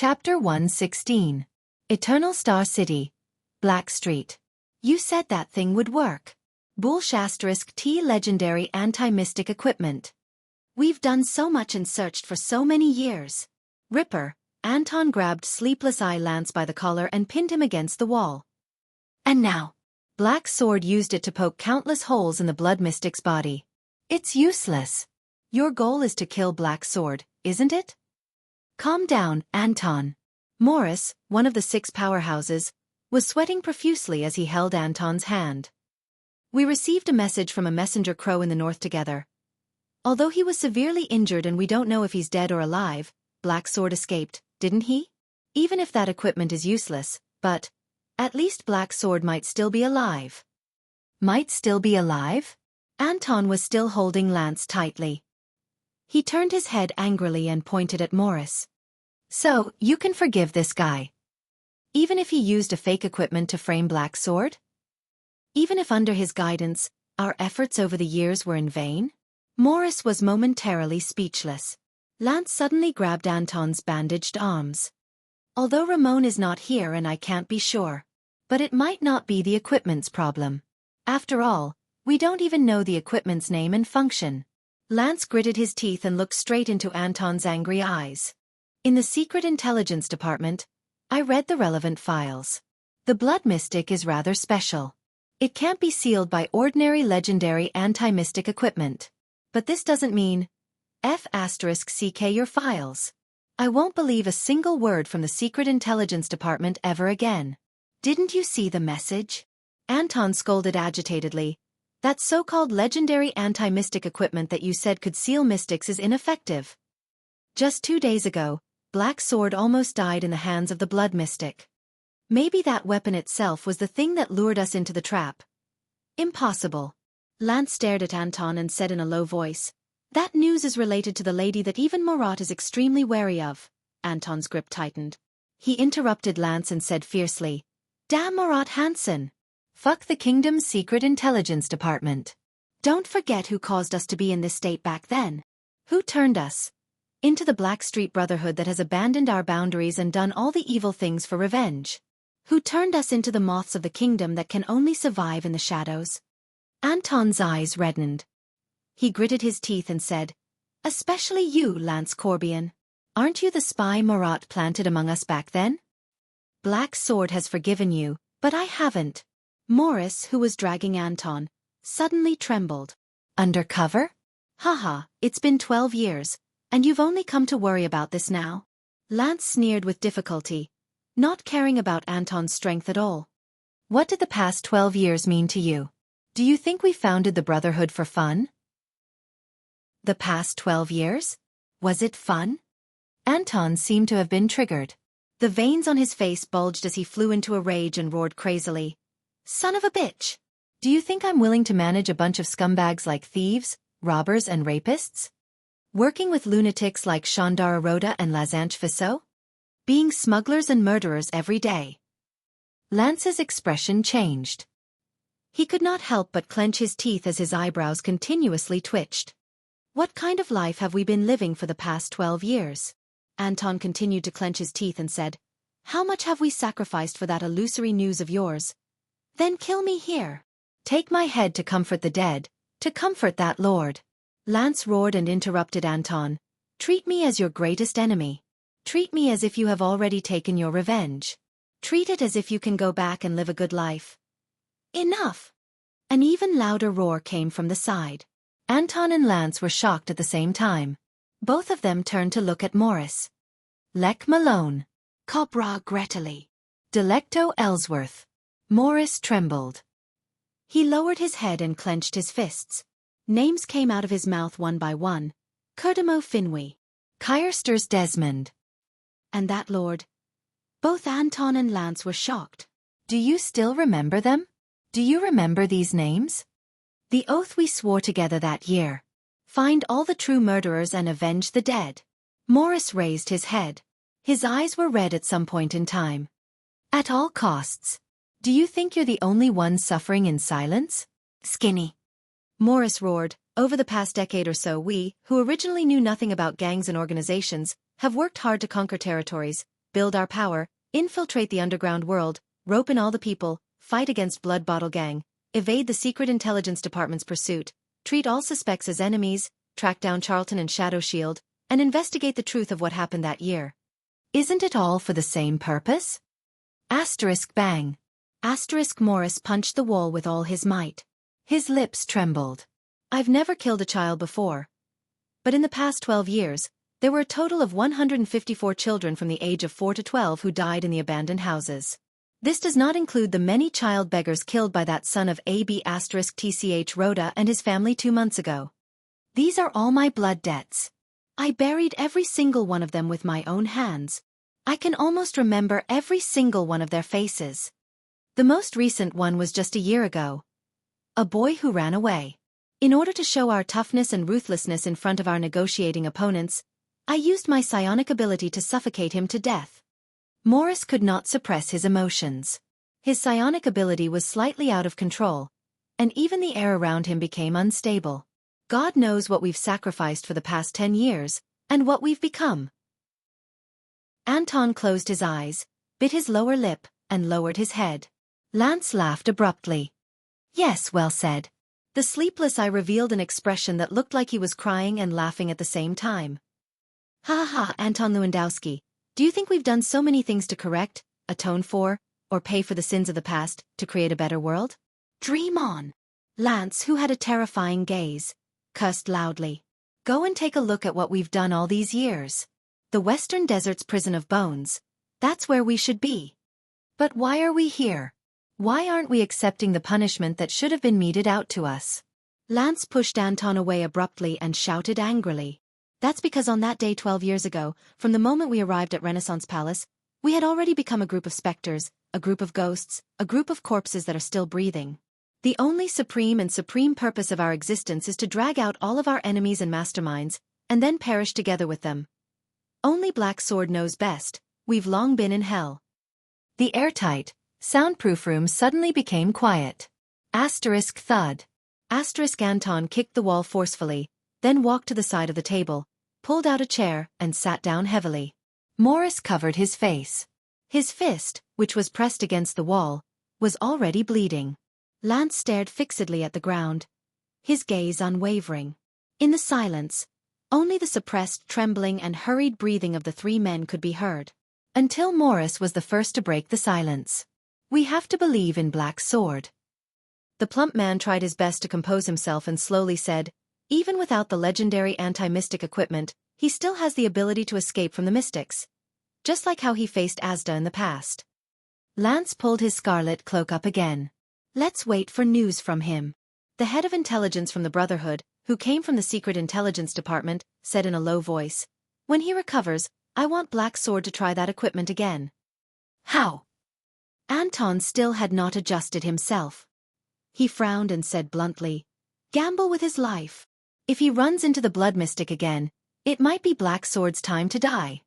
Chapter 116. Eternal Star City. Black Street. You said that thing would work. T legendary anti-mystic equipment. We've done so much and searched for so many years. Ripper. Anton grabbed Sleepless Eye Lance by the collar and pinned him against the wall. And now, Black Sword used it to poke countless holes in the Blood Mystic's body. It's useless. Your goal is to kill Black Sword, isn't it? Calm down, Anton. Morris, one of the 6 powerhouses, was sweating profusely as he held Anton's hand. We received a message from a messenger crow in the north together. Although he was severely injured and we don't know if he's dead or alive, Black Sword escaped, didn't he? Even if that equipment is useless, but at least Black Sword might still be alive. Might still be alive? Anton was still holding Lance tightly. He turned his head angrily and pointed at Morris. So, you can forgive this guy. Even if he used a fake equipment to frame Black Sword? Even if under his guidance, our efforts over the years were in vain? Morris was momentarily speechless. Lance suddenly grabbed Anton's bandaged arms. Although Ramon is not here and I can't be sure. But it might not be the equipment's problem. After all, we don't even know the equipment's name and function. Lance gritted his teeth and looked straight into Anton's angry eyes. In the Secret Intelligence Department, I read the relevant files. The Blood Mystic is rather special. It can't be sealed by ordinary legendary anti-mystic equipment. But this doesn't mean F***CK your files. I won't believe a single word from the Secret Intelligence Department ever again. Didn't you see the message? Anton scolded agitatedly. That so-called legendary anti-mystic equipment that you said could seal mystics is ineffective. Just 2 days ago, Black Sword almost died in the hands of the Blood Mystic. Maybe that weapon itself was the thing that lured us into the trap. Impossible. Lance stared at Anton and said in a low voice, That news is related to the lady that even Murat is extremely wary of. Anton's grip tightened. He interrupted Lance and said fiercely, Damn Murat Hansen! Fuck the Kingdom's Secret Intelligence Department. Don't forget who caused us to be in this state back then. Who turned us into the Black Street Brotherhood that has abandoned our boundaries and done all the evil things for revenge. Who turned us into the moths of the kingdom that can only survive in the shadows. Anton's eyes reddened. He gritted his teeth and said, Especially you, Lance Corbian. Aren't you the spy Murat planted among us back then? Black Sword has forgiven you, but I haven't. Morris, who was dragging Anton, suddenly trembled. Undercover? Haha, it's been 12 years, and you've only come to worry about this now? Lance sneered with difficulty, not caring about Anton's strength at all. What did the past 12 years mean to you? Do you think we founded the Brotherhood for fun? The past 12 years? Was it fun? Anton seemed to have been triggered. The veins on his face bulged as he flew into a rage and roared crazily. Son of a bitch! Do you think I'm willing to manage a bunch of scumbags like thieves, robbers and rapists? Working with lunatics like Chandara Rhoda and Lazanche Fissot? Being smugglers and murderers every day? Lance's expression changed. He could not help but clench his teeth as his eyebrows continuously twitched. What kind of life have we been living for the past 12 years? Anton continued to clench his teeth and said, How much have we sacrificed for that illusory news of yours? Then kill me here. Take my head to comfort the dead, to comfort that lord. Lance roared and interrupted Anton. Treat me as your greatest enemy. Treat me as if you have already taken your revenge. Treat it as if you can go back and live a good life. Enough! An even louder roar came from the side. Anton and Lance were shocked at the same time. Both of them turned to look at Morris. Lech Malone. Cobra Gretely. Delecto Ellsworth. Morris trembled. He lowered his head and clenched his fists. Names came out of his mouth one by one. Curdimo Finwë. Kyrsters Desmond. And that lord. Both Anton and Lance were shocked. Do you still remember them? Do you remember these names? The oath we swore together that year. Find all the true murderers and avenge the dead. Morris raised his head. His eyes were red at some point in time. At all costs. Do you think you're the only one suffering in silence? Skinny. Morris roared, Over the past decade or so, we, who originally knew nothing about gangs and organizations, have worked hard to conquer territories, build our power, infiltrate the underground world, rope in all the people, fight against Blood Bottle Gang, evade the Secret Intelligence Department's pursuit, treat all suspects as enemies, track down Charlton and Shadow Shield, and investigate the truth of what happened that year. Isn't it all for the same purpose? Asterisk bang. Asterisk Morris punched the wall with all his might. His lips trembled. I've never killed a child before. But in the past 12 years, there were a total of 154 children from the age of 4 to 12 who died in the abandoned houses. This does not include the many child beggars killed by that son of AB *TCH Rhoda and his family 2 months ago. These are all my blood debts. I buried every single one of them with my own hands. I can almost remember every single one of their faces. The most recent one was just a year ago. A boy who ran away. In order to show our toughness and ruthlessness in front of our negotiating opponents, I used my psionic ability to suffocate him to death. Morris could not suppress his emotions. His psionic ability was slightly out of control, and even the air around him became unstable. God knows what we've sacrificed for the past 10 years, and what we've become. Anton closed his eyes, bit his lower lip, and lowered his head. Lance laughed abruptly. Yes, well said. The sleepless eye revealed an expression that looked like he was crying and laughing at the same time. Ha ha ha, Anton Lewandowski, do you think we've done so many things to correct, atone for, or pay for the sins of the past, to create a better world? Dream on. Lance, who had a terrifying gaze, cursed loudly. Go and take a look at what we've done all these years. The Western Desert's prison of bones. That's where we should be. But why are we here? Why aren't we accepting the punishment that should have been meted out to us? Lance pushed Anton away abruptly and shouted angrily. That's because on that day 12 years ago, from the moment we arrived at Renaissance Palace, we had already become a group of specters, a group of ghosts, a group of corpses that are still breathing. The only supreme purpose of our existence is to drag out all of our enemies and masterminds, and then perish together with them. Only Black Sword knows best. We've long been in hell. The airtight, soundproof room suddenly became quiet. Asterisk thud. Asterisk Anton kicked the wall forcefully, then walked to the side of the table, pulled out a chair, and sat down heavily. Morris covered his face. His fist, which was pressed against the wall, was already bleeding. Lance stared fixedly at the ground, his gaze unwavering. In the silence, only the suppressed trembling and hurried breathing of the 3 men could be heard. Until Morris was the first to break the silence. We have to believe in Black Sword. The plump man tried his best to compose himself and slowly said, even without the legendary anti-mystic equipment, he still has the ability to escape from the mystics. Just like how he faced Asda in the past. Lance pulled his scarlet cloak up again. Let's wait for news from him. The head of intelligence from the Brotherhood, who came from the Secret Intelligence Department, said in a low voice, when he recovers, I want Black Sword to try that equipment again. How? Anton still had not adjusted himself. He frowned and said bluntly, gamble with his life. If he runs into the Blood Mystic again, it might be Black Sword's time to die.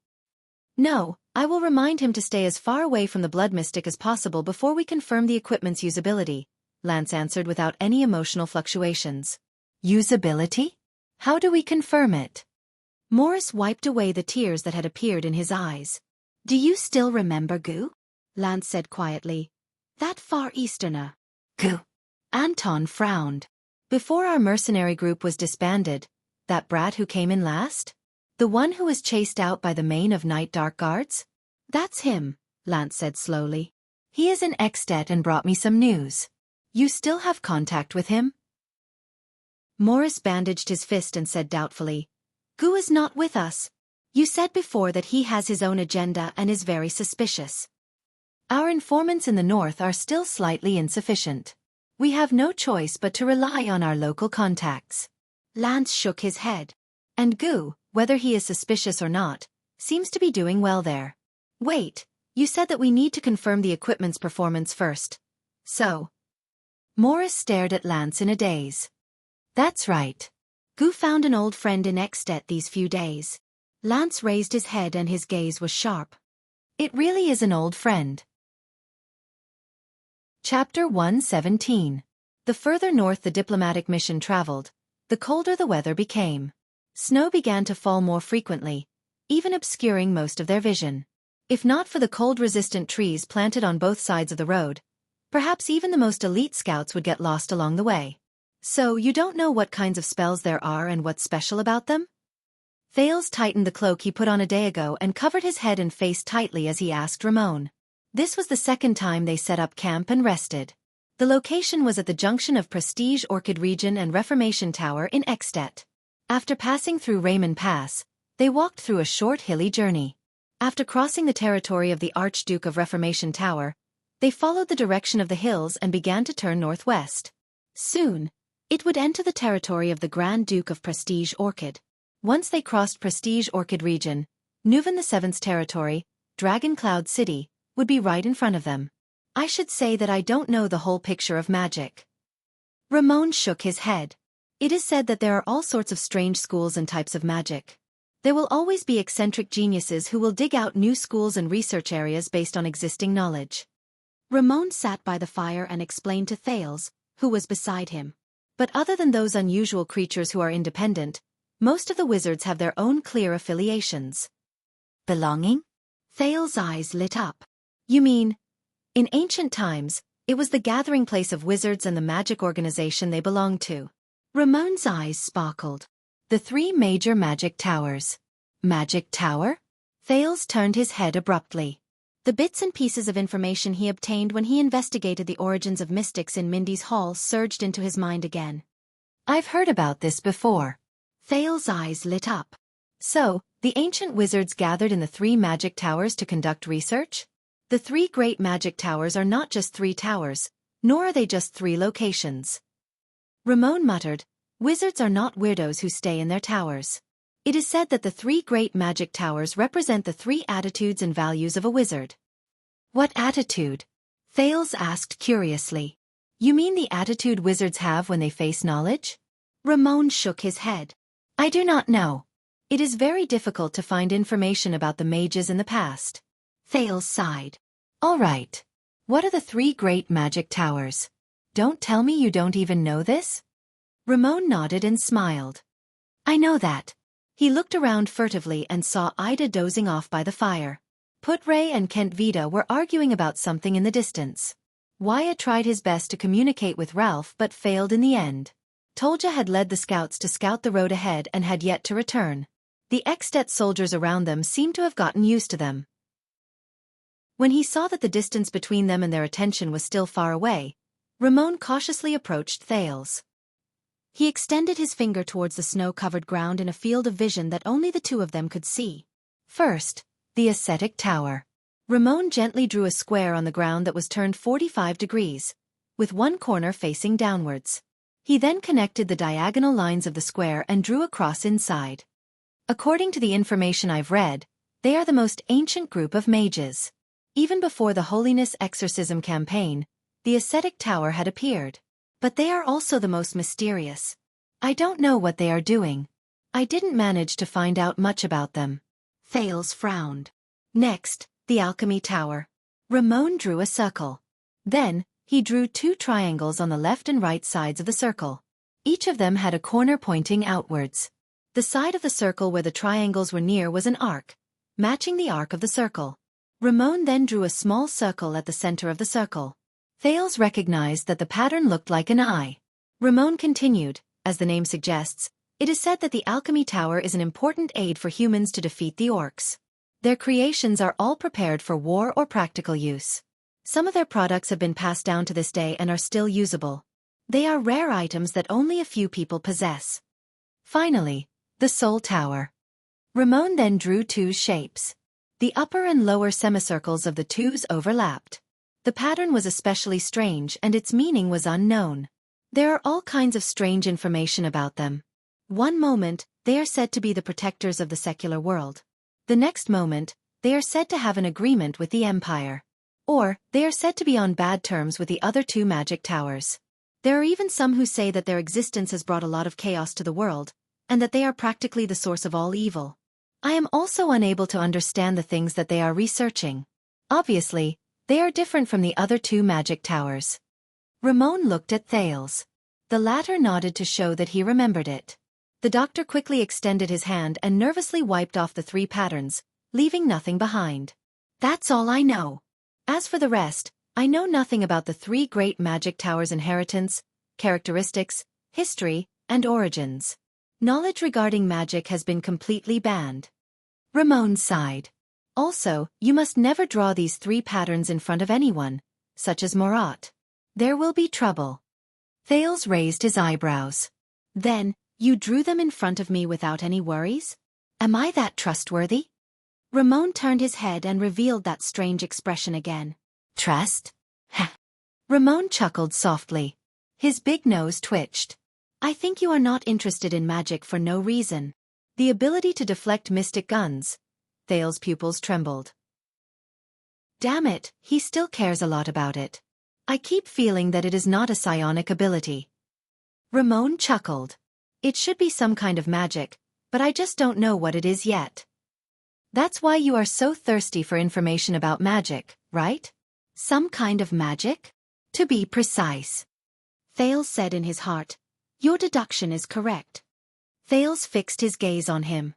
No, I will remind him to stay as far away from the Blood Mystic as possible before we confirm the equipment's usability, Lance answered without any emotional fluctuations. Usability? How do we confirm it? Morris wiped away the tears that had appeared in his eyes. Do you still remember Gu? Lance said quietly. That Far Easterner. Gu. Anton frowned. Before our mercenary group was disbanded, that brat who came in last? The one who was chased out by the main of Night Dark Guards? That's him, Lance said slowly. He is in Extet and brought me some news. You still have contact with him? Morris bandaged his fist and said doubtfully, Gu is not with us. You said before that he has his own agenda and is very suspicious. Our informants in the north are still slightly insufficient. We have no choice but to rely on our local contacts. Lance shook his head. And Gu, whether he is suspicious or not, seems to be doing well there. Wait, you said that we need to confirm the equipment's performance first. So? Morris stared at Lance in a daze. That's right. Gu found an old friend in Extet these few days. Lance raised his head and his gaze was sharp. It really is an old friend. Chapter 117. The further north the diplomatic mission traveled, the colder the weather became. Snow began to fall more frequently, even obscuring most of their vision. If not for the cold-resistant trees planted on both sides of the road, perhaps even the most elite scouts would get lost along the way. So you don't know what kinds of spells there are and what's special about them? Thales tightened the cloak he put on a day ago and covered his head and face tightly as he asked Ramon. This was the second time they set up camp and rested. The location was at the junction of Prestige Orchid Region and Reformation Tower in Extet. After passing through Raymond Pass, they walked through a short hilly journey. After crossing the territory of the Archduke of Reformation Tower, they followed the direction of the hills and began to turn northwest. Soon, it would enter the territory of the Grand Duke of Prestige Orchid. Once they crossed Prestige Orchid Region, Nuven VII's territory, Dragon Cloud City, would be right in front of them. I should say that I don't know the whole picture of magic. Ramon shook his head. It is said that there are all sorts of strange schools and types of magic. There will always be eccentric geniuses who will dig out new schools and research areas based on existing knowledge. Ramon sat by the fire and explained to Thales, who was beside him. But other than those unusual creatures who are independent, most of the wizards have their own clear affiliations. Belonging? Thales' eyes lit up. You mean, in ancient times, it was the gathering place of wizards and the magic organization they belonged to. Ramon's eyes sparkled. The three major magic towers. Magic tower? Thales turned his head abruptly. The bits and pieces of information he obtained when he investigated the origins of mystics in Mindy's Hall surged into his mind again. I've heard about this before. Thales' eyes lit up. So, the ancient wizards gathered in the three magic towers to conduct research? The three great magic towers are not just three towers, nor are they just three locations. Ramon muttered, wizards are not weirdos who stay in their towers. It is said that the three great magic towers represent the three attitudes and values of a wizard. What attitude? Thales asked curiously. You mean the attitude wizards have when they face knowledge? Ramon shook his head. I do not know. It is very difficult to find information about the mages in the past. Thales sighed. All right. What are the three great magic towers? Don't tell me you don't even know this? Ramon nodded and smiled. I know that. He looked around furtively and saw Ida dozing off by the fire. Putray and Kent Vida were arguing about something in the distance. Wyatt tried his best to communicate with Ralph but failed in the end. Tolja had led the scouts to scout the road ahead and had yet to return. The Extet soldiers around them seemed to have gotten used to them. When he saw that the distance between them and their attention was still far away, Ramon cautiously approached Thales. He extended his finger towards the snow-covered ground in a field of vision that only the two of them could see. First, the ascetic tower. Ramon gently drew a square on the ground that was turned 45 degrees, with one corner facing downwards. He then connected the diagonal lines of the square and drew a cross inside. According to the information I've read, they are the most ancient group of mages. Even before the Holiness Exorcism campaign, the ascetic tower had appeared. But they are also the most mysterious. I don't know what they are doing. I didn't manage to find out much about them. Thales frowned. Next, the alchemy tower. Ramon drew a circle. Then, he drew two triangles on the left and right sides of the circle. Each of them had a corner pointing outwards. The side of the circle where the triangles were near was an arc, matching the arc of the circle. Ramon then drew a small circle at the center of the circle. Thales recognized that the pattern looked like an eye. Ramon continued, as the name suggests, it is said that the alchemy tower is an important aid for humans to defeat the orcs. Their creations are all prepared for war or practical use. Some of their products have been passed down to this day and are still usable. They are rare items that only a few people possess. Finally, the soul tower. Ramon then drew two shapes. The upper and lower semicircles of the tubes overlapped. The pattern was especially strange and its meaning was unknown. There are all kinds of strange information about them. One moment, they are said to be the protectors of the secular world. The next moment, they are said to have an agreement with the Empire. Or, they are said to be on bad terms with the other two magic towers. There are even some who say that their existence has brought a lot of chaos to the world, and that they are practically the source of all evil. I am also unable to understand the things that they are researching. Obviously, they are different from the other two magic towers. Ramon looked at Thales. The latter nodded to show that he remembered it. The doctor quickly extended his hand and nervously wiped off the three patterns, leaving nothing behind. That's all I know. As for the rest, I know nothing about the three great magic towers' inheritance, characteristics, history, and origins. Knowledge regarding magic has been completely banned. Ramon sighed. Also, you must never draw these three patterns in front of anyone, such as Morat. There will be trouble. Thales raised his eyebrows. Then, you drew them in front of me without any worries? Am I that trustworthy? Ramon turned his head and revealed that strange expression again. Trust? Heh. Ramon chuckled softly. His big nose twitched. I think you are not interested in magic for no reason. The ability to deflect mystic guns. Thales' pupils trembled. Damn it, he still cares a lot about it. I keep feeling that it is not a psionic ability. Ramon chuckled. It should be some kind of magic, but I just don't know what it is yet. That's why you are so thirsty for information about magic, right? Some kind of magic? To be precise. Thales said in his heart, your deduction is correct. Thales fixed his gaze on him.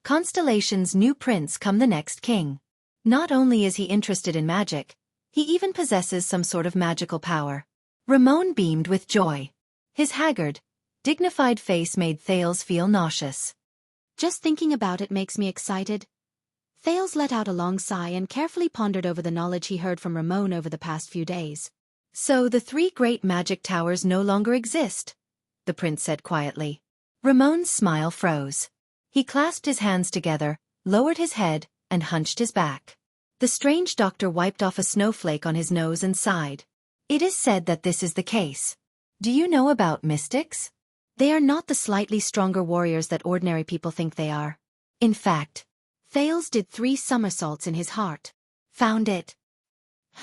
Constellation's new prince come the next king. Not only is he interested in magic, he even possesses some sort of magical power. Ramon beamed with joy. His haggard, dignified face made Thales feel nauseous. Just thinking about it makes me excited. Thales let out a long sigh and carefully pondered over the knowledge he heard from Ramon over the past few days. So the three great magic towers no longer exist, the prince said quietly. Ramon's smile froze. He clasped his hands together, lowered his head, and hunched his back. The strange doctor wiped off a snowflake on his nose and sighed. It is said that this is the case. Do you know about mystics? They are not the slightly stronger warriors that ordinary people think they are. In fact, Thales did 3 somersaults in his heart. Found it.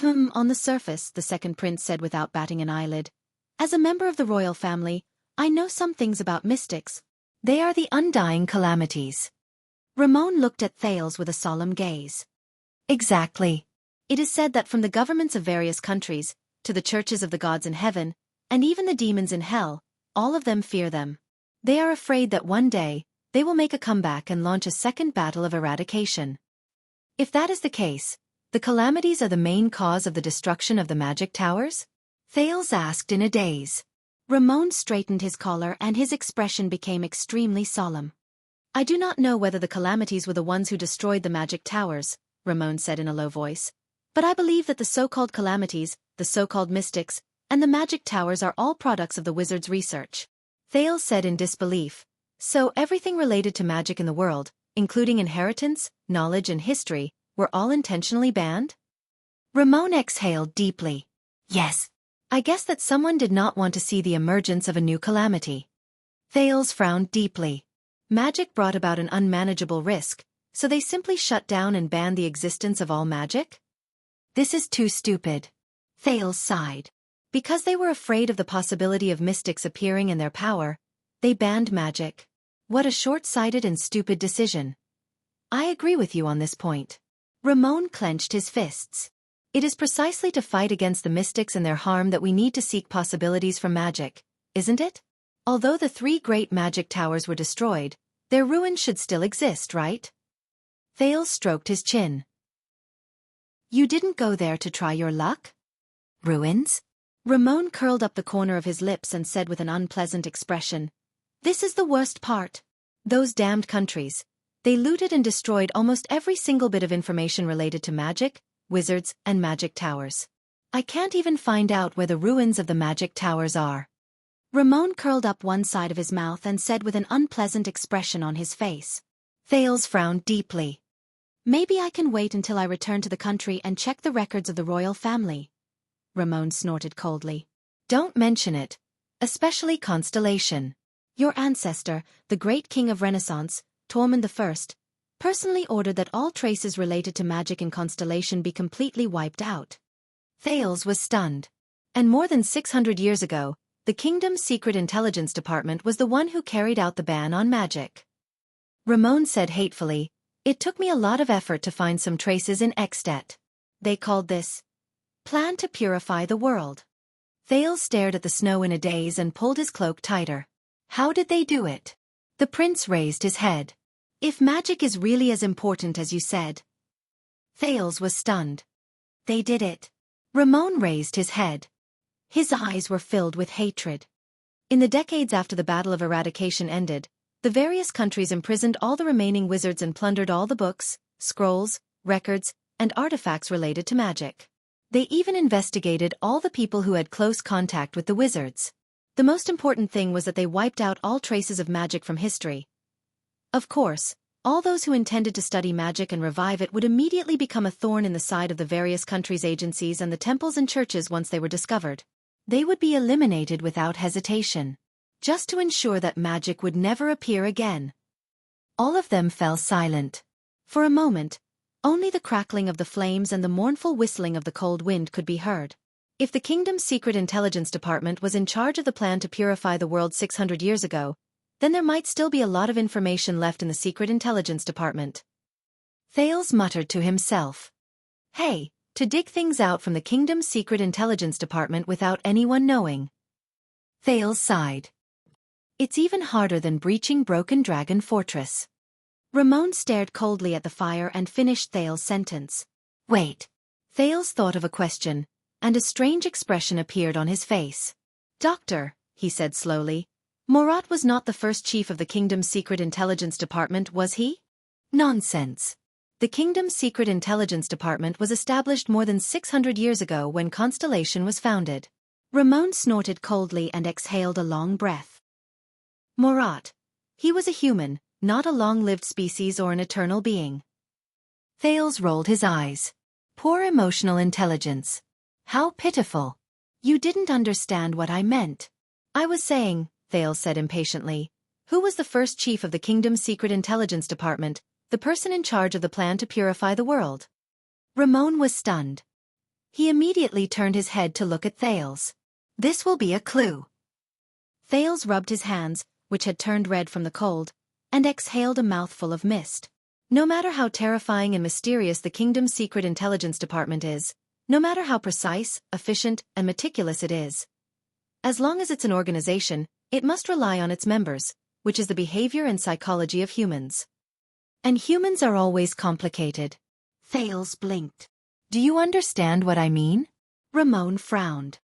On the surface, the second prince said without batting an eyelid. As a member of the royal family, I know some things about mystics. They are the undying calamities. Ramon looked at Thales with a solemn gaze. Exactly. It is said that from the governments of various countries, to the churches of the gods in heaven, and even the demons in hell, all of them fear them. They are afraid that one day, they will make a comeback and launch a second battle of eradication. If that is the case, the calamities are the main cause of the destruction of the magic towers? Thales asked in a daze. Ramon straightened his collar and his expression became extremely solemn. I do not know whether the calamities were the ones who destroyed the magic towers, Ramon said in a low voice. But I believe that the so-called calamities, the so-called mystics, and the magic towers are all products of the wizard's research. Thales said in disbelief. So everything related to magic in the world, including inheritance, knowledge and history, were all intentionally banned? Ramon exhaled deeply. Yes. I guess that someone did not want to see the emergence of a new calamity. Thales frowned deeply. Magic brought about an unmanageable risk, so they simply shut down and banned the existence of all magic? This is too stupid. Thales sighed. Because they were afraid of the possibility of mystics appearing in their power, they banned magic. What a short-sighted and stupid decision. I agree with you on this point. Ramon clenched his fists. It is precisely to fight against the mystics and their harm that we need to seek possibilities from magic, isn't it? Although the 3 great magic towers were destroyed, their ruins should still exist, right? Thales stroked his chin. You didn't go there to try your luck? Ruins? Ramon curled up the corner of his lips and said with an unpleasant expression, This is the worst part. Those damned countries. They looted and destroyed almost every single bit of information related to magic, wizards, and magic towers. I can't even find out where the ruins of the magic towers are. Ramon curled up one side of his mouth and said with an unpleasant expression on his face. Thales frowned deeply. Maybe I can wait until I return to the country and check the records of the royal family. Ramon snorted coldly. Don't mention it. Especially Constellation. Your ancestor, the great king of Renaissance, Tormund I, personally ordered that all traces related to magic in Constellation be completely wiped out. Thales was stunned. And more than 600 years ago, the kingdom's secret intelligence department was the one who carried out the ban on magic. Ramon said hatefully, It took me a lot of effort to find some traces in Extet. They called this plan to purify the world. Thales stared at the snow in a daze and pulled his cloak tighter. How did they do it? The prince raised his head. If magic is really as important as you said. Thales was stunned. They did it. Ramon raised his head. His eyes were filled with hatred. In the decades after the Battle of Eradication ended, the various countries imprisoned all the remaining wizards and plundered all the books, scrolls, records, and artifacts related to magic. They even investigated all the people who had close contact with the wizards. The most important thing was that they wiped out all traces of magic from history. Of course, all those who intended to study magic and revive it would immediately become a thorn in the side of the various countries' agencies and the temples and churches once they were discovered. They would be eliminated without hesitation, just to ensure that magic would never appear again. All of them fell silent. For a moment, only the crackling of the flames and the mournful whistling of the cold wind could be heard. If the kingdom's secret intelligence department was in charge of the plan to purify the world 600 years ago, then there might still be a lot of information left in the secret intelligence department. Thales muttered to himself. Hey, to dig things out from the kingdom's secret intelligence department without anyone knowing. Thales sighed. It's even harder than breaching Broken Dragon Fortress. Ramon stared coldly at the fire and finished Thales' sentence. Wait. Thales thought of a question, and a strange expression appeared on his face. Doctor, he said slowly, Murat was not the first chief of the kingdom's secret intelligence department, was he? Nonsense. The kingdom's secret intelligence department was established more than 600 years ago when Constellation was founded. Ramon snorted coldly and exhaled a long breath. Murat. He was a human, not a long-lived species or an eternal being. Thales rolled his eyes. Poor emotional intelligence. How pitiful. You didn't understand what I meant. I was saying, Thales said impatiently, who was the first chief of the kingdom's secret intelligence department, the person in charge of the plan to purify the world? Ramon was stunned. He immediately turned his head to look at Thales. This will be a clue. Thales rubbed his hands, which had turned red from the cold, and exhaled a mouthful of mist. No matter how terrifying and mysterious the kingdom's secret intelligence department is, no matter how precise, efficient, and meticulous it is, as long as it's an organization, it must rely on its members, which is the behavior and psychology of humans. And humans are always complicated. Thales blinked. Do you understand what I mean? Ramon frowned.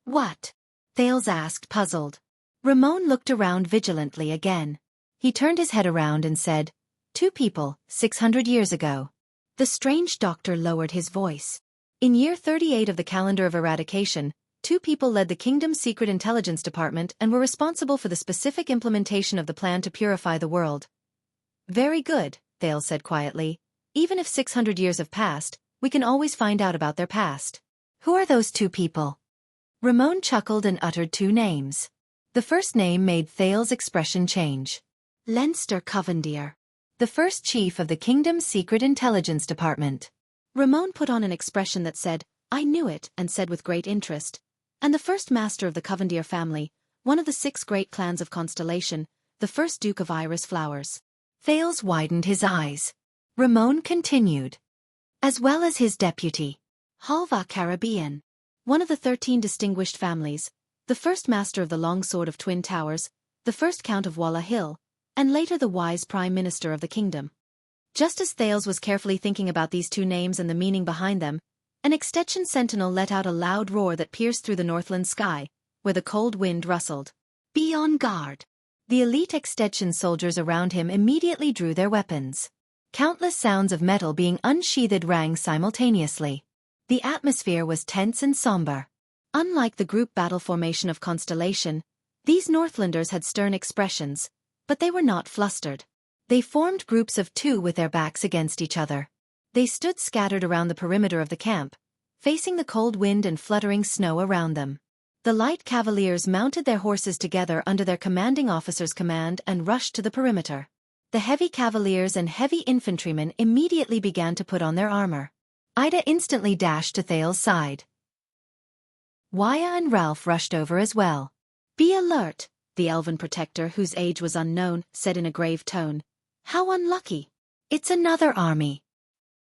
What? Thales asked, puzzled. Ramon looked around vigilantly again. He turned his head around and said, 2 people, 600 years ago. The strange doctor lowered his voice. In year 38 of the calendar of eradication, 2 people led the kingdom's secret intelligence department and were responsible for the specific implementation of the plan to purify the world. Very good, Thales said quietly. Even if 600 years have passed, we can always find out about their past. Who are those 2 people? Ramon chuckled and uttered 2 names. The first name made Thales' expression change. Leinster Covendier, the first chief of the kingdom's secret intelligence department. Ramon put on an expression that said, I knew it, and said with great interest. And the first master of the Covendier family, one of the 6 great clans of Constellation, the first Duke of Iris Flowers. Thales widened his eyes. Ramon continued. As well as his deputy, Halva Caribbean, one of the 13 distinguished families, the first master of the Long Sword of Twin Towers, the first Count of Walla Hill, and later the wise Prime Minister of the kingdom. Just as Thales was carefully thinking about these 2 names and the meaning behind them, an extension sentinel let out a loud roar that pierced through the northland sky, where the cold wind rustled. Be on guard. The elite extension soldiers around him immediately drew their weapons. Countless sounds of metal being unsheathed rang simultaneously. The atmosphere was tense and somber. Unlike the group battle formation of Constellation, these Northlanders had stern expressions, but they were not flustered. They formed groups of 2 with their backs against each other. They stood scattered around the perimeter of the camp, facing the cold wind and fluttering snow around them. The light cavaliers mounted their horses together under their commanding officer's command and rushed to the perimeter. The heavy cavaliers and heavy infantrymen immediately began to put on their armor. Ida instantly dashed to Thales' side. Waya and Ralph rushed over as well. Be alert, the elven protector, whose age was unknown, said in a grave tone. How unlucky. It's another army.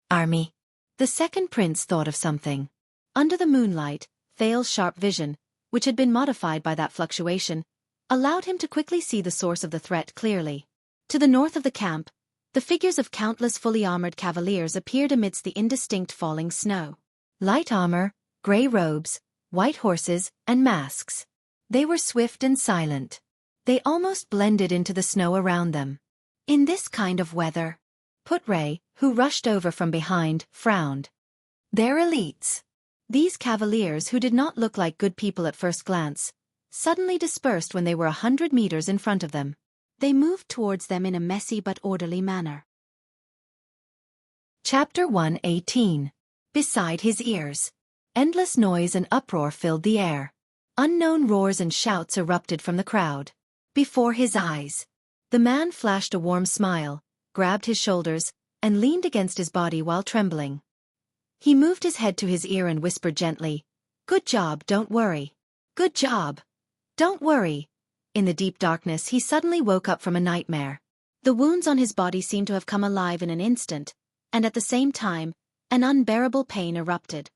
Army. The second prince thought of something. Under the moonlight, Thales' sharp vision, which had been modified by that fluctuation, allowed him to quickly see the source of the threat clearly. To the north of the camp, The figures of countless fully armored cavaliers appeared amidst the indistinct falling snow. Light armor, gray robes, white horses, and masks. They were swift and silent. They almost blended into the snow around them. In this kind of weather, Putray, who rushed over from behind, frowned. They're elites. These cavaliers, who did not look like good people at first glance, suddenly dispersed when they were 100 meters in front of them. They moved towards them in a messy but orderly manner. Chapter 118. Beside his ears. Endless noise and uproar filled the air. Unknown roars and shouts erupted from the crowd. Before his eyes, the man flashed a warm smile, grabbed his shoulders, and leaned against his body while trembling. He moved his head to his ear and whispered gently, "Good job, don't worry. Good job. Don't worry." In the deep darkness, he suddenly woke up from a nightmare. The wounds on his body seemed to have come alive in an instant, and at the same time, an unbearable pain erupted.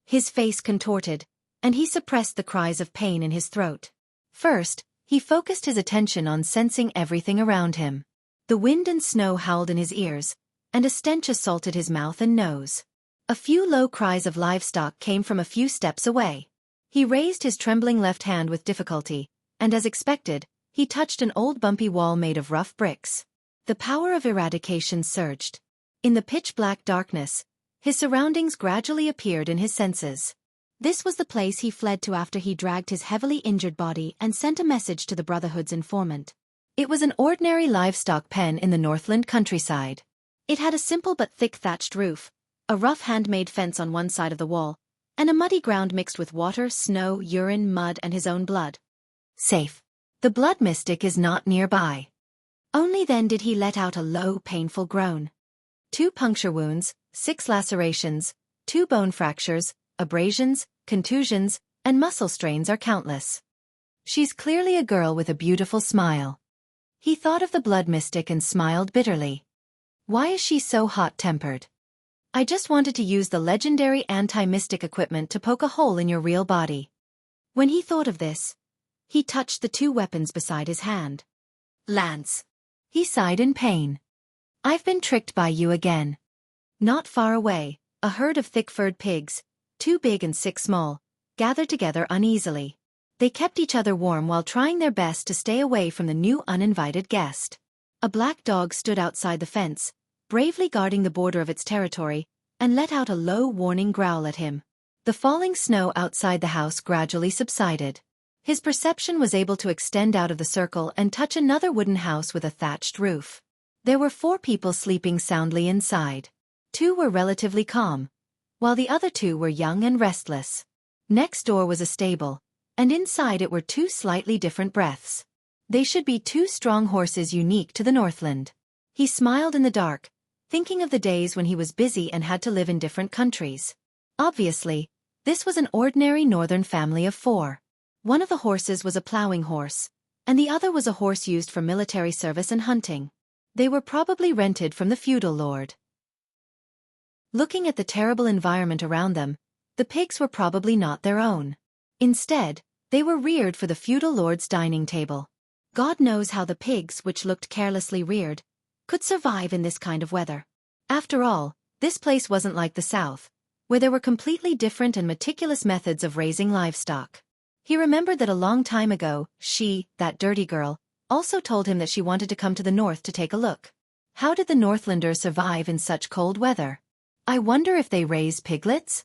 His face contorted, and he suppressed the cries of pain in his throat. First, he focused his attention on sensing everything around him. The wind and snow howled in his ears, and a stench assaulted his mouth and nose. A few low cries of livestock came from a few steps away. He raised his trembling left hand with difficulty, and as expected, he touched an old bumpy wall made of rough bricks. The power of eradication surged. In the pitch-black darkness, his surroundings gradually appeared in his senses. This was the place he fled to after he dragged his heavily injured body and sent a message to the Brotherhood's informant. It was an ordinary livestock pen in the Northland countryside. It had a simple but thick thatched roof, a rough handmade fence on one side of the wall, and a muddy ground mixed with water, snow, urine, mud, and his own blood. Safe. The blood mystic is not nearby. Only then did he let out a low, painful groan. 2 puncture wounds, 6 lacerations, 2 bone fractures, abrasions, contusions, and muscle strains are countless. She's clearly a girl with a beautiful smile. He thought of the blood mystic and smiled bitterly. Why is she so hot-tempered? I just wanted to use the legendary anti-mystic equipment to poke a hole in your real body. When he thought of this, he touched the 2 weapons beside his hand. Lance. He sighed in pain. I've been tricked by you again. Not far away, a herd of thick-furred pigs, 2 big and 6 small, gathered together uneasily. They kept each other warm while trying their best to stay away from the new uninvited guest. A black dog stood outside the fence, bravely guarding the border of its territory, and let out a low warning growl at him. The falling snow outside the house gradually subsided. His perception was able to extend out of the circle and touch another wooden house with a thatched roof. There were 4 people sleeping soundly inside. 2 were relatively calm, while the other 2 were young and restless. Next door was a stable, and inside it were 2 slightly different breaths. They should be 2 strong horses unique to the Northland. He smiled in the dark, thinking of the days when he was busy and had to live in different countries. Obviously, this was an ordinary northern family of 4. One of the horses was a plowing horse, and the other was a horse used for military service and hunting. They were probably rented from the feudal lord. Looking at the terrible environment around them, the pigs were probably not their own. Instead, they were reared for the feudal lord's dining table. God knows how the pigs, which looked carelessly reared, could survive in this kind of weather. After all, this place wasn't like the South, where there were completely different and meticulous methods of raising livestock. He remembered that a long time ago, she, that dirty girl, also told him that she wanted to come to the north to take a look. How did the Northlanders survive in such cold weather? I wonder if they raise piglets?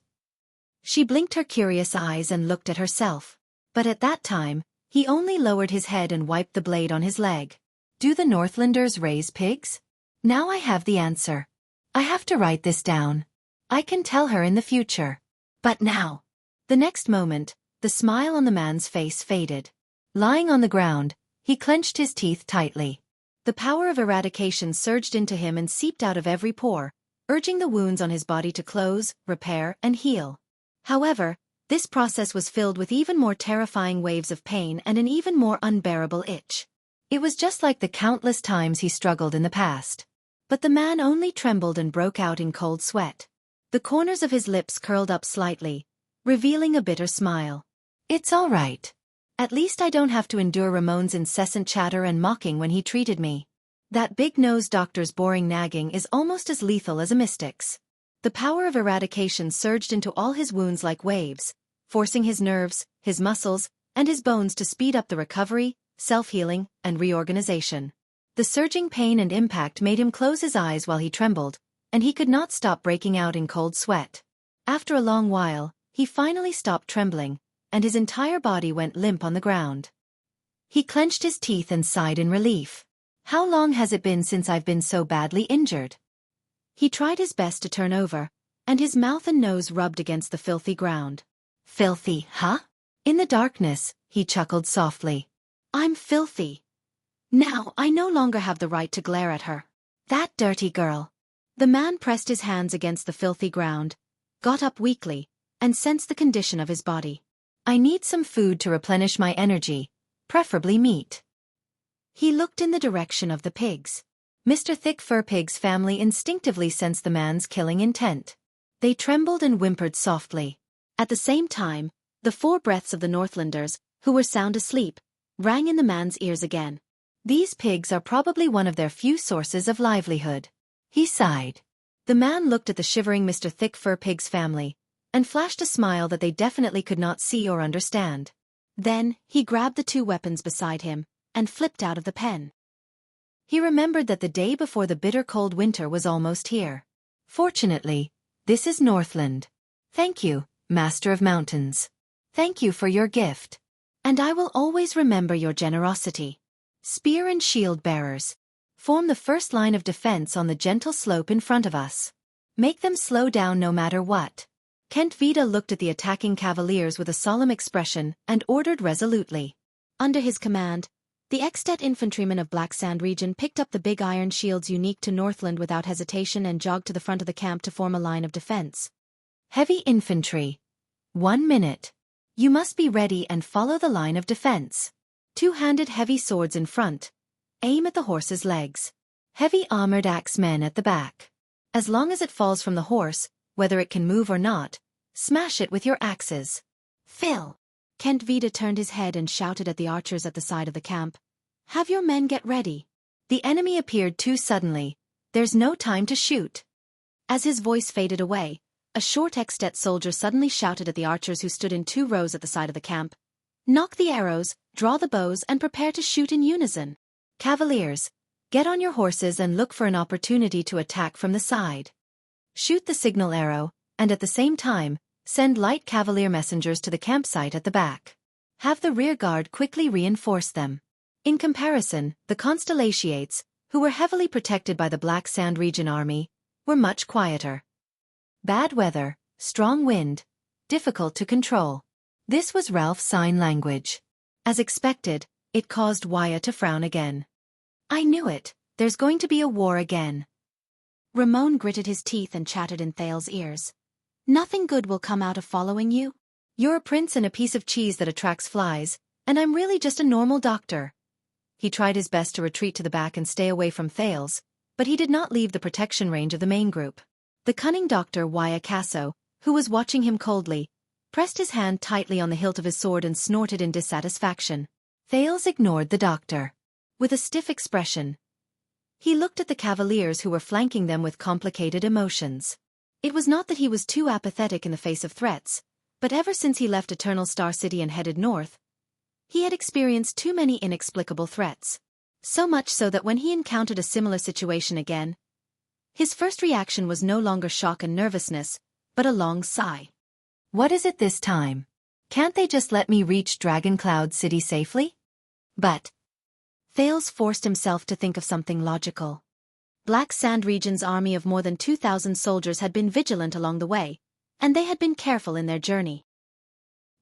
She blinked her curious eyes and looked at herself. But at that time, he only lowered his head and wiped the blade on his leg. Do the Northlanders raise pigs? Now I have the answer. I have to write this down. I can tell her in the future. But now. The next moment, the smile on the man's face faded. Lying on the ground, he clenched his teeth tightly. The power of eradication surged into him and seeped out of every pore, urging the wounds on his body to close, repair, and heal. However, this process was filled with even more terrifying waves of pain and an even more unbearable itch. It was just like the countless times he struggled in the past. But the man only trembled and broke out in cold sweat. The corners of his lips curled up slightly, revealing a bitter smile. It's all right. At least I don't have to endure Ramon's incessant chatter and mocking when he treated me. That big-nosed doctor's boring nagging is almost as lethal as a mystic's. The power of eradication surged into all his wounds like waves, forcing his nerves, his muscles, and his bones to speed up the recovery, self-healing, and reorganization. The surging pain and impact made him close his eyes while he trembled, and he could not stop breaking out in cold sweat. After a long while, he finally stopped trembling, and his entire body went limp on the ground. He clenched his teeth and sighed in relief. How long has it been since I've been so badly injured? He tried his best to turn over, and his mouth and nose rubbed against the filthy ground. Filthy, huh? In the darkness, he chuckled softly. I'm filthy. Now I no longer have the right to glare at her. That dirty girl. The man pressed his hands against the filthy ground, got up weakly, and sensed the condition of his body. I need some food to replenish my energy, preferably meat. He looked in the direction of the pigs. Mr. Thick Fur Pig's family instinctively sensed the man's killing intent. They trembled and whimpered softly. At the same time, the 4 breaths of the Northlanders, who were sound asleep, rang in the man's ears again. These pigs are probably one of their few sources of livelihood. He sighed. The man looked at the shivering Mr. Thick Fur Pig's family, and flashed a smile that they definitely could not see or understand. Then, he grabbed the 2 weapons beside him, and flipped out of the pen. He remembered that the day before the bitter cold winter was almost here. Fortunately, this is Northland. Thank you, Master of Mountains. Thank you for your gift. And I will always remember your generosity. Spear and shield bearers. Form the first line of defense on the gentle slope in front of us. Make them slow down no matter what. Kent Vida looked at the attacking cavaliers with a solemn expression and ordered resolutely. Under his command, the Extet infantrymen of Black Sand region picked up the big iron shields unique to Northland without hesitation and jogged to the front of the camp to form a line of defense. Heavy infantry. 1 minute. You must be ready and follow the line of defense. 2-handed heavy swords in front. Aim at the horse's legs. Heavy armored axemen at the back. As long as it falls from the horse, whether it can move or not, smash it with your axes. Phil. Kent Vida turned his head and shouted at the archers at the side of the camp. Have your men get ready. The enemy appeared too suddenly. There's no time to shoot. As his voice faded away, a short Extet soldier suddenly shouted at the archers who stood in 2 rows at the side of the camp. Knock the arrows, draw the bows, and prepare to shoot in unison. Cavaliers, get on your horses and look for an opportunity to attack from the side. Shoot the signal arrow, and at the same time, send light cavalier messengers to the campsite at the back. Have the rear guard quickly reinforce them. In comparison, the Constellations, who were heavily protected by the Black Sand region army, were much quieter. Bad weather, strong wind, difficult to control. This was Ralph's sign language. As expected, it caused Wyatt to frown again. I knew it, there's going to be a war again. Ramon gritted his teeth and chattered in Thale's ears. Nothing good will come out of following you. You're a prince and a piece of cheese that attracts flies, and I'm really just a normal doctor. He tried his best to retreat to the back and stay away from Thales, but he did not leave the protection range of the main group. The cunning doctor Waya Casso, who was watching him coldly, pressed his hand tightly on the hilt of his sword and snorted in dissatisfaction. Thales ignored the doctor. With a stiff expression, he looked at the cavaliers who were flanking them with complicated emotions. It was not that he was too apathetic in the face of threats, but ever since he left Eternal Star City and headed north, he had experienced too many inexplicable threats. So much so that when he encountered a similar situation again, his first reaction was no longer shock and nervousness, but a long sigh. What is it this time? Can't they just let me reach Dragon Cloud City safely? But Thales forced himself to think of something logical. Black Sand region's army of more than 2,000 soldiers had been vigilant along the way, and they had been careful in their journey.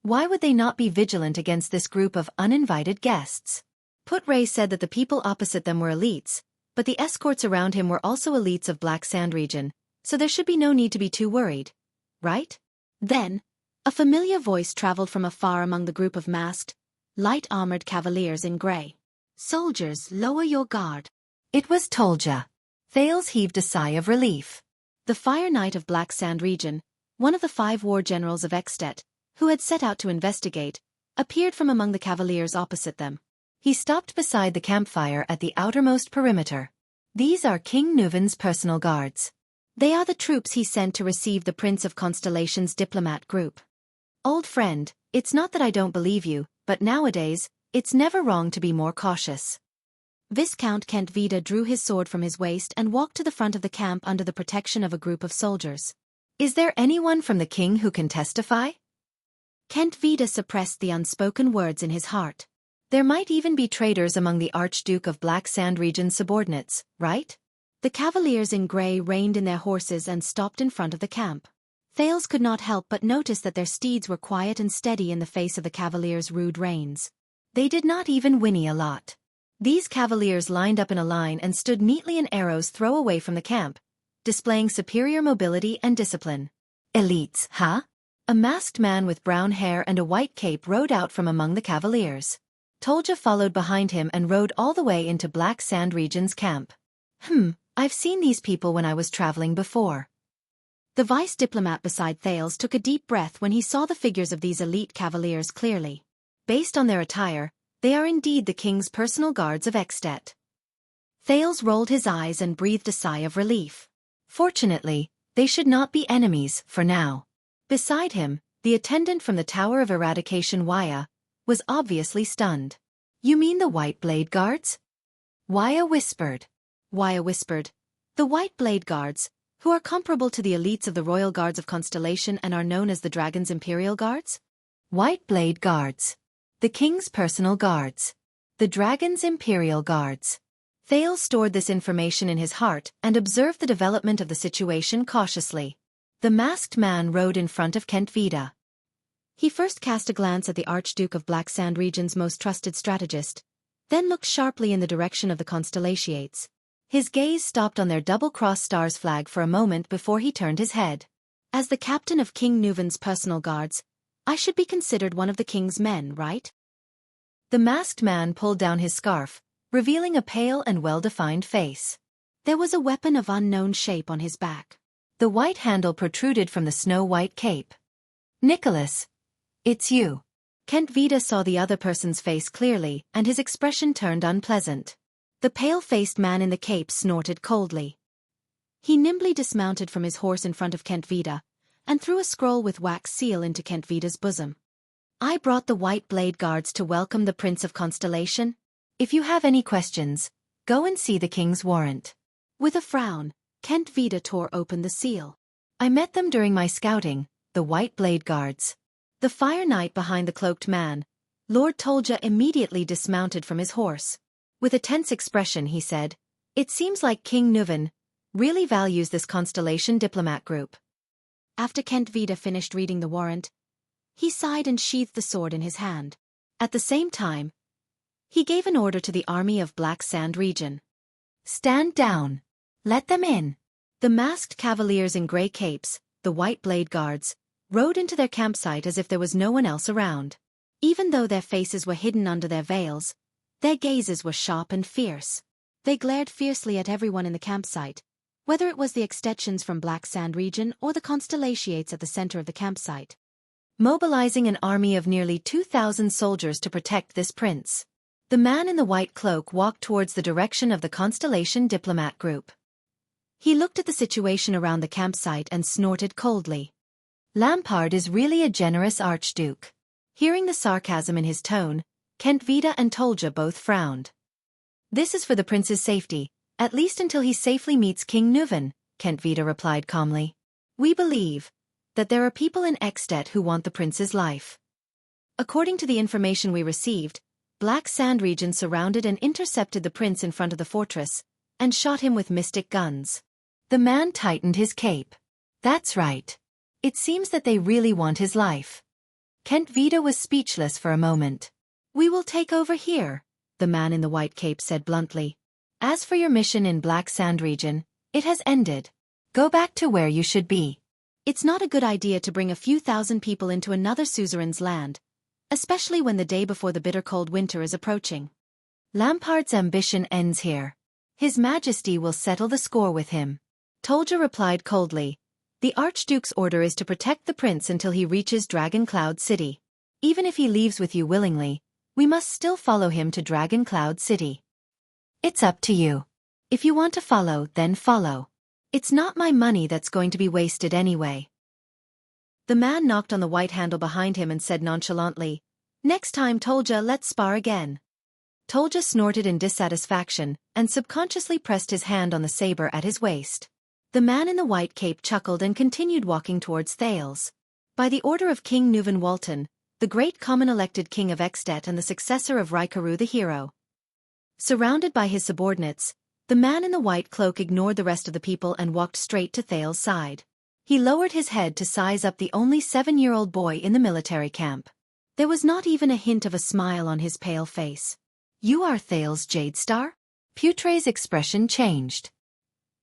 Why would they not be vigilant against this group of uninvited guests? Put Ray said that the people opposite them were elites, but the escorts around him were also elites of Black Sand region, so there should be no need to be too worried, right? Then, a familiar voice traveled from afar among the group of masked, light-armored cavaliers in gray. Soldiers, lower your guard. It was Tolja. Thales heaved a sigh of relief. The Fire Knight of Black Sand region, one of the 5 war generals of Extet, who had set out to investigate, appeared from among the cavaliers opposite them. He stopped beside the campfire at the outermost perimeter. These are King Nuven's personal guards. They are the troops he sent to receive the Prince of Constellation's diplomat group. Old friend, it's not that I don't believe you, but nowadays, it's never wrong to be more cautious. Viscount Kent Vida drew his sword from his waist and walked to the front of the camp under the protection of a group of soldiers. Is there anyone from the king who can testify? Kent Vida suppressed the unspoken words in his heart. There might even be traitors among the Archduke of Black Sand Region's subordinates, right? The cavaliers in grey reined in their horses and stopped in front of the camp. Thales could not help but notice that their steeds were quiet and steady in the face of the cavaliers' rude reins. They did not even whinny a lot. These cavaliers lined up in a line and stood neatly an arrow's throw away from the camp, displaying superior mobility and discipline. Elites, huh? A masked man with brown hair and a white cape rode out from among the cavaliers. Tolja followed behind him and rode all the way into Black Sand Region's camp. I've seen these people when I was traveling before. The vice diplomat beside Thales took a deep breath when he saw the figures of these elite cavaliers clearly. Based on their attire, they are indeed the king's personal guards of Extet. Thales rolled his eyes and breathed a sigh of relief. Fortunately, they should not be enemies for now. Beside him, the attendant from the Tower of Eradication Wuxia was obviously stunned. You mean the White Blade Guards? Wuxia whispered. Wuxia whispered. The White Blade Guards, who are comparable to the elites of the Royal Guards of Constellation and are known as the Dragon's Imperial Guards? White Blade Guards. The King's personal guards. The Dragon's Imperial Guards. Thales stored this information in his heart and observed the development of the situation cautiously. The masked man rode in front of Kent Vida. He first cast a glance at the Archduke of Black Sand Region's most trusted strategist, then looked sharply in the direction of the Constellations. His gaze stopped on their double-cross stars flag for a moment before he turned his head. As the captain of King Nuven's personal guards, I should be considered one of the king's men, right? The masked man pulled down his scarf, revealing a pale and well-defined face. There was a weapon of unknown shape on his back. The white handle protruded from the snow-white cape. Nicholas, it's you. Kent Vida saw the other person's face clearly, and his expression turned unpleasant. The pale-faced man in the cape snorted coldly. He nimbly dismounted from his horse in front of Kent Vida, and threw a scroll with wax seal into Kent Vida's bosom. I brought the White Blade Guards to welcome the Prince of Constellation. If you have any questions, go and see the king's warrant. With a frown, Kent Vida tore open the seal. I met them during my scouting, the White Blade Guards. The Fire Knight behind the cloaked man, Lord Tolja immediately dismounted from his horse. With a tense expression he said, "It seems like King Nuven really values this Constellation diplomat group." After Kent Vida finished reading the warrant, he sighed and sheathed the sword in his hand. At the same time, he gave an order to the army of Black Sand Region. Stand down. Let them in. The masked cavaliers in grey capes, the White Blade Guards, rode into their campsite as if there was no one else around. Even though their faces were hidden under their veils, their gazes were sharp and fierce. They glared fiercely at everyone in the campsite, whether it was the extensions from Black Sand Region or the Constellations at the center of the campsite. Mobilizing an army of nearly 2,000 soldiers to protect this prince. The man in the white cloak walked towards the direction of the Constellation diplomat group. He looked at the situation around the campsite and snorted coldly. Lampard is really a generous archduke. Hearing the sarcasm in his tone, Kent Vida and Tolja both frowned. This is for the prince's safety, at least until he safely meets King Nuven, Kent Vida replied calmly. We believe that there are people in Extet who want the prince's life. According to the information we received, Black Sand Region surrounded and intercepted the prince in front of the fortress, and shot him with mystic guns. The man tightened his cape. That's right. It seems that they really want his life. Kent Vida was speechless for a moment. We will take over here, the man in the white cape said bluntly. As for your mission in Black Sand Region, it has ended. Go back to where you should be. It's not a good idea to bring a few thousand people into another suzerain's land, especially when the day before the bitter cold winter is approaching. Lampard's ambition ends here. His Majesty will settle the score with him. Tolja replied coldly. The Archduke's order is to protect the prince until he reaches Dragon Cloud City. Even if he leaves with you willingly, we must still follow him to Dragon Cloud City. It's up to you. If you want to follow, then follow. It's not my money that's going to be wasted anyway. The man knocked on the white handle behind him and said nonchalantly, "Next time, Tolja, let's spar again." Tolja snorted in dissatisfaction and subconsciously pressed his hand on the saber at his waist. The man in the white cape chuckled and continued walking towards Thales. By the order of King Nuvan Walton, the great common-elected king of Extet and the successor of Raikaru the hero. Surrounded by his subordinates, the man in the white cloak ignored the rest of the people and walked straight to Thales' side. He lowered his head to size up the only 7-year-old boy in the military camp. There was not even a hint of a smile on his pale face. "You are Thales Jadestar?" Putre's expression changed.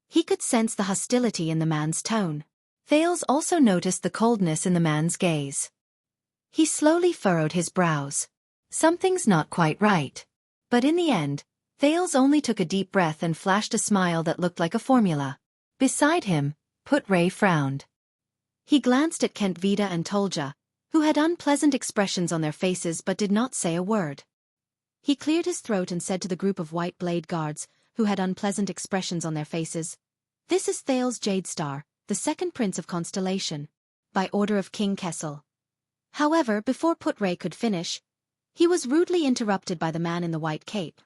He could sense the hostility in the man's tone. Thales also noticed the coldness in the man's gaze. He slowly furrowed his brows. Something's not quite right. But in the end, Thales only took a deep breath and flashed a smile that looked like a formula. Beside him, Putre frowned. He glanced at Kentvita and Tolja, who had unpleasant expressions on their faces but did not say a word. He cleared his throat and said to the group of white blade guards, who had unpleasant expressions on their faces, "This is Thales Jadestar, the second prince of Constellation, by order of King Kessel." However, before Putre could finish, he was rudely interrupted by the man in the white cape.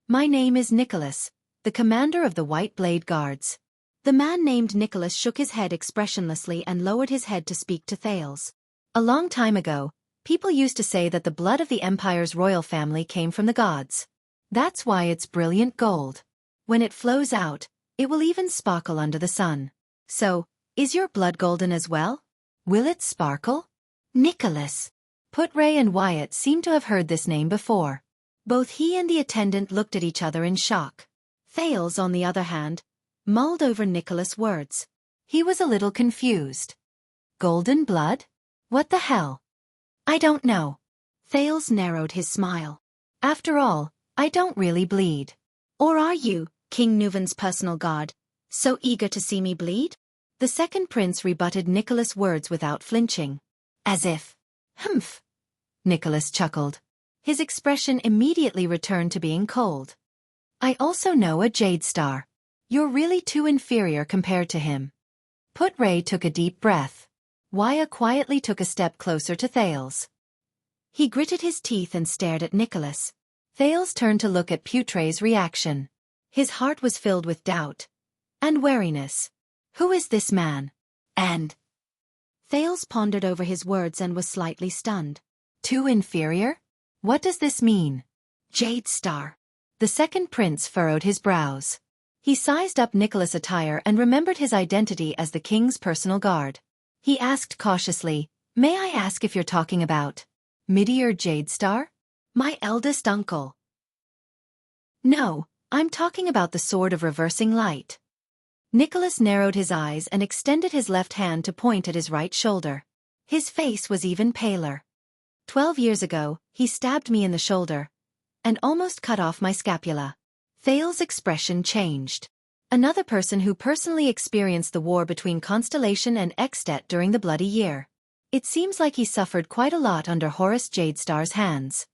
"My name is Nicholas, the commander of the White Blade Guards." The man named Nicholas shook his head expressionlessly and lowered his head to speak to Thales. A long time ago, people used to say that the blood of the Empire's royal family came from the gods. That's why it's brilliant gold. When it flows out, it will even sparkle under the sun. So, is your blood golden as well? Will it sparkle? Nicholas. Putre and Wyatt seemed to have heard this name before. Both he and the attendant looked at each other in shock. Thales, on the other hand, mulled over Nicholas' words. He was a little confused. Golden blood? What the hell? I don't know. Thales narrowed his smile. After all, I don't really bleed. Or are you, King Nuvan's personal guard, so eager to see me bleed? The second prince rebutted Nicholas' words without flinching. As if. Humph. Nicholas chuckled. His expression immediately returned to being cold. I also know a Jadestar. You're really too inferior compared to him. Putre took a deep breath. Wyatt quietly took a step closer to Thales. He gritted his teeth and stared at Nicholas. Thales turned to look at Putre's reaction. His heart was filled with doubt and wariness. Who is this man? And Thales pondered over his words and was slightly stunned. Too inferior? What does this mean? Jadestar. The second prince furrowed his brows. He sized up Nicholas' attire and remembered his identity as the king's personal guard. He asked cautiously, "May I ask if you're talking about Midir Jadestar? My eldest uncle." No, I'm talking about the sword of reversing light. Nicholas narrowed his eyes and extended his left hand to point at his right shoulder. His face was even paler. 12 years ago, he stabbed me in the shoulder and almost cut off my scapula. Thales' expression changed. Another person who personally experienced the war between Constellation and Extet during the Bloody Year. It seems like he suffered quite a lot under Horus Jadestar's hands.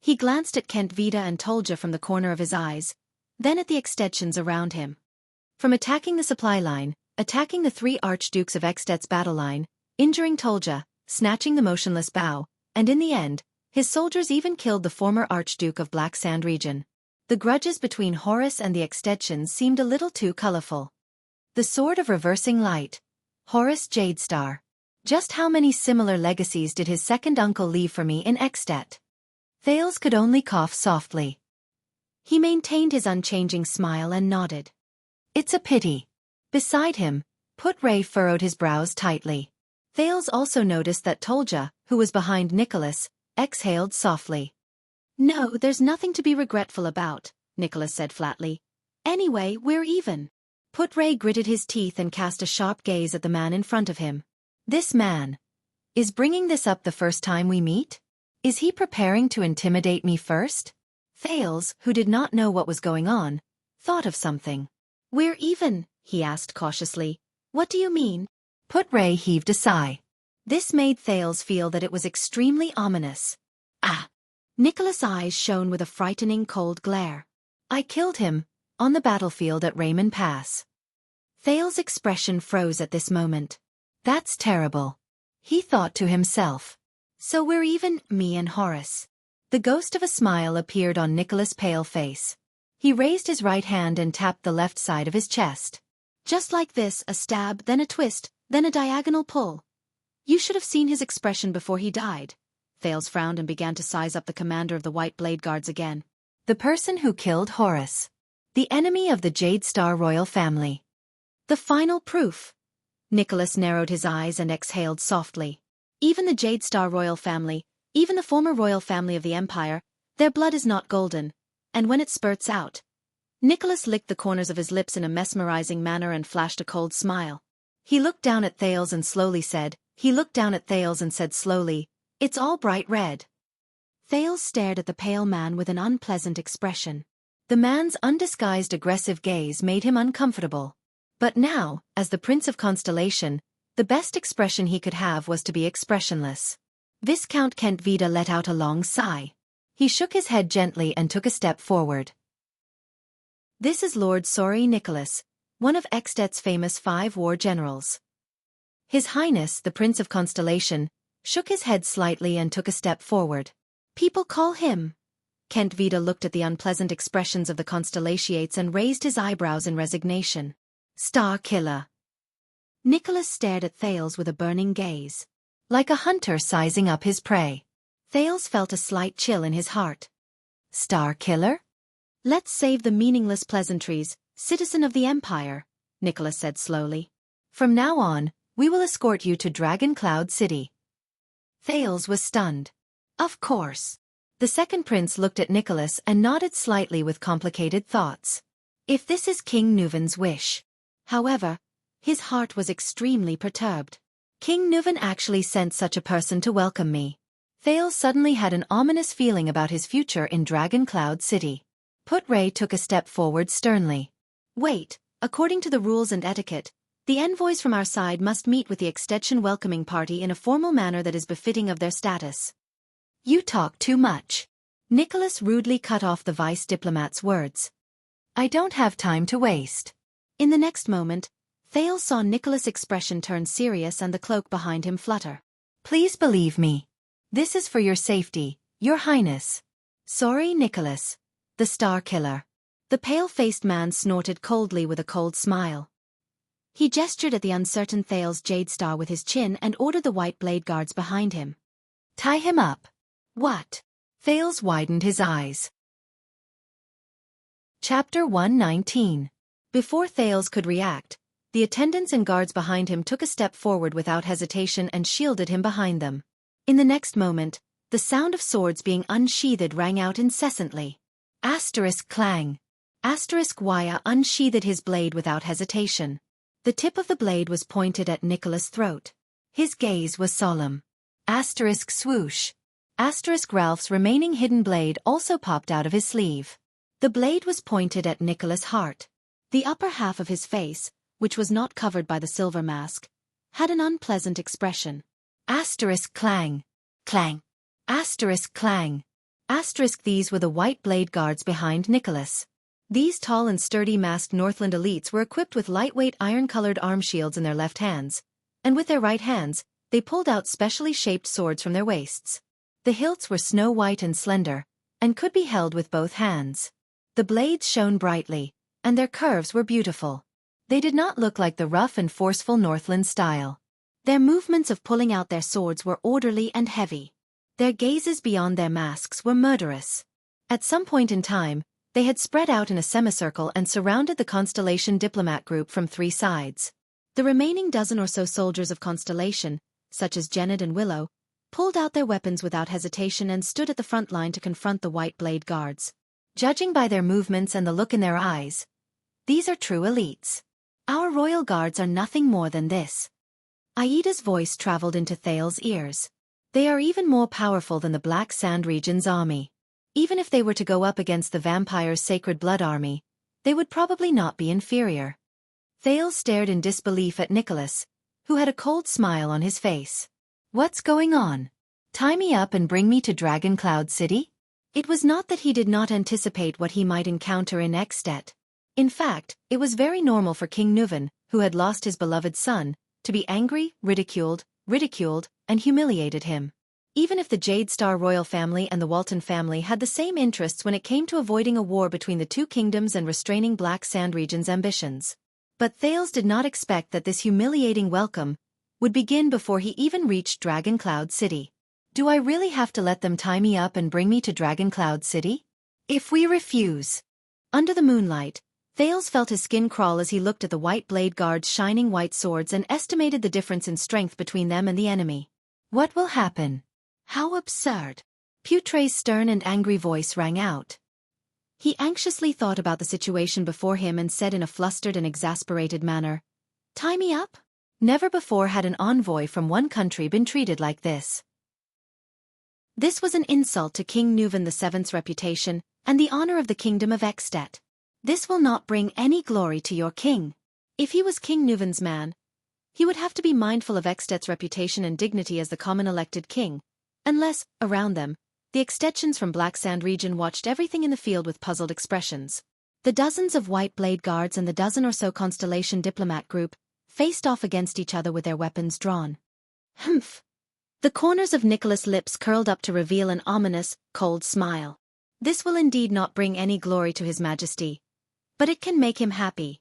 He glanced at Kentvita and Tolja from the corner of his eyes, then at the extensions around him. From attacking the supply line, attacking the 3 archdukes of Extet's battle line, injuring Tolja, snatching the motionless bow, and in the end, his soldiers even killed the former Archduke of Black Sand region. The grudges between Horus and the extensions seemed a little too colorful. The sword of reversing light. Horus Jadestar. Just how many similar legacies did his second uncle leave for me in Extet? Thales could only cough softly. He maintained his unchanging smile and nodded. It's a pity. Beside him, Putre furrowed his brows tightly. Thales also noticed that Tolja, who was behind Nicholas, exhaled softly. No, there's nothing to be regretful about, Nicholas said flatly. Anyway, we're even. Putre gritted his teeth and cast a sharp gaze at the man in front of him. This man is bringing this up the first time we meet? Is he preparing to intimidate me first? Thales, who did not know what was going on, thought of something. We're even, he asked cautiously. What do you mean? Putre heaved a sigh. This made Thales feel that it was extremely ominous. Ah! Nicholas' eyes shone with a frightening cold glare. I killed him, on the battlefield at Raymond Pass. Thales' expression froze at this moment. That's terrible. He thought to himself. So we're even, me and Horace. The ghost of a smile appeared on Nicholas' pale face. He raised his right hand and tapped the left side of his chest. Just like this, a stab, then a twist, then a diagonal pull. You should have seen his expression before he died. Thales frowned and began to size up the commander of the White Blade Guards again. The person who killed Horace. The enemy of the Jade Star royal family. The final proof. Nicholas narrowed his eyes and exhaled softly. Even the Jade Star royal family, even the former royal family of the Empire, their blood is not golden, and when it spurts out. Nicholas licked the corners of his lips in a mesmerizing manner and flashed a cold smile. He looked down at Thales and said slowly, "It's all bright red." Thales stared at the pale man with an unpleasant expression. The man's undisguised aggressive gaze made him uncomfortable. But now, as the Prince of Constellation, the best expression he could have was to be expressionless. Viscount Kent Vida let out a long sigh. He shook his head gently and took a step forward. "This is Lord Sorry Nicholas, one of Extet's famous 5 war generals." His Highness, the Prince of Constellation, shook his head slightly and took a step forward. "People call him." Kent Vida looked at the unpleasant expressions of the Constellatiates and raised his eyebrows in resignation. "Star Killer." Nicholas stared at Thales with a burning gaze. Like a hunter sizing up his prey. Thales felt a slight chill in his heart. "Star Killer?" "Let's save the meaningless pleasantries, citizen of the Empire," Nicholas said slowly. "From now on, we will escort you to Dragon Cloud City." Thales was stunned. Of course. The second prince looked at Nicholas and nodded slightly with complicated thoughts. If this is King Nuvan's wish. However, his heart was extremely perturbed. King Nuvan actually sent such a person to welcome me. Thales suddenly had an ominous feeling about his future in Dragon Cloud City. Put-Ray took a step forward sternly. "Wait, according to the rules and etiquette, the envoys from our side must meet with the Extension welcoming party in a formal manner that is befitting of their status." "You talk too much." Nicholas rudely cut off the vice diplomat's words. "I don't have time to waste." In the next moment, Thales saw Nicholas' expression turn serious and the cloak behind him flutter. "Please believe me. This is for your safety, Your Highness." "Sorry, Nicholas. The Star Killer." The pale-faced man snorted coldly with a cold smile. He gestured at the uncertain Thales Jade Star with his chin and ordered the White Blade Guards behind him. "Tie him up." "What?" Thales widened his eyes. Chapter 119. Before Thales could react, the attendants and guards behind him took a step forward without hesitation and shielded him behind them. In the next moment, the sound of swords being unsheathed rang out incessantly. Asterisk clang. Asterisk Wuxia unsheathed his blade without hesitation. The tip of the blade was pointed at Nicholas' throat. His gaze was solemn. Asterisk swoosh. Asterisk Ralph's remaining hidden blade also popped out of his sleeve. The blade was pointed at Nicholas' heart. The upper half of his face, which was not covered by the silver mask, had an unpleasant expression. Asterisk clang. Clang. Asterisk clang. Asterisk These were the White Blade Guards behind Nicholas. These tall and sturdy masked Northland elites were equipped with lightweight iron-colored arm shields in their left hands, and with their right hands, they pulled out specially shaped swords from their waists. The hilts were snow-white and slender, and could be held with both hands. The blades shone brightly, and their curves were beautiful. They did not look like the rough and forceful Northland style. Their movements of pulling out their swords were orderly and heavy. Their gazes beyond their masks were murderous. At some point in time, they had spread out in a semicircle and surrounded the Constellation diplomat group from 3 sides. The remaining dozen or so soldiers of Constellation, such as Jennard and Willow, pulled out their weapons without hesitation and stood at the front line to confront the White Blade Guards. Judging by their movements and the look in their eyes, these are true elites. Our royal guards are nothing more than this. Aida's voice traveled into Thales' ears. They are even more powerful than the Black Sand Region's army. Even if they were to go up against the Vampire's Sacred Blood army, they would probably not be inferior. Thales stared in disbelief at Nicholas, who had a cold smile on his face. "What's going on? Tie me up and bring me to Dragon Cloud City?" It was not that he did not anticipate what he might encounter in Extet. In fact, it was very normal for King Nuvan, who had lost his beloved son, to be angry, ridiculed, and humiliated him. Even if the Jade Star royal family and the Walton family had the same interests when it came to avoiding a war between the two kingdoms and restraining Black Sand region's ambitions. But Thales did not expect that this humiliating welcome would begin before he even reached Dragon Cloud City. Do I really have to let them tie me up and bring me to Dragon Cloud City? If we refuse. Under the moonlight, Thales felt his skin crawl as he looked at the white blade guards' shining white swords and estimated the difference in strength between them and the enemy. What will happen? How absurd! Putre's stern and angry voice rang out. He anxiously thought about the situation before him and said in a flustered and exasperated manner, "Tie me up?" Never before had an envoy from one country been treated like this. This was an insult to King Nuvan VII's reputation and the honor of the kingdom of Ekstet. This will not bring any glory to your king. If he was King Nuvan's man, he would have to be mindful of Ekstet's reputation and dignity as the common elected king, unless, around them, the Ekstettians from Black Sand region watched everything in the field with puzzled expressions. The dozens of white blade guards and the dozen or so Constellation diplomat group faced off against each other with their weapons drawn. Humph! The corners of Nicholas' lips curled up to reveal an ominous, cold smile. This will indeed not bring any glory to His Majesty, but it can make him happy.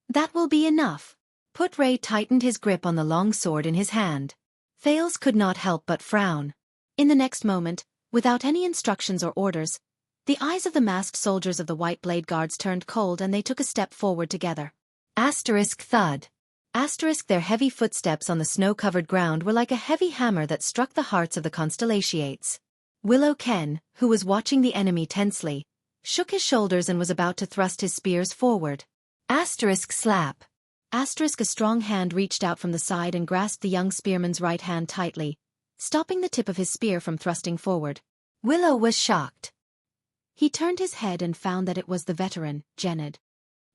That will be enough. Putre tightened his grip on the long sword in his hand. Thales could not help but frown. In the next moment, without any instructions or orders, the eyes of the masked soldiers of the White Blade Guards turned cold and they took a step forward together. Asterisk thud. Asterisk their heavy footsteps on the snow-covered ground were like a heavy hammer that struck the hearts of the Constellations. Willow Ken, who was watching the enemy tensely, shook his shoulders and was about to thrust his spears forward. Asterisk slap. Asterisk a strong hand reached out from the side and grasped the young spearman's right hand tightly, stopping the tip of his spear from thrusting forward. Willow was shocked. He turned his head and found that it was the veteran, Gened.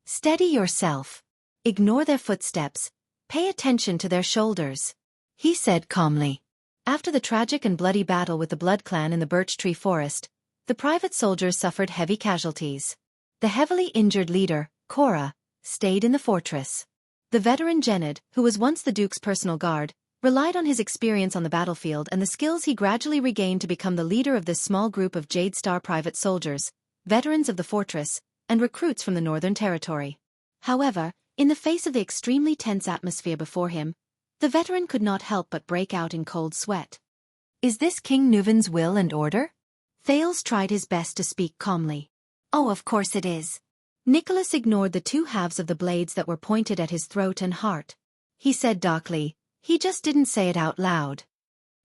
Steady yourself. Ignore their footsteps. Pay attention to their shoulders, he said calmly. After the tragic and bloody battle with the Blood Clan in the Birch Tree Forest, the private soldiers suffered heavy casualties. The heavily injured leader, Cora, stayed in the fortress. The veteran Gened, who was once the Duke's personal guard, relied on his experience on the battlefield and the skills he gradually regained to become the leader of this small group of Jade Star private soldiers, veterans of the fortress, and recruits from the Northern Territory. However, in the face of the extremely tense atmosphere before him, the veteran could not help but break out in cold sweat. Is this King Nuvan's will and order? Thales tried his best to speak calmly. Oh, of course it is. Nicholas ignored the two halves of the blades that were pointed at his throat and heart. He said darkly, he just didn't say it out loud.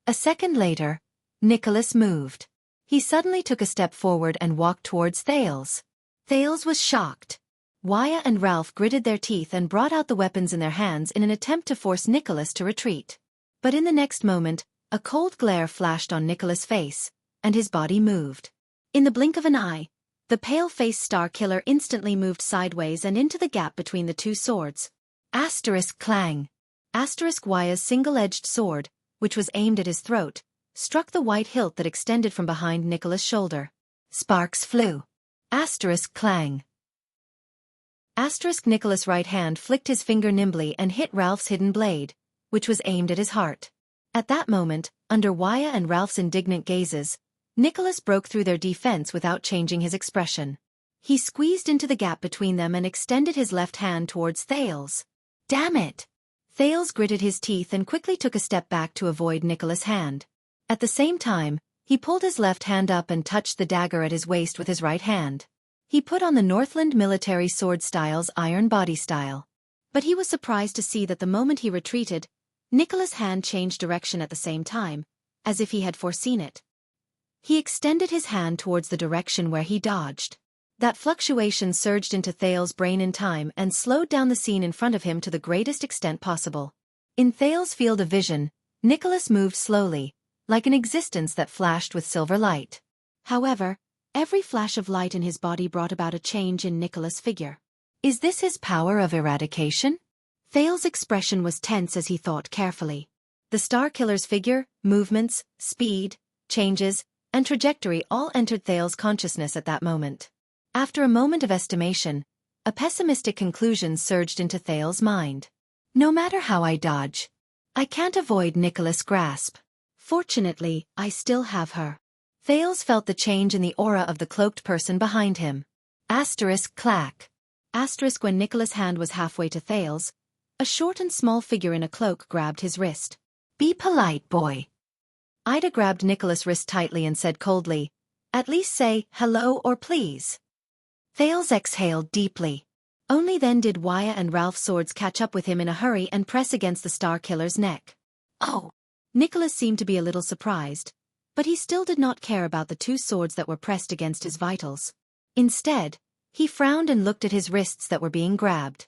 A second later, Nicholas moved. He suddenly took a step forward and walked towards Thales. Thales was shocked. Waya and Ralph gritted their teeth and brought out the weapons in their hands in an attempt to force Nicholas to retreat. But in the next moment, a cold glare flashed on Nicholas' face, and his body moved. In the blink of an eye, the pale-faced Star Killer instantly moved sideways and into the gap between the two swords. Asterisk clang. Asterisk Waya's single-edged sword, which was aimed at his throat, struck the white hilt that extended from behind Nicholas' shoulder. Sparks flew. Asterisk clang. Asterisk Nicholas' right hand flicked his finger nimbly and hit Ralph's hidden blade, which was aimed at his heart. At that moment, under Waya and Ralph's indignant gazes, Nicholas broke through their defense without changing his expression. He squeezed into the gap between them and extended his left hand towards Thales. Damn it! Thales gritted his teeth and quickly took a step back to avoid Nicholas' hand. At the same time, he pulled his left hand up and touched the dagger at his waist with his right hand. He put on the Northland military sword style's iron body style. But he was surprised to see that the moment he retreated, Nicholas' hand changed direction at the same time, as if he had foreseen it. He extended his hand towards the direction where he dodged. That fluctuation surged into Thales' brain in time and slowed down the scene in front of him to the greatest extent possible. In Thales' field of vision, Nicholas moved slowly, like an existence that flashed with silver light. However, every flash of light in his body brought about a change in Nicholas' figure. Is this his power of eradication? Thales' expression was tense as he thought carefully. The Star Killer's figure, movements, speed, changes, and trajectory all entered Thales' consciousness at that moment. After a moment of estimation, A pessimistic conclusion surged into Thale's mind. No matter how I dodge, I can't avoid Nicholas' grasp. Fortunately, I still have her. Thales felt the change in the aura of the cloaked person behind him. Asterisk clack. Asterisk when Nicholas' hand was halfway to Thales, a short and small figure in a cloak grabbed his wrist. Be polite, boy. Ida grabbed Nicholas' wrist tightly and said coldly, at least say hello or please. Thales exhaled deeply. Only then did Wuxia and Ralph's swords catch up with him in a hurry and press against the Star Killer's neck. Oh! Nicholas seemed to be a little surprised, but he still did not care about the two swords that were pressed against his vitals. Instead, he frowned and looked at his wrists that were being grabbed.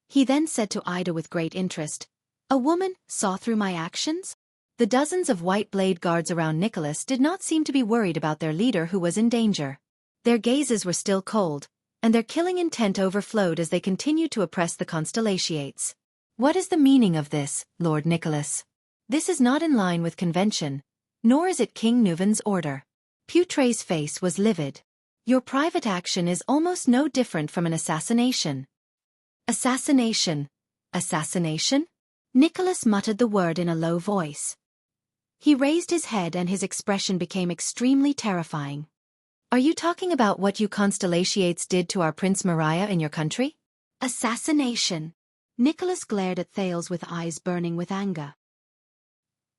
He then said to Ida with great interest, a woman saw through my actions? The dozens of white blade guards around Nicholas did not seem to be worried about their leader who was in danger. Their gazes were still cold, and their killing intent overflowed as they continued to oppress the Constellations. What is the meaning of this, Lord Nicholas? This is not in line with convention, nor is it King Nuven's order. Putre's face was livid. Your private action is almost no different from an assassination. Assassination? Assassination? Nicholas muttered the word in a low voice. He raised his head and his expression became extremely terrifying. Are you talking about what you Constellations did to our Prince Mariah in your country? Assassination. Nicholas glared at Thales with eyes burning with anger.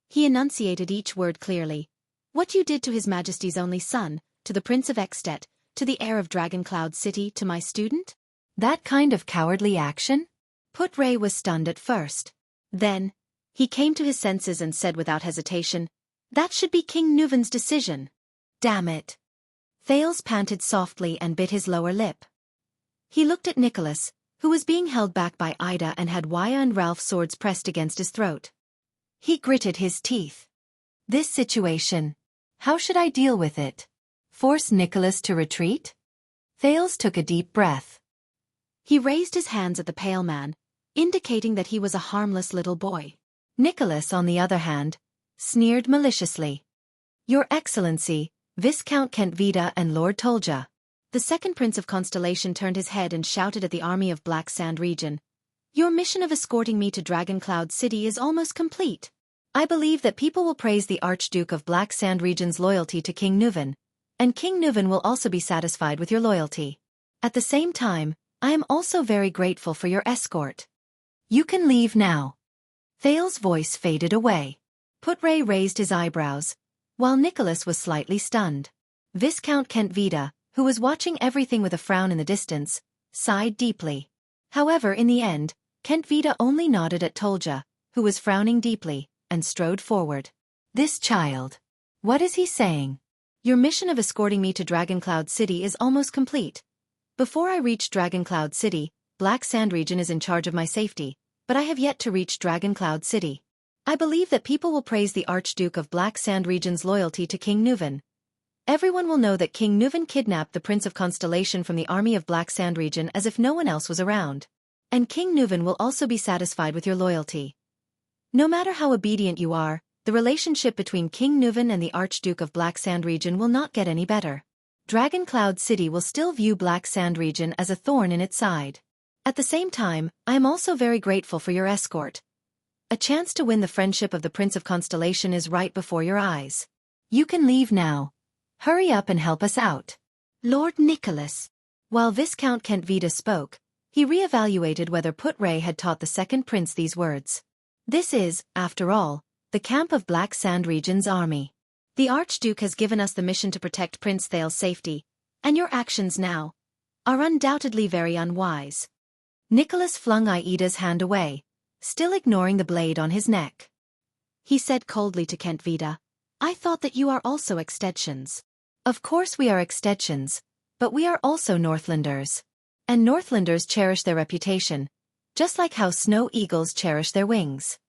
He enunciated each word clearly. What you did to His Majesty's only son, to the Prince of Extet, to the heir of Dragoncloud City, to my student? That kind of cowardly action? Putre was stunned at first. Then, he came to his senses and said without hesitation, that should be King Nuven's decision. Damn it. Thales panted softly and bit his lower lip. He looked at Nicholas, who was being held back by Ida and had Wuxia and Ralph's swords pressed against his throat. He gritted his teeth. This situation. How should I deal with it? Force Nicholas to retreat? Thales took a deep breath. He raised his hands at the pale man, indicating that he was a harmless little boy. Nicholas, on the other hand, sneered maliciously. Your Excellency, Viscount Kentvita and Lord Tolja. The second Prince of Constellation turned his head and shouted at the army of Black Sand region. Your mission of escorting me to Dragoncloud City is almost complete. I believe that people will praise the Archduke of Black Sand region's loyalty to King Nuven, and King Nuven will also be satisfied with your loyalty. At the same time, I am also very grateful for your escort. You can leave now. Thales' voice faded away. Putre raised his eyebrows, while Nicholas was slightly stunned. Viscount Kentvita, who was watching everything with a frown in the distance, sighed deeply. However, in the end, Kentvita only nodded at Tolja, who was frowning deeply, and strode forward. This child. What is he saying? Your mission of escorting me to Dragoncloud City is almost complete. Before I reach Dragoncloud City, Black Sand region is in charge of my safety, but I have yet to reach Dragoncloud City. I believe that people will praise the Archduke of Black Sand region's loyalty to King Nuven. Everyone will know that King Nuven kidnapped the Prince of Constellation from the army of Black Sand region as if no one else was around. And King Nuven will also be satisfied with your loyalty. No matter how obedient you are, the relationship between King Nuven and the Archduke of Black Sand region will not get any better. Dragoncloud City will still view Black Sand region as a thorn in its side. At the same time, I am also very grateful for your escort. A chance to win the friendship of the Prince of Constellation is right before your eyes. You can leave now. Hurry up and help us out. Lord Nicholas. While Viscount Kentvita spoke, he re-evaluated whether Putre had taught the second prince these words. This is, after all, the camp of Black Sand region's army. The Archduke has given us the mission to protect Prince Thale's safety, and your actions now are undoubtedly very unwise. Nicholas flung Aida's hand away, still ignoring the blade on his neck. He said coldly to Kentvita, I thought that you are also Extensions. Of course we are Extensions, but we are also Northlanders. And Northlanders cherish their reputation, just like how snow eagles cherish their wings.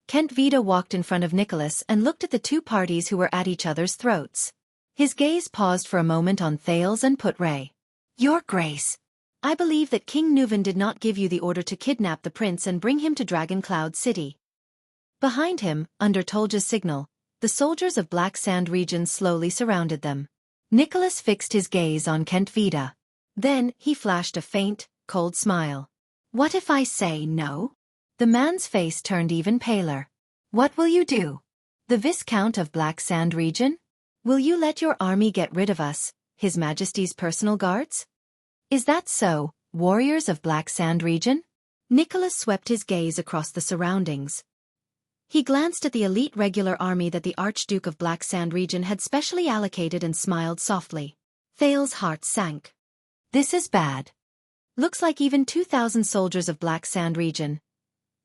Kentvita walked in front of Nicholas and looked at the two parties who were at each other's throats. His gaze paused for a moment on Thales and Putre. Your Grace, I believe that King Nuven did not give you the order to kidnap the prince and bring him to Dragoncloud City. Behind him, under Tolja's signal, the soldiers of Black Sand region slowly surrounded them. Nicholas fixed his gaze on Kentvita. Then he flashed a faint, cold smile. What if I say no? The man's face turned even paler. What will you do? The Viscount of Black Sand region? Will you let your army get rid of us, His Majesty's personal guards? Is that so, warriors of Black Sand region? Nicholas swept his gaze across the surroundings. He glanced at the elite regular army that the Archduke of Black Sand region had specially allocated and smiled softly. Thales's heart sank. This is bad. Looks like even 2,000 soldiers of Black Sand region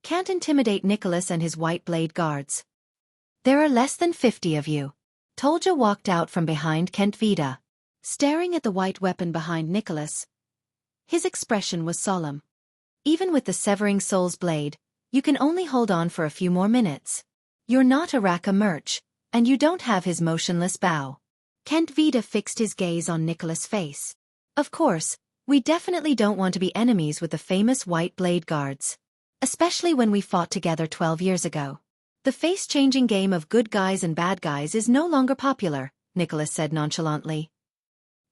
can't intimidate Nicholas and his White Blade guards. There are less than 50 of you. Tolja walked out from behind Kent Vida, staring at the white weapon behind Nicholas. His expression was solemn. Even with the severing soul's blade, you can only hold on for a few more minutes. You're not a Raka merch, and you don't have his motionless bow. Kent Vida fixed his gaze on Nicholas' face. Of course, we definitely don't want to be enemies with the famous White Blade guards. Especially when we fought together 12 years ago. The face-changing game of good guys and bad guys is no longer popular, Nicholas said nonchalantly.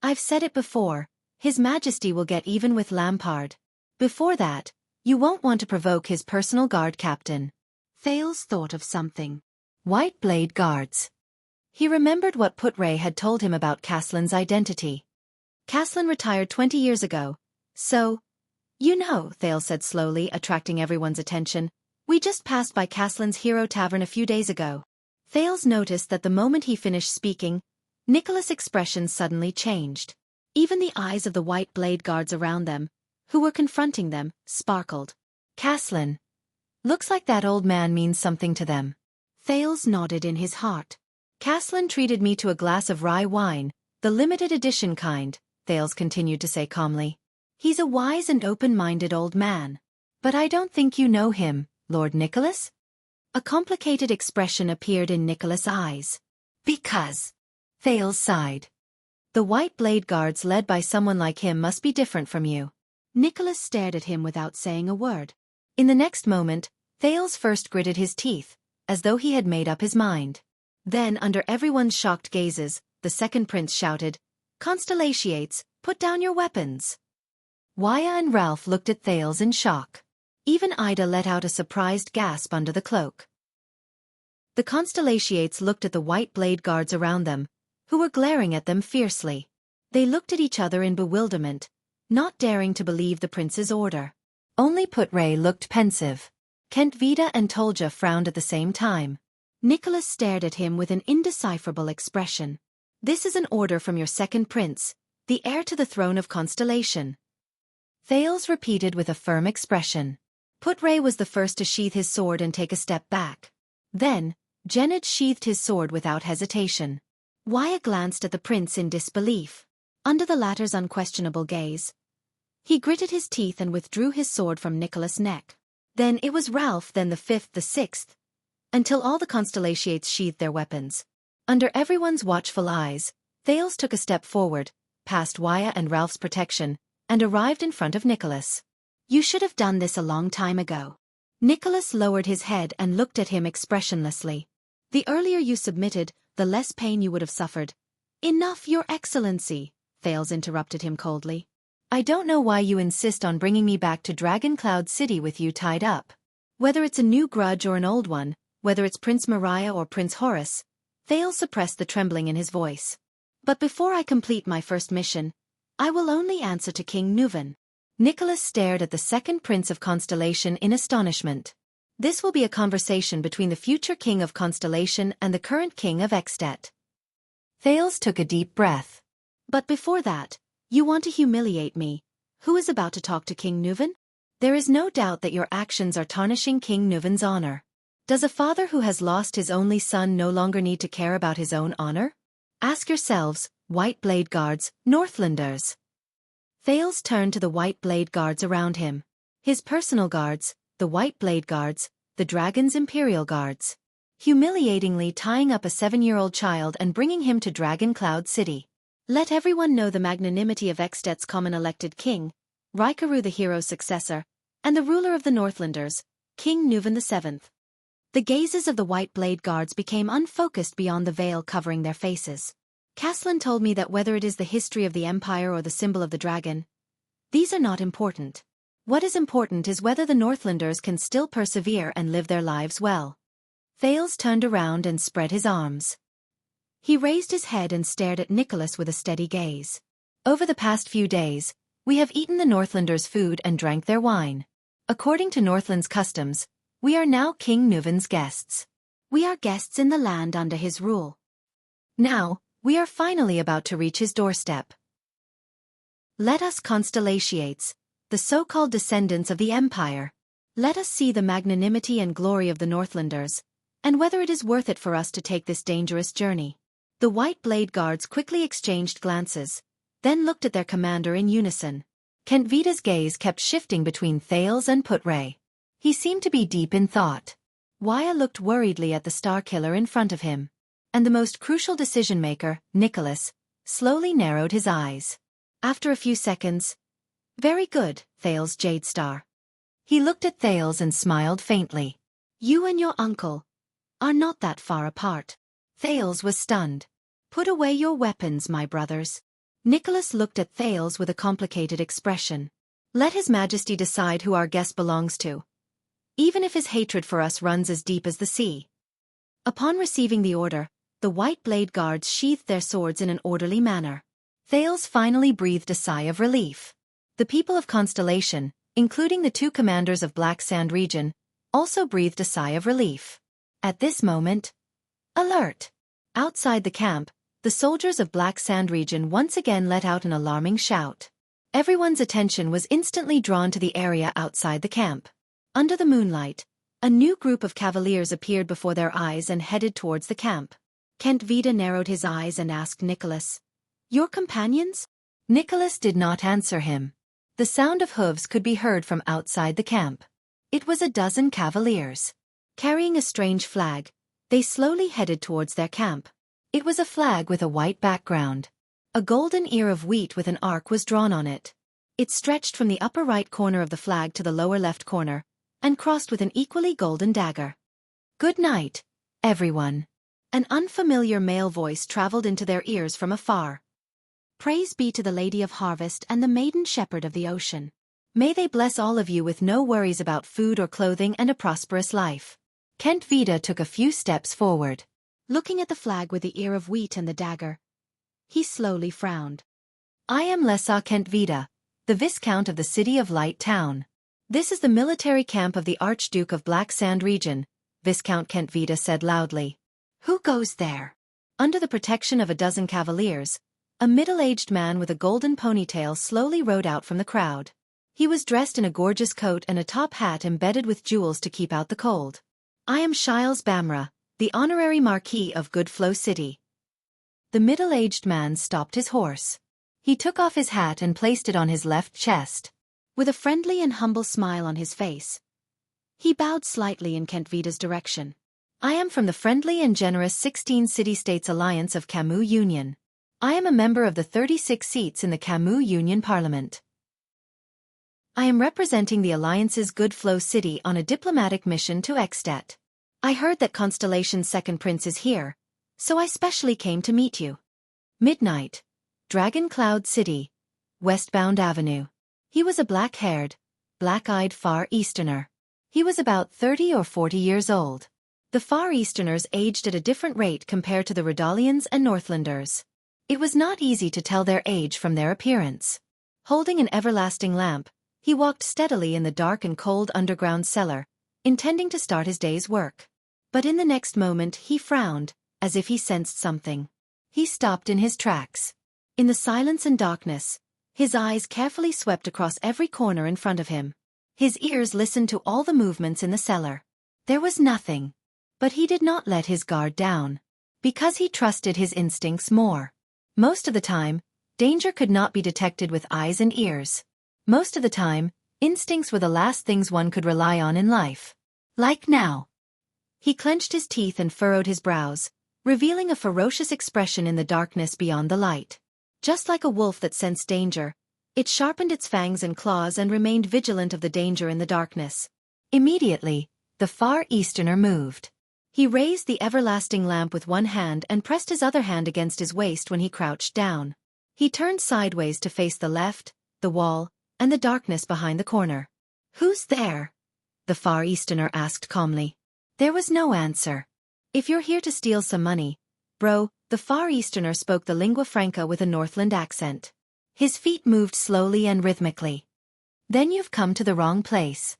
I've said it before, His Majesty will get even with Lampard. Before that, you won't want to provoke his personal guard captain. Thales thought of something. White Blade guards. He remembered what Putray had told him about Caslin's identity. Caslin retired 20 years ago, so... You know, Thales said slowly, attracting everyone's attention, we just passed by Caslin's Hero Tavern a few days ago. Thales noticed that the moment he finished speaking, Nicholas' expression suddenly changed. Even the eyes of the White Blade guards around them, who were confronting them, sparkled. Caslin. Looks like that old man means something to them. Thales nodded in his heart. Caslin treated me to a glass of rye wine, the limited edition kind, Thales continued to say calmly. He's a wise and open-minded old man. But I don't think you know him, Lord Nicholas? A complicated expression appeared in Nicholas' eyes. Because. Thales sighed. The White Blade guards led by someone like him must be different from you. Nicholas stared at him without saying a word. In the next moment, Thales first gritted his teeth, as though he had made up his mind. Then, under everyone's shocked gazes, the second prince shouted, Constellatiates, put down your weapons. Waya and Ralph looked at Thales in shock. Even Ida let out a surprised gasp under the cloak. The Constellatiates looked at the White Blade guards around them, who were glaring at them fiercely. They looked at each other in bewilderment, not daring to believe the prince's order. Only Putray looked pensive. Kent Vida and Tolja frowned at the same time. Nicholas stared at him with an indecipherable expression. This is an order from your second prince, the heir to the throne of Constellation. Thales repeated with a firm expression. Putray was the first to sheath his sword and take a step back. Then, Genid sheathed his sword without hesitation. Waya glanced at the prince in disbelief. Under the latter's unquestionable gaze, he gritted his teeth and withdrew his sword from Nicholas' neck. Then it was Ralph, then the fifth, the sixth, until all the Constellatiates sheathed their weapons. Under everyone's watchful eyes, Thales took a step forward, past Waya and Ralph's protection, and arrived in front of Nicholas. You should have done this a long time ago. Nicholas lowered his head and looked at him expressionlessly. The earlier you submitted, the less pain you would have suffered. Enough, Your Excellency, Thales interrupted him coldly. I don't know why you insist on bringing me back to Dragon Cloud City with you tied up. Whether it's a new grudge or an old one, whether it's Prince Mariah or Prince Horace, Thales suppressed the trembling in his voice. But before I complete my first mission, I will only answer to King Nuvan. Nicholas stared at the second prince of Constellation in astonishment. This will be a conversation between the future king of Constellation and the current king of Extet. Thales took a deep breath. But before that, you want to humiliate me. Who is about to talk to King Nuvan? There is no doubt that your actions are tarnishing King Nuvan's honor. Does a father who has lost his only son no longer need to care about his own honor? Ask yourselves, White Blade guards, Northlanders. Thales turned to the White Blade guards around him. His personal guards, the White Blade guards, the Dragon's Imperial guards. Humiliatingly tying up a 7-year-old child and bringing him to Dragon Cloud City. Let everyone know the magnanimity of Extet's common elected king, Raikaru the hero's successor, and the ruler of the Northlanders, King Nuvan VII. The gazes of the White Blade guards became unfocused beyond the veil covering their faces. Caslin told me that whether it is the history of the Empire or the symbol of the dragon, these are not important. What is important is whether the Northlanders can still persevere and live their lives well. Thales turned around and spread his arms. He raised his head and stared at Nicholas with a steady gaze. Over the past few days, we have eaten the Northlanders' food and drank their wine. According to Northland's customs, we are now King Nuvan's guests. We are guests in the land under his rule. Now, we are finally about to reach his doorstep. Let us constellations, the so-called descendants of the Empire. Let us see the magnanimity and glory of the Northlanders, and whether it is worth it for us to take this dangerous journey. The White Blade Guards quickly exchanged glances, then looked at their commander in unison. Kent Vida's gaze kept shifting between Thales and Putray. He seemed to be deep in thought. Waya looked worriedly at the Star Killer in front of him. And the most crucial decision-maker, Nicholas, slowly narrowed his eyes. After a few seconds, "Very good, Thales Jadestar." He looked at Thales and smiled faintly. "You and your uncle are not that far apart." Thales was stunned. "Put away your weapons, my brothers." Nicholas looked at Thales with a complicated expression. "Let His Majesty decide who our guest belongs to, even if his hatred for us runs as deep as the sea." Upon receiving the order, the White Blade Guards sheathed their swords in an orderly manner. Thales finally breathed a sigh of relief. The people of Constellation, including the two commanders of Black Sand region, also breathed a sigh of relief. At this moment, alert! Outside the camp, the soldiers of Black Sand region once again let out an alarming shout. Everyone's attention was instantly drawn to the area outside the camp. Under the moonlight, a new group of cavaliers appeared before their eyes and headed towards the camp. Kent Vida narrowed his eyes and asked Nicholas, "Your companions?" Nicholas did not answer him. The sound of hooves could be heard from outside the camp. It was a dozen cavaliers. Carrying a strange flag, they slowly headed towards their camp. It was a flag with a white background. A golden ear of wheat with an arc was drawn on it. It stretched from the upper right corner of the flag to the lower left corner, and crossed with an equally golden dagger. "Good night, everyone." An unfamiliar male voice traveled into their ears from afar. "Praise be to the Lady of Harvest and the Maiden Shepherd of the Ocean. May they bless all of you with no worries about food or clothing and a prosperous life." Kent Vida took a few steps forward. Looking at the flag with the ear of wheat and the dagger, he slowly frowned. "I am Lesa Kent Vida, the Viscount of the City of Light Town. This is the military camp of the Archduke of Black Sand region," Viscount Kent Vida said loudly. "Who goes there?" Under the protection of a dozen cavaliers, a middle-aged man with a golden ponytail slowly rode out from the crowd. He was dressed in a gorgeous coat and a top hat embedded with jewels to keep out the cold. "I am Shiles Bamra, the honorary Marquis of Goodflow City." The middle-aged man stopped his horse. He took off his hat and placed it on his left chest. With a friendly and humble smile on his face, he bowed slightly in Kent Vida's direction. "I am from the friendly and generous 16 City-States Alliance of Camus Union. I am a member of the 36 seats in the Camus Union Parliament. I am representing the Alliance's Goodflow City on a diplomatic mission to Extet. I heard that Constellation's second prince is here, so I specially came to meet you." Midnight, Dragon Cloud City, Westbound Avenue. He was a black-haired, black-eyed Far Easterner. He was about 30 or 40 years old. The Far Easterners aged at a different rate compared to the Redalians and Northlanders. It was not easy to tell their age from their appearance. Holding an everlasting lamp, he walked steadily in the dark and cold underground cellar, intending to start his day's work. But in the next moment he frowned, as if he sensed something. He stopped in his tracks. In the silence and darkness, his eyes carefully swept across every corner in front of him. His ears listened to all the movements in the cellar. There was nothing. But he did not let his guard down, because he trusted his instincts more. Most of the time, danger could not be detected with eyes and ears. Most of the time, instincts were the last things one could rely on in life. Like now. He clenched his teeth and furrowed his brows, revealing a ferocious expression in the darkness beyond the light. Just like a wolf that sensed danger, it sharpened its fangs and claws and remained vigilant of the danger in the darkness. Immediately, the Far Easterner moved. He raised the everlasting lamp with one hand and pressed his other hand against his waist when he crouched down. He turned sideways to face the left, the wall, and the darkness behind the corner. "Who's there?" the Far Easterner asked calmly. There was no answer. "If you're here to steal some money, bro," the Far Easterner spoke the lingua franca with a Northland accent. His feet moved slowly and rhythmically. "Then you've come to the wrong place."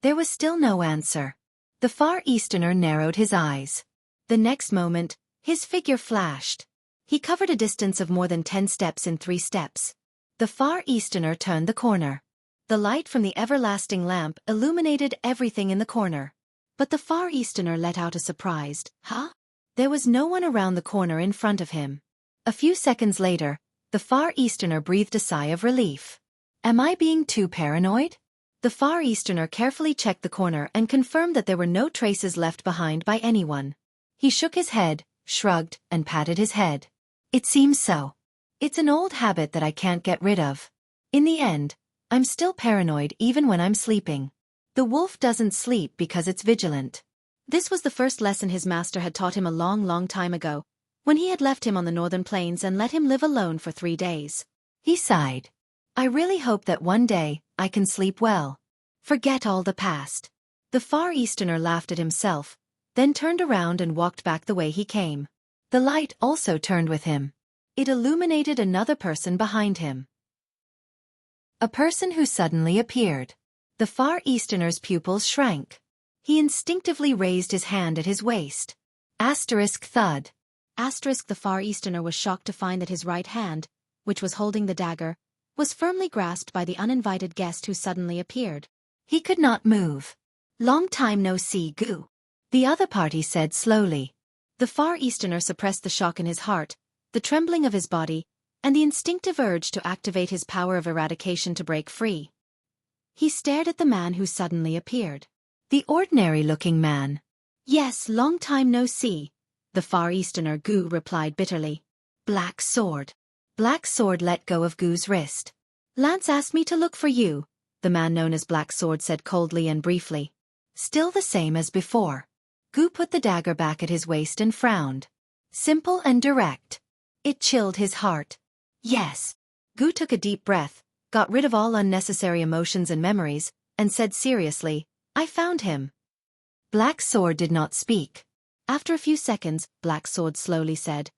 There was still no answer. The Far Easterner narrowed his eyes. The next moment, his figure flashed. He covered a distance of more than 10 steps in 3 steps. The Far Easterner turned the corner. The light from the everlasting lamp illuminated everything in the corner. But the Far Easterner let out a surprised, "Huh?" There was no one around the corner in front of him. A few seconds later, the Far Easterner breathed a sigh of relief. "Am I being too paranoid?" The Far Easterner carefully checked the corner and confirmed that there were no traces left behind by anyone. He shook his head, shrugged, and patted his head. "It seems so. It's an old habit that I can't get rid of. In the end, I'm still paranoid even when I'm sleeping. The wolf doesn't sleep because it's vigilant." This was the first lesson his master had taught him a long time ago, when he had left him on the northern plains and let him live alone for 3 days. He sighed. "I really hope that one day, I can sleep well. Forget all the past." The Far Easterner laughed at himself, then turned around and walked back the way he came. The light also turned with him. It illuminated another person behind him. A person who suddenly appeared. The Far Easterner's pupils shrank. He instinctively raised his hand at his waist. Asterisk thud. Asterisk the Far Easterner was shocked to find that his right hand, which was holding the dagger, was firmly grasped by the uninvited guest who suddenly appeared. He could not move. "Long time no see, Gu," the other party said slowly. The Far Easterner suppressed the shock in his heart, the trembling of his body, and the instinctive urge to activate his power of eradication to break free. He stared at the man who suddenly appeared. The ordinary-looking man. "Yes, long time no see," the Far Easterner Gu replied bitterly. "Black Sword." Black Sword let go of Gu's wrist. "Lance asked me to look for you," the man known as Black Sword said coldly and briefly. Still the same as before. Gu put the dagger back at his waist and frowned. Simple and direct. It chilled his heart. "Yes." Gu took a deep breath, got rid of all unnecessary emotions and memories, and said seriously, "I found him." Black Sword did not speak. After a few seconds, Black Sword slowly said,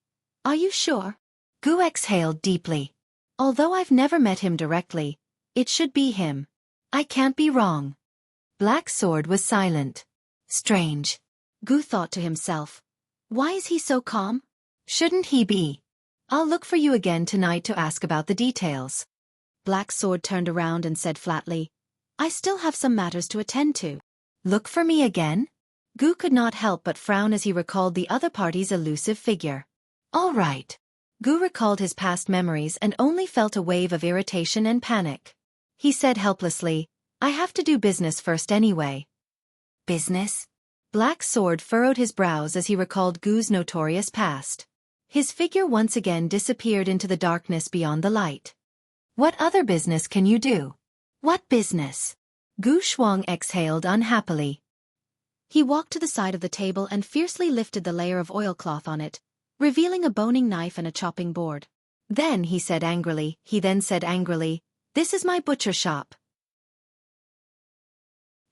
"Are you sure?" Gu exhaled deeply. "Although I've never met him directly, it should be him. I can't be wrong." Black Sword was silent. Strange. Gu thought to himself. Why is he so calm? Shouldn't he be? "I'll look for you again tonight to ask about the details." Black Sword turned around and said flatly, "I still have some matters to attend to." "Look for me again?" Gu could not help but frown as he recalled the other party's elusive figure. "All right." Gu recalled his past memories and only felt a wave of irritation and panic. He said helplessly, "I have to do business first anyway." "Business?" Black Sword furrowed his brows as he recalled Gu's notorious past. His figure once again disappeared into the darkness beyond the light. "What other business can you do?" "What business?" Gu Shuang exhaled unhappily. He walked to the side of the table and fiercely lifted the layer of oilcloth on it, revealing a boning knife and a chopping board. Then he said angrily, "This is my butcher shop."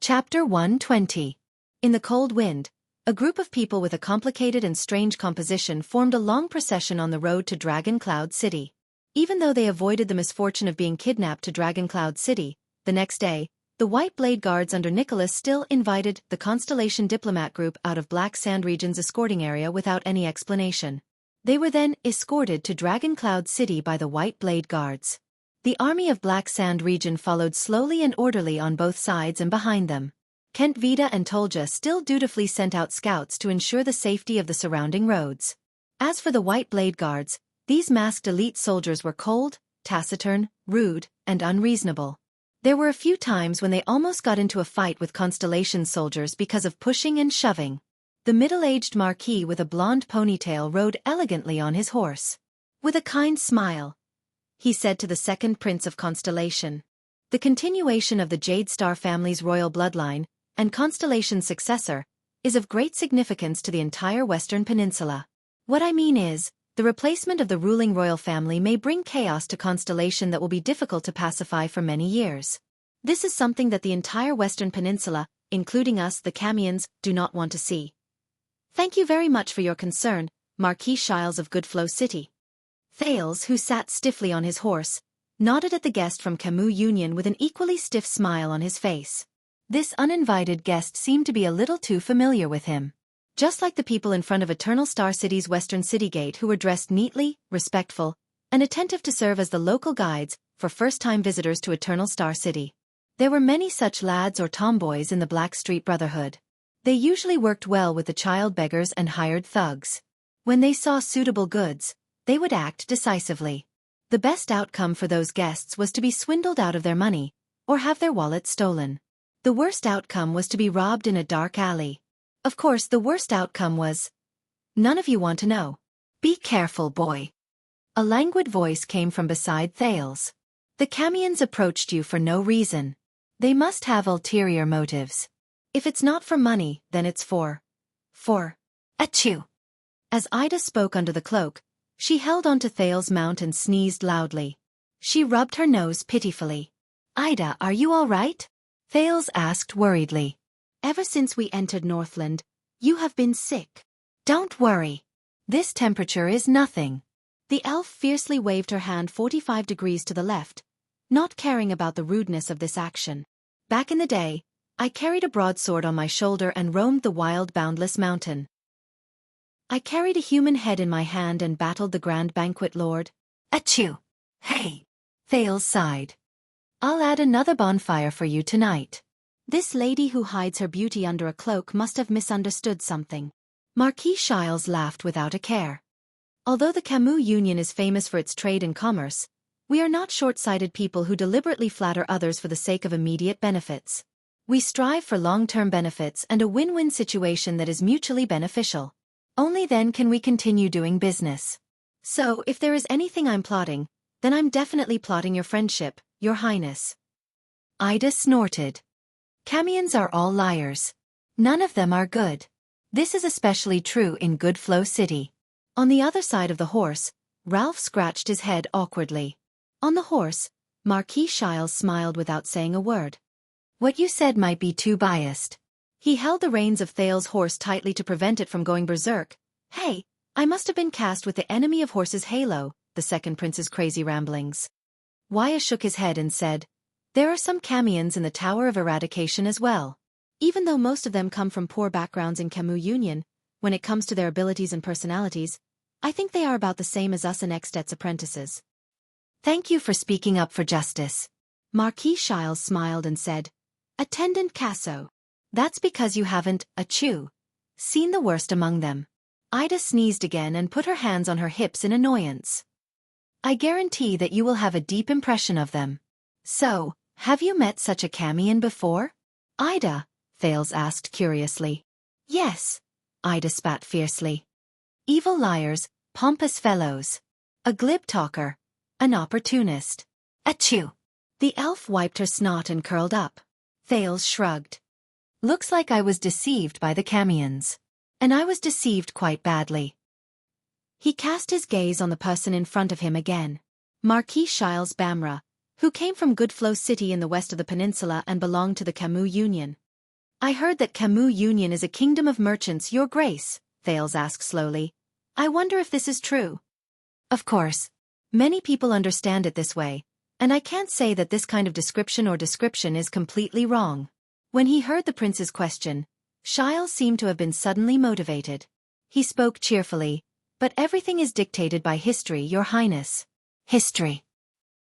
Chapter 120. In the cold wind, a group of people with a complicated and strange composition formed a long procession on the road to Dragon Cloud City. Even though they avoided the misfortune of being kidnapped to Dragon Cloud City, the next day, the White Blade Guards under Nicholas still invited the Constellation Diplomat Group out of Black Sand Region's escorting area without any explanation. They were then escorted to Dragon Cloud City by the White Blade Guards. The army of Black Sand Region followed slowly and orderly on both sides and behind them. Kent Vida and Tolja still dutifully sent out scouts to ensure the safety of the surrounding roads. As for the White Blade Guards, these masked elite soldiers were cold, taciturn, rude, and unreasonable. There were a few times when they almost got into a fight with Constellation soldiers because of pushing and shoving. The middle-aged Marquis with a blonde ponytail rode elegantly on his horse. With a kind smile, he said to the second Prince of Constellation, the continuation of the Jade Star family's royal bloodline, and Constellation's successor, is of great significance to the entire Western Peninsula. What I mean is, the replacement of the ruling royal family may bring chaos to Constellation that will be difficult to pacify for many years. This is something that the entire Western Peninsula, including us the Camions, do not want to see. Thank you very much for your concern, Marquis Shiles of Goodflow City. Thales, who sat stiffly on his horse, nodded at the guest from Camus Union with an equally stiff smile on his face. This uninvited guest seemed to be a little too familiar with him. Just like the people in front of Eternal Star City's western city gate who were dressed neatly, respectful, and attentive to serve as the local guides for first-time visitors to Eternal Star City. There were many such lads or tomboys in the Blackstreet Brotherhood. They usually worked well with the child beggars and hired thugs. When they saw suitable goods, they would act decisively. The best outcome for those guests was to be swindled out of their money, or have their wallets stolen. The worst outcome was to be robbed in a dark alley. Of course, the worst outcome was... None of you want to know. Be careful, boy. A languid voice came from beside Thales. The Camions approached you for no reason. They must have ulterior motives. If it's not for money, then it's for... Achoo! As Ida spoke under the cloak, she held onto Thales' mount and sneezed loudly. She rubbed her nose pitifully. Ida, are you all right? Thales asked worriedly. Ever since we entered Northland, you have been sick. Don't worry. This temperature is nothing. The elf fiercely waved her hand 45 degrees to the left, not caring about the rudeness of this action. Back in the day, I carried a broadsword on my shoulder and roamed the wild boundless mountain. I carried a human head in my hand and battled the Grand Banquet Lord. Achoo! Hey! Thales sighed. I'll add another bonfire for you tonight. This lady who hides her beauty under a cloak must have misunderstood something. Marquis Shiles laughed without a care. Although the Camus Union is famous for its trade and commerce, we are not short-sighted people who deliberately flatter others for the sake of immediate benefits. We strive for long-term benefits and a win-win situation that is mutually beneficial. Only then can we continue doing business. So, if there is anything I'm plotting, then I'm definitely plotting your friendship, Your Highness. Ida snorted. Camions are all liars. None of them are good. This is especially true in Goodflow City. On the other side of the horse, Ralph scratched his head awkwardly. On the horse, Marquis Shiles smiled without saying a word. What you said might be too biased. He held the reins of Thales' horse tightly to prevent it from going berserk. Hey, I must have been cast with the enemy of horses halo, the second prince's crazy ramblings. Wyatt shook his head and said, there are some Camions in the Tower of Eradication as well. Even though most of them come from poor backgrounds in Camus Union, when it comes to their abilities and personalities, I think they are about the same as us and Extet's apprentices. Thank you for speaking up for justice. Marquis Shiles smiled and said, Attendant Casso. That's because you haven't, achoo, seen the worst among them. Ida sneezed again and put her hands on her hips in annoyance. I guarantee that you will have a deep impression of them. So, have you met such a Camion before? Ida, Thales asked curiously. Yes, Ida spat fiercely. Evil liars, pompous fellows. A glib talker. An opportunist. Achoo. The elf wiped her snot and curled up. Thales shrugged. Looks like I was deceived by the Camions. And I was deceived quite badly. He cast his gaze on the person in front of him again. Marquis Shiles Bamra, who came from Goodflow City in the west of the peninsula and belonged to the Camus Union. I heard that Camus Union is a kingdom of merchants, Your Grace, Thales asked slowly. I wonder if this is true. Of course. Many people understand it this way, and I can't say that this kind of description is completely wrong. When he heard the prince's question, Shiles seemed to have been suddenly motivated. He spoke cheerfully, but everything is dictated by history, Your Highness. History.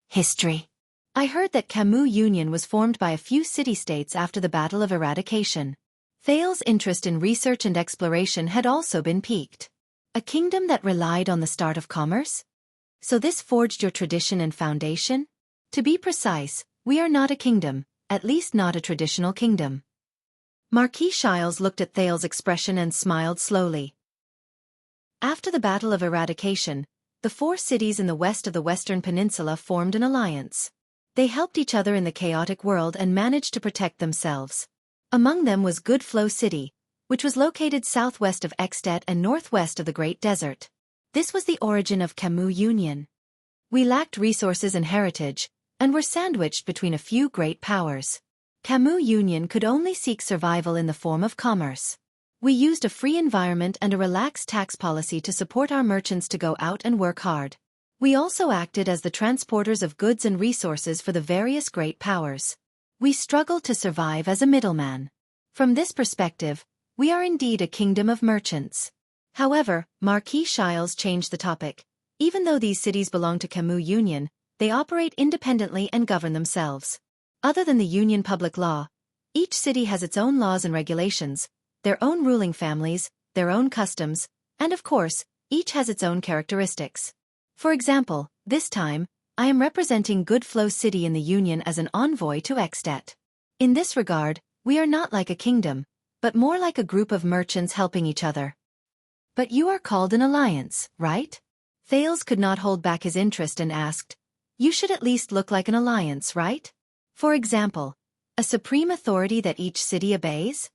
History. I heard that Camus Union was formed by a few city-states after the Battle of Eradication. Thales' interest in research and exploration had also been piqued. A kingdom that relied on the start of commerce? So this forged your tradition and foundation? To be precise, we are not a kingdom, at least not a traditional kingdom. Marquis Shiles looked at Thales' expression and smiled slowly. After the Battle of Eradication, the 4 cities in the west of the Western Peninsula formed an alliance. They helped each other in the chaotic world and managed to protect themselves. Among them was Goodflow City, which was located southwest of Xtet and northwest of the Great Desert. This was the origin of Camus Union. We lacked resources and heritage, and were sandwiched between a few great powers. Camus Union could only seek survival in the form of commerce. We used a free environment and a relaxed tax policy to support our merchants to go out and work hard. We also acted as the transporters of goods and resources for the various great powers. We struggled to survive as a middleman. From this perspective, we are indeed a kingdom of merchants. However, Marquis Shiles changed the topic. Even though these cities belong to Camus Union, they operate independently and govern themselves. Other than the Union public law, each city has its own laws and regulations, their own ruling families, their own customs, and of course, each has its own characteristics. For example, this time, I am representing Good Flow City in the Union as an envoy to Xtet. In this regard, we are not like a kingdom, but more like a group of merchants helping each other. But you are called an alliance, right? Thales could not hold back his interest and asked, you should at least look like an alliance, right? For example, a supreme authority that each city obeys?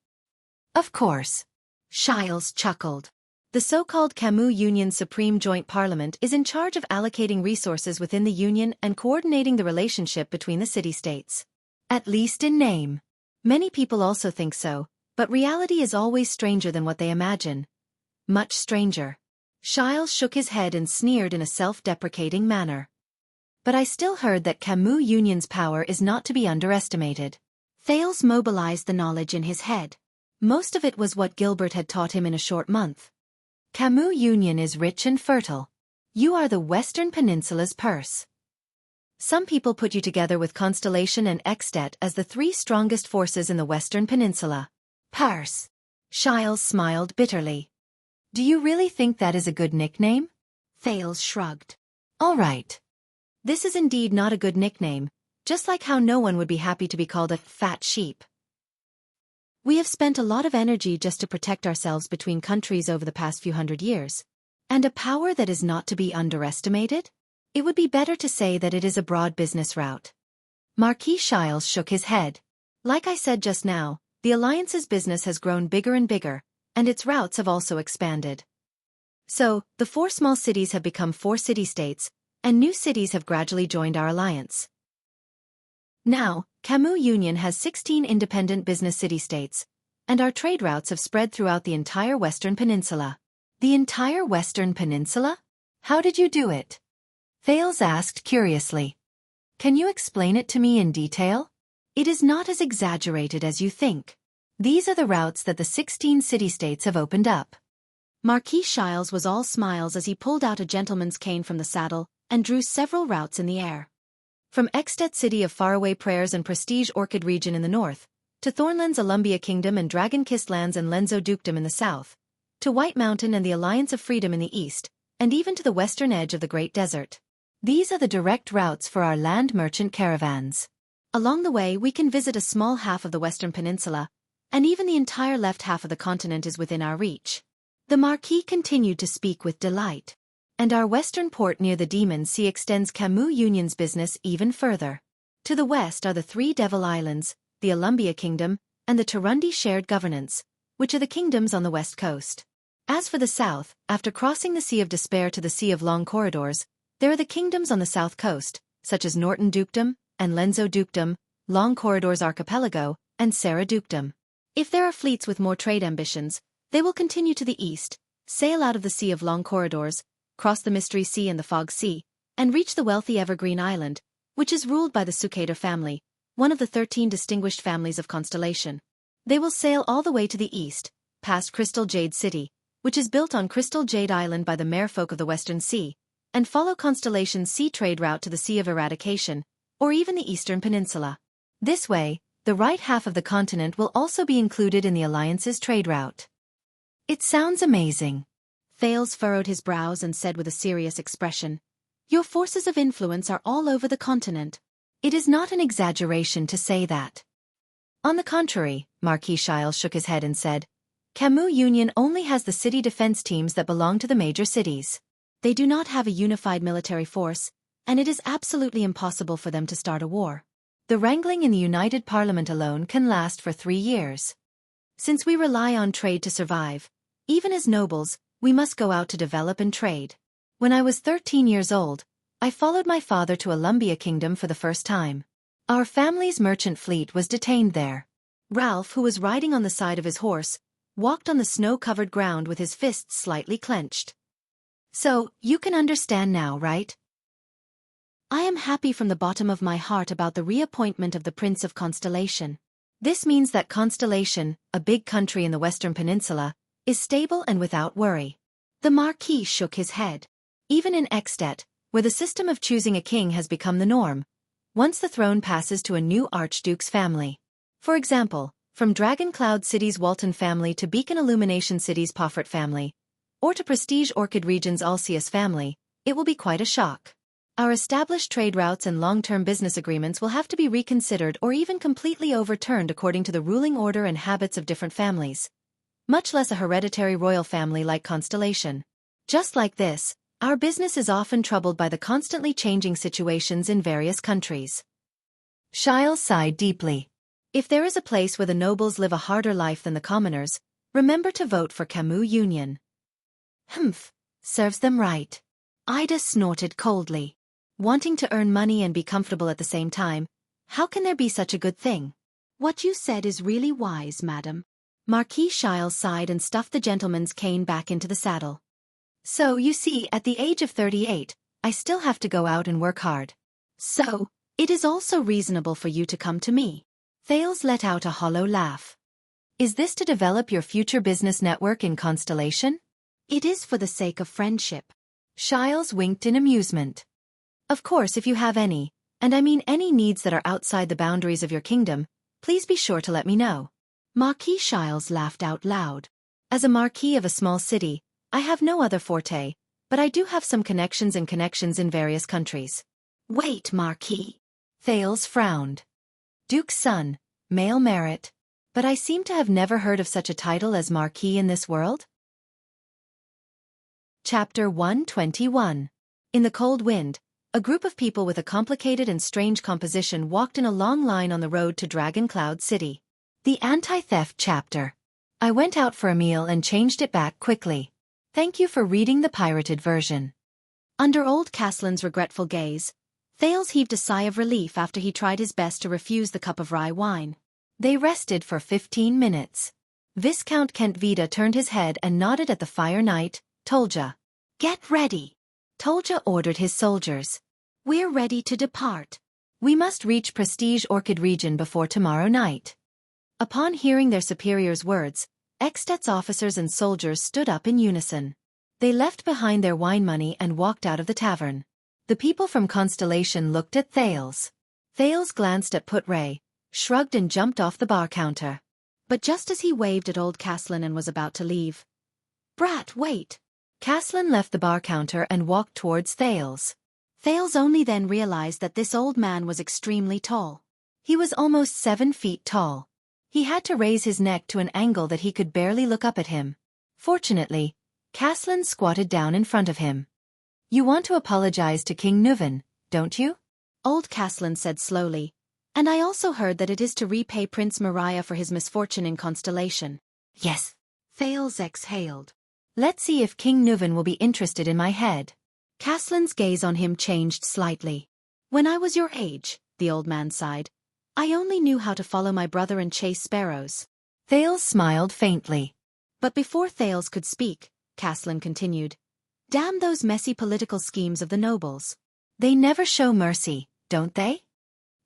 Of course. Shiles chuckled. The so-called Camus Union Supreme Joint Parliament is in charge of allocating resources within the Union and coordinating the relationship between the city-states. At least in name. Many people also think so, but reality is always stranger than what they imagine. Much stranger. Shiles shook his head and sneered in a self-deprecating manner. But I still heard that Camus Union's power is not to be underestimated. Thales mobilized the knowledge in his head. Most of it was what Gilbert had taught him in a short month. Camus Union is rich and fertile. You are the Western Peninsula's purse. Some people put you together with Constellation and Xtet as the three strongest forces in the Western Peninsula. Purse. Shiles smiled bitterly. Do you really think that is a good nickname? Thales shrugged. All right. This is indeed not a good nickname, just like how no one would be happy to be called a fat sheep. We have spent a lot of energy just to protect ourselves between countries over the past few hundred years. And a power that is not to be underestimated? It would be better to say that it is a broad business route. Marquis Shiles shook his head. Like I said just now, the Alliance's business has grown bigger and bigger, and its routes have also expanded. So, the 4 small cities have become 4 city-states, and new cities have gradually joined our alliance. Now, Camus Union has 16 independent business city-states, and our trade routes have spread throughout the entire Western Peninsula. The entire Western Peninsula? How did you do it? Thales asked curiously. Can you explain it to me in detail? It is not as exaggerated as you think. These are the routes that the 16 city-states have opened up. Marquis Shiles was all smiles as he pulled out a gentleman's cane from the saddle and drew several routes in the air. From Xtet City of Faraway Prayers and Prestige Orchid region in the north, to Thornland's Alumbia Kingdom and Dragon-Kissed Lands and Lenzo Dukedom in the south, to White Mountain and the Alliance of Freedom in the east, and even to the western edge of the Great Desert. These are the direct routes for our land merchant caravans. Along the way we can visit a small half of the Western Peninsula, and even the entire left half of the continent is within our reach. The Marquis continued to speak with delight. And our western port near the Demon Sea extends Camus Union's business even further. To the west are the 3 Devil Islands, the Alumbia Kingdom, and the Turundi Shared Governance, which are the kingdoms on the west coast. As for the south, after crossing the Sea of Despair to the Sea of Long Corridors, there are the kingdoms on the south coast, such as Norton Dukedom, and Lenzo Dukedom, Long Corridors Archipelago, and Sarah Dukedom. If there are fleets with more trade ambitions, they will continue to the east, sail out of the Sea of Long Corridors, cross the Mystery Sea and the Fog Sea, and reach the wealthy Evergreen Island, which is ruled by the Sucator family, one of the 13 distinguished families of Constellation. They will sail all the way to the east, past Crystal Jade City, which is built on Crystal Jade Island by the merfolk of the Western Sea, and follow Constellation's sea trade route to the Sea of Eradication, or even the Eastern Peninsula. This way, the right half of the continent will also be included in the Alliance's trade route. It sounds amazing. Thales furrowed his brows and said with a serious expression, Your forces of influence are all over the continent. It is not an exaggeration to say that. On the contrary, Marquis Shiles shook his head and said, Camus Union only has the city defense teams that belong to the major cities. They do not have a unified military force, and it is absolutely impossible for them to start a war. The wrangling in the United Parliament alone can last for 3 years. Since we rely on trade to survive, even as nobles, we must go out to develop and trade. When I was 13 years old, I followed my father to Lumbia Kingdom for the first time. Our family's merchant fleet was detained there. Ralph, who was riding on the side of his horse, walked on the snow-covered ground with his fists slightly clenched. So, you can understand now, right? I am happy from the bottom of my heart about the reappointment of the Prince of Constellation. This means that Constellation, a big country in the Western Peninsula, is stable and without worry. The Marquis shook his head. Even in Extet, where the system of choosing a king has become the norm, once the throne passes to a new Archduke's family. For example, from Dragon Cloud City's Walton family to Beacon Illumination City's Poffert family, or to Prestige Orchid Region's Alcius family, it will be quite a shock. Our established trade routes and long-term business agreements will have to be reconsidered or even completely overturned according to the ruling order and habits of different families, much less a hereditary royal family like Constellation. Just like this, our business is often troubled by the constantly changing situations in various countries. Shiles sighed deeply. If there is a place where the nobles live a harder life than the commoners, remember to vote for Camus Union. Humph, serves them right. Ida snorted coldly. Wanting to earn money and be comfortable at the same time, how can there be such a good thing? What you said is really wise, madam. Marquis Shiles sighed and stuffed the gentleman's cane back into the saddle. So, you see, at the age of 38, I still have to go out and work hard. So, it is also reasonable for you to come to me. Thales let out a hollow laugh. Is this to develop your future business network in Constellation? It is for the sake of friendship. Shiles winked in amusement. Of course, if you have any, and I mean any needs that are outside the boundaries of your kingdom, please be sure to let me know. Marquis Shiles laughed out loud. As a marquis of a small city, I have no other forte, but I do have some connections in various countries. Wait, Marquis. Thales frowned. Duke's son, male merit, but I seem to have never heard of such a title as Marquis in this world. Chapter 121. In the cold wind, a group of people with a complicated and strange composition walked in a long line on the road to Dragon Cloud City. The Anti-Theft Chapter. I went out for a meal and changed it back quickly. Thank you for reading the pirated version. Under old Caslin's regretful gaze, Thales heaved a sigh of relief after he tried his best to refuse the cup of rye wine. They rested for 15 minutes. Viscount Kentvita turned his head and nodded at the Fire Knight. Tolja. Get ready. Tolja ordered his soldiers. We're ready to depart. We must reach Prestige Orchid Region before tomorrow night. Upon hearing their superior's words, Extet's officers and soldiers stood up in unison. They left behind their wine money and walked out of the tavern. The people from Constellation looked at Thales. Thales glanced at Putray, shrugged and jumped off the bar counter. But just as he waved at old Caslin and was about to leave, "Brat, wait!" Caslin left the bar counter and walked towards Thales. Thales only then realized that this old man was extremely tall. He was almost 7 feet tall. He had to raise his neck to an angle that he could barely look up at him. Fortunately, Caslin squatted down in front of him. You want to apologize to King Nuven, don't you? Old Caslin said slowly. And I also heard that it is to repay Prince Mariah for his misfortune in Constellation. Yes. Thales exhaled. Let's see if King Nuven will be interested in my head. Caslin's gaze on him changed slightly. When I was your age, the old man sighed, I only knew how to follow my brother and chase sparrows. Thales smiled faintly. But before Thales could speak, Caslin continued, damn those messy political schemes of the nobles. They never show mercy, don't they?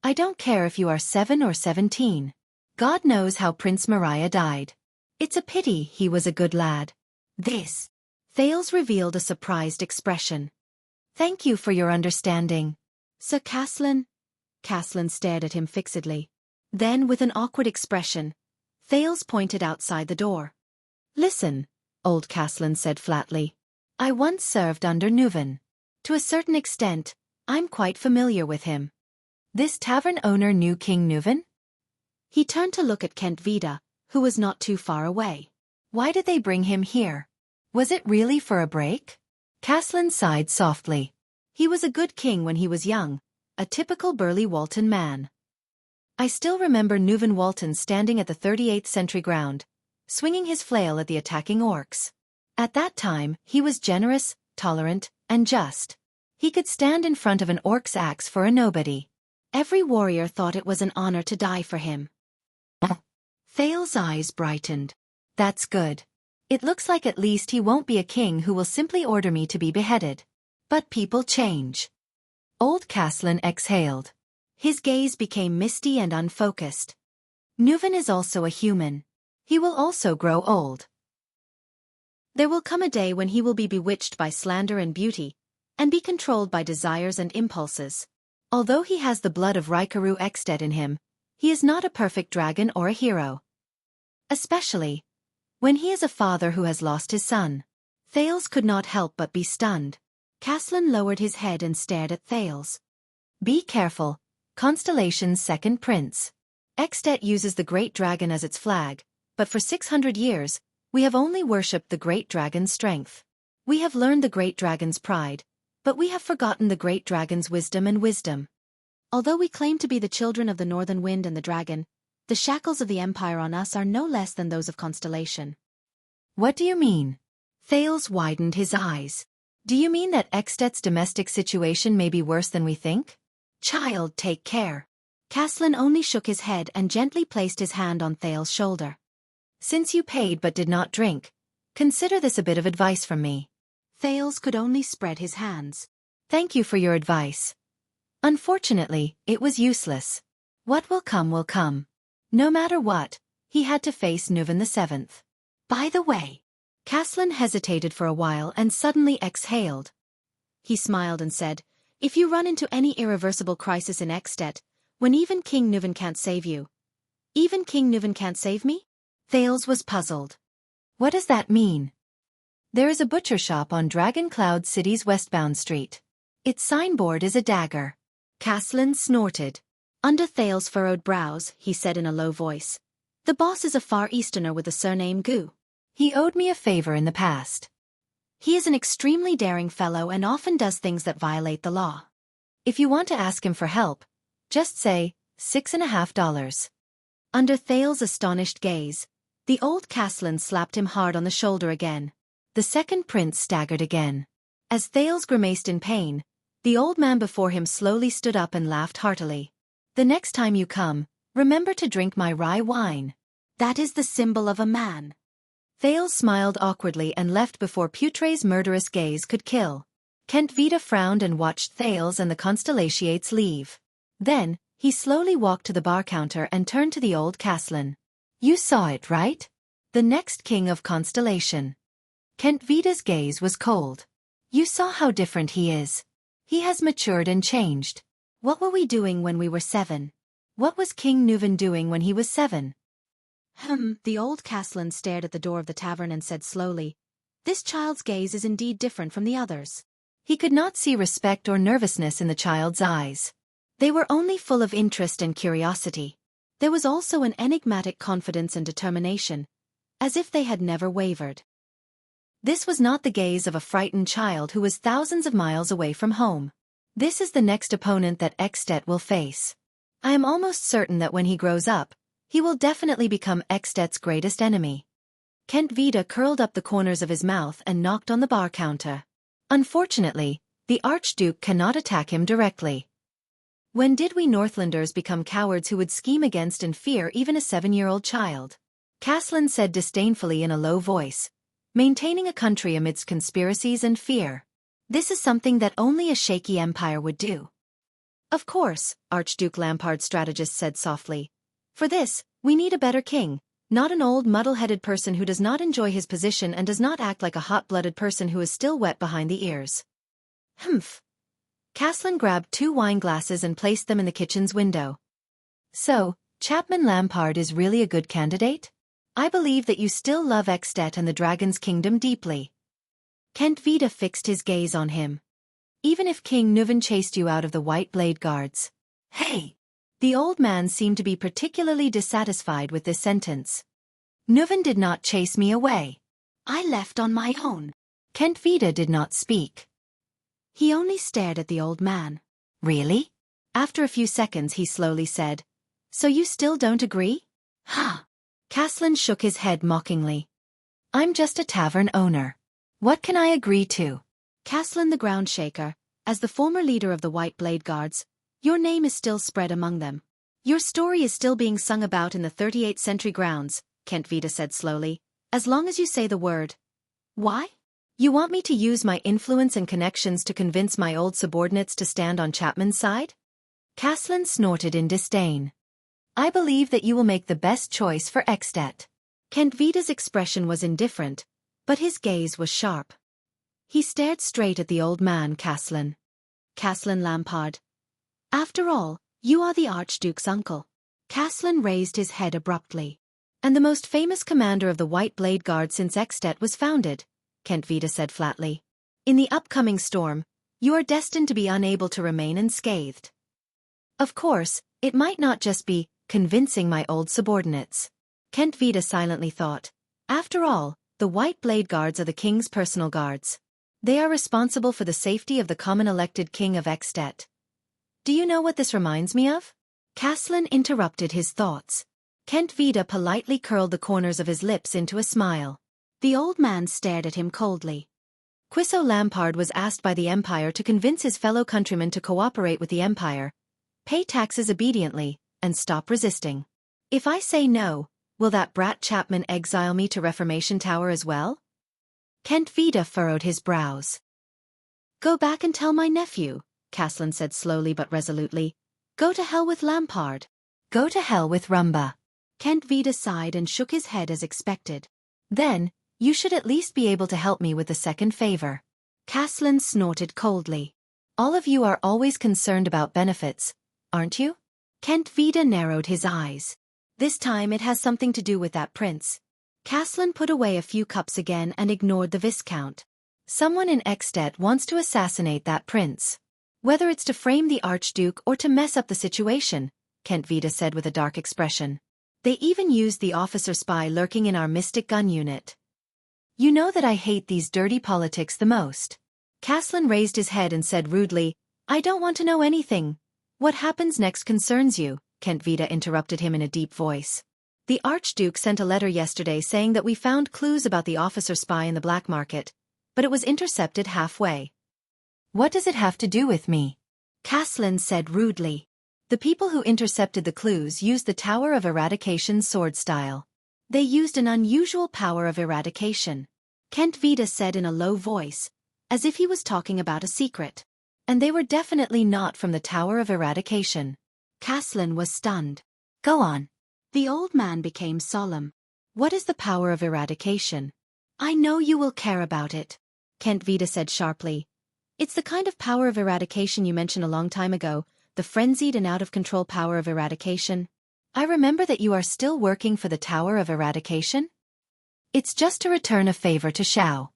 I don't care if you are 7 or 17. God knows how Prince Mariah died. It's a pity he was a good lad. This. Thales revealed a surprised expression. Thank you for your understanding. Sir Caslin? Caslin stared at him fixedly. Then, with an awkward expression, Thales pointed outside the door. Listen, old Caslin said flatly. I once served under Nuven. To a certain extent, I'm quite familiar with him. This tavern owner knew King Nuven? He turned to look at Kentvita, who was not too far away. Why did they bring him here? Was it really for a break? Caslin sighed softly. He was a good king when he was young, a typical burly Walton man. I still remember Nuven Walton standing at the 38th Century Ground, swinging his flail at the attacking orcs. At that time, he was generous, tolerant, and just. He could stand in front of an orc's axe for a nobody. Every warrior thought it was an honor to die for him. Thal's eyes brightened. That's good. It looks like at least he won't be a king who will simply order me to be beheaded. But people change. Old Caslin exhaled. His gaze became misty and unfocused. Nuven is also a human. He will also grow old. There will come a day when he will be bewitched by slander and beauty, and be controlled by desires and impulses. Although he has the blood of Raikaru Extet in him, he is not a perfect dragon or a hero. Especially when he is a father who has lost his son. Thales could not help but be stunned. Caslin lowered his head and stared at Thales. Be careful, Constellation's second prince. Extet uses the great dragon as its flag, but for 600 years, we have only worshipped the great dragon's strength. We have learned the great dragon's pride, but we have forgotten the great dragon's wisdom. Although we claim to be the children of the northern wind and the dragon, the shackles of the empire on us are no less than those of Constellation. What do you mean? Thales widened his eyes. Do you mean that Extet's domestic situation may be worse than we think? Child, take care. Caslin only shook his head and gently placed his hand on Thales' shoulder. Since you paid but did not drink, consider this a bit of advice from me. Thales could only spread his hands. Thank you for your advice. Unfortunately, it was useless. What will come will come. No matter what, he had to face Nuven VII. By the way, Caslin hesitated for a while and suddenly exhaled. He smiled and said, if you run into any irreversible crisis in Extet, when even King Nuven can't save you. Even King Nuven can't save me? Thales was puzzled. What does that mean? There is a butcher shop on Dragon Cloud City's westbound street. Its signboard is a dagger. Caslin snorted. Under Thales' furrowed brows, he said in a low voice, the boss is a Far Easterner with the surname Gu. He owed me a favor in the past. He is an extremely daring fellow and often does things that violate the law. If you want to ask him for help, just say, $6.50. Under Thales' astonished gaze, the old Caslin slapped him hard on the shoulder again. The second prince staggered again. As Thales grimaced in pain, the old man before him slowly stood up and laughed heartily. The next time you come, remember to drink my rye wine. That is the symbol of a man. Thales smiled awkwardly and left before Putre's murderous gaze could kill. Kent Vita frowned and watched Thales and the Constellations leave. Then, he slowly walked to the bar counter and turned to the old Caslin. You saw it, right? The next king of Constellation. Kent Vita's gaze was cold. You saw how different he is. He has matured and changed. What were we doing when we were 7? What was King Nuven doing when he was 7? The old Caslin stared at the door of the tavern and said slowly, this child's gaze is indeed different from the others. He could not see respect or nervousness in the child's eyes. They were only full of interest and curiosity. There was also an enigmatic confidence and determination, as if they had never wavered. This was not the gaze of a frightened child who was thousands of miles away from home. This is the next opponent that Extet will face. I am almost certain that when he grows up, he will definitely become Extet's greatest enemy. Kent Vita curled up the corners of his mouth and knocked on the bar counter. Unfortunately, the Archduke cannot attack him directly. When did we Northlanders become cowards who would scheme against and fear even a 7-year-old child? Caslin said disdainfully in a low voice, maintaining a country amidst conspiracies and fear. This is something that only a shaky empire would do. Of course, Archduke Lampard's strategist said softly. For this, we need a better king, not an old muddle-headed person who does not enjoy his position and does not act like a hot-blooded person who is still wet behind the ears. Humph. Caslin grabbed 2 wine glasses and placed them in the kitchen's window. So, Chapman Lampard is really a good candidate? I believe that you still love Extet and the Dragon's Kingdom deeply. Kent Vita fixed his gaze on him. Even if King Nuven chased you out of the White Blade Guards. Hey! The old man seemed to be particularly dissatisfied with this sentence. Nuven did not chase me away. I left on my own. Kent Vita did not speak. He only stared at the old man. Really? After a few seconds he slowly said, so you still don't agree? Huh. Caslin shook his head mockingly. I'm just a tavern owner. What can I agree to? Caslin the Ground Shaker, as the former leader of the White Blade Guards, your name is still spread among them. Your story is still being sung about in the 38th century grounds, Kent Vida said slowly, as long as you say the word. Why? You want me to use my influence and connections to convince my old subordinates to stand on Chapman's side? Caslin snorted in disdain. I believe that you will make the best choice for Extet. Kent Vida's expression was indifferent, but his gaze was sharp. He stared straight at the old man Caslin. Caslin Lampard. After all, you are the Archduke's uncle. Caslin raised his head abruptly. And the most famous commander of the White Blade Guard since Extet was founded, Kent Vida said flatly. In the upcoming storm, you are destined to be unable to remain unscathed. Of course, it might not just be convincing my old subordinates. Kent Vida silently thought. After all, the White Blade Guards are the king's personal guards. They are responsible for the safety of the common elected king of Extet. Do you know what this reminds me of? Caslin interrupted his thoughts. Kent Vida politely curled the corners of his lips into a smile. The old man stared at him coldly. Quisso Lampard was asked by the Empire to convince his fellow countrymen to cooperate with the Empire, pay taxes obediently, and stop resisting. If I say no, will that brat Chapman exile me to Reformation Tower as well? Kent Vida furrowed his brows. Go back and tell my nephew, Caslin said slowly but resolutely. Go to hell with Lampard. Go to hell with Rumba. Kent Vida sighed and shook his head as expected. Then, you should at least be able to help me with the second favor. Caslin snorted coldly. All of you are always concerned about benefits, aren't you? Kent Vida narrowed his eyes. This time it has something to do with that prince. Caslin put away a few cups again and ignored the Viscount. Someone in Extet wants to assassinate that prince. Whether it's to frame the Archduke or to mess up the situation, Kent Vida said with a dark expression. They even used the officer spy lurking in our Mystic Gun unit. You know that I hate these dirty politics the most. Caslin raised his head and said rudely, I don't want to know anything. What happens next concerns you, Kent Vida interrupted him in a deep voice. The Archduke sent a letter yesterday saying that we found clues about the officer spy in the black market, but it was intercepted halfway. What does it have to do with me? Caslin said rudely. The people who intercepted the clues used the Tower of Eradication's sword style. They used an unusual power of eradication. Kent Vida said in a low voice, as if he was talking about a secret. And they were definitely not from the Tower of Eradication. Caslin was stunned. Go on. The old man became solemn. What is the power of eradication? I know you will care about it, Kent Vida said sharply. It's the kind of power of eradication you mentioned a long time ago, the frenzied and out-of-control power of eradication. I remember that you are still working for the Tower of Eradication? It's just to return a favor to Xiao.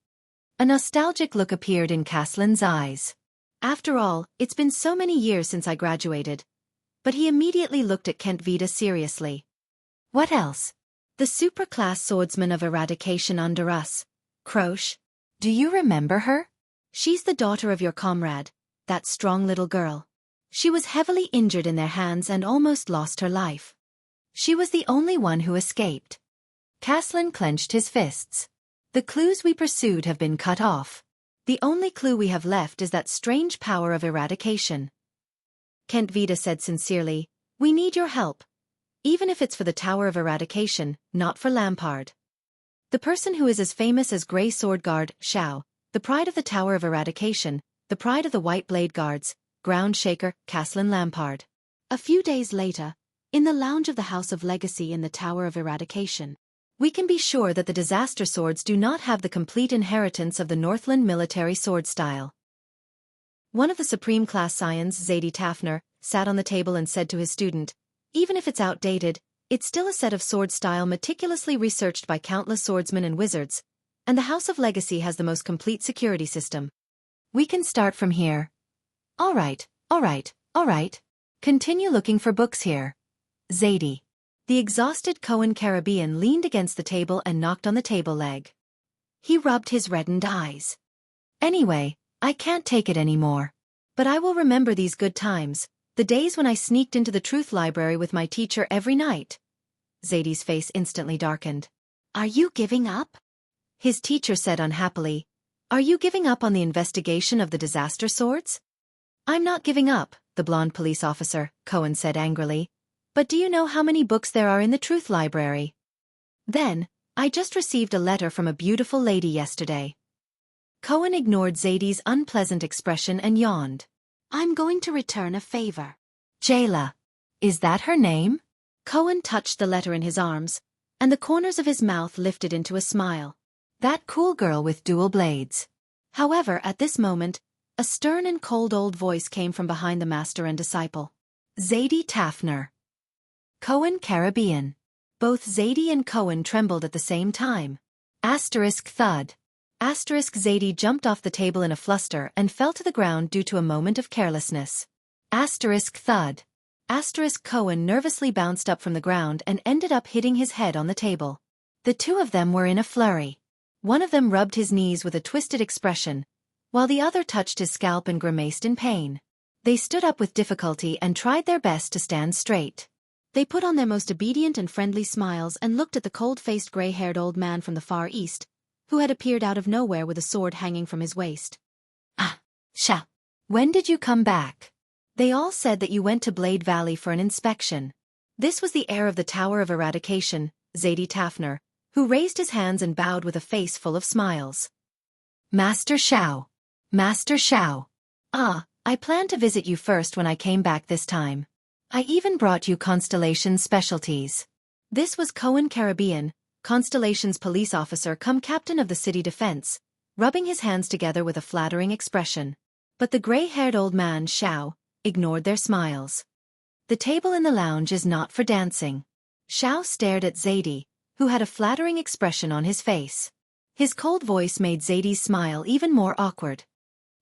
A nostalgic look appeared in Caslin's eyes. After all, it's been so many years since I graduated. But he immediately looked at Kent Vida seriously. What else? The super-class swordsman of eradication under us, Croche. Do you remember her? She's the daughter of your comrade, that strong little girl. She was heavily injured in their hands and almost lost her life. She was the only one who escaped. Caslin clenched his fists. The clues we pursued have been cut off. The only clue we have left is that strange power of eradication. Kent Vida said sincerely, we need your help. Even if it's for the Tower of Eradication, not for Lampard. The person who is as famous as Grey Sword Guard, Xiao, the pride of the Tower of Eradication, the pride of the White Blade Guards, Ground Shaker, Caslin Lampard. A few days later, in the lounge of the House of Legacy in the Tower of Eradication, we can be sure that the disaster swords do not have the complete inheritance of the Northland military sword style. One of the supreme class scions, Zadie Tafner, sat on the table and said to his student, even if it's outdated, it's still a set of sword style meticulously researched by countless swordsmen and wizards, and the House of Legacy has the most complete security system. We can start from here. All right. Continue looking for books here. Zadie. The exhausted Cohen Caribbean leaned against the table and knocked on the table leg. He rubbed his reddened eyes. Anyway, I can't take it anymore. But I will remember these good times, the days when I sneaked into the truth library with my teacher every night. Zadie's face instantly darkened. Are you giving up? His teacher said unhappily. Are you giving up on the investigation of the disaster swords? I'm not giving up, the blonde police officer, Cohen said angrily. But do you know how many books there are in the Truth Library? Then, I just received a letter from a beautiful lady yesterday. Cohen ignored Zadie's unpleasant expression and yawned. I'm going to return a favor. Jayla. Is that her name? Cohen touched the letter in his arms, and the corners of his mouth lifted into a smile. That cool girl with dual blades. However, at this moment, a stern and cold old voice came from behind the master and disciple. Zadie Tafner. Cohen Caribbean. Both Zadie and Cohen trembled at the same time. Asterisk thud. Asterisk Zadie jumped off the table in a fluster and fell to the ground due to a moment of carelessness. Asterisk thud. Asterisk Cohen nervously bounced up from the ground and ended up hitting his head on the table. The two of them were in a flurry. One of them rubbed his knees with a twisted expression, while the other touched his scalp and grimaced in pain. They stood up with difficulty and tried their best to stand straight. They put on their most obedient and friendly smiles and looked at the cold-faced gray-haired old man from the Far East, who had appeared out of nowhere with a sword hanging from his waist. Ah, Sha. When did you come back? They all said that you went to Blade Valley for an inspection. This was the heir of the Tower of Eradication, Zadie Tafner, who raised his hands and bowed with a face full of smiles. Master Xiao. Master Xiao. Ah, I planned to visit you first when I came back this time. I even brought you Constellation specialties. This was Cohen Caribbean, Constellation's police officer come captain of the city defense, rubbing his hands together with a flattering expression. But the gray-haired old man, Xiao, ignored their smiles. The table in the lounge is not for dancing. Xiao stared at Zadie, who had a flattering expression on his face. His cold voice made Zadie's smile even more awkward.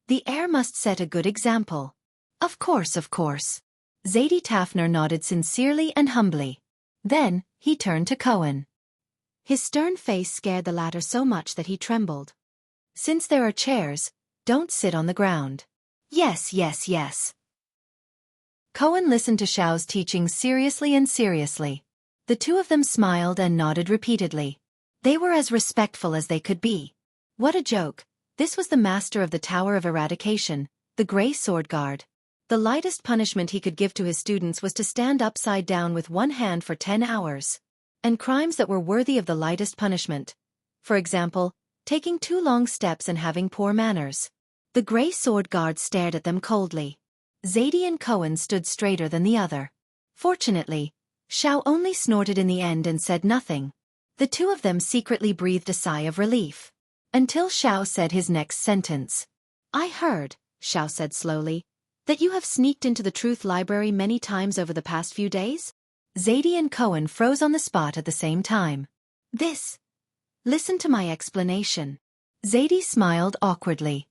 The heir must set a good example. Of course, of course. Zadie Tafner nodded sincerely and humbly. Then, he turned to Cohen. His stern face scared the latter so much that he trembled. Since there are chairs, don't sit on the ground. Yes, yes, yes. Cohen listened to Xiao's teaching seriously and seriously. The two of them smiled and nodded repeatedly. They were as respectful as they could be. What a joke. This was the master of the Tower of Eradication, the Grey Sword Guard. The lightest punishment he could give to his students was to stand upside down with one hand for 10 hours. And crimes that were worthy of the lightest punishment. For example, taking 2 long steps and having poor manners. The Grey Sword Guard stared at them coldly. Zadie and Cohen stood straighter than the other. Fortunately, Xiao only snorted in the end and said nothing. The two of them secretly breathed a sigh of relief. Until Xiao said his next sentence. I heard, Xiao said slowly, that you have sneaked into the Truth Library many times over the past few days? Zadie and Cohen froze on the spot at the same time. Listen to my explanation. Zadie smiled awkwardly.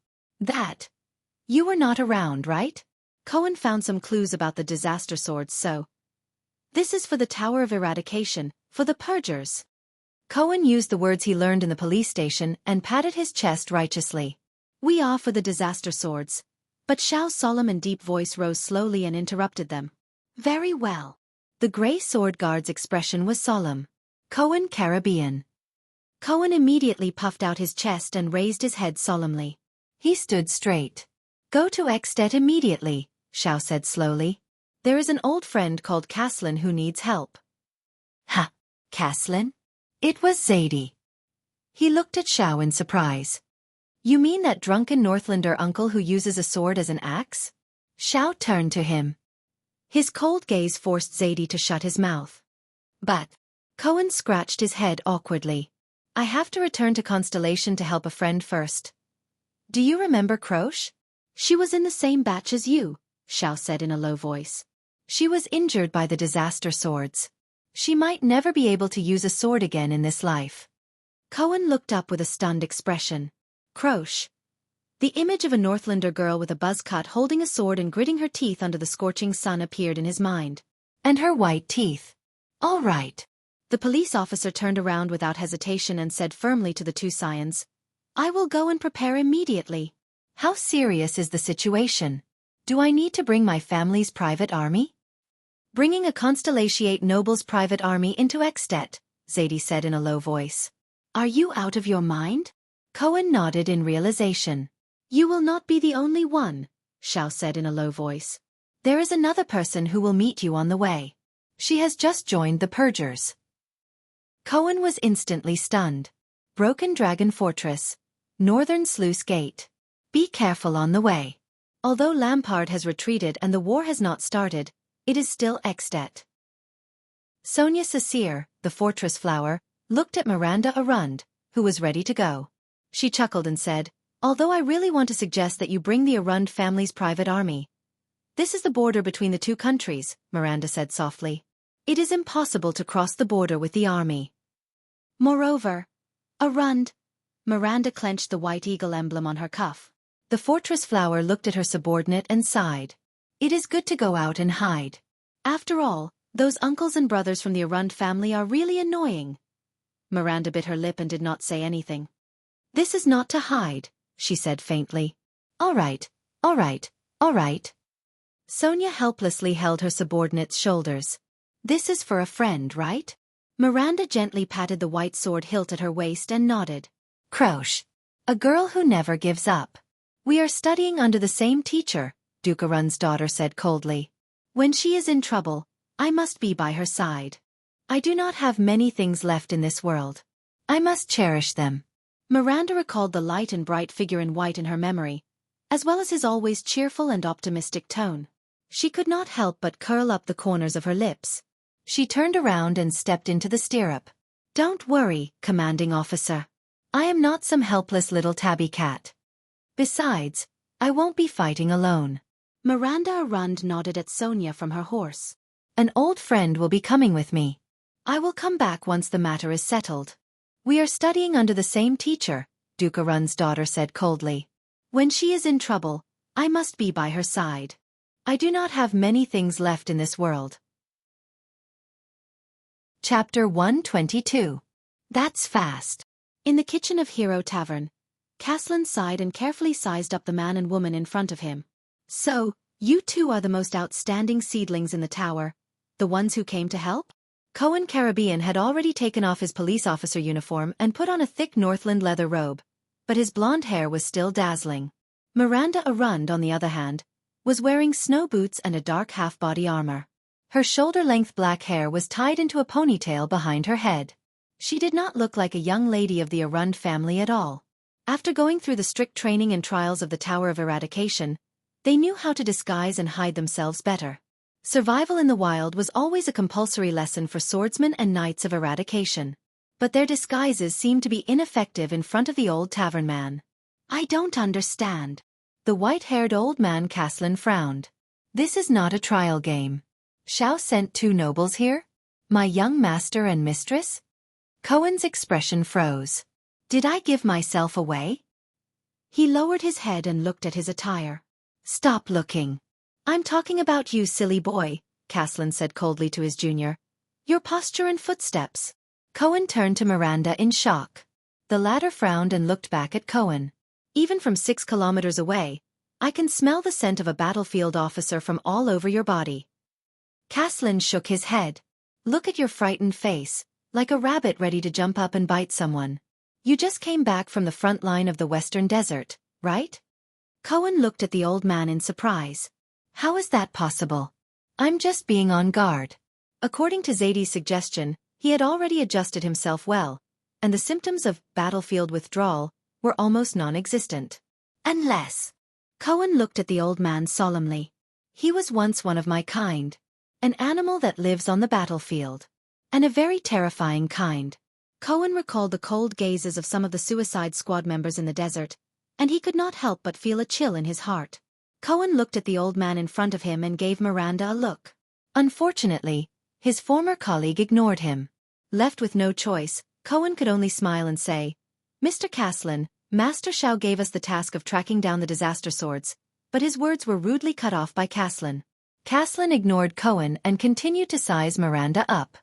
You were not around, right? Cohen found some clues about the disaster swords, so. This is for the Tower of Eradication, for the purgers. Cohen used the words he learned in the police station and patted his chest righteously. We are for the disaster swords. But Xiao's solemn and deep voice rose slowly and interrupted them. Very well. The Grey Sword Guard's expression was solemn. Cohen Caribbean. Cohen immediately puffed out his chest and raised his head solemnly. He stood straight. Go to Extet immediately, Xiao said slowly. There is an old friend called Caslin who needs help. Ha! Caslin? It was Zadie. He looked at Xiao in surprise. You mean that drunken Northlander uncle who uses a sword as an axe? Xiao turned to him. His cold gaze forced Zadie to shut his mouth. But, Cohen scratched his head awkwardly. I have to return to Constellation to help a friend first. Do you remember Croche? She was in the same batch as you, Xiao said in a low voice. She was injured by the disaster swords. She might never be able to use a sword again in this life. Cohen looked up with a stunned expression. Croche. The image of a Northlander girl with a buzz cut holding a sword and gritting her teeth under the scorching sun appeared in his mind. And her white teeth. All right. The police officer turned around without hesitation and said firmly to the two scions, I will go and prepare immediately. How serious is the situation? Do I need to bring my family's private army? Bringing a Constellatiate noble's private army into Extet, Zadie said in a low voice. Are you out of your mind? Cohen nodded in realization. You will not be the only one, Xiao said in a low voice. There is another person who will meet you on the way. She has just joined the Purgers. Cohen was instantly stunned. Broken Dragon Fortress. Northern Sluice Gate. Be careful on the way. Although Lampard has retreated and the war has not started, it is still Extet. Sonia Cecere, the fortress flower, looked at Miranda Arund, who was ready to go. She chuckled and said, although I really want to suggest that you bring the Arund family's private army. This is the border between the two countries, Miranda said softly. It is impossible to cross the border with the army. Moreover, Arund. Miranda clenched the white eagle emblem on her cuff. The fortress flower looked at her subordinate and sighed. It is good to go out and hide. After all, those uncles and brothers from the Arund family are really annoying. Miranda bit her lip and did not say anything. This is not to hide, she said faintly. All right, all right, all right. Sonia helplessly held her subordinate's shoulders. This is for a friend, right? Miranda gently patted the white sword hilt at her waist and nodded. Croche. A girl who never gives up. We are studying under the same teacher, Duke Arund's daughter said coldly. When she is in trouble, I must be by her side. I do not have many things left in this world. I must cherish them. Miranda recalled the light and bright figure in white in her memory, as well as his always cheerful and optimistic tone. She could not help but curl up the corners of her lips. She turned around and stepped into the stirrup. Don't worry, commanding officer. I am not some helpless little tabby cat. Besides, I won't be fighting alone. Miranda Arund nodded at Sonia from her horse. An old friend will be coming with me. I will come back once the matter is settled. We are studying under the same teacher, Duke Arund's daughter said coldly. When she is in trouble, I must be by her side. I do not have many things left in this world. Chapter 122. That's fast. In the kitchen of Hero Tavern, Caslin sighed and carefully sized up the man and woman in front of him. So, you two are the most outstanding seedlings in the tower, the ones who came to help? Cohen Caribbean had already taken off his police officer uniform and put on a thick Northland leather robe, but his blonde hair was still dazzling. Miranda Arund, on the other hand, was wearing snow boots and a dark half-body armor. Her shoulder-length black hair was tied into a ponytail behind her head. She did not look like a young lady of the Arund family at all. After going through the strict training and trials of the Tower of Eradication, they knew how to disguise and hide themselves better. Survival in the wild was always a compulsory lesson for swordsmen and knights of eradication. But their disguises seemed to be ineffective in front of the old tavern man. I don't understand. The white-haired old man Caslin frowned. This is not a trial game. Xiao sent two nobles here? My young master and mistress? Cohen's expression froze. Did I give myself away? He lowered his head and looked at his attire. Stop looking. I'm talking about you, silly boy, Caslin said coldly to his junior. Your posture and footsteps. Cohen turned to Miranda in shock. The latter frowned and looked back at Cohen. Even from 6 kilometers away, I can smell the scent of a battlefield officer from all over your body. Caslin shook his head. Look at your frightened face, like a rabbit ready to jump up and bite someone. You just came back from the front line of the Western Desert, right? Cohen looked at the old man in surprise. How is that possible? I'm just being on guard. According to Zadie's suggestion, he had already adjusted himself well, and the symptoms of battlefield withdrawal were almost non-existent. Unless... Cohen looked at the old man solemnly. He was once one of my kind. An animal that lives on the battlefield. And a very terrifying kind. Cohen recalled the cold gazes of some of the suicide squad members in the desert, and he could not help but feel a chill in his heart. Cohen looked at the old man in front of him and gave Miranda a look. Unfortunately, his former colleague ignored him. Left with no choice, Cohen could only smile and say, Mr. Caslin, Master Xiao gave us the task of tracking down the disaster swords, but his words were rudely cut off by Caslin. Caslin ignored Cohen and continued to size Miranda up.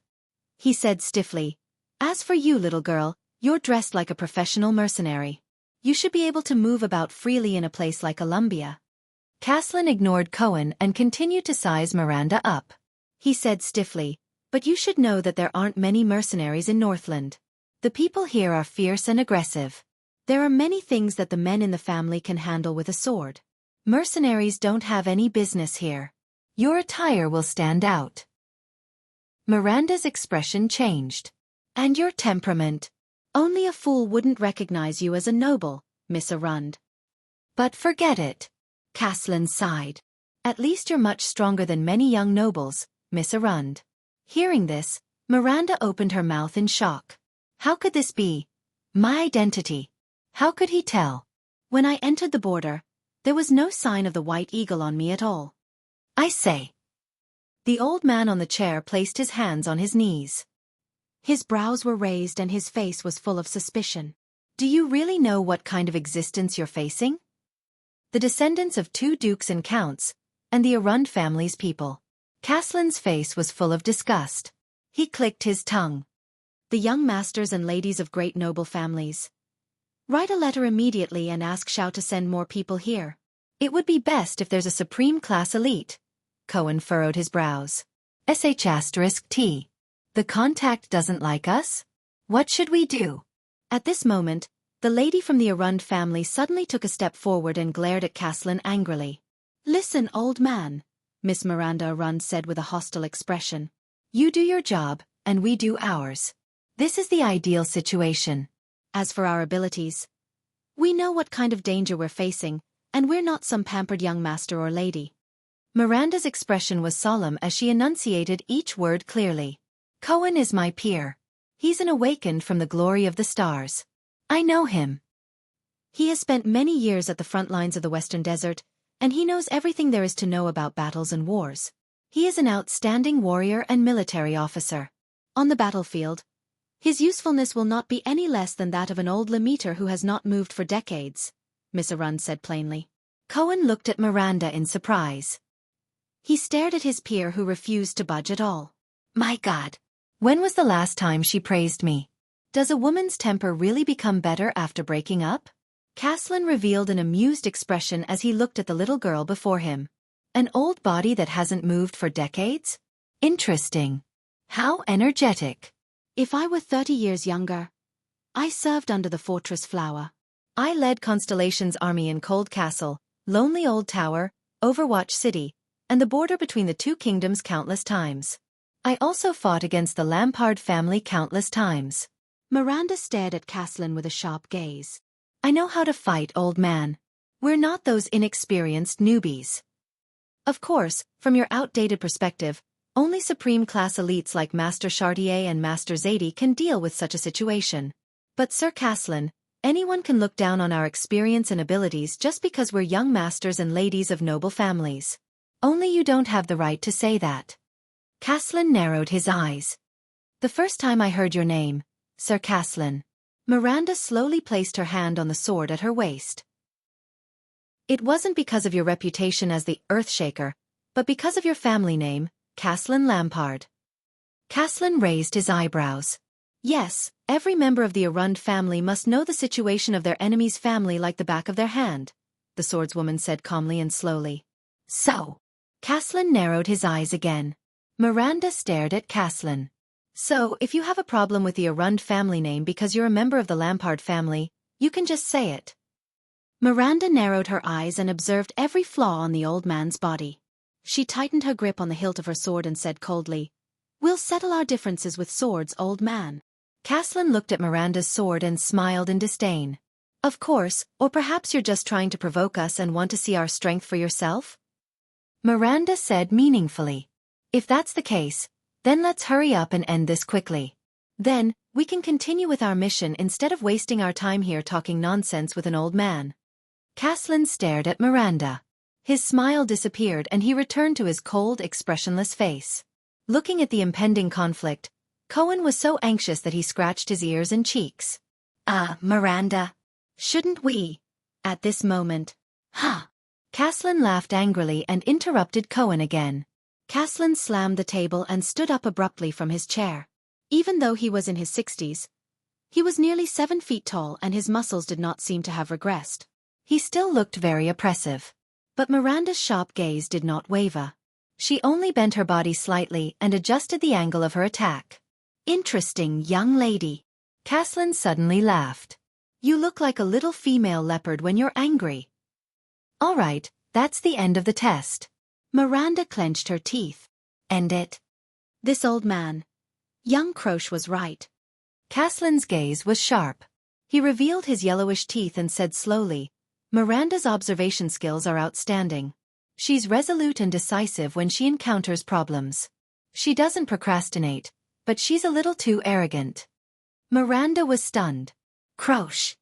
He said stiffly, As for you, little girl, you're dressed like a professional mercenary. You should be able to move about freely in a place like Columbia. Caslin ignored Cohen and continued to size Miranda up. he said stiffly, but you should know that there aren't many mercenaries in Northland. The people here are fierce and aggressive. There are many things that the men in the family can handle with a sword. Mercenaries don't have any business here. Your attire will stand out. Miranda's expression changed. And your temperament. Only a fool wouldn't recognize you as a noble, Miss Arund. But forget it. Caslin sighed. At least you're much stronger than many young nobles, Miss Arund. Hearing this, Miranda opened her mouth in shock. How could this be? My identity. How could he tell? When I entered the border, there was no sign of the white eagle on me at all. I say. The old man on the chair placed his hands on his knees. His brows were raised and his face was full of suspicion. Do you really know what kind of existence you're facing? The descendants of 2 dukes and counts, and the Arund family's people. Caslin's face was full of disgust. He clicked his tongue. The young masters and ladies of great noble families. Write a letter immediately and ask Xiao to send more people here. It would be best if there's a supreme class elite. Cohen furrowed his brows. *T. The contact doesn't like us? What should we do? At this moment, the lady from the Arund family suddenly took a step forward and glared at Caslin angrily. Listen, old man, Miss Miranda Arund said with a hostile expression. You do your job, and we do ours. This is the ideal situation. As for our abilities, we know what kind of danger we're facing, and we're not some pampered young master or lady. Miranda's expression was solemn as she enunciated each word clearly. Cohen is my peer. He's an awakened from the glory of the stars. I know him. He has spent many years at the front lines of the Western Desert, and he knows everything there is to know about battles and wars. He is an outstanding warrior and military officer. On the battlefield, his usefulness will not be any less than that of an old Lemeter who has not moved for decades, Miss Arund said plainly. Cohen looked at Miranda in surprise. He stared at his peer who refused to budge at all. My God! When was the last time she praised me? Does a woman's temper really become better after breaking up? Caslin revealed an amused expression as he looked at the little girl before him. An old body that hasn't moved for decades? Interesting. How energetic. If I were 30 years younger, I served under the Fortress Flower. I led Constellation's army in Cold Castle, Lonely Old Tower, Overwatch City, and the border between the 2 kingdoms countless times. I also fought against the Lampard family countless times. Miranda stared at Caslin with a sharp gaze. I know how to fight, old man. We're not those inexperienced newbies. Of course, from your outdated perspective, only supreme-class elites like Master Chartier and Master Zadie can deal with such a situation. But Sir Caslin, anyone can look down on our experience and abilities just because we're young masters and ladies of noble families. Only you don't have the right to say that. Caslin narrowed his eyes. The first time I heard your name, Sir Caslin. Miranda slowly placed her hand on the sword at her waist. It wasn't because of your reputation as the Earthshaker, but because of your family name, Caslin Lampard. Caslin raised his eyebrows. Yes, every member of the Arund family must know the situation of their enemy's family like the back of their hand, the swordswoman said calmly and slowly. So. Caslin narrowed his eyes again. Miranda stared at Caslin. So, if you have a problem with the Arund family name because you're a member of the Lampard family, you can just say it. Miranda narrowed her eyes and observed every flaw on the old man's body. She tightened her grip on the hilt of her sword and said coldly, We'll settle our differences with swords, old man. Caslin looked at Miranda's sword and smiled in disdain. Of course, or perhaps you're just trying to provoke us and want to see our strength for yourself? Miranda said meaningfully. If that's the case, then let's hurry up and end this quickly. Then, we can continue with our mission instead of wasting our time here talking nonsense with an old man. Caslin stared at Miranda. His smile disappeared and he returned to his cold, expressionless face. Looking at the impending conflict, Cohen was so anxious that he scratched his ears and cheeks. Miranda. Shouldn't we? At this moment. Huh. Caslin laughed angrily and interrupted Cohen again. Caslin slammed the table and stood up abruptly from his chair. Even though he was in his 60s, he was nearly 7 feet tall and his muscles did not seem to have regressed. He still looked very oppressive. But Miranda's sharp gaze did not waver. She only bent her body slightly and adjusted the angle of her attack. Interesting, young lady. Caslin suddenly laughed. You look like a little female leopard when you're angry. All right, that's the end of the test. Miranda clenched her teeth. End it. This old man. Young Croche was right. Caslin's gaze was sharp. He revealed his yellowish teeth and said slowly, Miranda's observation skills are outstanding. She's resolute and decisive when she encounters problems. She doesn't procrastinate, but she's a little too arrogant. Miranda was stunned. Croche.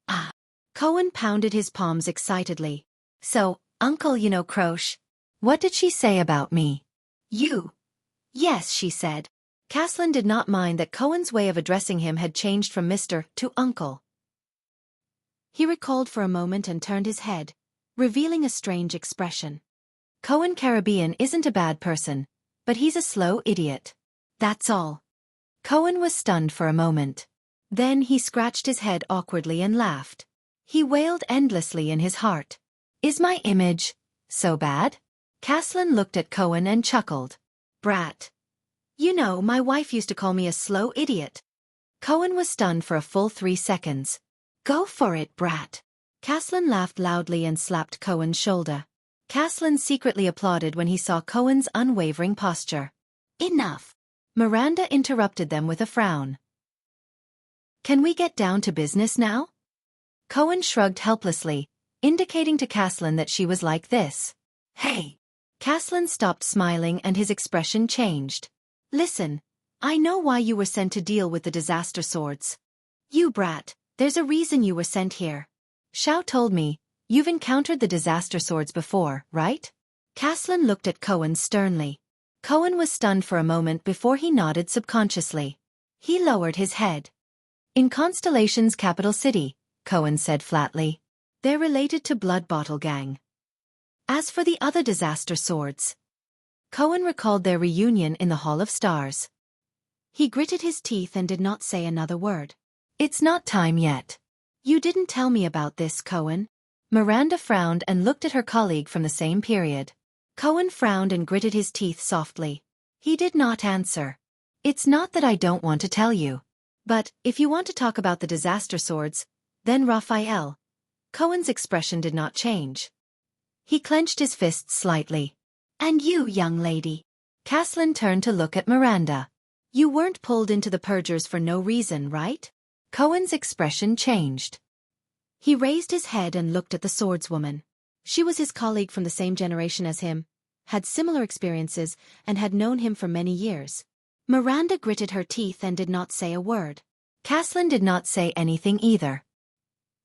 Ah. Cohen pounded his palms excitedly. So, Uncle, you know Croche. What did she say about me? You. Yes, she said. Caslin did not mind that Cohen's way of addressing him had changed from Mr. to Uncle. He recalled for a moment and turned his head, revealing a strange expression. Cohen Caribbean isn't a bad person, but he's a slow idiot. That's all. Cohen was stunned for a moment. Then he scratched his head awkwardly and laughed. He wailed endlessly in his heart. Is my image so bad? Caslin looked at Cohen and chuckled. Brat. You know, my wife used to call me a slow idiot. Cohen was stunned for a full 3 seconds. Go for it, brat. Caslin laughed loudly and slapped Cohen's shoulder. Caslin secretly applauded when he saw Cohen's unwavering posture. Enough. Miranda interrupted them with a frown. Can we get down to business now? Cohen shrugged helplessly, indicating to Caslin that she was like this. Hey. Caslin stopped smiling and his expression changed. Listen, I know why you were sent to deal with the disaster swords. You brat, there's a reason you were sent here. Xiao told me, you've encountered the disaster swords before, right? Caslin looked at Cohen sternly. Cohen was stunned for a moment before he nodded subconsciously. He lowered his head. In Constellation's capital city, Cohen said flatly. They're related to Blood Bottle Gang. As for the other disaster swords, Cohen recalled their reunion in the Hall of Stars. He gritted his teeth and did not say another word. It's not time yet. You didn't tell me about this, Cohen. Miranda frowned and looked at her colleague from the same period. Cohen frowned and gritted his teeth softly. He did not answer. It's not that I don't want to tell you. But, if you want to talk about the disaster swords, then Raphael. Cohen's expression did not change. He clenched his fists slightly. And you, young lady. Caslin turned to look at Miranda. You weren't pulled into the purgers for no reason, right? Cohen's expression changed. He raised his head and looked at the swordswoman. She was his colleague from the same generation as him, had similar experiences, and had known him for many years. Miranda gritted her teeth and did not say a word. Caslin did not say anything either.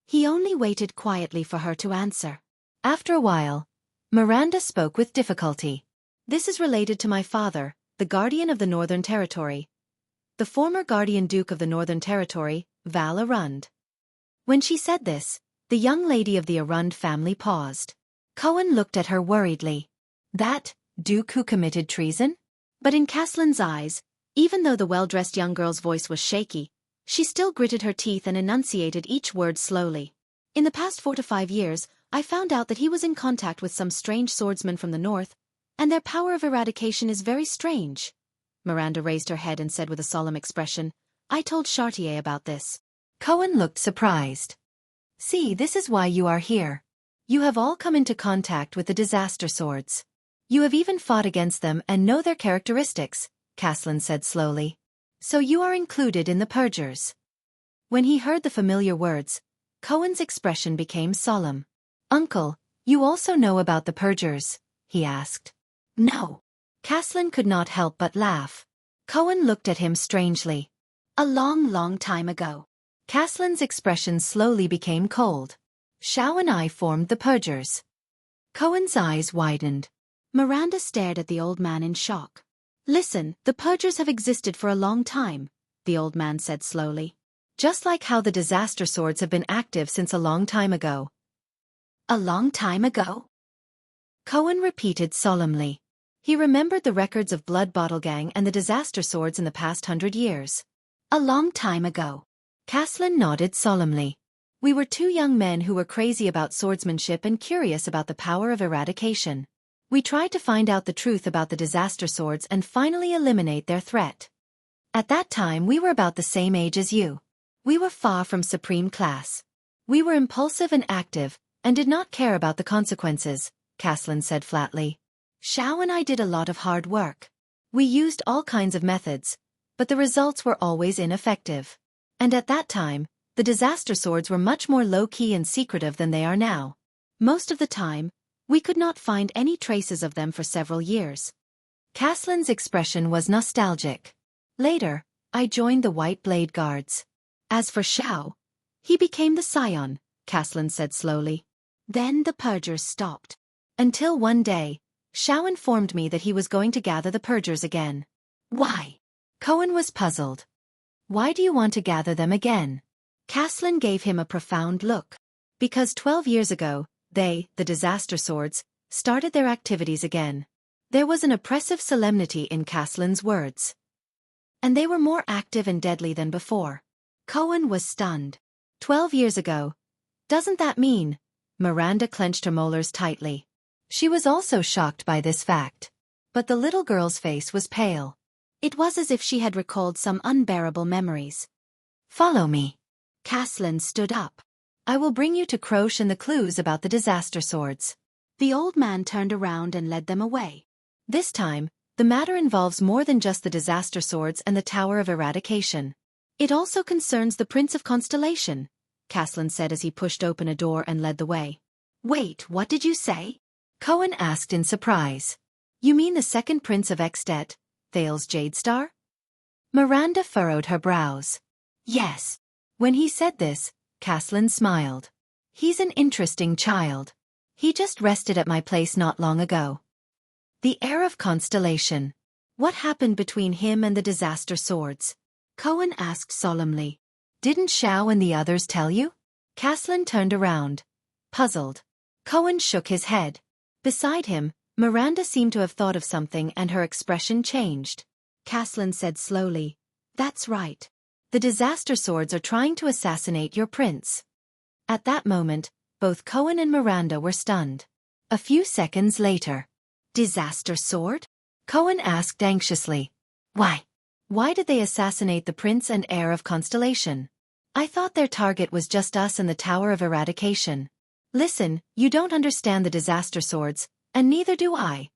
He only waited quietly for her to answer. After a while, Miranda spoke with difficulty. This is related to my father, the Guardian of the Northern Territory. The former Guardian Duke of the Northern Territory, Val Arund. When she said this, the young lady of the Arund family paused. Cohen looked at her worriedly. That Duke who committed treason? But in Caslin's eyes, even though the well-dressed young girl's voice was shaky, she still gritted her teeth and enunciated each word slowly. In the past 4 to 5 years, I found out that he was in contact with some strange swordsmen from the north, and their power of eradication is very strange. Miranda raised her head and said with a solemn expression, I told Chartier about this. Cohen looked surprised. See, this is why you are here. You have all come into contact with the disaster swords. You have even fought against them and know their characteristics, Caslin said slowly. So you are included in the purgers. When he heard the familiar words, Cohen's expression became solemn. Uncle, you also know about the purgers, he asked. No. Caslin could not help but laugh. Cohen looked at him strangely. A long, long time ago. Caslin's expression slowly became cold. Xiao and I formed the purgers. Cohen's eyes widened. Miranda stared at the old man in shock. Listen, the purgers have existed for a long time, the old man said slowly. Just like how the disaster swords have been active since a long time ago. A long time ago? Cohen repeated solemnly. He remembered the records of Blood Bottle Gang and the disaster swords in the past 100 years. A long time ago. Caslin nodded solemnly. We were 2 young men who were crazy about swordsmanship and curious about the power of eradication. We tried to find out the truth about the disaster swords and finally eliminate their threat. At that time we were about the same age as you. We were far from supreme class. We were impulsive and active, and did not care about the consequences, Caslin said flatly. Xiao and I did a lot of hard work. We used all kinds of methods, but the results were always ineffective. And at that time, the disaster swords were much more low-key and secretive than they are now. Most of the time, we could not find any traces of them for several years. Caslin's expression was nostalgic. Later, I joined the White Blade Guards. As for Xiao, he became the Scion, Caslin said slowly. Then the purgers stopped. Until one day, Xiao informed me that he was going to gather the purgers again. Why? Cohen was puzzled. Why do you want to gather them again? Caslin gave him a profound look. Because 12 years ago, they, the disaster swords, started their activities again. There was an oppressive solemnity in Caslin's words. And they were more active and deadly than before. Cohen was stunned. 12 years ago. Doesn't that mean? Miranda clenched her molars tightly. She was also shocked by this fact. But the little girl's face was pale. It was as if she had recalled some unbearable memories. Follow me. Caslin stood up. I will bring you to Croche and the clues about the disaster swords. The old man turned around and led them away. This time, the matter involves more than just the disaster swords and the Tower of Eradication. It also concerns the Prince of Constellation, Caslin said as he pushed open a door and led the way. Wait, what did you say? Cohen asked in surprise. You mean the second Prince of Extet, Thales Jadestar? Miranda furrowed her brows. Yes. When he said this, Caslin smiled. He's an interesting child. He just rested at my place not long ago. The heir of Constellation. What happened between him and the disaster swords? Cohen asked solemnly. Didn't Xiao and the others tell you? Caslin turned around, puzzled. Cohen shook his head. Beside him, Miranda seemed to have thought of something and her expression changed. Caslin said slowly, That's right. The disaster swords are trying to assassinate your prince. At that moment, both Cohen and Miranda were stunned. A few seconds later. Disaster sword? Cohen asked anxiously. Why? Why did they assassinate the prince and heir of Constellation? I thought their target was just us and the Tower of Eradication. Listen, you don't understand the disaster swords, and neither do I.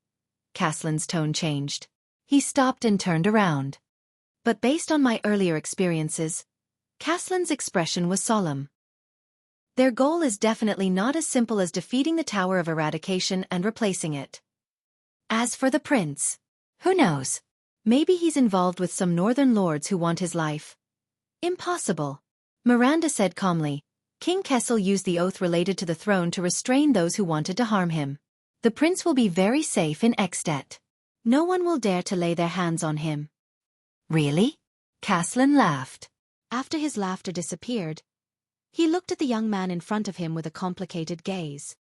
Caslin's tone changed. He stopped and turned around. But based on my earlier experiences, Caslin's expression was solemn. Their goal is definitely not as simple as defeating the Tower of Eradication and replacing it. As for the prince, who knows? Maybe he's involved with some northern lords who want his life. Impossible. Miranda said calmly. King Kessel used the oath related to the throne to restrain those who wanted to harm him. The prince will be very safe in Extet. No one will dare to lay their hands on him. Really? Caslin laughed. After his laughter disappeared, he looked at the young man in front of him with a complicated gaze.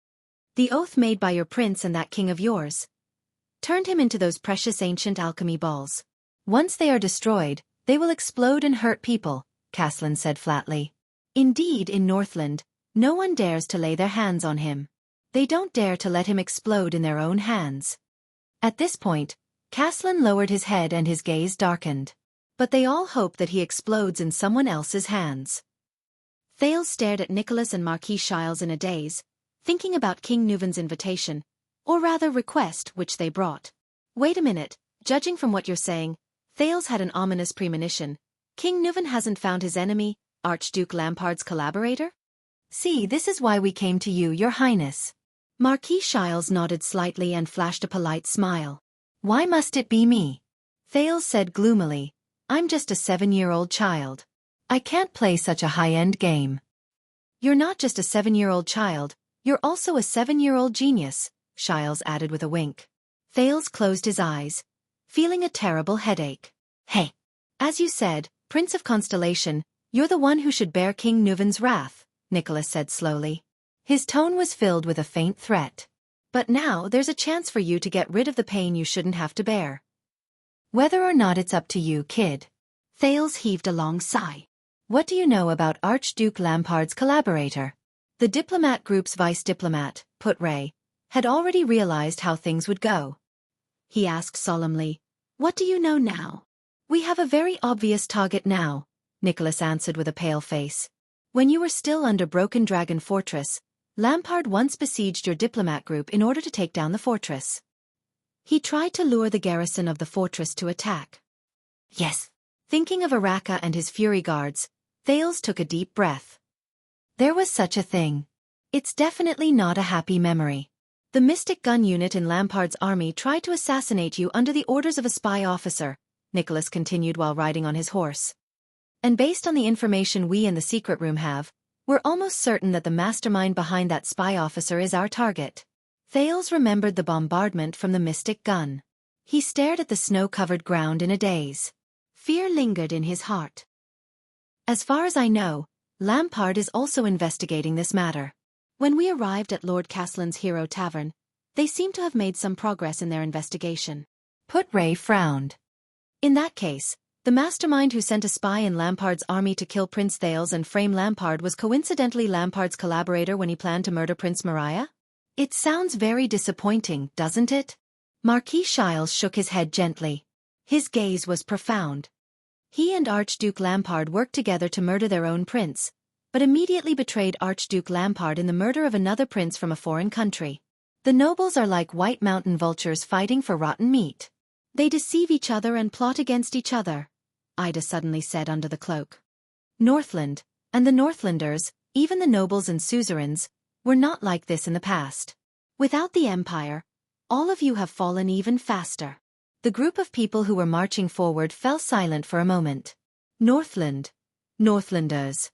The oath made by your prince and that king of yours turned him into those precious ancient alchemy balls. Once they are destroyed, they will explode and hurt people, Caslin said flatly. Indeed, in Northland, no one dares to lay their hands on him. They don't dare to let him explode in their own hands. At this point, Caslin lowered his head and his gaze darkened. But they all hope that he explodes in someone else's hands. Thales stared at Nicholas and Marquis Shiles in a daze, thinking about King Nuvan's invitation, or rather request, which they brought. Wait a minute, judging from what you're saying, Thales had an ominous premonition. King Nuvan hasn't found his enemy, Archduke Lampard's collaborator? See, this is why we came to you, your highness. Marquis Shiles nodded slightly and flashed a polite smile. Why must it be me? Thales said gloomily, I'm just a 7-year-old child. I can't play such a high-end game. You're not just a 7-year-old child, you're also a 7-year-old genius, Shiles added with a wink. Thales closed his eyes, feeling a terrible headache. Hey. As you said, Prince of Constellation, you're the one who should bear King Nuvan's wrath, Nicholas said slowly. His tone was filled with a faint threat. But now there's a chance for you to get rid of the pain you shouldn't have to bear. Whether or not it's up to you, kid. Thales heaved a long sigh. What do you know about Archduke Lampard's collaborator? The diplomat group's vice diplomat, put Ray, had already realized how things would go. He asked solemnly, "What do you know now?" "We have a very obvious target now," Nicholas answered with a pale face. "When you were still under Broken Dragon Fortress, Lampard once besieged your diplomat group in order to take down the fortress. He tried to lure the garrison of the fortress to attack." "Yes." Thinking of Araka and his Fury Guards, Thales took a deep breath. There was such a thing. It's definitely not a happy memory. The Mystic Gun unit in Lampard's army tried to assassinate you under the orders of a spy officer, Nicholas continued while riding on his horse. "And based on the information we in the secret room have, we're almost certain that the mastermind behind that spy officer is our target." Thales remembered the bombardment from the Mystic Gun. He stared at the snow-covered ground in a daze. Fear lingered in his heart. "As far as I know, Lampard is also investigating this matter. When we arrived at Lord Caslin's Hero Tavern, they seem to have made some progress in their investigation." Put-Ray frowned. "In that case, the mastermind who sent a spy in Lampard's army to kill Prince Thales and frame Lampard was coincidentally Lampard's collaborator when he planned to murder Prince Mariah? It sounds very disappointing, doesn't it?" Marquis Shiles shook his head gently. His gaze was profound. He and Archduke Lampard worked together to murder their own prince, but immediately betrayed Archduke Lampard in the murder of another prince from a foreign country. The nobles are like white mountain vultures fighting for rotten meat. They deceive each other and plot against each other, Ida suddenly said under the cloak. Northland, and the Northlanders, even the nobles and suzerains, were not like this in the past. Without the Empire, all of you have fallen even faster. The group of people who were marching forward fell silent for a moment. Northland. Northlanders.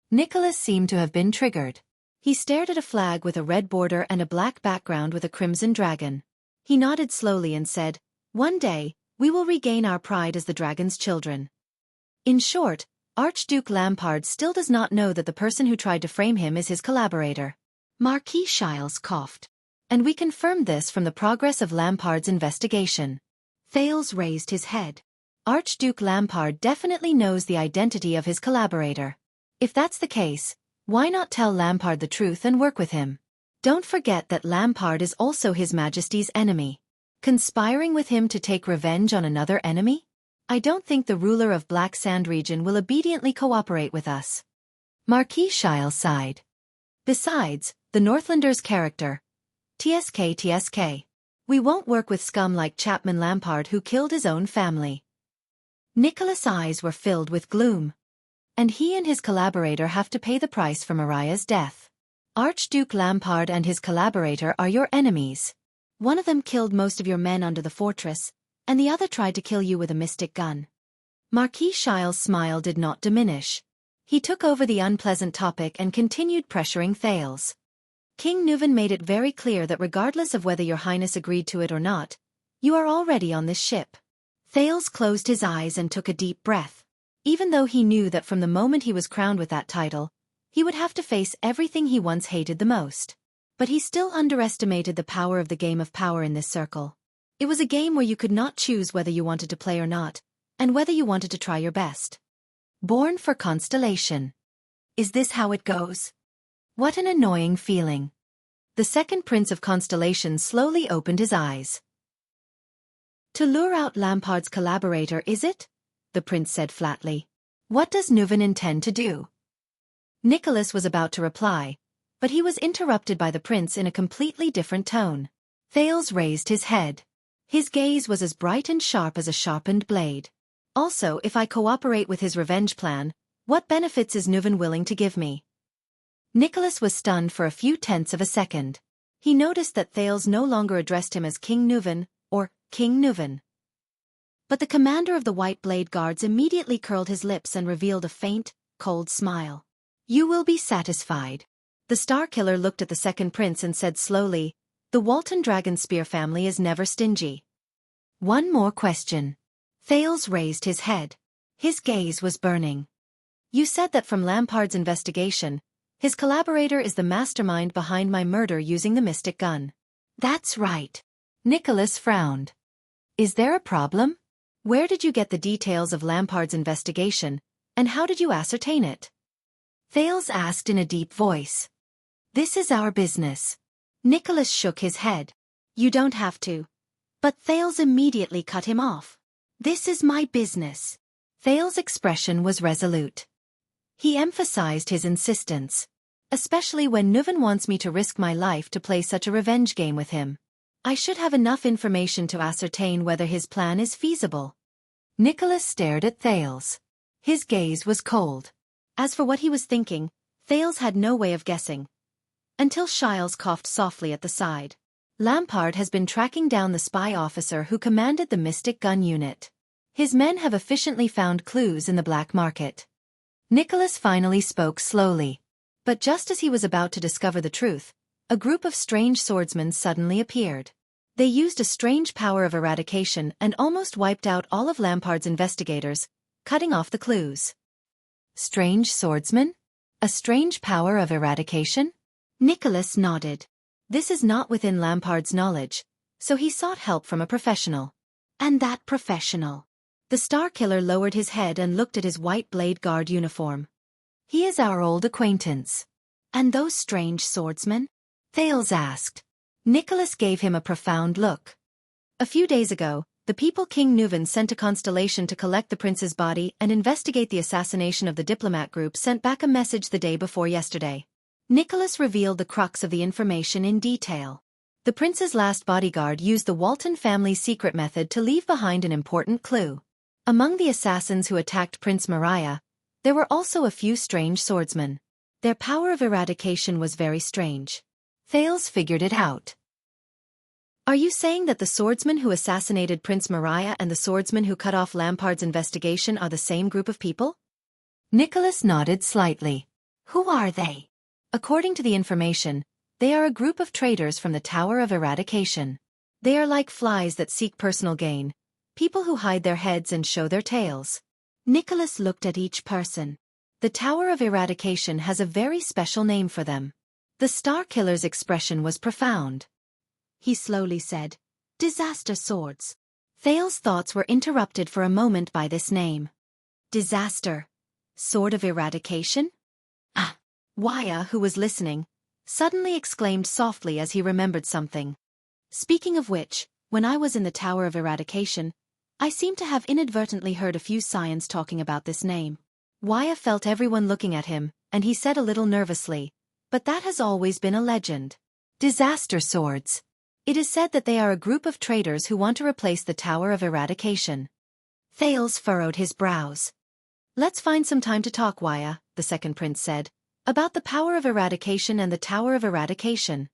Nicholas seemed to have been triggered. He stared at a flag with a red border and a black background with a crimson dragon. He nodded slowly and said, "One day, we will regain our pride as the dragon's children." In short, Archduke Lampard still does not know that the person who tried to frame him is his collaborator. Marquis Shiles coughed. "And we confirmed this from the progress of Lampard's investigation." Thales raised his head. "Archduke Lampard definitely knows the identity of his collaborator. If that's the case, why not tell Lampard the truth and work with him? Don't forget that Lampard is also His Majesty's enemy. Conspiring with him to take revenge on another enemy? I don't think the ruler of Black Sand region will obediently cooperate with us." Marquis Shiles sighed. "Besides, the Northlander's character. TSK. We won't work with scum like Chapman Lampard who killed his own family." Nicholas' eyes were filled with gloom. "And he and his collaborator have to pay the price for Mariah's death. Archduke Lampard and his collaborator are your enemies. One of them killed most of your men under the fortress, and the other tried to kill you with a mystic gun." Marquis Shiles' smile did not diminish. He took over the unpleasant topic and continued pressuring Thales. "King Nuvan made it very clear that regardless of whether your highness agreed to it or not, you are already on this ship." Thales closed his eyes and took a deep breath. Even though he knew that from the moment he was crowned with that title, he would have to face everything he once hated the most. But he still underestimated the power of the game of power in this circle. It was a game where you could not choose whether you wanted to play or not, and whether you wanted to try your best. Born for Constellation. Is this how it goes? What an annoying feeling. The second Prince of Constellation slowly opened his eyes. "To lure out Lampard's collaborator, is it?" the prince said flatly. "What does Nuvan intend to do?" Nicholas was about to reply, but he was interrupted by the prince in a completely different tone. Thales raised his head. His gaze was as bright and sharp as a sharpened blade. "Also, if I cooperate with his revenge plan, what benefits is Nuvan willing to give me?" Nicholas was stunned for a few tenths of a second. He noticed that Thales no longer addressed him as King Nuvan, or King Nuvan. But the commander of the White Blade Guards immediately curled his lips and revealed a faint, cold smile. "You will be satisfied." The Starkiller looked at the second prince and said slowly, "The Walton Dragonspear family is never stingy." "One more question." Thales raised his head. His gaze was burning. "You said that from Lampard's investigation, his collaborator is the mastermind behind my murder using the mystic gun." "That's right." Nicholas frowned. "Is there a problem? Where did you get the details of Lampard's investigation, and how did you ascertain it?" Thales asked in a deep voice. "This is our business. Nicholas shook his head. You don't have to. But Thales immediately cut him off. This is my business. Thales' expression was resolute. He emphasized his insistence. Especially when Nuven wants me to risk my life to play such a revenge game with him. I should have enough information to ascertain whether his plan is feasible. Nicholas stared at Thales. His gaze was cold. As for what he was thinking, Thales had no way of guessing. Until Shiles coughed softly at the side. Lampard has been tracking down the spy officer who commanded the Mystic Gun Unit. His men have efficiently found clues in the black market. Nicholas finally spoke slowly. But just as he was about to discover the truth, a group of strange swordsmen suddenly appeared. They used a strange power of eradication and almost wiped out all of Lampard's investigators, cutting off the clues. Strange swordsmen? A strange power of eradication? Nicholas nodded. This is not within Lampard's knowledge, so he sought help from a professional. And that professional. The Star Killer lowered his head and looked at his white Blade Guard uniform. He is our old acquaintance. And those strange swordsmen? Thales asked. Nicholas gave him a profound look. A few days ago, the people King Nuven sent a constellation to collect the prince's body and investigate the assassination of the diplomat group sent back a message the day before yesterday. Nicholas revealed the crux of the information in detail. The prince's last bodyguard used the Walton family's secret method to leave behind an important clue. Among the assassins who attacked Prince Mariah, there were also a few strange swordsmen. Their power of eradication was very strange. Thales figured it out. Are you saying that the swordsman who assassinated Prince Mariah and the swordsman who cut off Lampard's investigation are the same group of people? Nicholas nodded slightly. Who are they? According to the information, they are a group of traitors from the Tower of Eradication. They are like flies that seek personal gain, people who hide their heads and show their tails. Nicholas looked at each person. The Tower of Eradication has a very special name for them. The Star Killer's expression was profound. He slowly said, Disaster Swords. Thales' thoughts were interrupted for a moment by this name. Disaster. Sword of Eradication? Ah! Wuxia, who was listening, suddenly exclaimed softly as he remembered something. Speaking of which, when I was in the Tower of Eradication, I seem to have inadvertently heard a few Scions talking about this name. Wuxia felt everyone looking at him, and he said a little nervously, but that has always been a legend. Disaster Swords. It is said that they are a group of traitors who want to replace the Tower of Eradication. Thales furrowed his brows. Let's find some time to talk, Wuxia, the second prince said, about the power of eradication and the Tower of Eradication.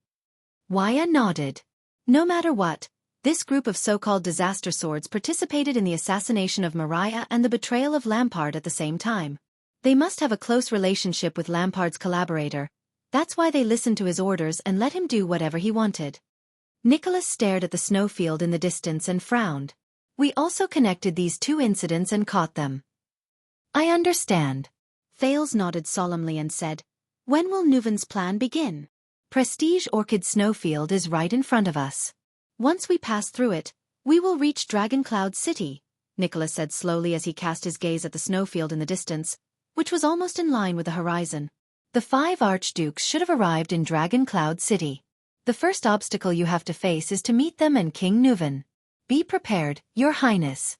Wuxia nodded. No matter what, this group of so-called disaster swords participated in the assassination of Mariah and the betrayal of Lampard at the same time. They must have a close relationship with Lampard's collaborator. That's why they listened to his orders and let him do whatever he wanted. Nicholas stared at the snowfield in the distance and frowned. We also connected these two incidents and caught them. I understand. Thales nodded solemnly and said, When will Nuven's plan begin? Prestige Orchid Snowfield is right in front of us. Once we pass through it, we will reach Dragon Cloud City, Nicholas said slowly as he cast his gaze at the snowfield in the distance, which was almost in line with the horizon. The 5 archdukes should have arrived in Dragon Cloud City. The first obstacle you have to face is to meet them and King Nuven. Be prepared, Your Highness.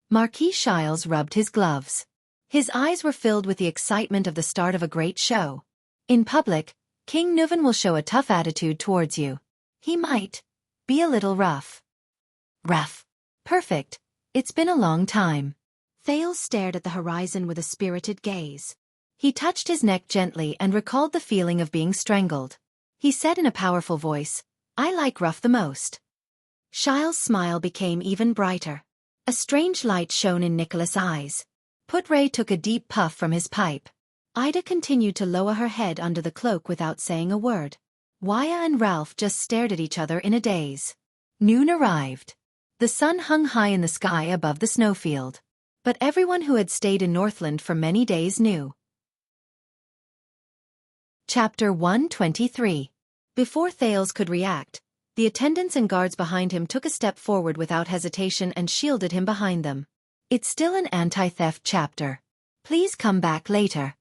Marquis Shiles rubbed his gloves. His eyes were filled with the excitement of the start of a great show. In public, King Nuven will show a tough attitude towards you. He might be a little rough. Rough. Perfect. It's been a long time. Thales stared at the horizon with a spirited gaze. He touched his neck gently and recalled the feeling of being strangled. He said in a powerful voice, I like rough the most. Shiles' smile became even brighter. A strange light shone in Nicholas' eyes. Putray took a deep puff from his pipe. Ida continued to lower her head under the cloak without saying a word. Wuxia and Ralph just stared at each other in a daze. Noon arrived. The sun hung high in the sky above the snowfield. But everyone who had stayed in Northland for many days knew. Chapter 123. Before Thales could react, the attendants and guards behind him took a step forward without hesitation and shielded him behind them. It's still an anti-theft chapter. Please come back later.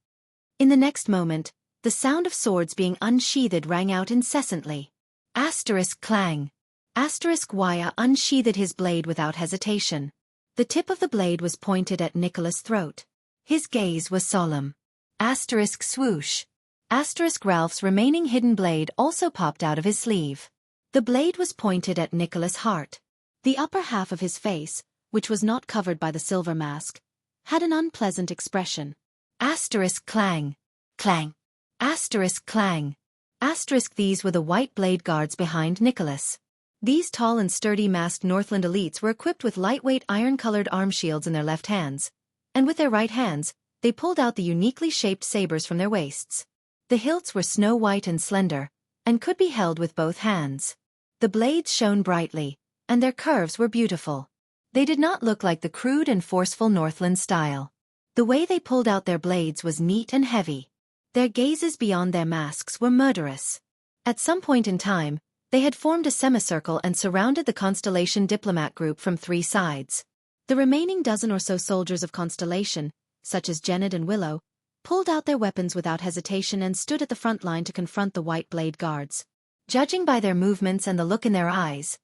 In the next moment, the sound of swords being unsheathed rang out incessantly. Asterisk clang. Asterisk Wuxia unsheathed his blade without hesitation. The tip of the blade was pointed at Nicholas' throat. His gaze was solemn. Asterisk swoosh. Asterisk Ralph's remaining hidden blade also popped out of his sleeve. The blade was pointed at Nicholas' heart. The upper half of his face, which was not covered by the silver mask, had an unpleasant expression. Asterisk clang. Clang. Asterisk clang. Asterisk these were the white blade guards behind Nicholas. These tall and sturdy masked Northland elites were equipped with lightweight iron-colored arm shields in their left hands, and with their right hands, they pulled out the uniquely shaped sabers from their waists. The hilts were snow-white and slender, and could be held with both hands. The blades shone brightly, and their curves were beautiful. They did not look like the crude and forceful Northland style. The way they pulled out their blades was neat and heavy. Their gazes beyond their masks were murderous. At some point in time, they had formed a semicircle and surrounded the Constellation diplomat group from 3 sides. The remaining dozen or so soldiers of Constellation, such as Jened and Willow, pulled out their weapons without hesitation and stood at the front line to confront the white blade guards. Judging by their movements and the look in their eyes,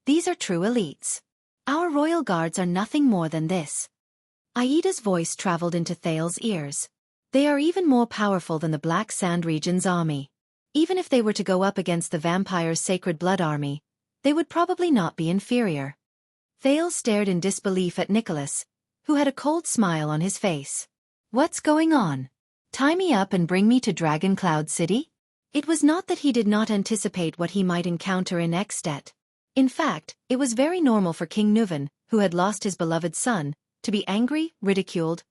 these are true elites. Our royal guards are nothing more than this. Aida's voice traveled into Thales's ears. They are even more powerful than the Black Sand Region's army. Even if they were to go up against the vampire's Sacred Blood army, they would probably not be inferior. Thales stared in disbelief at Nicholas, who had a cold smile on his face. What's going on? Tie me up and bring me to Dragon Cloud City? It was not that he did not anticipate what he might encounter in Extet. In fact, it was very normal for King Nuvan, who had lost his beloved son, to be angry, ridiculed,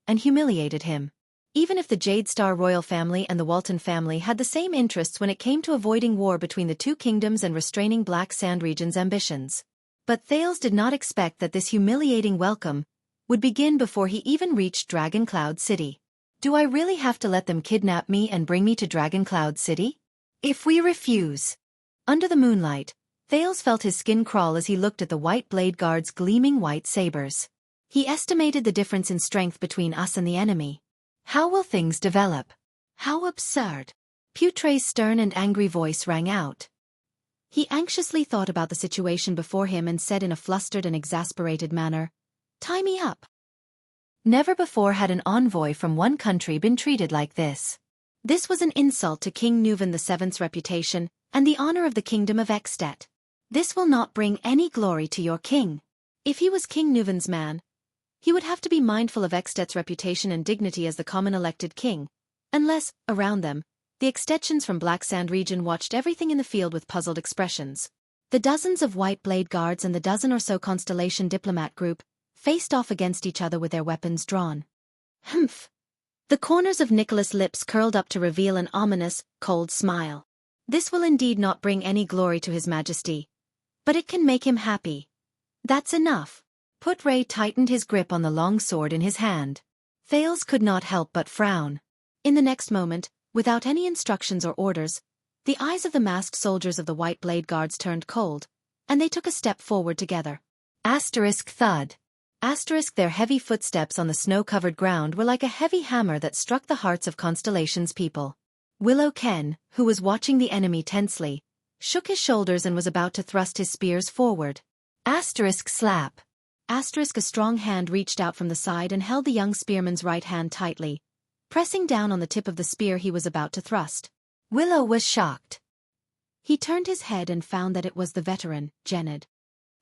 and humiliated him. Even if the Jade Star royal family and the Walton family had the same interests when it came to avoiding war between the 2 kingdoms and restraining Black Sand Region's ambitions. But Thales did not expect that this humiliating welcome would begin before he even reached Dragon Cloud City. Do I really have to let them kidnap me and bring me to Dragon Cloud City? If we refuse. Under the moonlight, Thales felt his skin crawl as he looked at the white blade guards' gleaming white sabers. He estimated the difference in strength between us and the enemy. How will things develop? How absurd. Putre's stern and angry voice rang out. He anxiously thought about the situation before him and said in a flustered and exasperated manner, "Tie me up." Never before had an envoy from one country been treated like this. This was an insult to King Nuvan VII's reputation and the honor of the kingdom of Extet. This will not bring any glory to your king. If he was King Nuvan's man, he would have to be mindful of Extet's reputation and dignity as the common elected king, unless, around them, the Extetians from Black Sand Region watched everything in the field with puzzled expressions. The dozens of white blade guards and the dozen or so Constellation diplomat group faced off against each other with their weapons drawn. Humph! The corners of Nicholas' lips curled up to reveal an ominous, cold smile. This will indeed not bring any glory to His Majesty, but it can make him happy. That's enough. Putre tightened his grip on the long sword in his hand. Thales could not help but frown. In the next moment, without any instructions or orders, the eyes of the masked soldiers of the white blade guards turned cold, and they took a step forward together. Asterisk thud. Asterisk their heavy footsteps on the snow-covered ground were like a heavy hammer that struck the hearts of Constellation's people. Willow Ken, who was watching the enemy tensely, shook his shoulders and was about to thrust his spears forward. Asterisk slap. Asterisk a strong hand reached out from the side and held the young spearman's right hand tightly, pressing down on the tip of the spear he was about to thrust. Willow was shocked. He turned his head and found that it was the veteran, Jened.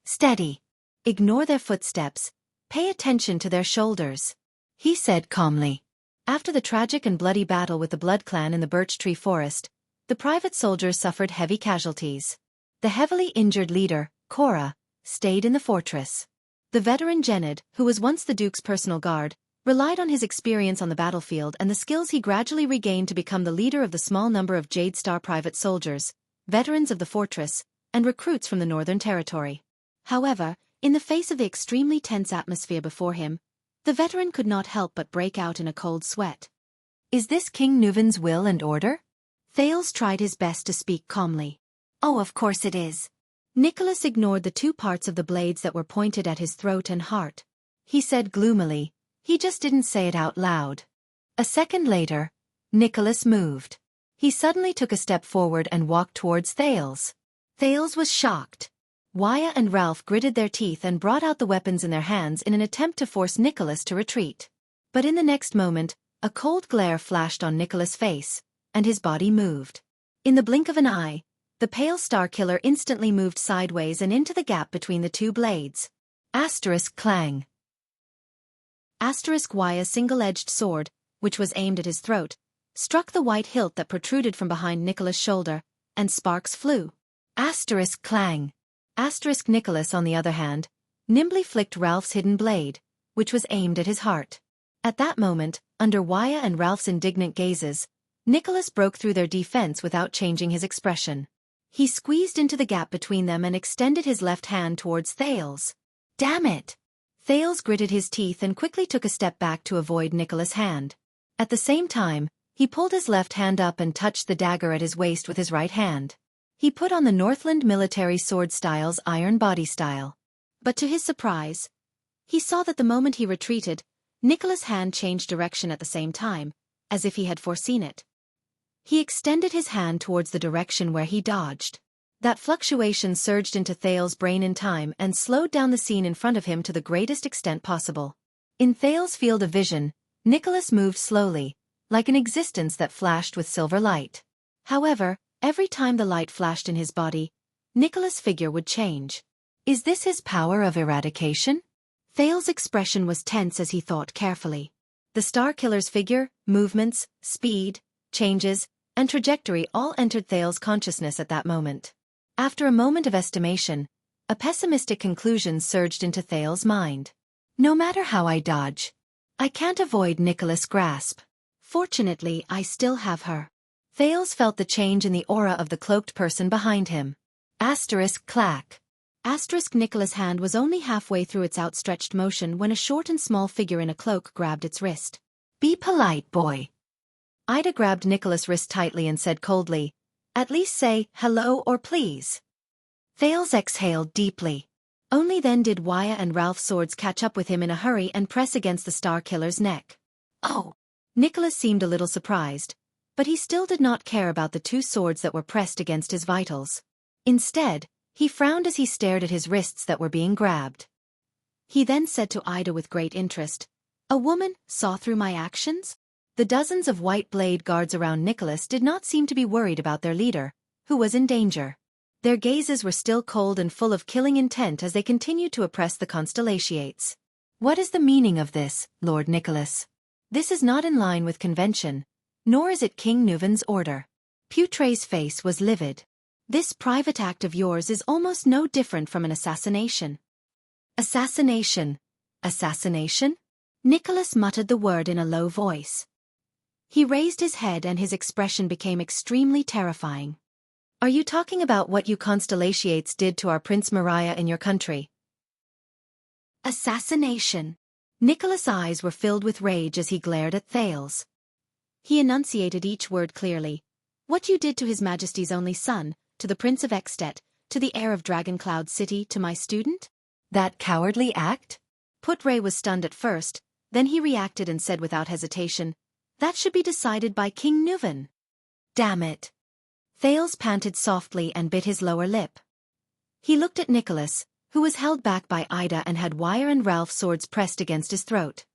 Steady. Ignore their footsteps. Pay attention to their shoulders, he said calmly. After the tragic and bloody battle with the Blood Clan in the Birch Tree Forest, the private soldiers suffered heavy casualties. The heavily injured leader, Cora, stayed in the fortress. The veteran Jened, who was once the Duke's personal guard, relied on his experience on the battlefield and the skills he gradually regained to become the leader of the small number of Jade Star private soldiers, veterans of the fortress, and recruits from the Northern Territory. However, in the face of the extremely tense atmosphere before him, the veteran could not help but break out in a cold sweat. Is this King Nuvan's will and order? Thales tried his best to speak calmly. Oh, of course it is. Nicholas ignored the 2 parts of the blades that were pointed at his throat and heart. He said gloomily, he just didn't say it out loud. A second later, Nicholas moved. He suddenly took a step forward and walked towards Thales. Thales was shocked. Wuxia and Ralph gritted their teeth and brought out the weapons in their hands in an attempt to force Nicholas to retreat. But in the next moment, a cold glare flashed on Nicholas' face, and his body moved. In the blink of an eye, the pale star killer instantly moved sideways and into the gap between the two blades. Asterisk clang. Asterisk Wuxia's single-edged sword, which was aimed at his throat, struck the white hilt that protruded from behind Nicholas' shoulder, and sparks flew. Asterisk clang. Asterisk Nicholas, on the other hand, nimbly flicked Ralph's hidden blade, which was aimed at his heart. At that moment, under Wuxia and Ralph's indignant gazes, Nicholas broke through their defense without changing his expression. He squeezed into the gap between them and extended his left hand towards Thales. Damn it! Thales gritted his teeth and quickly took a step back to avoid Nicholas' hand. At the same time, he pulled his left hand up and touched the dagger at his waist with his right hand. He put on the Northland military sword style's iron body style. But to his surprise, he saw that the moment he retreated, Nicholas' hand changed direction at the same time, as if he had foreseen it. He extended his hand towards the direction where he dodged. That fluctuation surged into Thales' brain in time and slowed down the scene in front of him to the greatest extent possible. In Thales' field of vision, Nicholas moved slowly, like an existence that flashed with silver light. However, every time the light flashed in his body, Nicholas' figure would change. Is this his power of eradication? Thales' expression was tense as he thought carefully. The Star Killer's figure, movements, speed, changes, and trajectory all entered Thales' consciousness at that moment. After a moment of estimation, a pessimistic conclusion surged into Thales' mind. No matter how I dodge, I can't avoid Nicholas' grasp. Fortunately, I still have her. Thales felt the change in the aura of the cloaked person behind him. Asterisk clack. Asterisk Nicholas' hand was only halfway through its outstretched motion when a short and small figure in a cloak grabbed its wrist. Be polite, boy. Ida grabbed Nicholas' wrist tightly and said coldly, at least say hello or please. Thales exhaled deeply. Only then did Wuxia and Ralph's swords catch up with him in a hurry and press against the Star Killer's neck. Oh! Nicholas seemed a little surprised, but he still did not care about the two swords that were pressed against his vitals. Instead, he frowned as he stared at his wrists that were being grabbed. He then said to Ida with great interest, a woman saw through my actions? The dozens of white blade guards around Nicholas did not seem to be worried about their leader, who was in danger. Their gazes were still cold and full of killing intent as they continued to oppress the Constellatiates. What is the meaning of this, Lord Nicholas? This is not in line with convention, nor is it King Nuven's order. Putre's face was livid. This private act of yours is almost no different from an assassination. Assassination? Assassination? Nicholas muttered the word in a low voice. He raised his head and his expression became extremely terrifying. Are you talking about what you Constellatiates did to our Prince Mariah in your country? Assassination. Nicholas' eyes were filled with rage as he glared at Thales. He enunciated each word clearly. What you did to His Majesty's only son, to the Prince of Extet, to the heir of Dragoncloud City, to my student? That cowardly act? Putre was stunned at first, then he reacted and said without hesitation, that should be decided by King Nuven. Damn it. Thales panted softly and bit his lower lip. He looked at Nicholas, who was held back by Ida and had Wuxia and Ralph's swords pressed against his throat.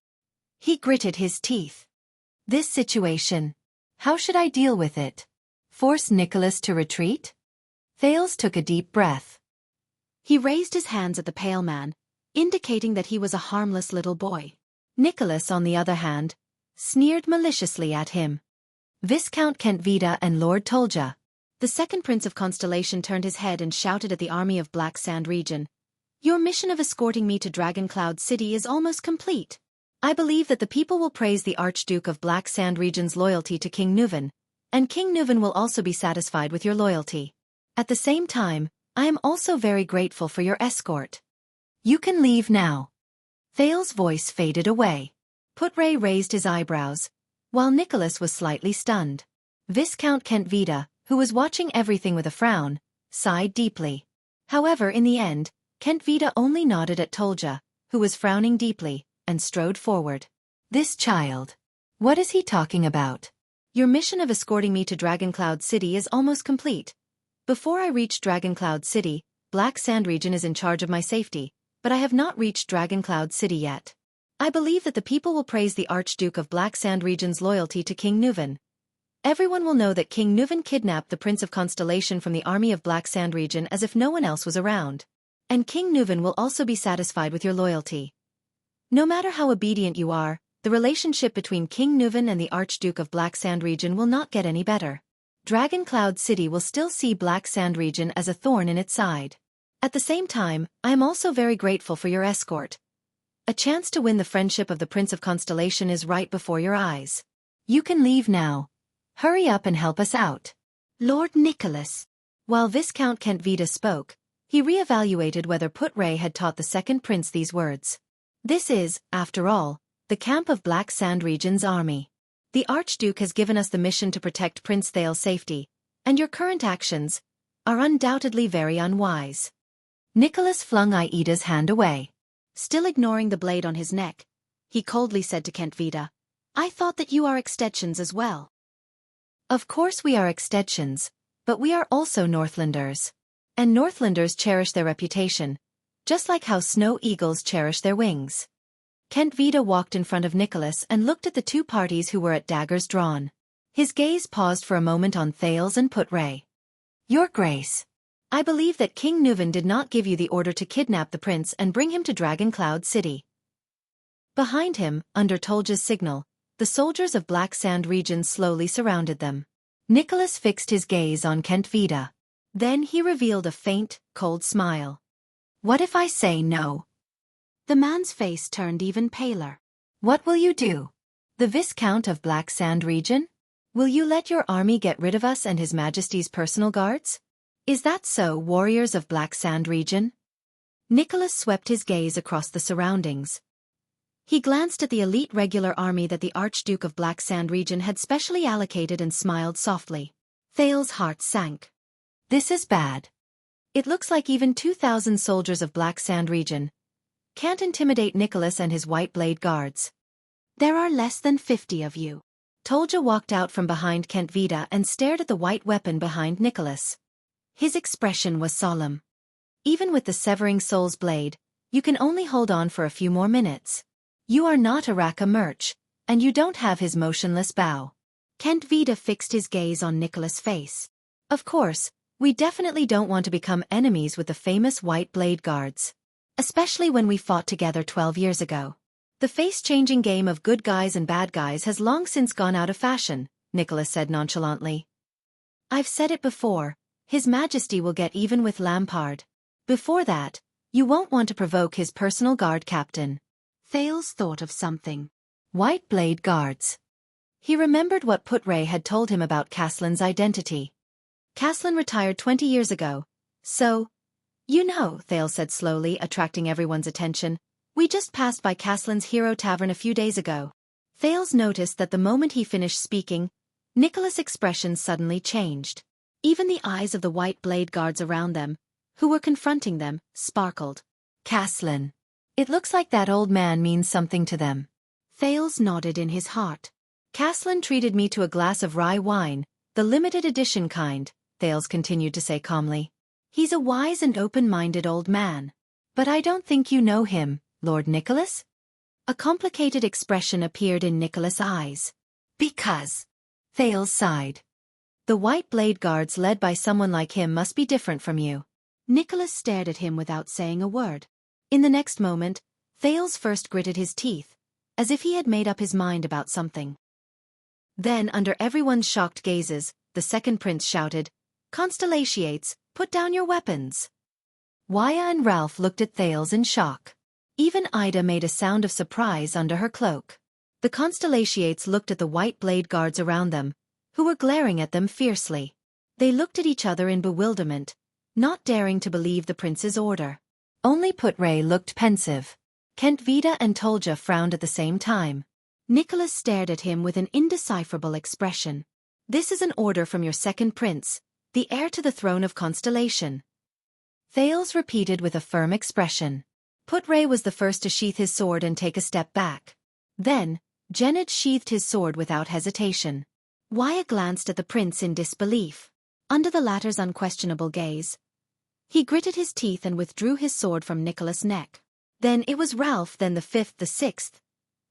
He gritted his teeth. This situation. How should I deal with it? Force Nicholas to retreat? Thales took a deep breath. He raised his hands at the pale man, indicating that he was a harmless little boy. Nicholas, on the other hand, sneered maliciously at him. Viscount Kentvita and Lord Tolja. The second Prince of Constellation turned his head and shouted at the army of Black Sand region. Your mission of escorting me to Dragoncloud City is almost complete. I believe that the people will praise the Archduke of Black Sand region's loyalty to King Nuven, and King Nuven will also be satisfied with your loyalty. At the same time, I am also very grateful for your escort. You can leave now. Thales' voice faded away. Putre raised his eyebrows, while Nicholas was slightly stunned. Viscount Kentvita, who was watching everything with a frown, sighed deeply. However, in the end, Kentvita only nodded at Tolja, who was frowning deeply, and strode forward. This child. What is he talking about? Your mission of escorting me to Dragon Cloud City is almost complete. Before I reach Dragon Cloud City, Black Sand Region is in charge of my safety, but I have not reached Dragon Cloud City yet. I believe that the people will praise the Archduke of Black Sand Region's loyalty to King Nuven. Everyone will know that King Nuven kidnapped the Prince of Constellation from the army of Black Sand Region as if no one else was around. And King Nuven will also be satisfied with your loyalty. No matter how obedient you are, the relationship between King Nuven and the Archduke of Black Sand Region will not get any better. Dragon Cloud City will still see Black Sand Region as a thorn in its side. At the same time, I am also very grateful for your escort. A chance to win the friendship of the Prince of Constellation is right before your eyes. You can leave now. Hurry up and help us out. Lord Nicholas. While Viscount Kentvita spoke, he re-evaluated whether Putray had taught the second prince these words. This is, after all, the camp of Black Sand Region's army. The Archduke has given us the mission to protect Prince Thal's safety, and your current actions are undoubtedly very unwise. Nicholas flung Aida's hand away. Still ignoring the blade on his neck, he coldly said to Kentvita, I thought that you are extensions as well. Of course we are extensions, but we are also Northlanders. And Northlanders cherish their reputation, just like how snow eagles cherish their wings. Kentvita walked in front of Nicholas and looked at the two parties who were at daggers drawn. His gaze paused for a moment on Thales and Putray. Your Grace, I believe that King Nuven did not give you the order to kidnap the prince and bring him to Dragon Cloud City. Behind him, under Tolja's signal, the soldiers of Black Sand Region slowly surrounded them. Nicholas fixed his gaze on Kentvita. Then he revealed a faint, cold smile. What if I say no? The man's face turned even paler. What will you do? The Viscount of Black Sand Region? Will you let your army get rid of us and His Majesty's personal guards? Is that so, warriors of Black Sand Region? Nicholas swept his gaze across the surroundings. He glanced at the elite regular army that the Archduke of Black Sand Region had specially allocated and smiled softly. Thal's heart sank. This is bad. It looks like even 2,000 soldiers of Black Sand Region can't intimidate Nicholas and his White Blade guards. There are less than 50 of you. Tolja walked out from behind Kentvita and stared at the white weapon behind Nicholas. His expression was solemn. Even with the Severing Soul's blade, you can only hold on for a few more minutes. You are not Araka Murch, and you don't have his motionless bow. Kentvita fixed his gaze on Nicholas' face. Of course, we definitely don't want to become enemies with the famous White Blade guards. Especially when we fought together 12 years ago. The face-changing game of good guys and bad guys has long since gone out of fashion, Nicholas said nonchalantly. I've said it before, His Majesty will get even with Lampard. Before that, you won't want to provoke his personal guard captain. Thales thought of something. White Blade guards. He remembered what Putray had told him about Caslin's identity. Caslin retired 20 years ago, so... You know, Thales said slowly, attracting everyone's attention, we just passed by Caslin's Hero Tavern a few days ago. Thales noticed that the moment he finished speaking, Nicholas' expression suddenly changed. Even the eyes of the White Blade guards around them, who were confronting them, sparkled. Caslin. It looks like that old man means something to them. Thales nodded in his heart. Caslin treated me to a glass of rye wine, the limited edition kind, Thales continued to say calmly. He's a wise and open-minded old man. But I don't think you know him, Lord Nicholas? A complicated expression appeared in Nicholas' eyes. Because. Thales sighed. The White Blade guards led by someone like him must be different from you. Nicholas stared at him without saying a word. In the next moment, Thales first gritted his teeth, as if he had made up his mind about something. Then, under everyone's shocked gazes, the second prince shouted, Constellations, put down your weapons. Waya and Ralph looked at Thales in shock. Even Ida made a sound of surprise under her cloak. The Constellations looked at the White Blade guards around them, who were glaring at them fiercely. They looked at each other in bewilderment, not daring to believe the prince's order. Only Putray looked pensive. Kentvita and Tolja frowned at the same time. Nicholas stared at him with an indecipherable expression. This is an order from your second prince, the heir to the throne of Constellation. Thales repeated with a firm expression. Putray was the first to sheath his sword and take a step back. Then, Genid sheathed his sword without hesitation. Wyatt glanced at the prince in disbelief. Under the latter's unquestionable gaze, he gritted his teeth and withdrew his sword from Nicholas' neck. Then it was Ralph, then the fifth, the sixth,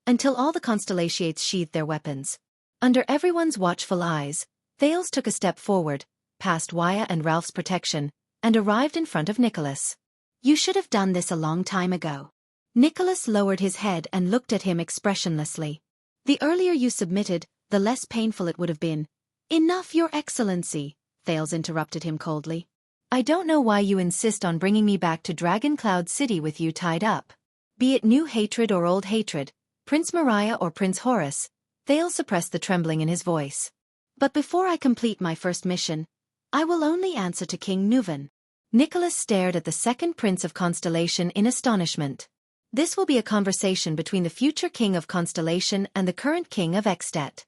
until all the constellations sheathed their weapons. Under everyone's watchful eyes, Thales took a step forward, past Wyatt and Ralph's protection, and arrived in front of Nicholas. You should have done this a long time ago. Nicholas lowered his head and looked at him expressionlessly. The earlier you submitted, the less painful it would have been. Enough, Your Excellency, Thales interrupted him coldly. I don't know why you insist on bringing me back to Dragon Cloud City with you tied up. Be it new hatred or old hatred, Prince Mariah or Prince Horus, Thales suppressed the trembling in his voice. But before I complete my first mission, I will only answer to King Nuvan. Nicholas stared at the second Prince of Constellation in astonishment. This will be a conversation between the future King of Constellation and the current King of Extet.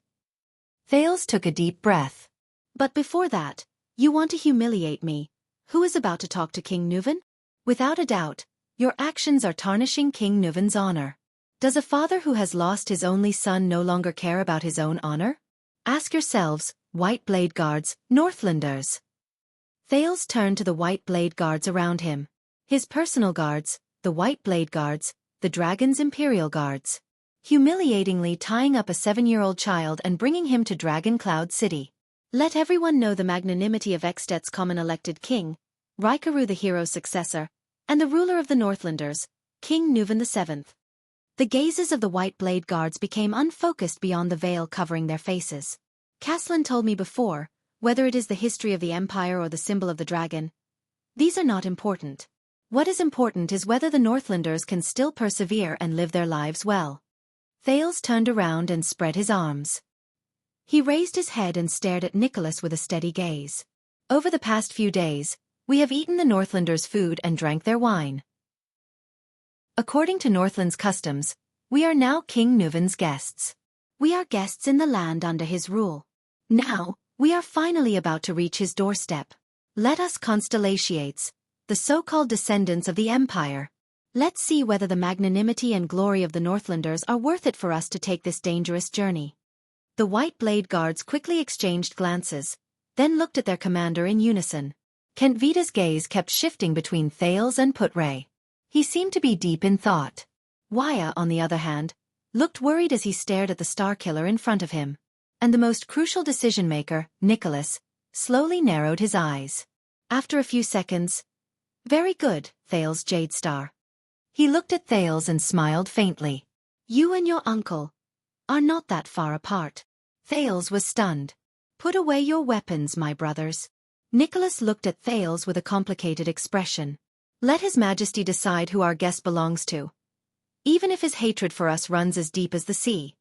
Thales took a deep breath. But before that, you want to humiliate me. Who is about to talk to King Nuvan? Without a doubt, your actions are tarnishing King Nuvan's honor. Does a father who has lost his only son no longer care about his own honor? Ask yourselves, White Blade Guards, Northlanders. Thales turned to the White Blade Guards around him. His personal guards, the White Blade Guards, the Dragon's Imperial Guards. Humiliatingly tying up a 7-year-old child and bringing him to Dragon Cloud City. Let everyone know the magnanimity of Extet's common elected king, Raikaru the hero's successor, and the ruler of the Northlanders, King Nuvan VII. The gazes of the White Blade Guards became unfocused beyond the veil covering their faces. Caslin told me before, whether it is the history of the Empire or the symbol of the dragon, these are not important. What is important is whether the Northlanders can still persevere and live their lives well. Thales turned around and spread his arms. He raised his head and stared at Nicholas with a steady gaze. Over the past few days, we have eaten the Northlanders' food and drank their wine. According to Northland's customs, we are now King Nuvan's guests. We are guests in the land under his rule. Now, we are finally about to reach his doorstep. Let us Constellations, the so-called descendants of the Empire. Let's see whether the magnanimity and glory of the Northlanders are worth it for us to take this dangerous journey. The White Blade Guards quickly exchanged glances, then looked at their commander in unison. Kent Vita's gaze kept shifting between Thales and Putray. He seemed to be deep in thought. Wyatt, on the other hand, looked worried as he stared at the Starkiller in front of him. And the most crucial decision-maker, Nicholas, slowly narrowed his eyes. After a few seconds, "Very good, Thales Jadestar." He looked at Thales and smiled faintly. "You and your uncle are not that far apart." Thales was stunned. "Put away your weapons, my brothers." Nicholas looked at Thales with a complicated expression. "Let His Majesty decide who our guest belongs to, even if his hatred for us runs as deep as the sea."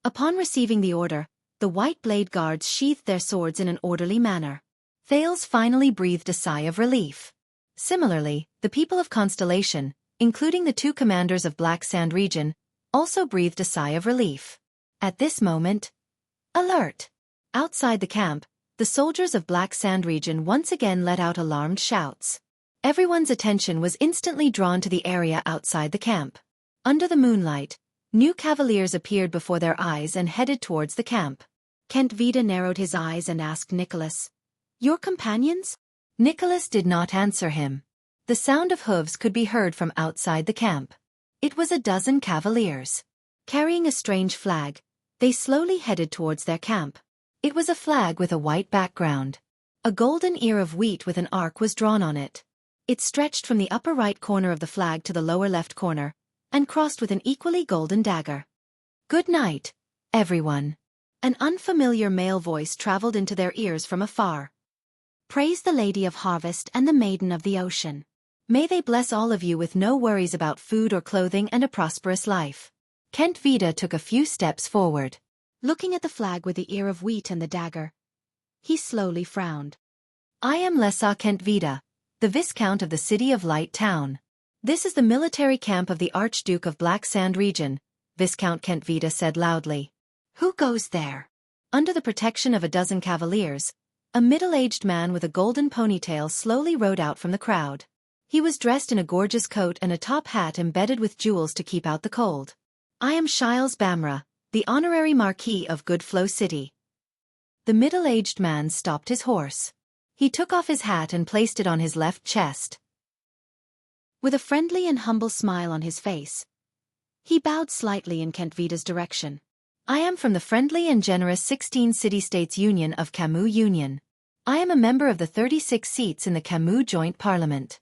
Upon receiving the order, the White Blade Guards sheathed their swords in an orderly manner. Thales finally breathed a sigh of relief. Similarly, the people of Constellation, including the two commanders of Black Sand region, also breathed a sigh of relief. At this moment, alert! Outside the camp, the soldiers of Black Sand region once again let out alarmed shouts. Everyone's attention was instantly drawn to the area outside the camp. Under the moonlight, new cavaliers appeared before their eyes and headed towards the camp. Kent Vita narrowed his eyes and asked Nicholas, "Your companions?" Nicholas did not answer him. The sound of hooves could be heard from outside the camp. It was a dozen cavaliers. Carrying a strange flag, they slowly headed towards their camp. It was a flag with a white background. A golden ear of wheat with an arc was drawn on it. It stretched from the upper right corner of the flag to the lower left corner, and crossed with an equally golden dagger. "Good night, everyone." An unfamiliar male voice traveled into their ears from afar. "Praise the Lady of Harvest and the Maiden of the Ocean. May they bless all of you with no worries about food or clothing and a prosperous life." Kent Vita took a few steps forward. Looking at the flag with the ear of wheat and the dagger, he slowly frowned. "I am Lesa Kent Vita, the Viscount of the City of Light Town. This is the military camp of the Archduke of Black Sand region," Viscount Kent Vita said loudly. "Who goes there?" Under the protection of a dozen cavaliers, a middle-aged man with a golden ponytail slowly rode out from the crowd. He was dressed in a gorgeous coat and a top hat embedded with jewels to keep out the cold. "I am Shiles Bamra, the honorary Marquis of Goodflow City." The middle-aged man stopped his horse. He took off his hat and placed it on his left chest. With a friendly and humble smile on his face, he bowed slightly in Kentvida's direction. I am from the friendly and generous 16 City-States Union of Kamu Union. I am a member of the 36 seats in the Kamu Joint Parliament.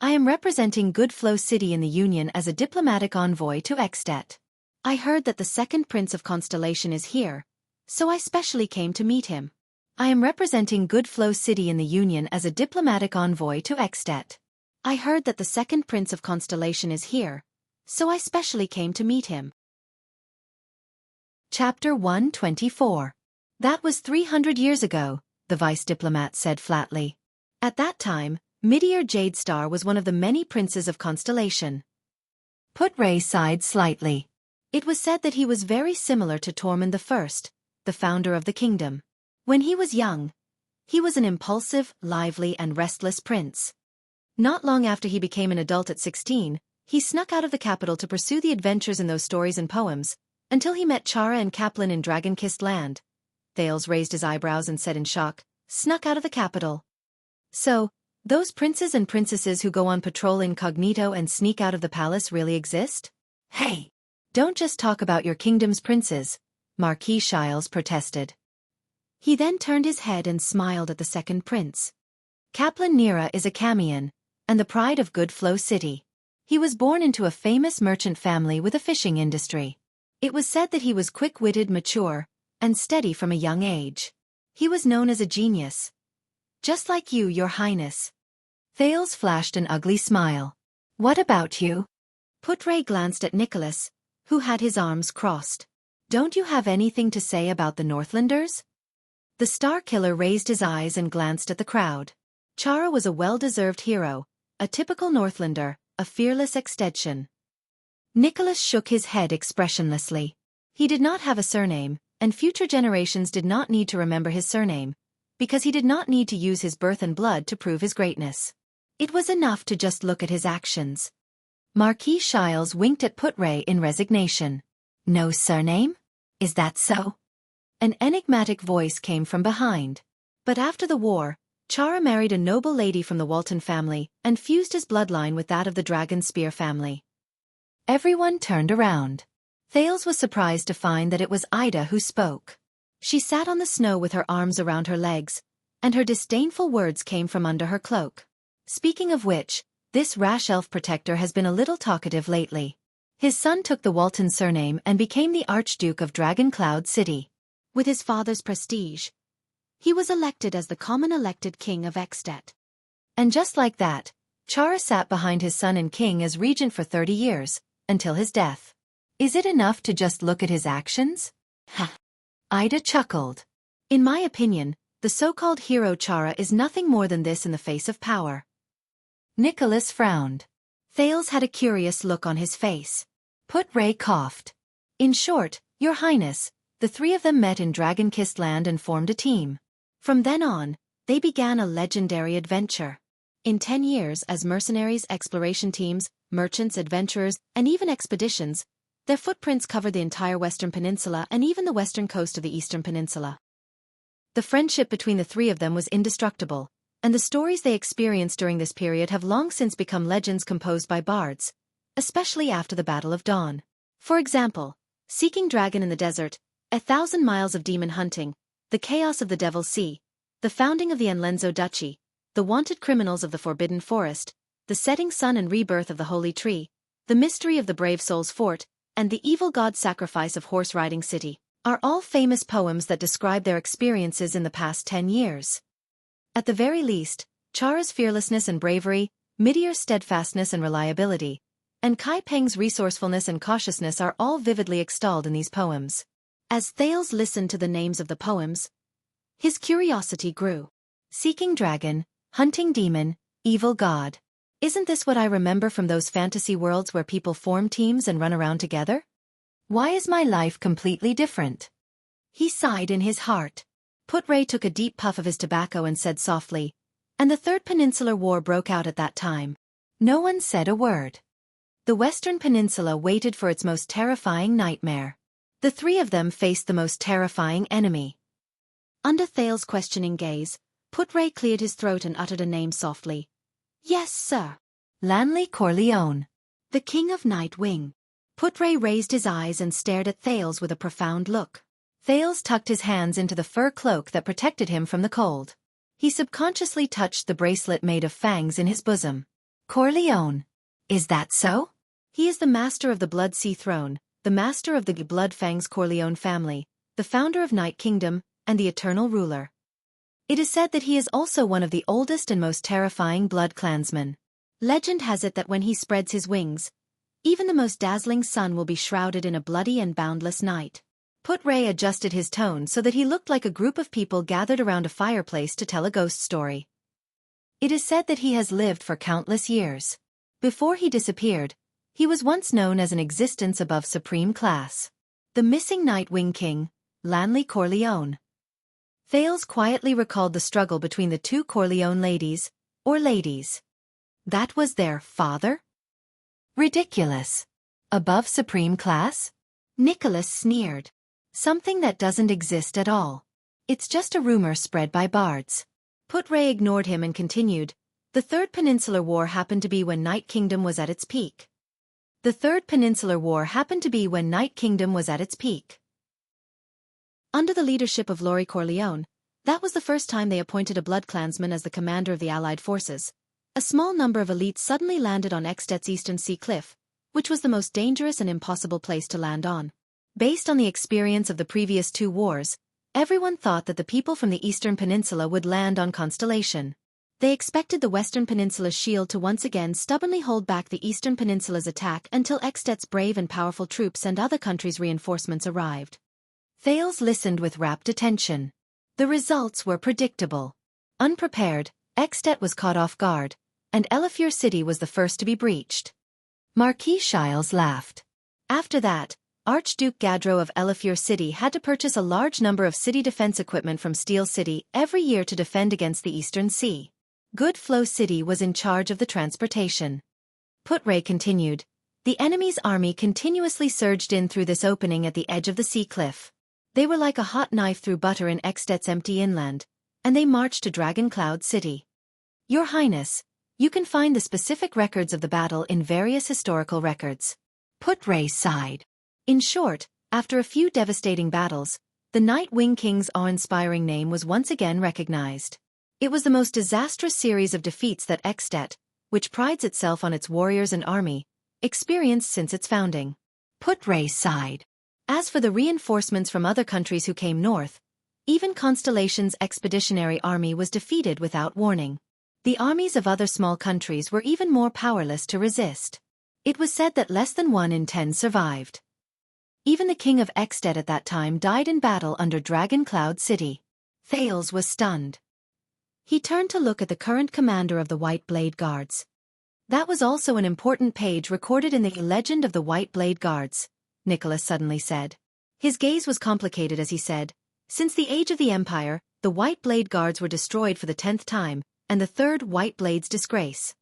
I am representing Good Flow City in the Union as a diplomatic envoy to Extet. I heard that the second Prince of Constellation is here, so I specially came to meet him. I am representing Good Flow City in the Union as a diplomatic envoy to Extet. I heard that the second Prince of Constellation is here, so I specially came to meet him. Chapter 124. That was 300 years ago, the vice diplomat said flatly. At that time, Meteor Jade Star was one of the many princes of Constellation. Putray sighed slightly. It was said that he was very similar to Tormund I, the founder of the kingdom. When he was young, he was an impulsive, lively and restless prince. Not long after he became an adult at 16, he snuck out of the capital to pursue the adventures in those stories and poems, until he met Chara and Kaplan in Dragon-Kissed Land. Thales raised his eyebrows and said in shock, "Snuck out of the capital? So, those princes and princesses who go on patrol incognito and sneak out of the palace really exist?" "Hey! Don't just talk about your kingdom's princes," Marquis Shiles protested. He then turned his head and smiled at the second prince. Kaplan Nira is a Camian, and the pride of Good Flow City. He was born into a famous merchant family with a fishing industry. It was said that he was quick-witted, mature, and steady from a young age. He was known as a genius. Just like you, Your Highness. Thales flashed an ugly smile. What about you? Putray glanced at Nicholas, who had his arms crossed. Don't you have anything to say about the Northlanders? The Star Killer raised his eyes and glanced at the crowd. Chara was a well-deserved hero, a typical Northlander, a fearless extension. Nicholas shook his head expressionlessly. He did not have a surname, and future generations did not need to remember his surname, because he did not need to use his birth and blood to prove his greatness. It was enough to just look at his actions. Marquis Shiles winked at Putray in resignation. No surname? Is that so? An enigmatic voice came from behind. But after the war, Chara married a noble lady from the Walton family and fused his bloodline with that of the Dragon Spear family. Everyone turned around. Thales was surprised to find that it was Ida who spoke. She sat on the snow with her arms around her legs, and her disdainful words came from under her cloak. Speaking of which, this rash elf protector has been a little talkative lately. His son took the Walton surname and became the Archduke of Dragon Cloud City. With his father's prestige, he was elected as the common elected king of Extet. And just like that, Chara sat behind his son and king as regent for 30 years, until his death. Is it enough to just look at his actions? Ha! Ida chuckled. In my opinion, the so-called hero Chara is nothing more than this in the face of power. Nicholas frowned. Thales had a curious look on his face. Putray coughed. In short, Your Highness, the three of them met in Dragon-Kissed Land and formed a team. From then on, they began a legendary adventure. In 10 years as mercenaries, exploration teams, merchants, adventurers, and even expeditions, their footprints covered the entire Western Peninsula and even the western coast of the Eastern Peninsula. The friendship between the three of them was indestructible, and the stories they experienced during this period have long since become legends composed by bards, especially after the Battle of Dawn. For example, Seeking Dragon in the Desert, 1,000 Miles of Demon Hunting, The Chaos of the Devil's Sea, The Founding of the Anlenzo Duchy, The Wanted Criminals of the Forbidden Forest, The Setting Sun and Rebirth of the Holy Tree, The Mystery of the Brave Soul's Fort, and The Evil God Sacrifice of Horse Riding City, are all famous poems that describe their experiences in the past 10 years. At the very least, Chara's fearlessness and bravery, Meteor's steadfastness and reliability, and Kai Peng's resourcefulness and cautiousness are all vividly extolled in these poems. As Thales listened to the names of the poems, his curiosity grew. Seeking Dragon, Hunting Demon, Evil God. Isn't this what I remember from those fantasy worlds where people form teams and run around together? Why is my life completely different? He sighed in his heart. Putray took a deep puff of his tobacco and said softly, and the Third Peninsular War broke out at that time. No one said a word. The Western Peninsula waited for its most terrifying nightmare. The three of them faced the most terrifying enemy. Under Thale's questioning gaze, Put-Ray cleared his throat and uttered a name softly. Yes, sir. Lanley Corleone. The King of Night Wing. Put-Ray raised his eyes and stared at Thales with a profound look. Thales tucked his hands into the fur cloak that protected him from the cold. He subconsciously touched the bracelet made of fangs in his bosom. Corleone. Is that so? He is the master of the Blood Sea Throne, the master of the Blood Fangs Corleone family, the founder of Night Kingdom, and the eternal ruler. It is said that he is also one of the oldest and most terrifying blood clansmen. Legend has it that when he spreads his wings, even the most dazzling sun will be shrouded in a bloody and boundless night. Put-Ray adjusted his tone so that he looked like a group of people gathered around a fireplace to tell a ghost story. It is said that he has lived for countless years. Before he disappeared, he was once known as an existence above supreme class. The missing Night Wing King, Lanley Corleone. Thales quietly recalled the struggle between the two Corleone ladies, or ladies. That was their father? Ridiculous. Above supreme class? Nicholas sneered. Something that doesn't exist at all. It's just a rumor spread by bards. Put-Ray ignored him and continued. The Third Peninsular War happened to be when Night Kingdom was at its peak. The Third Peninsular War happened to be when Night Kingdom was at its peak. Under the leadership of Laurie Corleone, that was the first time they appointed a blood clansman as the commander of the Allied forces. A small number of elites suddenly landed on Extet's eastern sea cliff, which was the most dangerous and impossible place to land on. Based on the experience of the previous two wars, everyone thought that the people from the Eastern Peninsula would land on Constellation. They expected the Western Peninsula's shield to once again stubbornly hold back the Eastern Peninsula's attack until Extet's brave and powerful troops and other countries' reinforcements arrived. Thales listened with rapt attention. The results were predictable. Unprepared, Extet was caught off guard, and Elefure City was the first to be breached. Marquis Shiles laughed. After that, Archduke Gadro of Elefure City had to purchase a large number of city defense equipment from Steel City every year to defend against the Eastern Sea. Good Flow City was in charge of the transportation. Put-Ray continued. The enemy's army continuously surged in through this opening at the edge of the sea cliff. They were like a hot knife through butter in Extet's empty inland, and they marched to Dragon Cloud City. Your Highness, you can find the specific records of the battle in various historical records. Put-Ray sighed. In short, after a few devastating battles, the Night Wing King's awe-inspiring name was once again recognized. It was the most disastrous series of defeats that Extet, which prides itself on its warriors and army, experienced since its founding. Put-Ray sighed. As for the reinforcements from other countries who came north, even Constellation's expeditionary army was defeated without warning. The armies of other small countries were even more powerless to resist. It was said that less than 1 in 10 survived. Even the king of Extet at that time died in battle under Dragon Cloud City. Thales was stunned. He turned to look at the current commander of the White Blade Guards. That was also an important page recorded in the legend of the White Blade Guards, Nicholas suddenly said. His gaze was complicated as he said, since the age of the Empire, the White Blade Guards were destroyed for the 10th time, and the third White Blade's disgrace.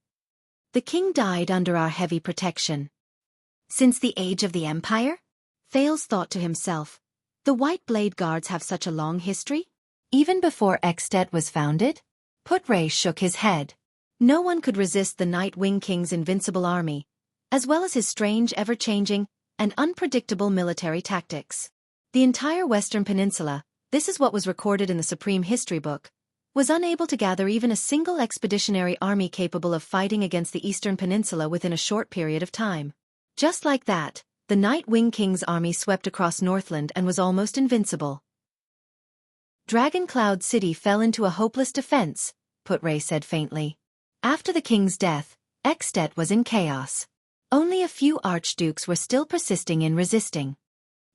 The king died under our heavy protection. Since the age of the Empire? Thales thought to himself, the White Blade Guards have such a long history? Even before Extet was founded? Put-Ray shook his head. No one could resist the Night Wing King's invincible army, as well as his strange, ever-changing, and unpredictable military tactics. The entire Western Peninsula, this is what was recorded in the Supreme History Book, was unable to gather even a single expeditionary army capable of fighting against the Eastern Peninsula within a short period of time. Just like that, the Night Wing King's army swept across Northland and was almost invincible. Dragon Cloud City fell into a hopeless defense, Put-Ray said faintly. After the king's death, Extet was in chaos. Only a few archdukes were still persisting in resisting.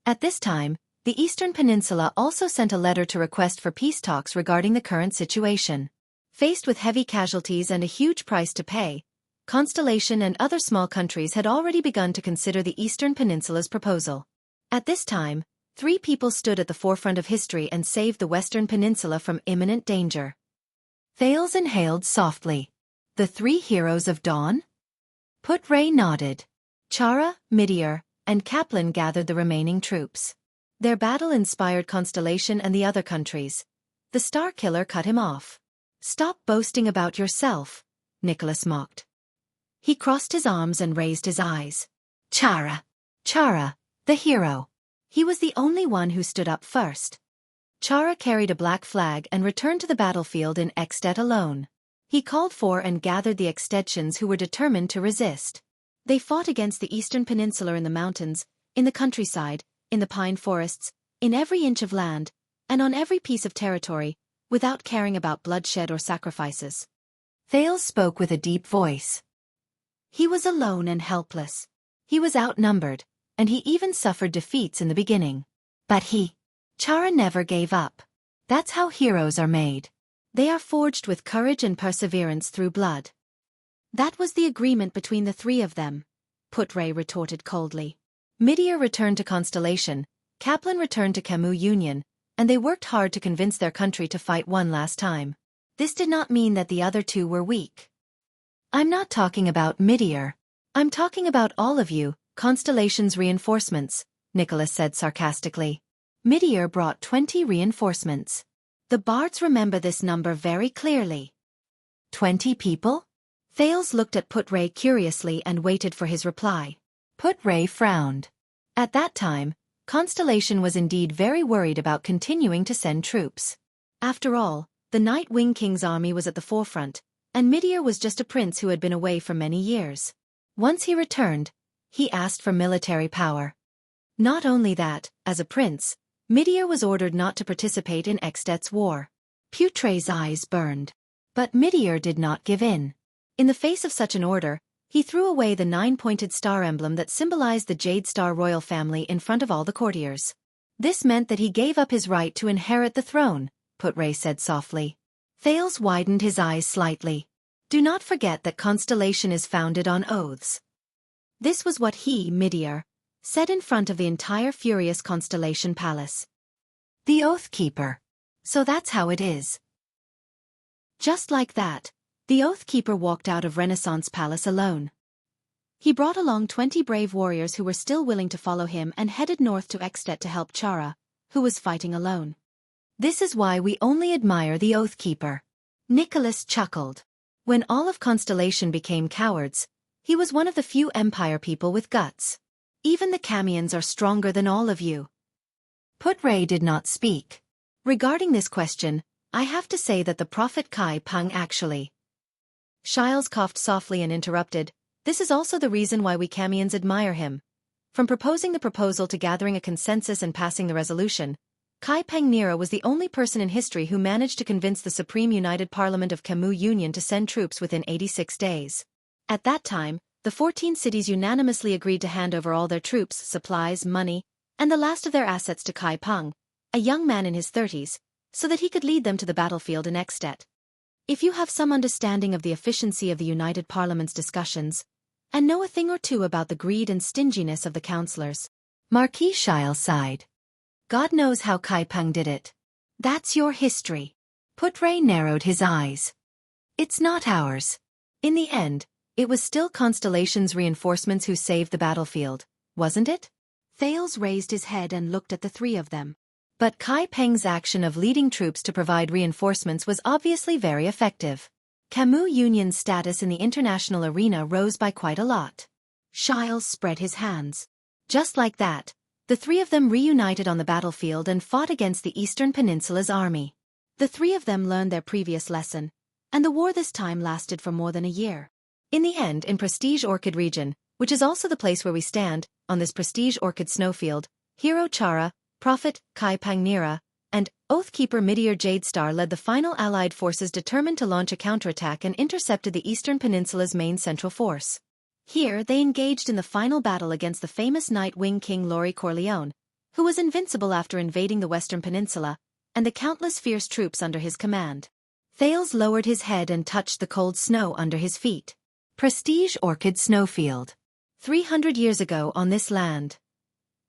At this time, the Eastern Peninsula also sent a letter to request for peace talks regarding the current situation. Faced with heavy casualties and a huge price to pay, Constellation and other small countries had already begun to consider the Eastern Peninsula's proposal. At this time, 3 people stood at the forefront of history and saved the Western Peninsula from imminent danger. Thales inhaled softly. The 3 heroes of dawn? Put-Ray nodded. Chara, Midier, and Kaplan gathered the remaining troops. Their battle inspired Constellation and the other countries. The Star Killer cut him off. "Stop boasting about yourself," Nicholas mocked. He crossed his arms and raised his eyes. Chara, the hero. He was the only one who stood up first. Chara carried a black flag and returned to the battlefield in Extet alone. He called for and gathered the Extetians who were determined to resist. They fought against the Eastern Peninsula in the mountains, in the countryside, in the pine forests, in every inch of land, and on every piece of territory, without caring about bloodshed or sacrifices. Thales spoke with a deep voice. He was alone and helpless. He was outnumbered, and he even suffered defeats in the beginning. But Chara never gave up. That's how heroes are made. They are forged with courage and perseverance through blood. That was the agreement between the three of them, Putre retorted coldly. Midir returned to Constellation, Kaplan returned to Camus Union, and they worked hard to convince their country to fight one last time. This did not mean that the other two were weak. I'm not talking about Midir. I'm talking about all of you, Constellation's reinforcements, Nicholas said sarcastically. Midir brought 20 reinforcements. The bards remember this number very clearly. 20 people? Thales looked at Putre curiously and waited for his reply. Putre frowned. At that time, Constellation was indeed very worried about continuing to send troops. After all, the Night Wing King's army was at the forefront, and Midir was just a prince who had been away for many years. Once he returned, he asked for military power. Not only that, as a prince, Midir was ordered not to participate in Extet's war. Putre's eyes burned. But Midir did not give in. In the face of such an order, he threw away the 9-pointed star emblem that symbolized the Jade Star royal family in front of all the courtiers. This meant that he gave up his right to inherit the throne, Putre said softly. Thales widened his eyes slightly. Do not forget that Constellation is founded on oaths. This was what he, Midir, said in front of the entire furious Constellation Palace. The Oath Keeper. So that's how it is. Just like that, the Oath Keeper walked out of Renaissance Palace alone. He brought along 20 brave warriors who were still willing to follow him and headed north to Extet to help Chara, who was fighting alone. This is why we only admire the Oath Keeper. Nicholas chuckled. When all of Constellation became cowards, he was one of the few Empire people with guts. Even the Camians are stronger than all of you. Putre did not speak. Regarding this question, I have to say that the Prophet Kai Peng actually. Shiles coughed softly and interrupted. This is also the reason why we Camians admire him. From proposing the proposal to gathering a consensus and passing the resolution, Kai Peng Nira was the only person in history who managed to convince the Supreme United Parliament of Camus Union to send troops within 86 days. At that time, the 14 cities unanimously agreed to hand over all their troops, supplies, money, and the last of their assets to Kai Peng, a young man in his 30s, so that he could lead them to the battlefield in Extet. If you have some understanding of the efficiency of the United Parliament's discussions, and know a thing or two about the greed and stinginess of the councillors, Marquis Shiles sighed. God knows how Kai Peng did it. That's your history. Putre narrowed his eyes. It's not ours. In the end, it was still Constellation's reinforcements who saved the battlefield, wasn't it? Thales raised his head and looked at the three of them. But Kai Peng's action of leading troops to provide reinforcements was obviously very effective. Camus Union's status in the international arena rose by quite a lot. Shiles spread his hands. Just like that, the three of them reunited on the battlefield and fought against the Eastern Peninsula's army. The three of them learned their previous lesson, and the war this time lasted for more than a year. In the end, in Prestige Orchid region, which is also the place where we stand, on this Prestige Orchid snowfield, Hero Chara, Prophet Kai Peng Nira, and Oathkeeper Midir Jade Star led the final Allied forces determined to launch a counterattack and intercepted the Eastern Peninsula's main central force. Here they engaged in the final battle against the famous Night Wing King Laurie Corleone, who was invincible after invading the Western Peninsula, and the countless fierce troops under his command. Thales lowered his head and touched the cold snow under his feet. Prestige Orchid Snowfield. 300 years ago on this land.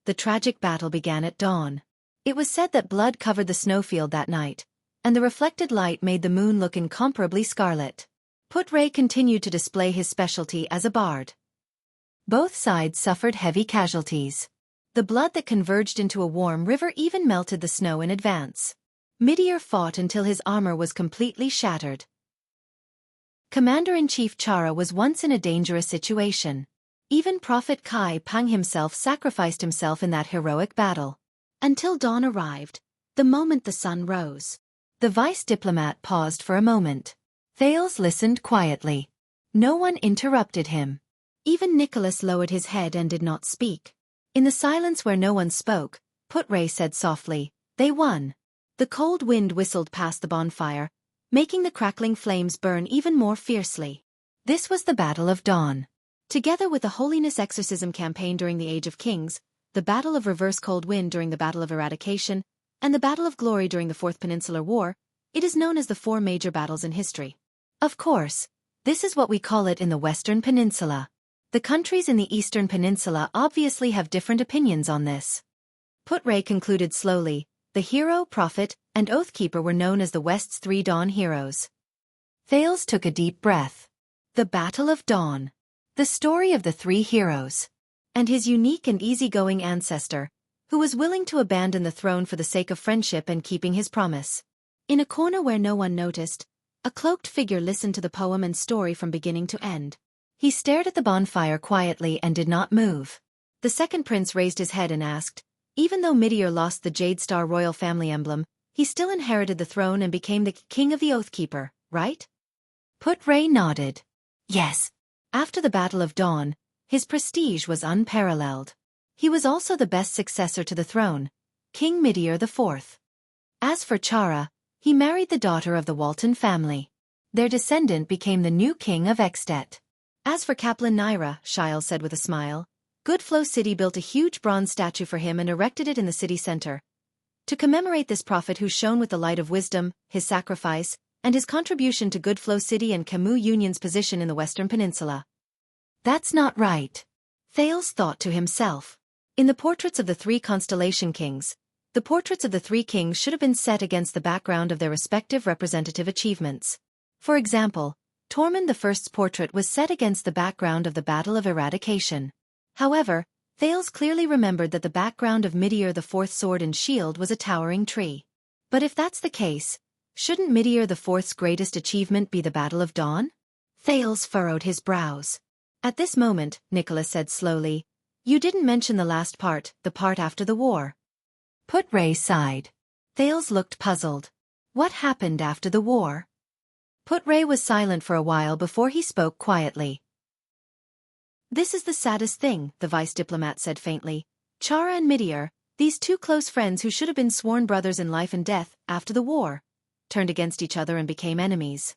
The tragic battle began at dawn. It was said that blood covered the snowfield that night, and the reflected light made the moon look incomparably scarlet. Putre continued to display his specialty as a bard. Both sides suffered heavy casualties. The blood that converged into a warm river even melted the snow in advance. Meteor fought until his armor was completely shattered. Commander-in-Chief Chara was once in a dangerous situation. Even Prophet Kai Pang himself sacrificed himself in that heroic battle. Until dawn arrived, the moment the sun rose. The vice diplomat paused for a moment. Thales listened quietly. No one interrupted him. Even Nicholas lowered his head and did not speak. In the silence where no one spoke, Put-Ray said softly, "They won." The cold wind whistled past the bonfire, making the crackling flames burn even more fiercely. This was the Battle of Dawn. Together with the Holiness Exorcism campaign during the Age of Kings, the Battle of Reverse Cold Wind during the Battle of Eradication, and the Battle of Glory during the Fourth Peninsular War, it is known as the 4 major battles in history. Of course, this is what we call it in the Western Peninsula. The countries in the Eastern Peninsula obviously have different opinions on this. Put-Ray concluded slowly, the hero, prophet, and oathkeeper were known as the West's 3 Dawn heroes. Thales took a deep breath. The Battle of Dawn. The story of the 3 heroes. And his unique and easygoing ancestor, who was willing to abandon the throne for the sake of friendship and keeping his promise. In a corner where no one noticed, a cloaked figure listened to the poem and story from beginning to end. He stared at the bonfire quietly and did not move. The second prince raised his head and asked, even though Meteor lost the Jade Star royal family emblem, he still inherited the throne and became the king of the Oathkeeper, right? Put-Ray nodded. Yes. After the Battle of Dawn, his prestige was unparalleled. He was also the best successor to the throne, King Meteor IV. As for Chara, he married the daughter of the Walton family. Their descendant became the new king of Extet. As for Kaplan Naira, Shiles said with a smile, Goodflow City built a huge bronze statue for him and erected it in the city center. To commemorate this prophet who shone with the light of wisdom, his sacrifice, and his contribution to Goodflow City and Camus Union's position in the Western Peninsula. That's not right. Thales thought to himself. In the portraits of the 3 constellation kings, the portraits of the 3 kings should have been set against the background of their respective representative achievements. For example, Tormund I's portrait was set against the background of the Battle of Eradication. However, Thales clearly remembered that the background of Meteor IV's sword and shield was a towering tree. But if that's the case, shouldn't Meteor IV's greatest achievement be the Battle of Dawn? Thales furrowed his brows. At this moment, Nicholas said slowly, you didn't mention the last part, the part after the war. Put-Ray sighed. Thales looked puzzled. What happened after the war? Put-Ray was silent for a while before he spoke quietly. This is the saddest thing, the vice diplomat said faintly. Chara and Meteor, these 2 close friends who should have been sworn brothers in life and death, after the war, turned against each other and became enemies.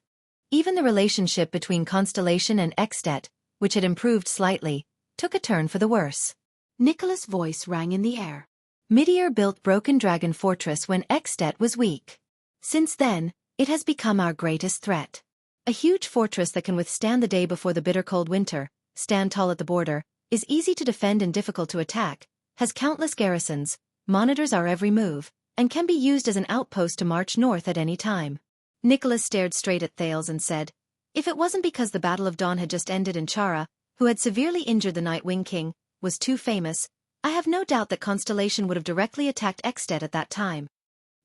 Even the relationship between Constellation and Extet, which had improved slightly, took a turn for the worse. Nicholas' voice rang in the air. Meteor built Broken Dragon Fortress when Extet was weak. Since then, it has become our greatest threat. A huge fortress that can withstand the day before the bitter cold winter, stand tall at the border, is easy to defend and difficult to attack, has countless garrisons, monitors our every move, and can be used as an outpost to march north at any time. Nicholas stared straight at Thales and said, if it wasn't because the Battle of Dawn had just ended and Chara, who had severely injured the Night Wing King, was too famous, I have no doubt that Constellation would have directly attacked Extet at that time.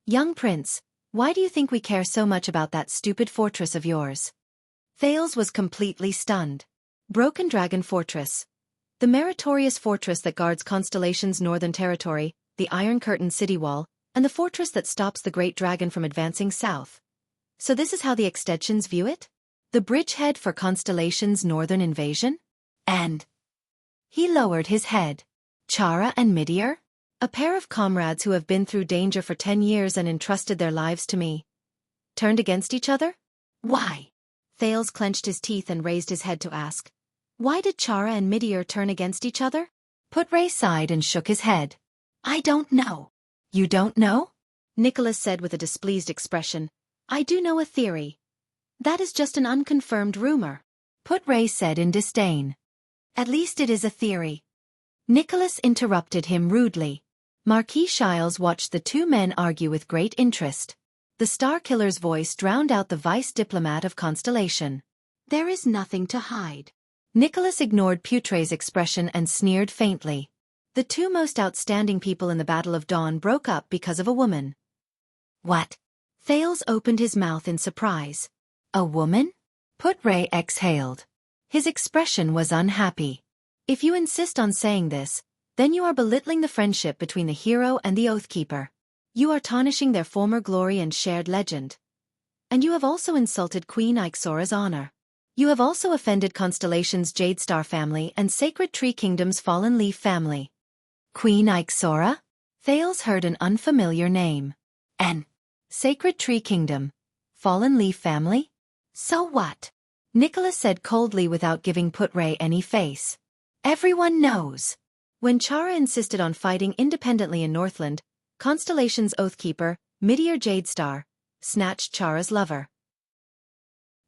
Young Prince, why do you think we care so much about that stupid fortress of yours? Thales was completely stunned. Broken Dragon Fortress. The meritorious fortress that guards Constellation's northern territory, the Iron Curtain city wall, and the fortress that stops the Great Dragon from advancing south. So this is how the Extensions view it? The bridgehead for Constellation's northern invasion? And he lowered his head. Chara and Meteor? A pair of comrades who have been through danger for 10 years and entrusted their lives to me. Turned against each other? Why? Thales clenched his teeth and raised his head to ask. Why did Chara and Meteor turn against each other? Put-Ray sighed and shook his head. I don't know. You don't know? Nicholas said with a displeased expression. I do know a theory. That is just an unconfirmed rumor. Put-Ray said in disdain. At least it is a theory. Nicholas interrupted him rudely. Marquis Shiles watched the 2 men argue with great interest. The Star Killer's voice drowned out the vice diplomat of Constellation. There is nothing to hide. Nicholas ignored Put-Ray's expression and sneered faintly. The 2 most outstanding people in the Battle of Dawn broke up because of a woman. What? Thales opened his mouth in surprise. A woman? Put-Ray exhaled. His expression was unhappy. If you insist on saying this, then you are belittling the friendship between the hero and the Oathkeeper. You are tarnishing their former glory and shared legend. And you have also insulted Queen Ixora's honor. You have also offended Constellation's Jade Star family and Sacred Tree Kingdom's Fallen Leaf family. Queen Ixora? Thales heard an unfamiliar name. An Sacred Tree Kingdom. Fallen Leaf family? So what? Nicholas said coldly without giving Put-Ray any face. Everyone knows. When Chara insisted on fighting independently in Northland, Constellation's Oathkeeper, Midir Jadestar, snatched Chara's lover.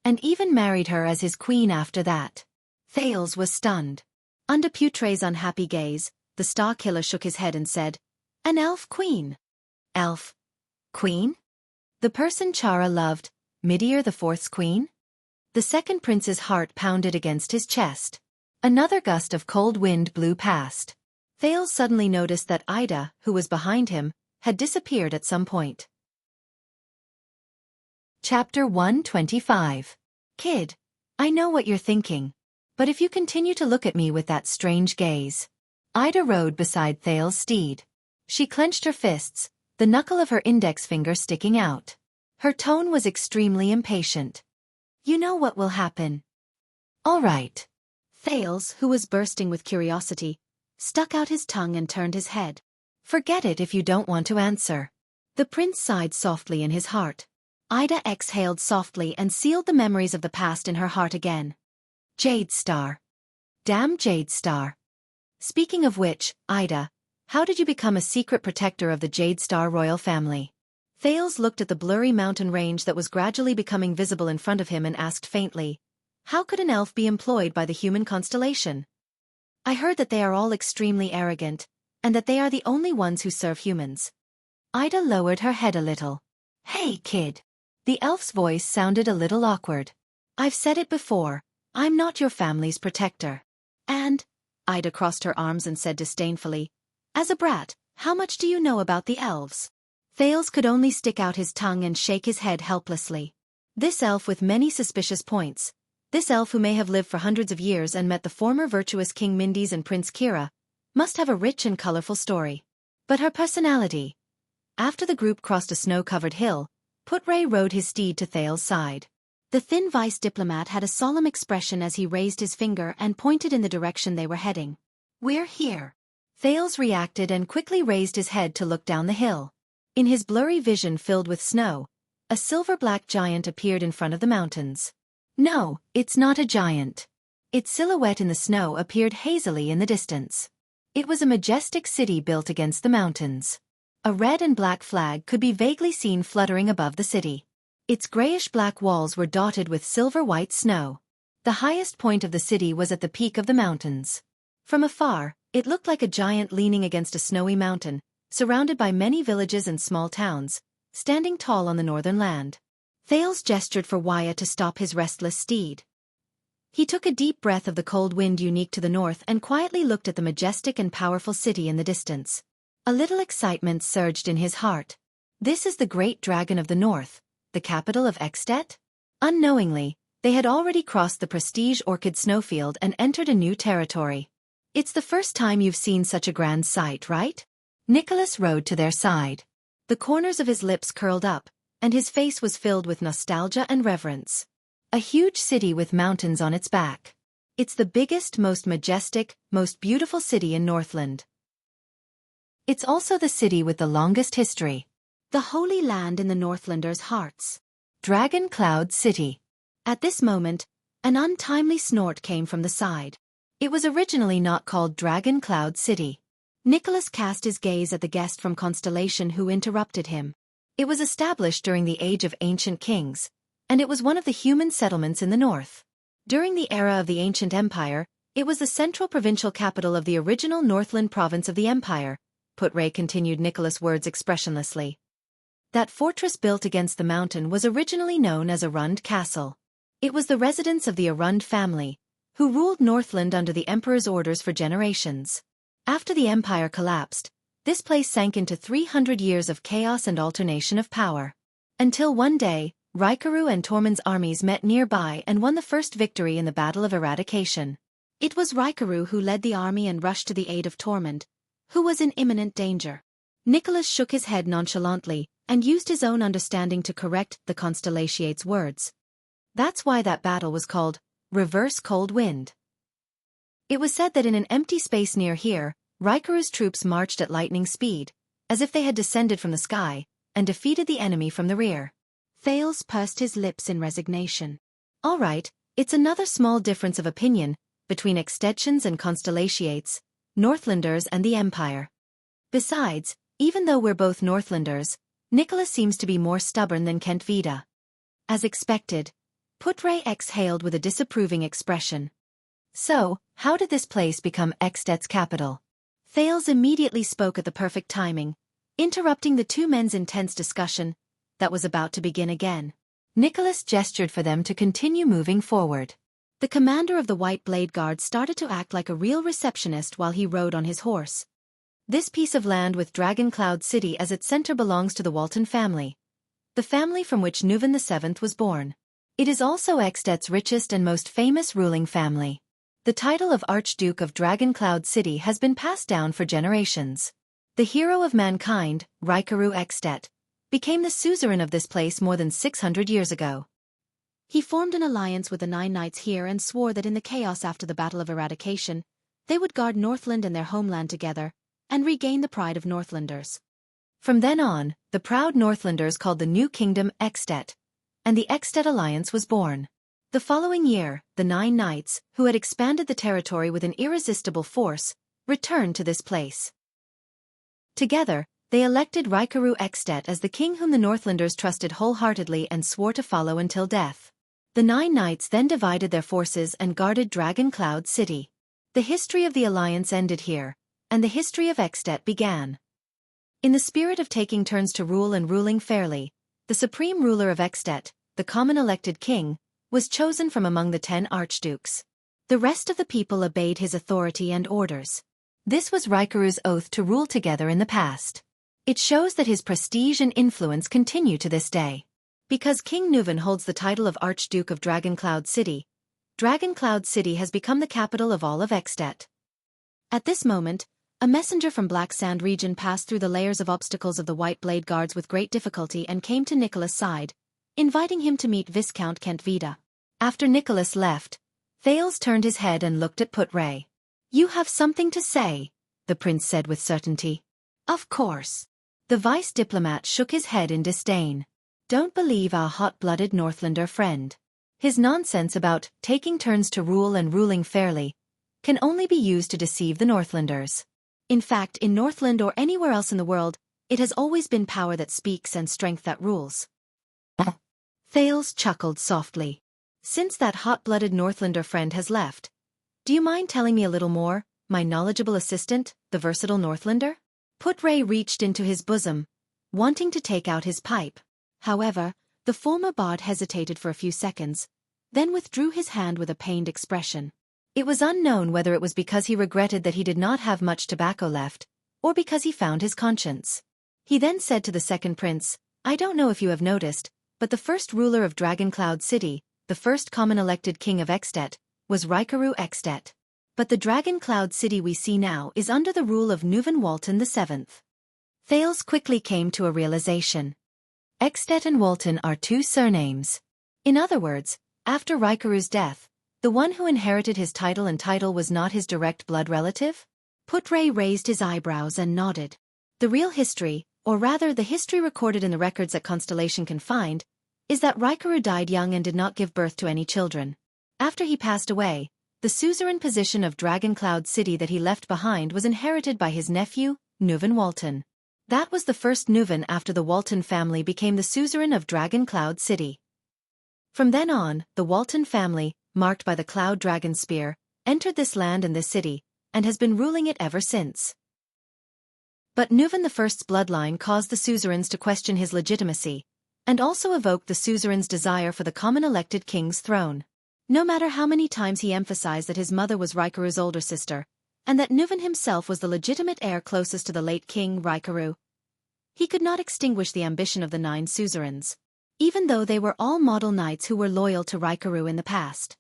And even married her as his queen after that. Thales was stunned. Under Put-Ray's unhappy gaze, the Star Killer shook his head and said, An elf queen. Elf? Queen? The person Chara loved, Midir the Fourth's queen? The second prince's heart pounded against his chest. Another gust of cold wind blew past. Thales suddenly noticed that Ida, who was behind him, had disappeared at some point. Chapter 125. Kid, I know what you're thinking. But if you continue to look at me with that strange gaze. Ida rode beside Thales' steed. She clenched her fists, the knuckle of her index finger sticking out. Her tone was extremely impatient. You know what will happen. All right. Thales, who was bursting with curiosity, stuck out his tongue and turned his head. Forget it if you don't want to answer. The prince sighed softly in his heart. Ida exhaled softly and sealed the memories of the past in her heart again. Jadestar. Damn Jadestar. Speaking of which, Ida, how did you become a secret protector of the Jadestar royal family? Thales looked at the blurry mountain range that was gradually becoming visible in front of him and asked faintly, how could an elf be employed by the human constellation? I heard that they are all extremely arrogant, and that they are the only ones who serve humans. Ida lowered her head a little. Hey, kid. The elf's voice sounded a little awkward. I've said it before, I'm not your family's protector. And, Ida crossed her arms and said disdainfully, as a brat, how much do you know about the elves? Thales could only stick out his tongue and shake his head helplessly. This elf with many suspicious points, this elf who may have lived for hundreds of years and met the former virtuous King Mindes and Prince Kira, must have a rich and colorful story. But her personality. After the group crossed a snow-covered hill, Put-Ray rode his steed to Thales' side. The thin vice diplomat had a solemn expression as he raised his finger and pointed in the direction they were heading. We're here. Thales reacted and quickly raised his head to look down the hill. In his blurry vision filled with snow, a silver-black giant appeared in front of the mountains. No, it's not a giant. Its silhouette in the snow appeared hazily in the distance. It was a majestic city built against the mountains. A red and black flag could be vaguely seen fluttering above the city. Its grayish-black walls were dotted with silver-white snow. The highest point of the city was at the peak of the mountains. From afar, it looked like a giant leaning against a snowy mountain, surrounded by many villages and small towns, standing tall on the northern land. Thales gestured for Wyatt to stop his restless steed. He took a deep breath of the cold wind unique to the north and quietly looked at the majestic and powerful city in the distance. A little excitement surged in his heart. This is the great dragon of the north, the capital of Extet? Unknowingly, they had already crossed the prestige Orchid Snowfield and entered a new territory. It's the first time you've seen such a grand sight, right? Nicholas rode to their side. The corners of his lips curled up, and his face was filled with nostalgia and reverence. A huge city with mountains on its back. It's the biggest, most majestic, most beautiful city in Northland. It's also the city with the longest history. The Holy Land in the Northlanders' hearts. Dragon Cloud City. At this moment, an untimely snort came from the side. It was originally not called Dragon Cloud City. Nicholas cast his gaze at the guest from Constellation who interrupted him. It was established during the Age of Ancient Kings, and it was one of the human settlements in the north. During the era of the Ancient Empire, it was the central provincial capital of the original Northland province of the Empire, Put-Ray continued Nicholas' words expressionlessly. That fortress built against the mountain was originally known as Arund Castle. It was the residence of the Arund family, who ruled Northland under the Emperor's orders for generations. After the Empire collapsed, this place sank into 300 years of chaos and alternation of power. Until one day, Raikaru and Tormund's armies met nearby and won the first victory in the Battle of Eradication. It was Raikaru who led the army and rushed to the aid of Tormund, who was in imminent danger. Nicholas shook his head nonchalantly and used his own understanding to correct the Constellation's words. That's why that battle was called Reverse Cold Wind. It was said that in an empty space near here, Raikaru's troops marched at lightning speed, as if they had descended from the sky, and defeated the enemy from the rear. Thales pursed his lips in resignation. All right, it's another small difference of opinion between extensions and Constellationates, Northlanders and the Empire. Besides, even though we're both Northlanders, Nicholas seems to be more stubborn than Kent Vida. As expected, Putre exhaled with a disapproving expression. So, how did this place become Extet's capital? Thales immediately spoke at the perfect timing, interrupting the two men's intense discussion that was about to begin again. Nicholas gestured for them to continue moving forward. The commander of the White Blade Guard started to act like a real receptionist while he rode on his horse. This piece of land with Dragon Cloud City as its center belongs to the Walton family, the family from which Nuvan VII was born. It is also Extet's richest and most famous ruling family. The title of Archduke of Dragon Cloud City has been passed down for generations. The hero of mankind, Raikaru Extet, became the suzerain of this place more than 600 years ago. He formed an alliance with the 9 knights here and swore that in the chaos after the Battle of Eradication, they would guard Northland and their homeland together, and regain the pride of Northlanders. From then on, the proud Northlanders called the new kingdom Extet, and the Extet Alliance was born. The following year, the 9 knights, who had expanded the territory with an irresistible force, returned to this place. Together, they elected Raikaru Extet as the king whom the Northlanders trusted wholeheartedly and swore to follow until death. The 9 knights then divided their forces and guarded Dragon Cloud City. The history of the alliance ended here, and the history of Extet began. In the spirit of taking turns to rule and ruling fairly, the supreme ruler of Extet, the common elected king, was chosen from among the 10 archdukes. The rest of the people obeyed his authority and orders. This was Raikaru's oath to rule together in the past. It shows that his prestige and influence continue to this day. Because King Nuvan holds the title of Archduke of Dragon Cloud City, Dragon Cloud City has become the capital of all of Extet. At this moment, a messenger from Black Sand region passed through the layers of obstacles of the White Blade Guards with great difficulty and came to Nicholas' side, inviting him to meet Viscount Kent Vida. After Nicholas left, Thales turned his head and looked at Putre. You have something to say, the prince said with certainty. Of course. The vice diplomat shook his head in disdain. Don't believe our hot-blooded Northlander friend. His nonsense about taking turns to rule and ruling fairly can only be used to deceive the Northlanders. In fact, in Northland or anywhere else in the world, it has always been power that speaks and strength that rules. Thales chuckled softly. Since that hot-blooded Northlander friend has left, do you mind telling me a little more, my knowledgeable assistant, the versatile Northlander? Putre reached into his bosom, wanting to take out his pipe. However, the former bard hesitated for a few seconds, then withdrew his hand with a pained expression. It was unknown whether it was because he regretted that he did not have much tobacco left, or because he found his conscience. He then said to the second prince, I don't know if you have noticed, but the first ruler of Dragon Cloud City, the first common elected king of Extet, was Raikaru Extet. But the Dragon Cloud City we see now is under the rule of Nuvan Walton VII. Thales quickly came to a realization. Extet and Walton are 2 surnames. In other words, after Raikaru's death, the one who inherited his title was not his direct blood relative? Putre raised his eyebrows and nodded. The real history, or rather the history recorded in the records that Constellation can find, is that Raikaru died young and did not give birth to any children. After he passed away, the suzerain position of Dragon Cloud City that he left behind was inherited by his nephew, Nuvan Walton. That was the first Nuvan after the Walton family became the suzerain of Dragon Cloud City. From then on, the Walton family, marked by the Cloud Dragon Spear, entered this land and this city, and has been ruling it ever since. But Nuvan I's bloodline caused the suzerains to question his legitimacy, and also evoked the suzerain's desire for the common elected king's throne. No matter how many times he emphasized that his mother was Raikaru's older sister, and that Nuvan himself was the legitimate heir closest to the late king Raikaru, he could not extinguish the ambition of the 9 suzerains. even though they were all model knights who were loyal to Raikaru in the past.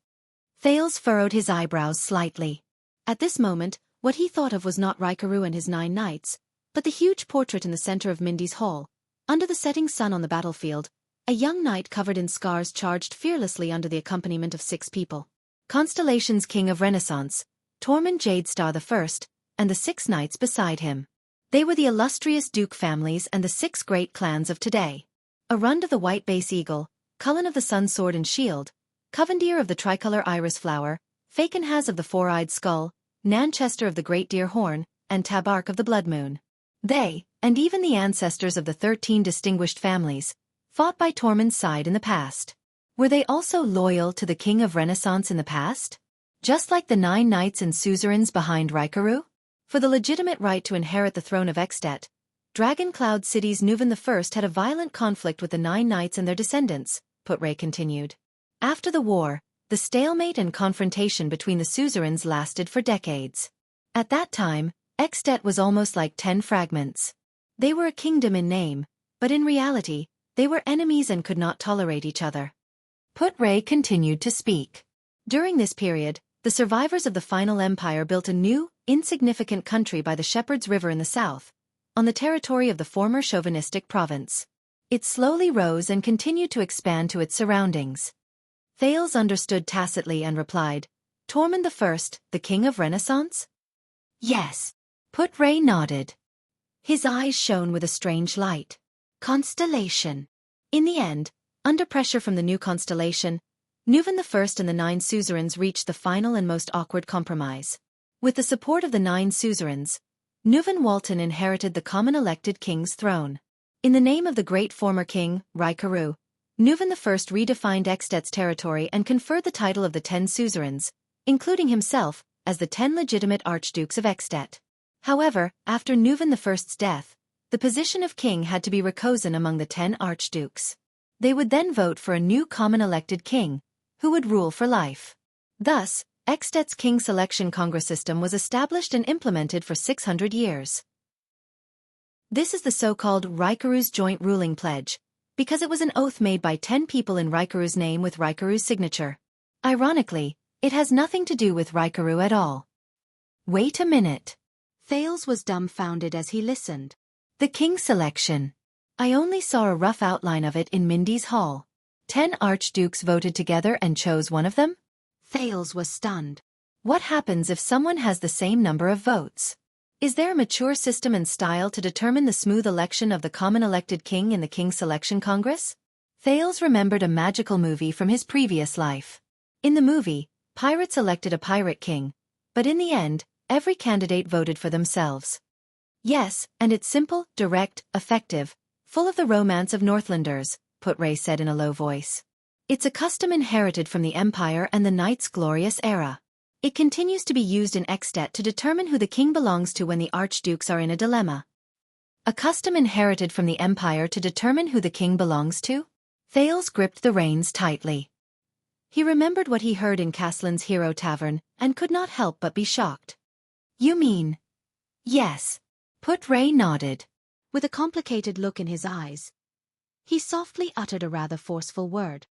Thales furrowed his eyebrows slightly. At this moment, what he thought of was not Raikaru and his 9 knights, but the huge portrait in the center of Mindy's hall. Under the setting sun on the battlefield, a young knight covered in scars charged fearlessly under the accompaniment of 6 people. Constellation's king of Renaissance, Tormund Jadestar I, and the 6 knights beside him. They were the illustrious duke families and the 6 great clans of today. Arund of the white base eagle, Cullen of the sun sword and shield, Covendier of the tricolor iris flower, Fakenhaz of the 4-eyed skull, Nanchester of the great deer horn, and Tabark of the blood moon. They, and even the ancestors of the 13 distinguished families, fought by Tormund's side in the past. Were they also loyal to the king of Renaissance in the past? Just like the 9 knights and suzerains behind Raikaru? For the legitimate right to inherit the throne of Extet, Dragon Cloud City's Nuvan I had a violent conflict with the 9 knights and their descendants, Putray continued. After the war, the stalemate and confrontation between the suzerains lasted for decades. At that time, Extet was almost like 10 fragments. They were a kingdom in name, but in reality, they were enemies and could not tolerate each other. Putray continued to speak. During this period, the survivors of the final empire built a new, insignificant country by the Shepherd's River in the south, on the territory of the former chauvinistic province. It slowly rose and continued to expand to its surroundings. Thales understood tacitly and replied, Tormund I, the king of Renaissance? Yes. Putray nodded. His eyes shone with a strange light. Constellation. In the end, under pressure from the new constellation, Nuvan I and the 9 suzerains reached the final and most awkward compromise. With the support of the 9 suzerains, Nuvan Walton inherited the common elected king's throne. In the name of the great former king, Raikaru, Nuvan I redefined Extet's territory and conferred the title of the 10 suzerains, including himself, as the 10 legitimate archdukes of Extet. However, after Nuvan I's death, the position of king had to be rechosen among the 10 archdukes. They would then vote for a new common elected king, who would rule for life. Thus, Extet's king selection congress system was established and implemented for 600 years. This is the so-called Raikaru's joint ruling pledge, because it was an oath made by 10 people in Raikaru's name with Raikaru's signature. Ironically, it has nothing to do with Raikaru at all. Wait a minute. Thales was dumbfounded as he listened. The king selection. I only saw a rough outline of it in Mindy's hall. 10 archdukes voted together and chose one of them? Thales was stunned. What happens if someone has the same number of votes? Is there a mature system and style to determine the smooth election of the common elected king in the King Selection Congress? Thales remembered a magical movie from his previous life. In the movie, pirates elected a pirate king, but in the end, every candidate voted for themselves. Yes, and it's simple, direct, effective, full of the romance of Northlanders, Putray said in a low voice. It's a custom inherited from the Empire and the Knight's glorious era. It continues to be used in Extet to determine who the king belongs to when the archdukes are in a dilemma. A custom inherited from the Empire to determine who the king belongs to? Thales gripped the reins tightly. He remembered what he heard in Caslin's Hero Tavern, and could not help but be shocked. You mean? Yes. Putray nodded. With a complicated look in his eyes, he softly uttered a rather forceful word.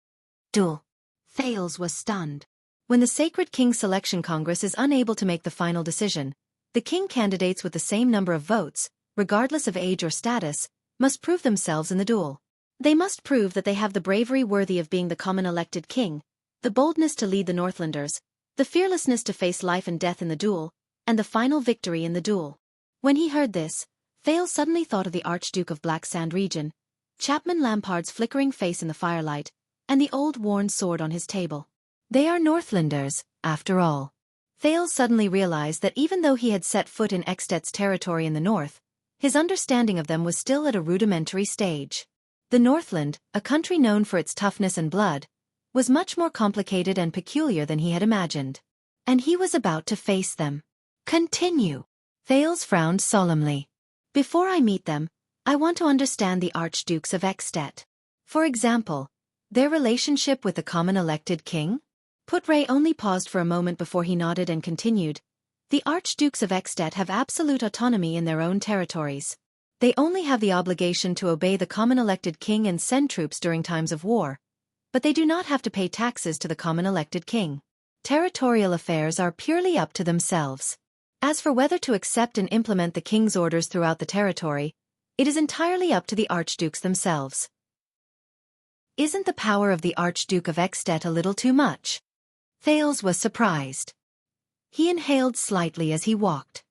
Duel. Thales was stunned. When the Sacred King Selection Congress is unable to make the final decision, the king candidates with the same number of votes, regardless of age or status, must prove themselves in the duel. They must prove that they have the bravery worthy of being the common elected king, the boldness to lead the Northlanders, the fearlessness to face life and death in the duel, and the final victory in the duel. When he heard this, Thales suddenly thought of the Archduke of Black Sand region, Chapman Lampard's flickering face in the firelight, and the old worn sword on his table. They are Northlanders, after all. Thales suddenly realized that even though he had set foot in Extet's territory in the north, his understanding of them was still at a rudimentary stage. The Northland, a country known for its toughness and blood, was much more complicated and peculiar than he had imagined. And he was about to face them. Continue. Thales frowned solemnly. Before I meet them, I want to understand the Archdukes of Extet. For example, their relationship with the common elected king? Putray only paused for a moment before he nodded and continued. The Archdukes of Extet have absolute autonomy in their own territories. They only have the obligation to obey the common elected king and send troops during times of war, but they do not have to pay taxes to the common elected king. Territorial affairs are purely up to themselves. As for whether to accept and implement the king's orders throughout the territory, it is entirely up to the archdukes themselves. Isn't the power of the Archduke of Ekstedt a little too much? Thales was surprised. He inhaled slightly as he walked.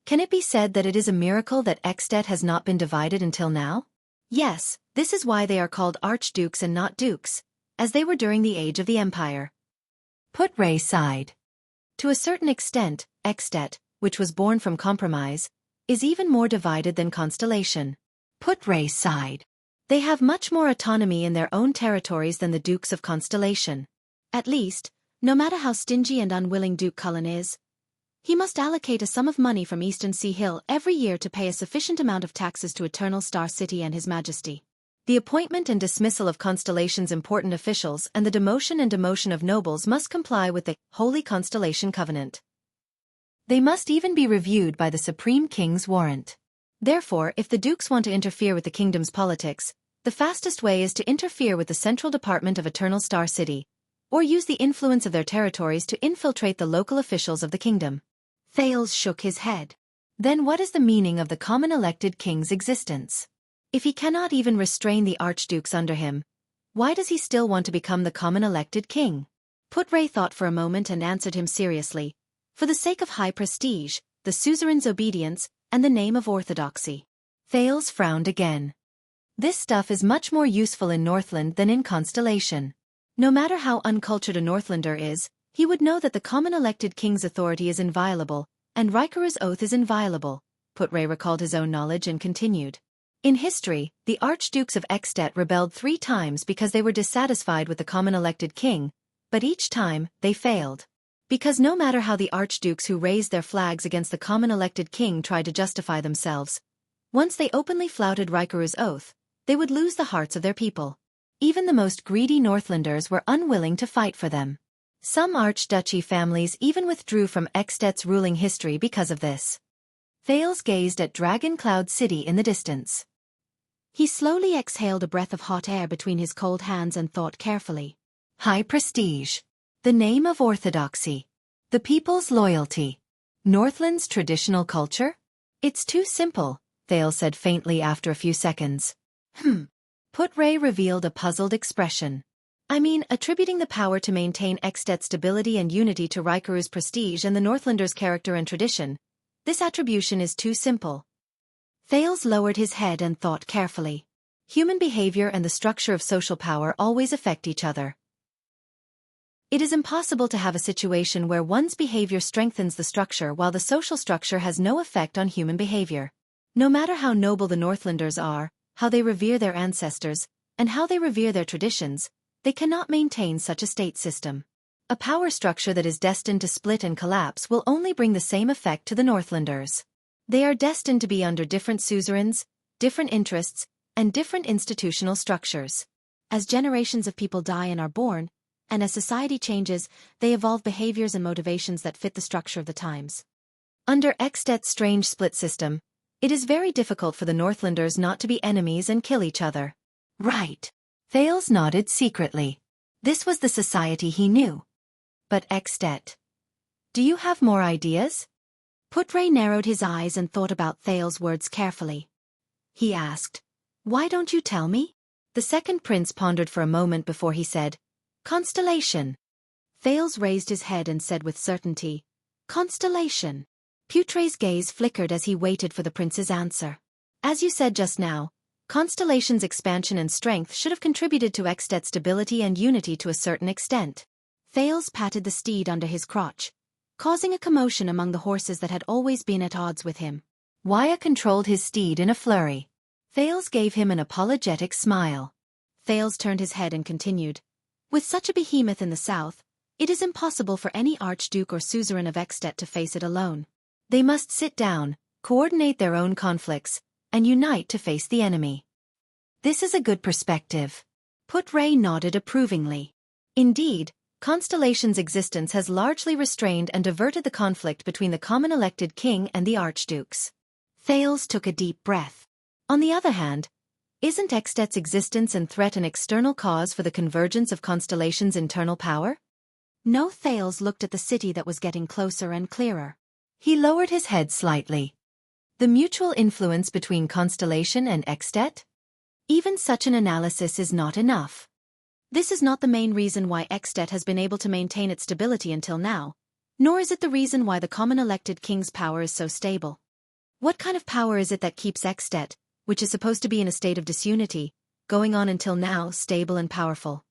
Can it be said that it is a miracle that Ekstedt has not been divided until now? Yes, this is why they are called archdukes and not dukes, as they were during the age of the empire. Put-Ray sighed. To a certain extent, Ekstedt, which was born from compromise, is even more divided than Constellation. Put-Ray sighed. They have much more autonomy in their own territories than the Dukes of Constellation. At least, no matter how stingy and unwilling Duke Cullen is, he must allocate a sum of money from Eastern Sea Hill every year to pay a sufficient amount of taxes to Eternal Star City and His Majesty. The appointment and dismissal of Constellation's important officials and the demotion and demotion of nobles must comply with the Holy Constellation Covenant. They must even be reviewed by the Supreme King's warrant. Therefore, if the dukes want to interfere with the kingdom's politics, the fastest way is to interfere with the Central Department of Eternal Star City, or use the influence of their territories to infiltrate the local officials of the kingdom. Thales shook his head. Then what is the meaning of the common elected king's existence? If he cannot even restrain the archdukes under him, why does he still want to become the common elected king? Put-Ray thought for a moment and answered him seriously. For the sake of high prestige, the suzerain's obedience, and the name of orthodoxy. Thales frowned again. This stuff is much more useful in Northland than in Constellation. No matter how uncultured a Northlander is, he would know that the common elected king's authority is inviolable, and Rikaru's oath is inviolable. Put-Ray recalled his own knowledge and continued. In history, the archdukes of Ekstedt rebelled 3 times because they were dissatisfied with the common elected king, but each time, they failed. Because no matter how the archdukes who raised their flags against the common elected king tried to justify themselves, once they openly flouted Rikaru's oath, they would lose the hearts of their people. Even the most greedy Northlanders were unwilling to fight for them. Some archduchy families even withdrew from Ekstedt's ruling history because of this. Thales gazed at Dragon Cloud City in the distance. He slowly exhaled a breath of hot air between his cold hands and thought carefully. High prestige. The name of orthodoxy. The people's loyalty. Northland's traditional culture? It's too simple, Thales said faintly after a few seconds. Put-Ray revealed a puzzled expression. I mean, attributing the power to maintain Ekstedt's stability and unity to Rikaru's prestige and the Northlanders' character and tradition. This attribution is too simple. Thales lowered his head and thought carefully. Human behavior and the structure of social power always affect each other. It is impossible to have a situation where one's behavior strengthens the structure while the social structure has no effect on human behavior. No matter how noble the Northlanders are, how they revere their ancestors, and how they revere their traditions, they cannot maintain such a state system. A power structure that is destined to split and collapse will only bring the same effect to the Northlanders. They are destined to be under different suzerains, different interests, and different institutional structures. As generations of people die and are born, and as society changes, they evolve behaviors and motivations that fit the structure of the times. Under Ekstedt's strange split system, it is very difficult for the Northlanders not to be enemies and kill each other. Right. Thales nodded secretly. This was the society he knew. But Ekstedt. Do you have more ideas? Put-Ray narrowed his eyes and thought about Thales' words carefully. He asked, Why don't you tell me? The second prince pondered for a moment before he said, Constellation. Thales raised his head and said with certainty, Constellation. Put-Ray's gaze flickered as he waited for the prince's answer. As you said just now, Constellation's expansion and strength should have contributed to Ekstedt's stability and unity to a certain extent. Thales patted the steed under his crotch, causing a commotion among the horses that had always been at odds with him. Waya controlled his steed in a flurry. Thales gave him an apologetic smile. Thales turned his head and continued, With such a behemoth in the south, it is impossible for any archduke or suzerain of Ekstedt to face it alone. They must sit down, coordinate their own conflicts, and unite to face the enemy. This is a good perspective. Put-Ray nodded approvingly. Indeed, Constellation's existence has largely restrained and diverted the conflict between the common elected king and the archdukes. Thales took a deep breath. On the other hand, isn't Extet's existence and threat an external cause for the convergence of Constellation's internal power? No. Thales looked at the city that was getting closer and clearer. He lowered his head slightly. The mutual influence between Constellation and Extet? Even such an analysis is not enough. This is not the main reason why Extet has been able to maintain its stability until now, nor is it the reason why the common elected king's power is so stable. What kind of power is it that keeps Extet, which is supposed to be in a state of disunity, going on until now stable and powerful?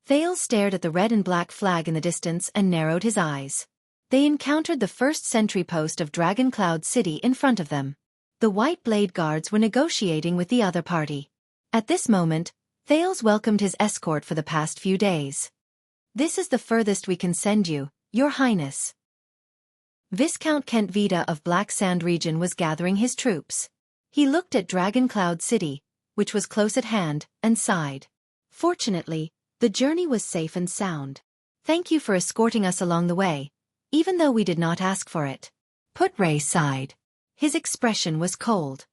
Thales stared at the red and black flag in the distance and narrowed his eyes. They encountered the first sentry post of Dragon Cloud City in front of them. The White Blade Guards were negotiating with the other party. At this moment, Thales welcomed his escort for the past few days. This is the furthest we can send you, Your Highness. Viscount Kent Vida of Black Sand region was gathering his troops. He looked at Dragon Cloud City, which was close at hand, and sighed. Fortunately, the journey was safe and sound. Thank you for escorting us along the way, even though we did not ask for it. Putre sighed. His expression was cold.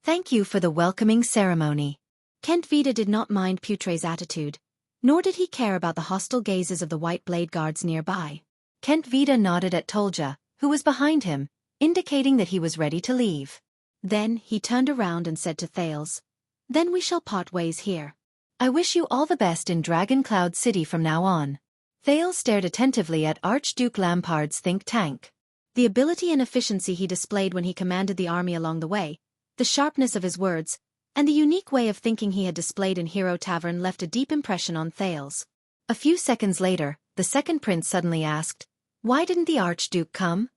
Thank you for the welcoming ceremony. Kent Vida did not mind Putre's attitude, nor did he care about the hostile gazes of the White Blade Guards nearby. Kent Vida nodded at Tolja, who was behind him, indicating that he was ready to leave. Then he turned around and said to Thales, "Then we shall part ways here. I wish you all the best in Dragon Cloud City from now on." Thales stared attentively at Archduke Lampard's think tank. The ability and efficiency he displayed when he commanded the army along the way, the sharpness of his words, and the unique way of thinking he had displayed in Hero Tavern left a deep impression on Thales. A few seconds later, the second prince suddenly asked, "Why didn't the Archduke come?"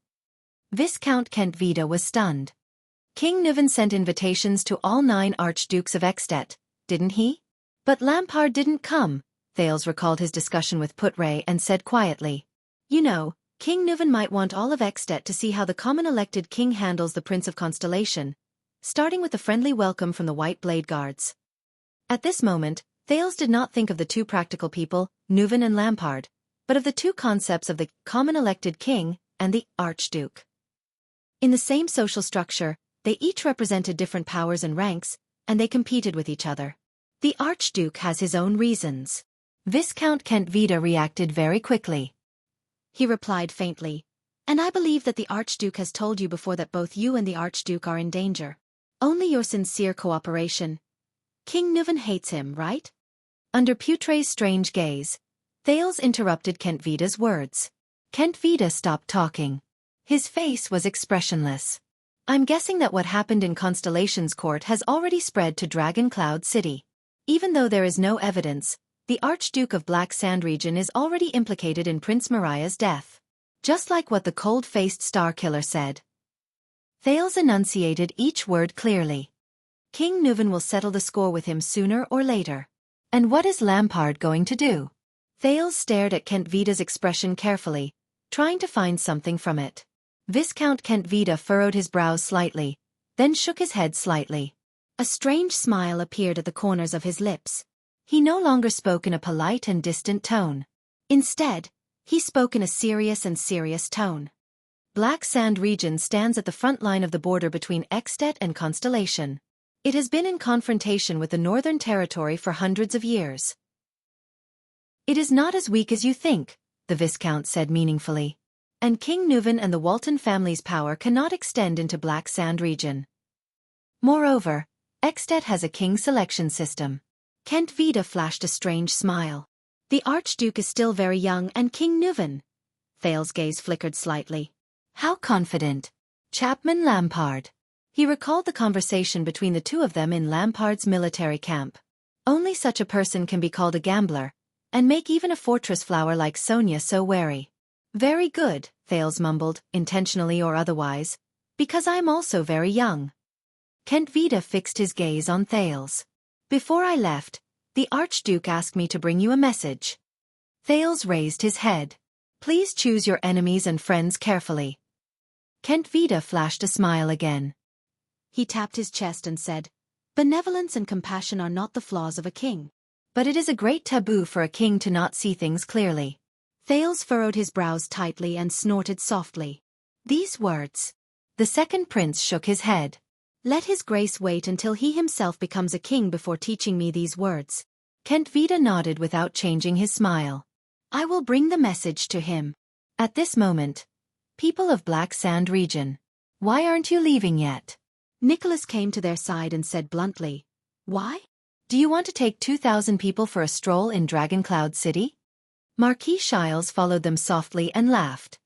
Viscount Kent Vida was stunned. King Nuvan sent invitations to all 9 archdukes of Extet, didn't he? But Lampard didn't come. Thales recalled his discussion with Putre and said quietly, "You know, King Nuvan might want all of Extet to see how the common elected king handles the Prince of Constellation, starting with a friendly welcome from the White Blade Guards." At this moment, Thales did not think of the two practical people, Nuvan and Lampard, but of the two concepts of the common elected king and the Archduke. In the same social structure, they each represented different powers and ranks, and they competed with each other. The Archduke has his own reasons. Viscount Kent Vida reacted very quickly. He replied faintly, "And I believe that the Archduke has told you before that both you and the Archduke are in danger. Only your sincere cooperation. King Nuvan hates him, right?" Under Putre's strange gaze, Thales interrupted Kent Vida's words. Kent Vida stopped talking. His face was expressionless. "I'm guessing that what happened in Constellation's court has already spread to Dragon Cloud City. Even though there is no evidence, the Archduke of Black Sand region is already implicated in Prince Mariah's death. Just like what the cold-faced Star Killer said." Thales enunciated each word clearly. King Nuvan will settle the score with him sooner or later. And what is Lampard going to do? Thales stared at Kent Vida's expression carefully, trying to find something from it. Viscount Kent Vida furrowed his brows slightly, then shook his head slightly. A strange smile appeared at the corners of his lips. He no longer spoke in a polite and distant tone. Instead, he spoke in a serious tone. Black Sand region stands at the front line of the border between Extet and Constellation. It has been in confrontation with the Northern Territory for hundreds of years. "It is not as weak as you think," the Viscount said meaningfully. "And King Nuvan and the Walton family's power cannot extend into Black Sand region. Moreover, Extet has a king selection system." Kent Vida flashed a strange smile. "The Archduke is still very young and King Nuvan." Thales' gaze flickered slightly. "How confident. Chapman Lampard." He recalled the conversation between the two of them in Lampard's military camp. Only such a person can be called a gambler, and make even a fortress flower like Sonia so wary. "Very good," Thales mumbled, intentionally or otherwise, "because I am also very young." Kent Vida fixed his gaze on Thales. "Before I left, the Archduke asked me to bring you a message." Thales raised his head. "Please choose your enemies and friends carefully." Kent Vida flashed a smile again. He tapped his chest and said, "Benevolence and compassion are not the flaws of a king. But it is a great taboo for a king to not see things clearly." Thales furrowed his brows tightly and snorted softly. "These words." The second prince shook his head. Let his grace wait until he himself becomes a king before teaching me these words. Kent Vida nodded without changing his smile. I will bring the message to him. At this moment, people of Black Sand region, why aren't you leaving yet? Nicholas came to their side and said bluntly, why? Do you want to take 2,000 people for a stroll in Dragon Cloud City? Marquis Shiles followed them softly and laughed.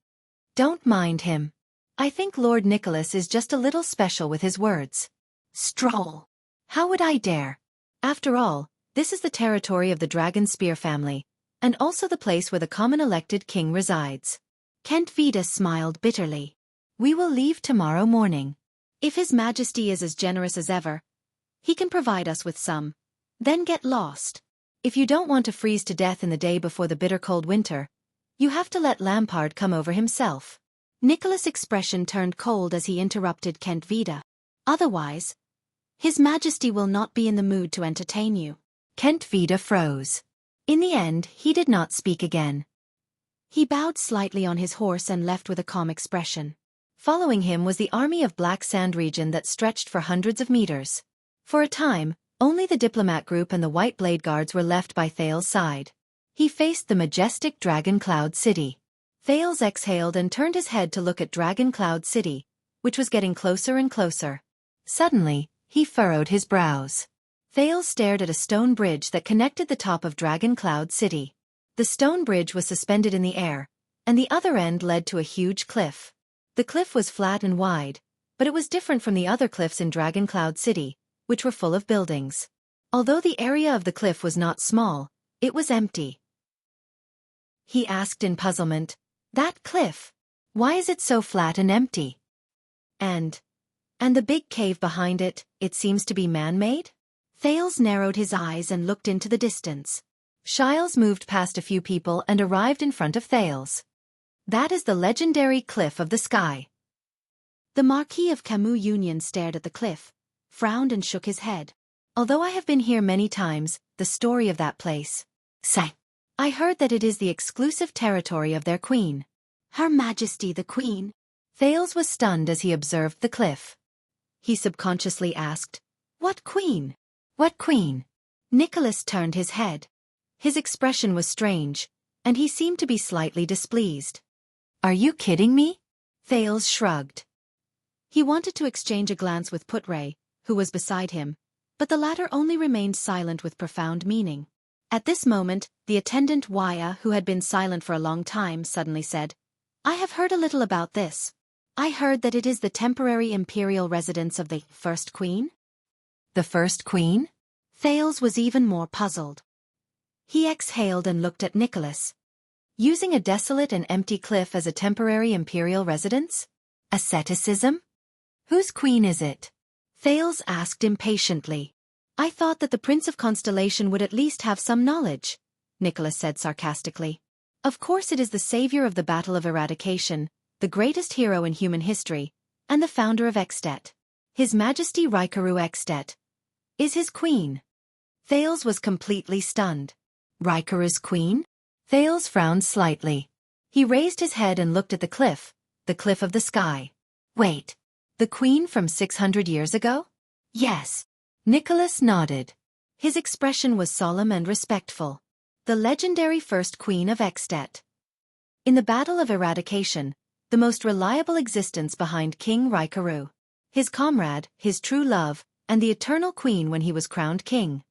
Don't mind him. I think Lord Nicholas is just a little special with his words. Stroll. How would I dare? After all, this is the territory of the Dragon Spear family, and also the place where the common elected king resides. Kent Vida smiled bitterly. We will leave tomorrow morning. If His Majesty is as generous as ever, he can provide us with some. Then get lost. If you don't want to freeze to death in the day before the bitter cold winter, you have to let Lampard come over himself. Nicholas' expression turned cold as he interrupted Kent Vida. Otherwise, His Majesty will not be in the mood to entertain you. Kent Vida froze. In the end, he did not speak again. He bowed slightly on his horse and left with a calm expression. Following him was the army of Black Sand region that stretched for hundreds of meters. For a time, only the diplomat group and the White Blade Guards were left by Thales' side. He faced the majestic Dragon Cloud City. Thales exhaled and turned his head to look at Dragon Cloud City, which was getting closer and closer. Suddenly, he furrowed his brows. Thales stared at a stone bridge that connected the top of Dragon Cloud City. The stone bridge was suspended in the air, and the other end led to a huge cliff. The cliff was flat and wide, but it was different from the other cliffs in Dragon Cloud City, which were full of buildings. Although the area of the cliff was not small, it was empty. He asked in puzzlement, that cliff, why is it so flat and empty? And the big cave behind it, it seems to be man-made? Thales narrowed his eyes and looked into the distance. Shiles moved past a few people and arrived in front of Thales. That is the legendary Cliff of the Sky. The Marquis of Camus Union stared at the cliff, frowned and shook his head. Although I have been here many times, the story of that place. Say, I heard that it is the exclusive territory of their queen. Her Majesty the Queen. Thales was stunned as he observed the cliff. He subconsciously asked, what queen? What queen? Nicholas turned his head. His expression was strange, and he seemed to be slightly displeased. Are you kidding me? Thales shrugged. He wanted to exchange a glance with Putre, who was beside him, but the latter only remained silent with profound meaning. At this moment, the attendant Wuxia, who had been silent for a long time, suddenly said, I have heard a little about this. I heard that it is the temporary imperial residence of the First Queen? The First Queen? Thales was even more puzzled. He exhaled and looked at Nicholas. Using a desolate and empty cliff as a temporary imperial residence? Asceticism? Whose queen is it? Thales asked impatiently. I thought that the Prince of Constellation would at least have some knowledge, Nicholas said sarcastically. Of course it is the savior of the Battle of Eradication, the greatest hero in human history, and the founder of Extet. His Majesty Raikaru Extet is his queen. Thales was completely stunned. Raikaru's queen? Thales frowned slightly. He raised his head and looked at the cliff of the sky. Wait, the queen from 600 years ago? Yes. Nicholas nodded. His expression was solemn and respectful. The legendary first queen of Extet. In the Battle of Eradication, the most reliable existence behind King Raikaru. His comrade, his true love, and the eternal queen when he was crowned king.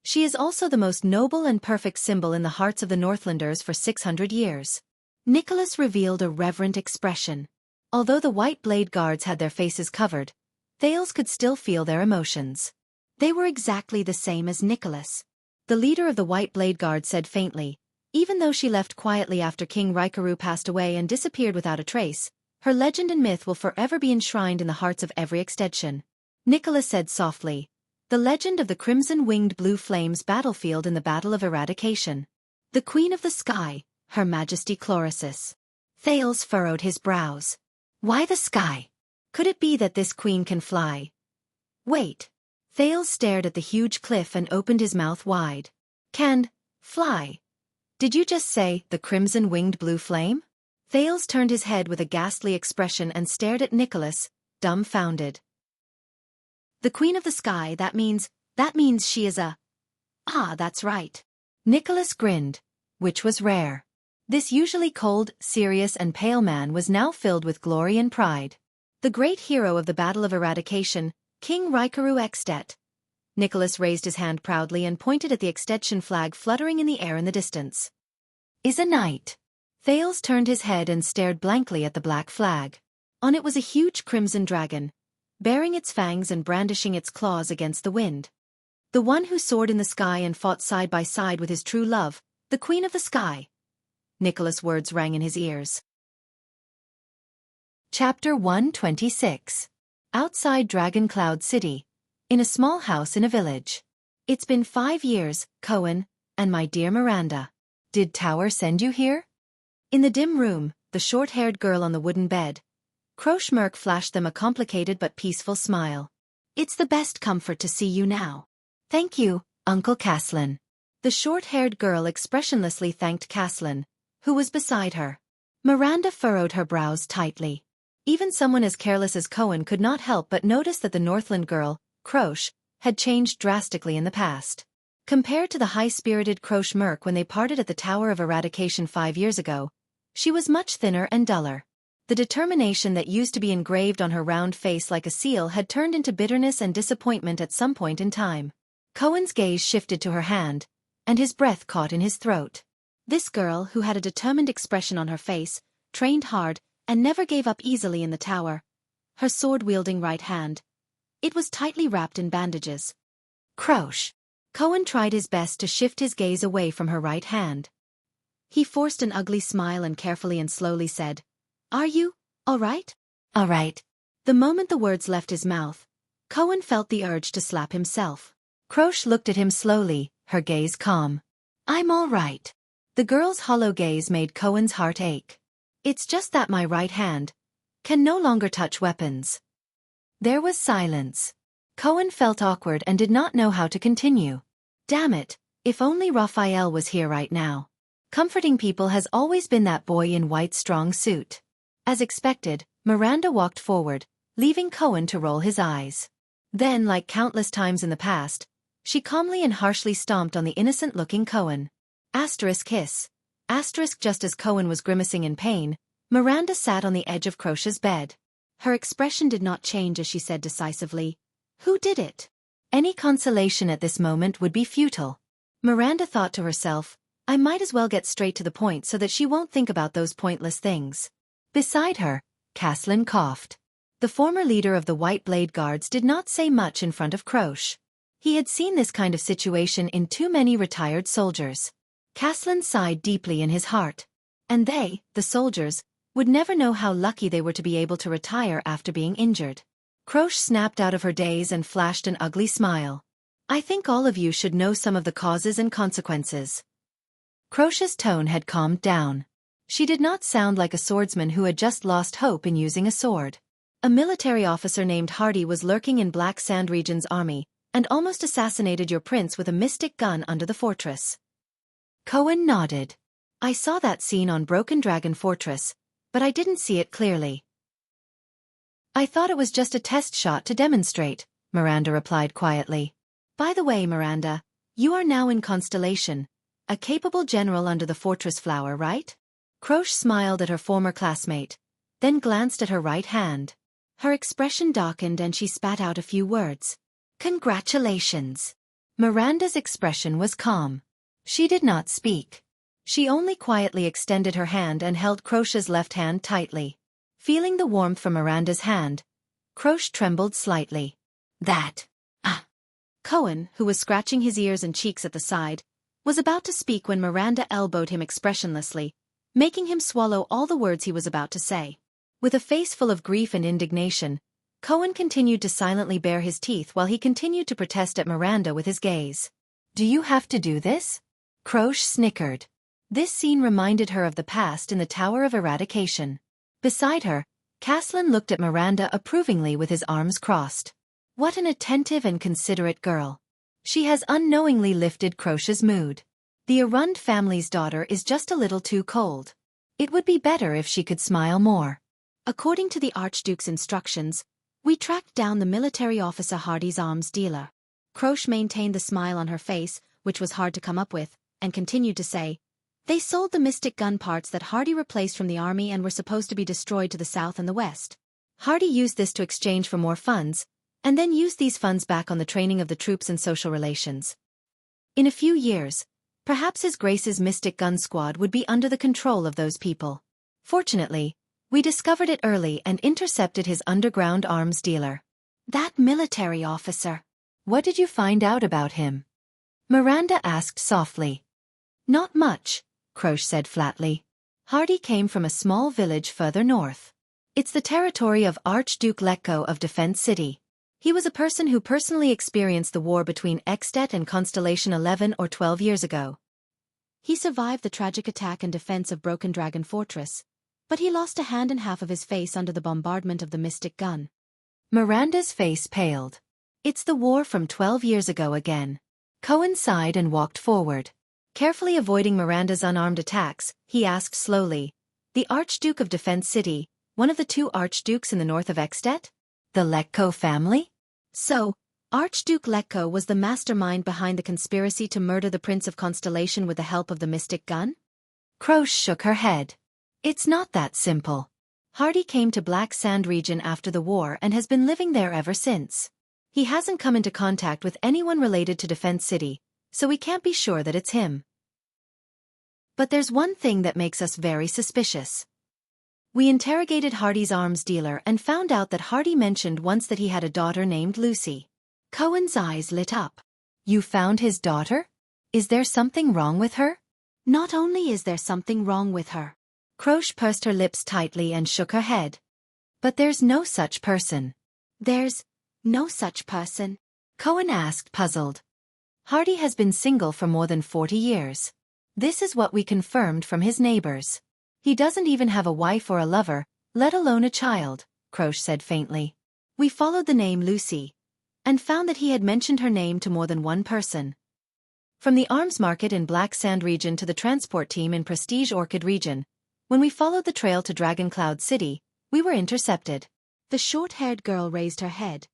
She is also the most noble and perfect symbol in the hearts of the Northlanders for 600 years. Nicholas revealed a reverent expression. Although the White Blade Guards had their faces covered, Thales could still feel their emotions. They were exactly the same as Nicholas. The leader of the White Blade Guard said faintly, even though she left quietly after King Raikaru passed away and disappeared without a trace, her legend and myth will forever be enshrined in the hearts of every Extension. Nicholas said softly, the legend of the crimson-winged blue flames battlefield in the Battle of Eradication. The Queen of the Sky, Her Majesty Chlorosis. Thales furrowed his brows. Why the sky? Could it be that this queen can fly? Wait. Thales stared at the huge cliff and opened his mouth wide. Can fly? Did you just say the crimson-winged blue flame? Thales turned his head with a ghastly expression and stared at Nicholas, dumbfounded. The Queen of the Sky, that means she is a... Ah, that's right. Nicholas grinned, which was rare. This usually cold, serious and pale man was now filled with glory and pride. The great hero of the Battle of Eradication, King Raikaru Extet. Nicholas raised his hand proudly and pointed at the extension flag fluttering in the air in the distance. Is a knight. Thales turned his head and stared blankly at the black flag. On it was a huge crimson dragon, baring its fangs and brandishing its claws against the wind. The one who soared in the sky and fought side by side with his true love, the Queen of the Sky. Nicholas' words rang in his ears. Chapter 126. Outside Dragon Cloud City. In a small house in a village. It's been 5 years, Cohen, and my dear Miranda. Did Tower send you here? In the dim room, the short-haired girl on the wooden bed. Crochmerk flashed them a complicated but peaceful smile. It's the best comfort to see you now. Thank you, Uncle Caslin. The short-haired girl expressionlessly thanked Caslin, who was beside her. Miranda furrowed her brows tightly. Even someone as careless as Cohen could not help but notice that the Northland girl, Croche, had changed drastically in the past. Compared to the high-spirited Crochmerk when they parted at the Tower of Eradication 5 years ago, she was much thinner and duller. The determination that used to be engraved on her round face like a seal had turned into bitterness and disappointment at some point in time. Cohen's gaze shifted to her hand, and his breath caught in his throat. This girl, who had a determined expression on her face, trained hard, and never gave up easily in the tower. Her sword-wielding right hand. It was tightly wrapped in bandages. Croche. Cohen tried his best to shift his gaze away from her right hand. He forced an ugly smile and carefully and slowly said, Are you all right? All right. The moment the words left his mouth, Cohen felt the urge to slap himself. Croche looked at him slowly, her gaze calm. I'm all right. The girl's hollow gaze made Cohen's heart ache. It's just that my right hand can no longer touch weapons. There was silence. Cohen felt awkward and did not know how to continue. Damn it, if only Raphael was here right now. Comforting people has always been that boy in white strong suit. As expected, Miranda walked forward, leaving Cohen to roll his eyes. Then, like countless times in the past, she calmly and harshly stomped on the innocent-looking Cohen. Asterisk hiss. Asterisk just as Cohen was grimacing in pain, Miranda sat on the edge of Croche's bed. Her expression did not change as she said decisively, Who did it? Any consolation at this moment would be futile. Miranda thought to herself, I might as well get straight to the point so that she won't think about those pointless things. Beside her, Caslin coughed. The former leader of the White Blade Guards did not say much in front of Croche. He had seen this kind of situation in too many retired soldiers. Caslin sighed deeply in his heart. And they, the soldiers, would never know how lucky they were to be able to retire after being injured. Croche snapped out of her daze and flashed an ugly smile. I think all of you should know some of the causes and consequences. Croche's tone had calmed down. She did not sound like a swordsman who had just lost hope in using a sword. A military officer named Hardy was lurking in Black Sand Region's army, and almost assassinated your prince with a mystic gun under the fortress. Cohen nodded. I saw that scene on Broken Dragon Fortress, but I didn't see it clearly. I thought it was just a test shot to demonstrate, Miranda replied quietly. By the way, Miranda, you are now in Constellation, a capable general under the fortress flower, right? Croche smiled at her former classmate, then glanced at her right hand. Her expression darkened and she spat out a few words. Congratulations. Miranda's expression was calm. She did not speak. She only quietly extended her hand and held Croche's left hand tightly. Feeling the warmth from Miranda's hand, Croche trembled slightly. That. Cohen, who was scratching his ears and cheeks at the side, was about to speak when Miranda elbowed him expressionlessly, making him swallow all the words he was about to say. With a face full of grief and indignation, Cohen continued to silently bare his teeth while he continued to protest at Miranda with his gaze. Do you have to do this? Croche snickered. This scene reminded her of the past in the Tower of Eradication. Beside her, Caslin looked at Miranda approvingly with his arms crossed. What an attentive and considerate girl. She has unknowingly lifted Croche's mood. The Arund family's daughter is just a little too cold. It would be better if she could smile more. According to the Archduke's instructions, We tracked down the military officer Hardy's arms dealer. Croche maintained the smile on her face, which was hard to come up with, and continued to say, "They sold the mystic gun parts that Hardy replaced from the army and were supposed to be destroyed to the south and the west. Hardy used this to exchange for more funds, and then used these funds back on the training of the troops and social relations. In a few years, perhaps His Grace's mystic gun squad would be under the control of those people. Fortunately, we discovered it early and intercepted his underground arms dealer." "That military officer. What did you find out about him?" Miranda asked softly. "Not much," Croche said flatly. "Hardy came from a small village further north. It's the territory of Archduke Letko of Defense City. He was a person who personally experienced the war between Extet and Constellation 11 or 12 years ago. He survived the tragic attack and defense of Broken Dragon Fortress, but he lost a hand and half of his face under the bombardment of the mystic gun." Miranda's face paled. "It's the war from 12 years ago again." Cohen sighed and walked forward. Carefully avoiding Miranda's unarmed attacks, he asked slowly, "The Archduke of Defense City, one of the two archdukes in the north of Extet? The Letko family?" "So, Archduke Letko was the mastermind behind the conspiracy to murder the Prince of Constellation with the help of the mystic gun?" Croche shook her head. "It's not that simple. Hardy came to Black Sand region after the war and has been living there ever since. He hasn't come into contact with anyone related to Defense City, so we can't be sure that it's him. But there's one thing that makes us very suspicious. We interrogated Hardy's arms dealer and found out that Hardy mentioned once that he had a daughter named Lucy." Cohen's eyes lit up. "You found his daughter? Is there something wrong with her?" "Not only is there something wrong with her." Croche pursed her lips tightly and shook her head. "But there's no such person." "There's no such person?" Cohen asked, puzzled. "Hardy has been single for more than 40 years. This is what we confirmed from his neighbors. He doesn't even have a wife or a lover, let alone a child," Croche said faintly. "We followed the name Lucy, and found that he had mentioned her name to more than one person. From the arms market in Black Sand region to the transport team in Prestige Orchid region, when we followed the trail to Dragon Cloud City, we were intercepted." The short-haired girl raised her head,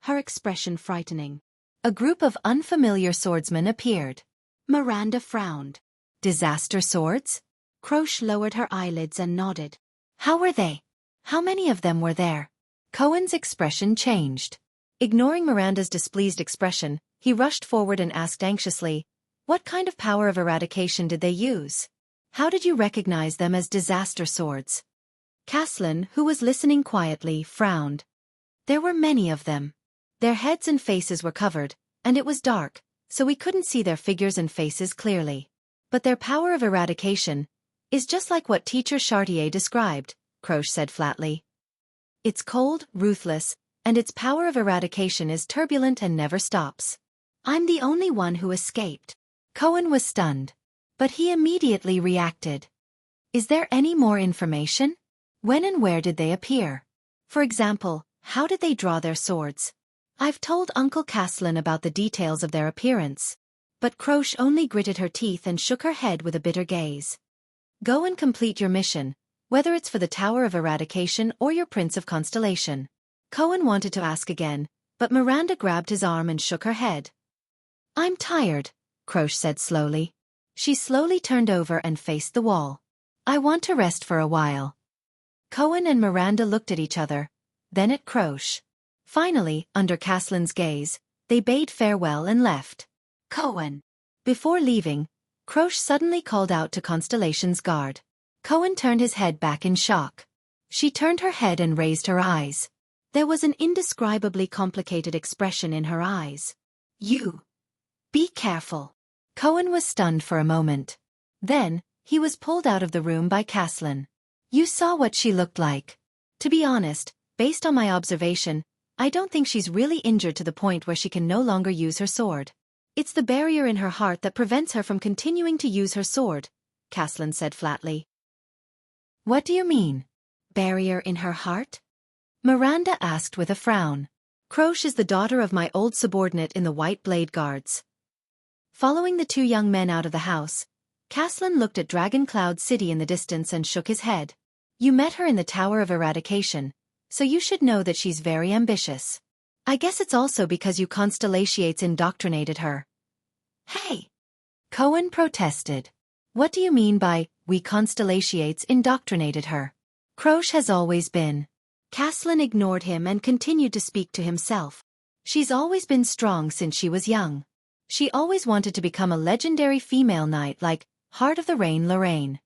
her expression frightening. A group of unfamiliar swordsmen appeared. Miranda frowned. "Disaster swords?" Croche lowered her eyelids and nodded. "How were they? How many of them were there?" Cohen's expression changed. Ignoring Miranda's displeased expression, he rushed forward and asked anxiously, "What kind of power of eradication did they use? How did you recognize them as disaster swords?" Caslin, who was listening quietly, frowned. "There were many of them. Their heads and faces were covered, and it was dark, so we couldn't see their figures and faces clearly. But their power of eradication is just like what Teacher Chartier described," Croche said flatly. "It's cold, ruthless, and its power of eradication is turbulent and never stops." "I'm the only one who escaped." Cohen was stunned. But he immediately reacted. "Is there any more information? When and where did they appear? For example, how did they draw their swords?" "I've told Uncle Caslin about the details of their appearance." But Croche only gritted her teeth and shook her head with a bitter gaze. "Go and complete your mission, whether it's for the Tower of Eradication or your Prince of Constellation." Cohen wanted to ask again, but Miranda grabbed his arm and shook her head. "I'm tired," Croche said slowly. She slowly turned over and faced the wall. "I want to rest for a while." Cohen and Miranda looked at each other, then at Croche. Finally, under Caslin's gaze, they bade farewell and left. "Cohen." Before leaving, Croche suddenly called out to Constellation's guard. Cohen turned his head back in shock. She turned her head and raised her eyes. There was an indescribably complicated expression in her eyes. "You. Be careful." Cohen was stunned for a moment. Then, he was pulled out of the room by Caslin. "You saw what she looked like. To be honest, based on my observation, I don't think she's really injured to the point where she can no longer use her sword. It's the barrier in her heart that prevents her from continuing to use her sword," Caslin said flatly. "What do you mean? Barrier in her heart?" Miranda asked with a frown. "Croche is the daughter of my old subordinate in the White Blade Guards." Following the two young men out of the house, Caslin looked at Dragon Cloud City in the distance and shook his head. "You met her in the Tower of Eradication, so you should know that she's very ambitious. I guess it's also because you constellations indoctrinated her. Hey! Cohen protested. What do you mean by, we constellations indoctrinated her? Croche has always been. Caslin ignored him and continued to speak to himself. She's always been strong since she was young. She always wanted to become a legendary female knight like Heart of the Rain Lorraine.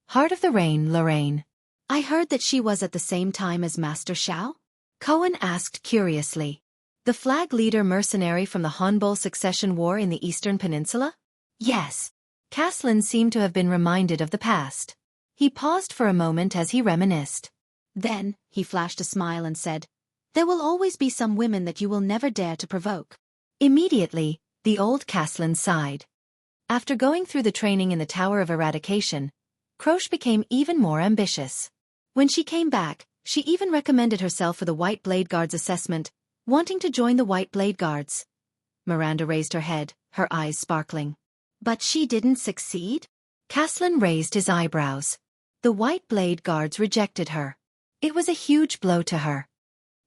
Heart of the Rain Lorraine. I heard that she was at the same time as Master Xiao? Cohen asked curiously. The flag leader mercenary from the Hanbol succession war in the Eastern Peninsula? Yes. Caslin seemed to have been reminded of the past. He paused for a moment as he reminisced. Then, he flashed a smile and said, there will always be some women that you will never dare to provoke. Immediately, the old Caslin sighed. After going through the training in the Tower of Eradication, Croche became even more ambitious. When she came back, she even recommended herself for the White Blade Guards assessment, wanting to join the White Blade Guards. Miranda raised her head, her eyes sparkling. But she didn't succeed? Caslin raised his eyebrows. The White Blade Guards rejected her. It was a huge blow to her.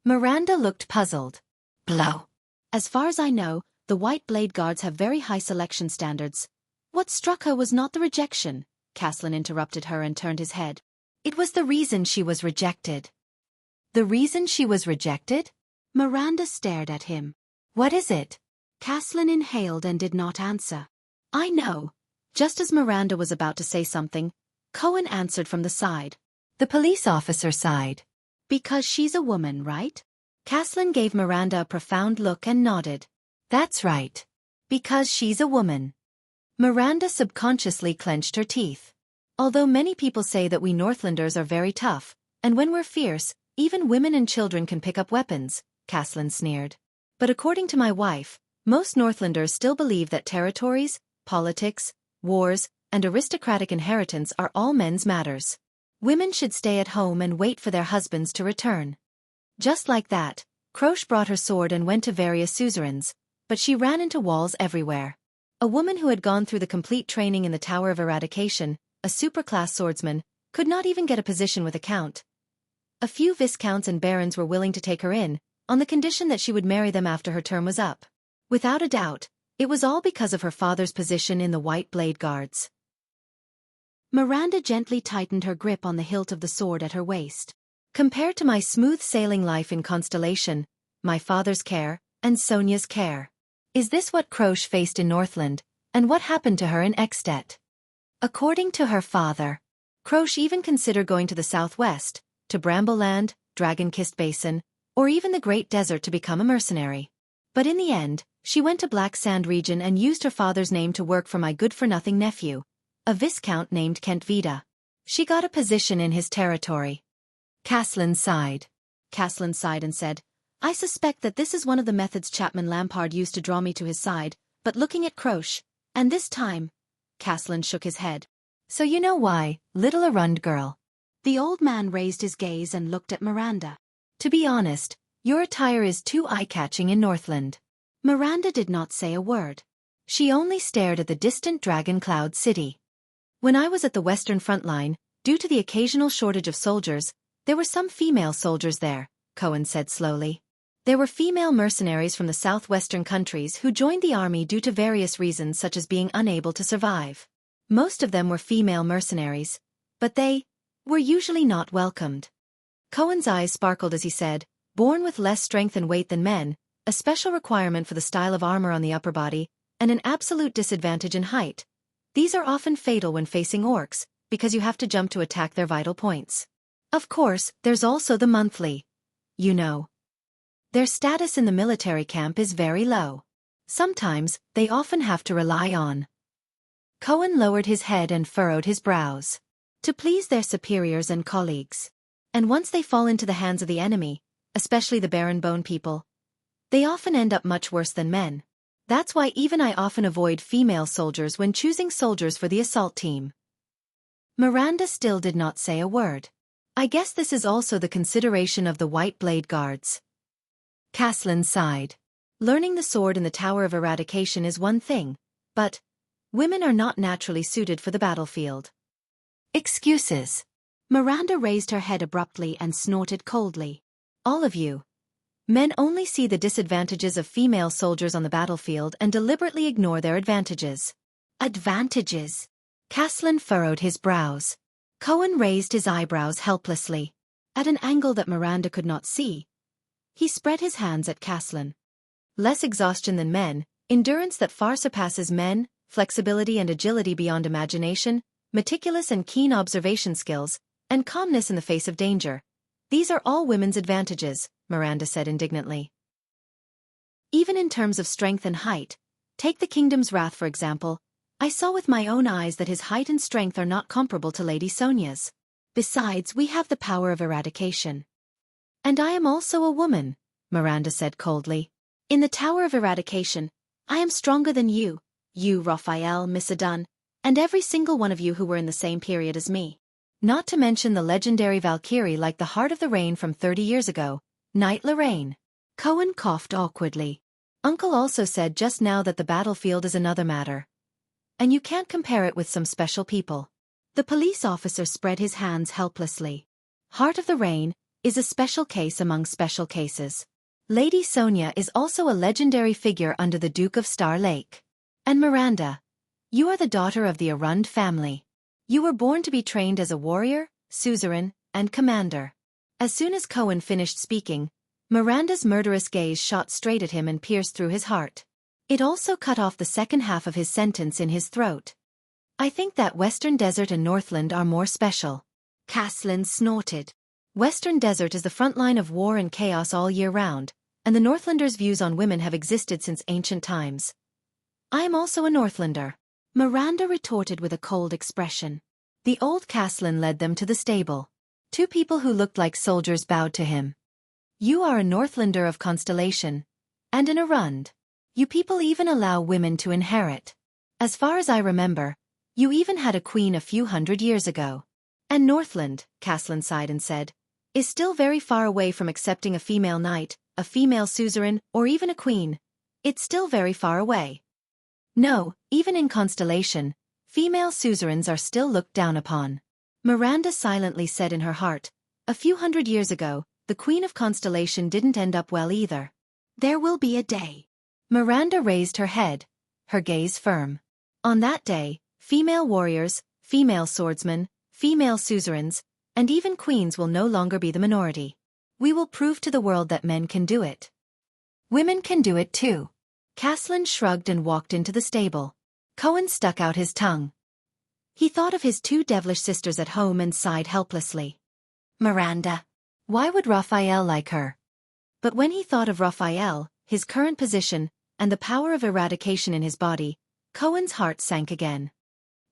Miranda looked puzzled. Blow. As far as I know, the White Blade Guards have very high selection standards. What struck her was not the rejection, Caslin interrupted her and turned his head. It was the reason she was rejected. The reason she was rejected? Miranda stared at him. What is it? Caslin inhaled and did not answer. I know. Just as Miranda was about to say something, Cohen answered from the side. The police officer sighed. Because she's a woman, right? Caslin gave Miranda a profound look and nodded. That's right. Because she's a woman. Miranda subconsciously clenched her teeth. Although many people say that we Northlanders are very tough, and when we're fierce, even women and children can pick up weapons, Caslin sneered. But according to my wife, most Northlanders still believe that territories, politics, wars, and aristocratic inheritance are all men's matters. Women should stay at home and wait for their husbands to return. Just like that, Croche brought her sword and went to various suzerains, but she ran into walls everywhere. A woman who had gone through the complete training in the Tower of Eradication, a superclass swordsman, could not even get a position with a count. A few viscounts and barons were willing to take her in, on the condition that she would marry them after her term was up. Without a doubt, it was all because of her father's position in the White Blade Guards. Miranda gently tightened her grip on the hilt of the sword at her waist. Compared to my smooth sailing life in Constellation, my father's care, and Sonia's care. Is this what Croche faced in Northland, and what happened to her in Extet? According to her father, Croche even considered going to the southwest, to Brambleland, Dragon-Kissed Basin, or even the Great Desert to become a mercenary. But in the end, she went to Black Sand region and used her father's name to work for my good-for-nothing nephew, a viscount named Kent Vida. She got a position in his territory. Caslin sighed. Caslin sighed and said, I suspect that this is one of the methods Chapman Lampard used to draw me to his side, but looking at Croche, and this time, Caslin shook his head. So you know why, little Arund girl. The old man raised his gaze and looked at Miranda. To be honest, your attire is too eye-catching in Northland. Miranda did not say a word. She only stared at the distant Dragon Cloud City. When I was at the Western Front Line, due to the occasional shortage of soldiers, there were some female soldiers there, Cohen said slowly. There were female mercenaries from the southwestern countries who joined the army due to various reasons such as being unable to survive. Most of them were female mercenaries, but they were usually not welcomed. Cohen's eyes sparkled as he said, born with less strength and weight than men, a special requirement for the style of armor on the upper body, and an absolute disadvantage in height. These are often fatal when facing orcs, because you have to jump to attack their vital points. Of course, there's also the monthly. You know. Their status in the military camp is very low. Sometimes, they often have to rely on. Cohen lowered his head and furrowed his brows. To please their superiors and colleagues. And once they fall into the hands of the enemy, especially the Baron Bone people, they often end up much worse than men. That's why even I often avoid female soldiers when choosing soldiers for the assault team. Miranda still did not say a word. I guess this is also the consideration of the White Blade Guards. Caslin sighed. Learning the sword in the Tower of Eradication is one thing, but women are not naturally suited for the battlefield. Excuses. Miranda raised her head abruptly and snorted coldly. All of you. Men only see the disadvantages of female soldiers on the battlefield and deliberately ignore their advantages. Advantages? Caslin furrowed his brows. Cohen raised his eyebrows helplessly. At an angle that Miranda could not see, he spread his hands at Caslin. Less exhaustion than men, endurance that far surpasses men, flexibility and agility beyond imagination, meticulous and keen observation skills, and calmness in the face of danger. These are all women's advantages, Miranda said indignantly. Even in terms of strength and height, take the Kingdom's Wrath for example, I saw with my own eyes that his height and strength are not comparable to Lady Sonia's. Besides, we have the power of eradication. And I am also a woman, Miranda said coldly. In the Tower of Eradication, I am stronger than you, Raphael, Miss Adun, and every single one of you who were in the same period as me. Not to mention the legendary Valkyrie like the Heart of the Rain from 30 years ago, Knight Lorraine. Cohen coughed awkwardly. Uncle also said just now that the battlefield is another matter. And you can't compare it with some special people. The police officer spread his hands helplessly. Heart of the Rain is a special case among special cases. Lady Sonia is also a legendary figure under the Duke of Star Lake. And Miranda, you are the daughter of the Arund family. You were born to be trained as a warrior, suzerain, and commander. As soon as Cohen finished speaking, Miranda's murderous gaze shot straight at him and pierced through his heart. It also cut off the second half of his sentence in his throat. I think that Western Desert and Northland are more special. Caslin snorted. Western Desert is the front line of war and chaos all year round, and the Northlanders' views on women have existed since ancient times. I am also a Northlander, Miranda retorted with a cold expression. The old Caslin led them to the stable. Two people who looked like soldiers bowed to him. You are a Northlander of Constellation, and an Arund. You people even allow women to inherit. As far as I remember, you even had a queen a few hundred years ago. And Northland, Caslin sighed and said, is still very far away from accepting a female knight, a female suzerain, or even a queen. It's still very far away. No, even in Constellation, female suzerains are still looked down upon. Miranda silently said in her heart, a few hundred years ago, the Queen of Constellation didn't end up well either. There will be a day. Miranda raised her head, her gaze firm. On that day, female warriors, female swordsmen, female suzerains, and even queens will no longer be the minority. We will prove to the world that men can do it. Women can do it too. Caslin shrugged and walked into the stable. Cohen stuck out his tongue. He thought of his two devilish sisters at home and sighed helplessly. Miranda. Why would Raphael like her? But when he thought of Raphael, his current position, and the power of eradication in his body, Cohen's heart sank again.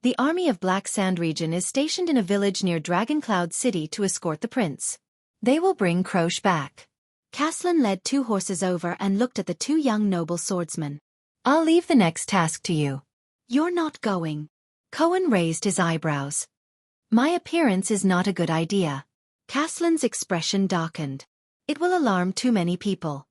The army of Black Sand region is stationed in a village near Dragon Cloud City to escort the prince. They will bring Croche back. Caslin led two horses over and looked at the two young noble swordsmen. I'll leave the next task to you. You're not going. Cohen raised his eyebrows. My appearance is not a good idea. Caslin's expression darkened. It will alarm too many people.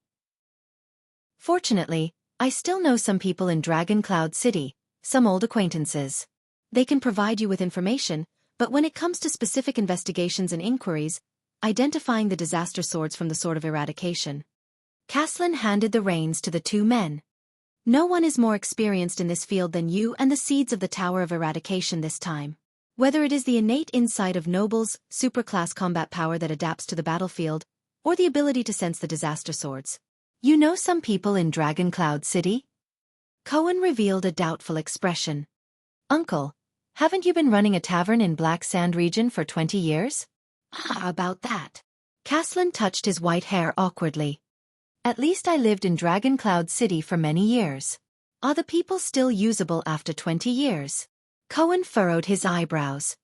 Fortunately, I still know some people in Dragon Cloud City, some old acquaintances. They can provide you with information, but when it comes to specific investigations and inquiries, identifying the disaster swords from the Sword of Eradication. Caslin handed the reins to the two men. No one is more experienced in this field than you and the seeds of the Tower of Eradication this time. Whether it is the innate insight of nobles, superclass combat power that adapts to the battlefield, or the ability to sense the disaster swords. You know some people in Dragon Cloud City? Cohen revealed a doubtful expression. Uncle, haven't you been running a tavern in Black Sand region for 20 years? About that. Caslin touched his white hair awkwardly. At least I lived in Dragon Cloud City for many years. Are the people still usable after 20 years? Cohen furrowed his eyebrows.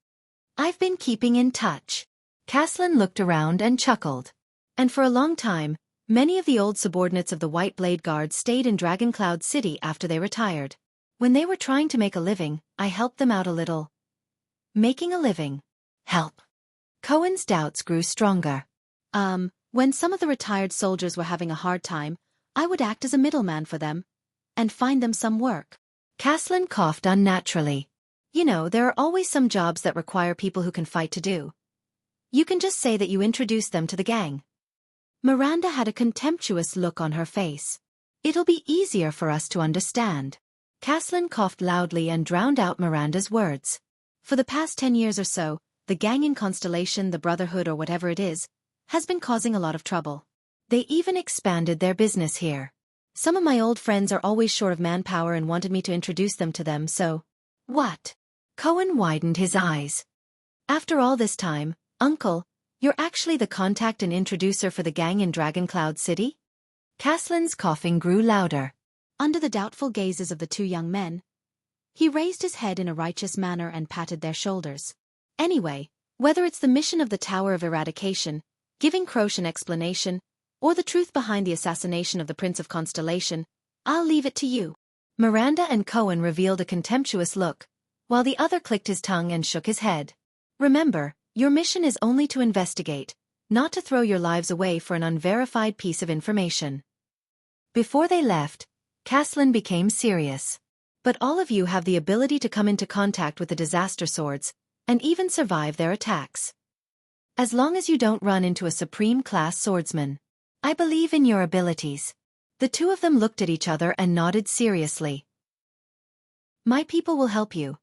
I've been keeping in touch. Caslin looked around and chuckled. And for a long time, many of the old subordinates of the White Blade Guard stayed in Dragon Cloud City after they retired. When they were trying to make a living, I helped them out a little. Making a living. Help. Cohen's doubts grew stronger. When some of the retired soldiers were having a hard time, I would act as a middleman for them, and find them some work. Caslin coughed unnaturally. You know, there are always some jobs that require people who can fight to do. You can just say that you introduced them to the gang. Miranda had a contemptuous look on her face. It'll be easier for us to understand. Caslin coughed loudly and drowned out Miranda's words. For the past 10 years or so, the gang in Constellation, the Brotherhood or whatever it is, has been causing a lot of trouble. They even expanded their business here. Some of my old friends are always short of manpower and wanted me to introduce them to them, so... What? Cohen widened his eyes. After all this time, Uncle, you're actually the contact and introducer for the gang in Dragon Cloud City? Caslin's coughing grew louder. Under the doubtful gazes of the two young men, he raised his head in a righteous manner and patted their shoulders. Anyway, whether it's the mission of the Tower of Eradication, giving Croce an explanation, or the truth behind the assassination of the Prince of Constellation, I'll leave it to you. Miranda and Cohen revealed a contemptuous look, while the other clicked his tongue and shook his head. Remember, your mission is only to investigate, not to throw your lives away for an unverified piece of information. Before they left, Caslin became serious. But all of you have the ability to come into contact with the disaster swords, and even survive their attacks. As long as you don't run into a supreme-class swordsman. I believe in your abilities. The two of them looked at each other and nodded seriously. My people will help you.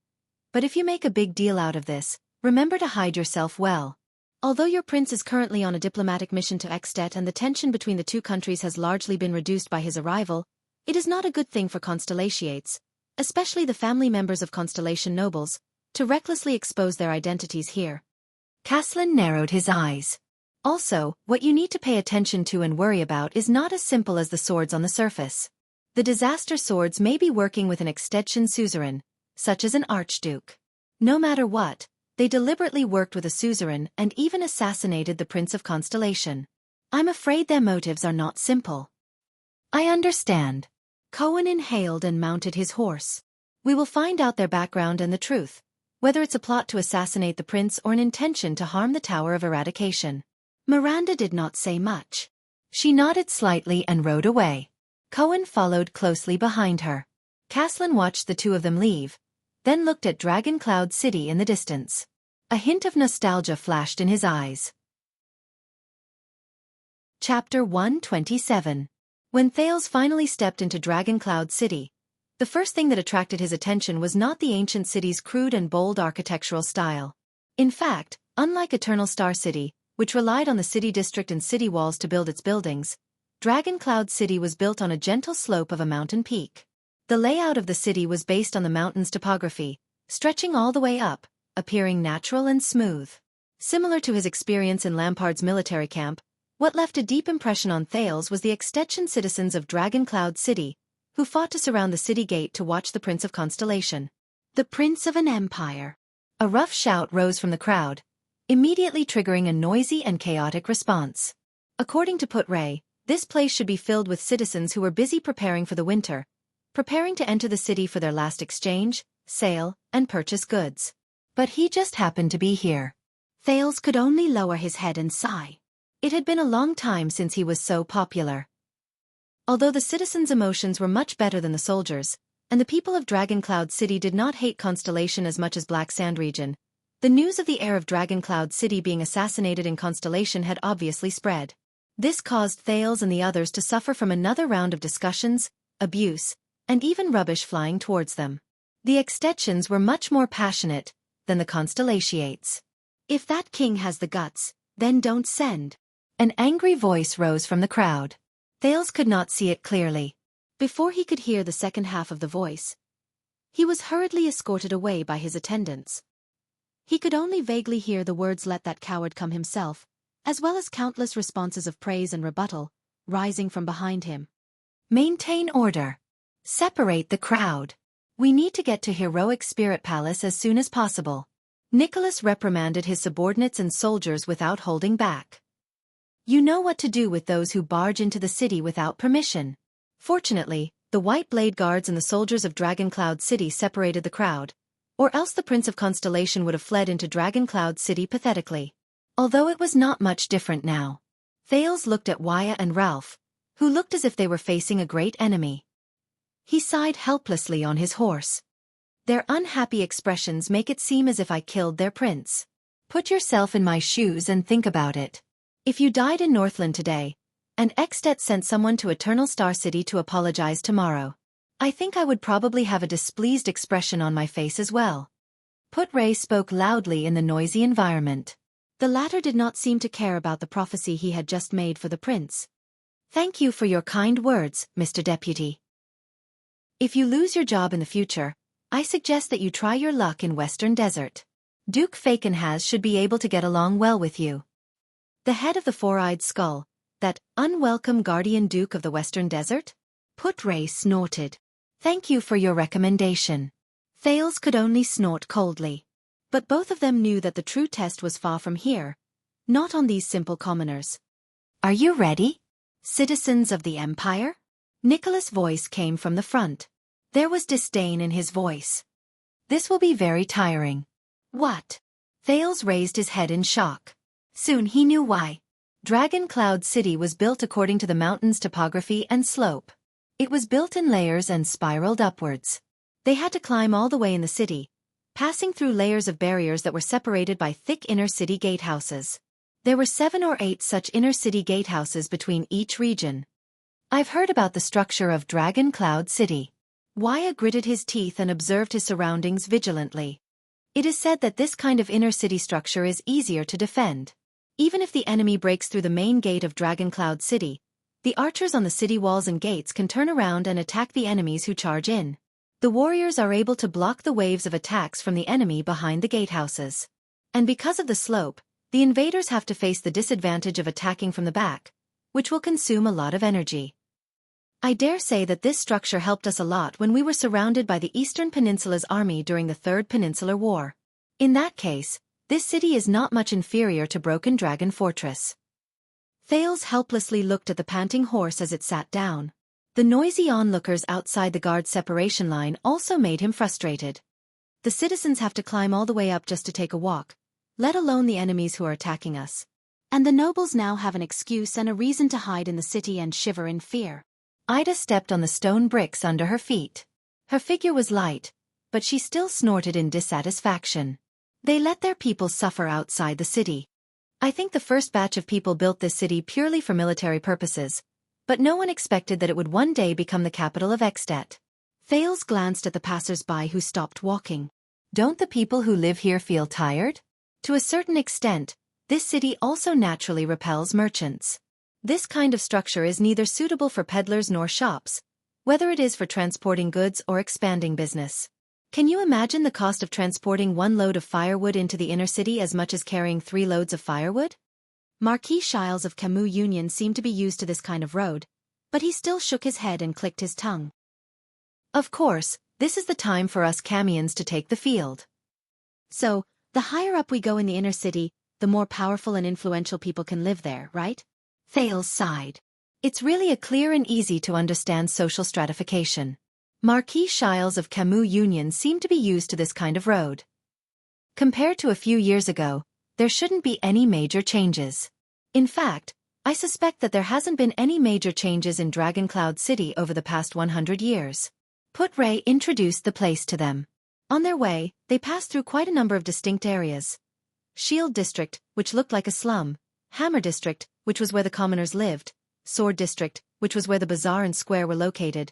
But if you make a big deal out of this, remember to hide yourself well. Although your prince is currently on a diplomatic mission to Extet and the tension between the two countries has largely been reduced by his arrival, it is not a good thing for Constellations, especially the family members of Constellation nobles, to recklessly expose their identities here. Caslin narrowed his eyes. Also, what you need to pay attention to and worry about is not as simple as the swords on the surface. The disaster swords may be working with an extension suzerain, such as an archduke. No matter what, they deliberately worked with a suzerain and even assassinated the Prince of Constellation. I'm afraid their motives are not simple. I understand. Cohen inhaled and mounted his horse. We will find out their background and the truth, whether it's a plot to assassinate the prince or an intention to harm the Tower of Eradication. Miranda did not say much. She nodded slightly and rode away. Cohen followed closely behind her. Caslin watched the two of them leave, then looked at Dragon Cloud City in the distance. A hint of nostalgia flashed in his eyes. Chapter 127. When Thales finally stepped into Dragon Cloud City, the first thing that attracted his attention was not the ancient city's crude and bold architectural style. In fact, unlike Eternal Star City, which relied on the city district and city walls to build its buildings, Dragon Cloud City was built on a gentle slope of a mountain peak. The layout of the city was based on the mountain's topography, stretching all the way up, appearing natural and smooth. Similar to his experience in Lampard's military camp, what left a deep impression on Thales was the extension citizens of Dragon Cloud City, who fought to surround the city gate to watch the Prince of Constellation. The Prince of an Empire. A rough shout rose from the crowd, immediately triggering a noisy and chaotic response. According to Put Ray, this place should be filled with citizens who were busy preparing for the winter, preparing to enter the city for their last exchange, sale, and purchase goods. But he just happened to be here. Thales could only lower his head and sigh. It had been a long time since he was so popular. Although the citizens' emotions were much better than the soldiers, and the people of Dragon Cloud City did not hate Constellation as much as Black Sand region, the news of the heir of Dragon Cloud City being assassinated in Constellation had obviously spread. This caused Thales and the others to suffer from another round of discussions, abuse, and even rubbish flying towards them. The extensions were much more passionate than the Constellations. If that king has the guts, then don't send. An angry voice rose from the crowd. Thales could not see it clearly. Before he could hear the second half of the voice, he was hurriedly escorted away by his attendants. He could only vaguely hear the words "let that coward come himself," as well as countless responses of praise and rebuttal, rising from behind him. Maintain order. Separate the crowd. We need to get to Heroic Spirit Palace as soon as possible. Nicholas reprimanded his subordinates and soldiers without holding back. You know what to do with those who barge into the city without permission. Fortunately, the White Blade Guards and the soldiers of Dragon Cloud City separated the crowd, or else the Prince of Constellation would have fled into Dragon Cloud City pathetically. Although it was not much different now. Thales looked at Wyatt and Ralph, who looked as if they were facing a great enemy. He sighed helplessly on his horse. Their unhappy expressions make it seem as if I killed their prince. Put yourself in my shoes and think about it. If you died in Northland today, and Extet sent someone to Eternal Star City to apologize tomorrow, I think I would probably have a displeased expression on my face as well. Put Ray spoke loudly in the noisy environment. The latter did not seem to care about the prophecy he had just made for the prince. Thank you for your kind words, Mr. Deputy. If you lose your job in the future, I suggest that you try your luck in Western Desert. Duke Fakenhas should be able to get along well with you. The head of the four-eyed skull, that unwelcome guardian duke of the Western Desert? Put Ray snorted. Thank you for your recommendation. Thales could only snort coldly. But both of them knew that the true test was far from here, not on these simple commoners. Are you ready? Citizens of the Empire? Nicholas' voice came from the front. There was disdain in his voice. This will be very tiring. What? Thales raised his head in shock. Soon he knew why. Dragon Cloud City was built according to the mountain's topography and slope. It was built in layers and spiraled upwards. They had to climb all the way in the city, passing through layers of barriers that were separated by thick inner-city gatehouses. There were 7 or 8 such inner-city gatehouses between each region. I've heard about the structure of Dragon Cloud City. Waya gritted his teeth and observed his surroundings vigilantly. It is said that this kind of inner-city structure is easier to defend. Even if the enemy breaks through the main gate of Dragon Cloud City, the archers on the city walls and gates can turn around and attack the enemies who charge in. The warriors are able to block the waves of attacks from the enemy behind the gatehouses. And because of the slope, the invaders have to face the disadvantage of attacking from the back, which will consume a lot of energy. I dare say that this structure helped us a lot when we were surrounded by the Eastern Peninsula's army during the Third Peninsular War. In that case, this city is not much inferior to Broken Dragon Fortress. Thales helplessly looked at the panting horse as it sat down. The noisy onlookers outside the guard separation line also made him frustrated. The citizens have to climb all the way up just to take a walk, let alone the enemies who are attacking us. And the nobles now have an excuse and a reason to hide in the city and shiver in fear. Ida stepped on the stone bricks under her feet. Her figure was light, but she still snorted in dissatisfaction. They let their people suffer outside the city. I think the first batch of people built this city purely for military purposes, but no one expected that it would one day become the capital of Extet. Thales glanced at the passers-by who stopped walking. Don't the people who live here feel tired? To a certain extent, this city also naturally repels merchants. This kind of structure is neither suitable for peddlers nor shops, whether it is for transporting goods or expanding business. Can you imagine the cost of transporting 1 load of firewood into the inner city as much as carrying 3 loads of firewood? Marquis Shiles of Camus Union seemed to be used to this kind of road, but he still shook his head and clicked his tongue. Of course, this is the time for us Camians to take the field. So, the higher up we go in the inner city, the more powerful and influential people can live there, right? Thales sighed. It's really a clear and easy to understand social stratification. Marquis Shiles of Camus Union seemed to be used to this kind of road. Compared to a few years ago, there shouldn't be any major changes. In fact, I suspect that there hasn't been any major changes in Dragon Cloud City over the past 100 years. Put Ray introduced the place to them. On their way, they passed through quite a number of distinct areas. Shield District, which looked like a slum, Hammer District, which was where the commoners lived, Sword District, which was where the bazaar and square were located,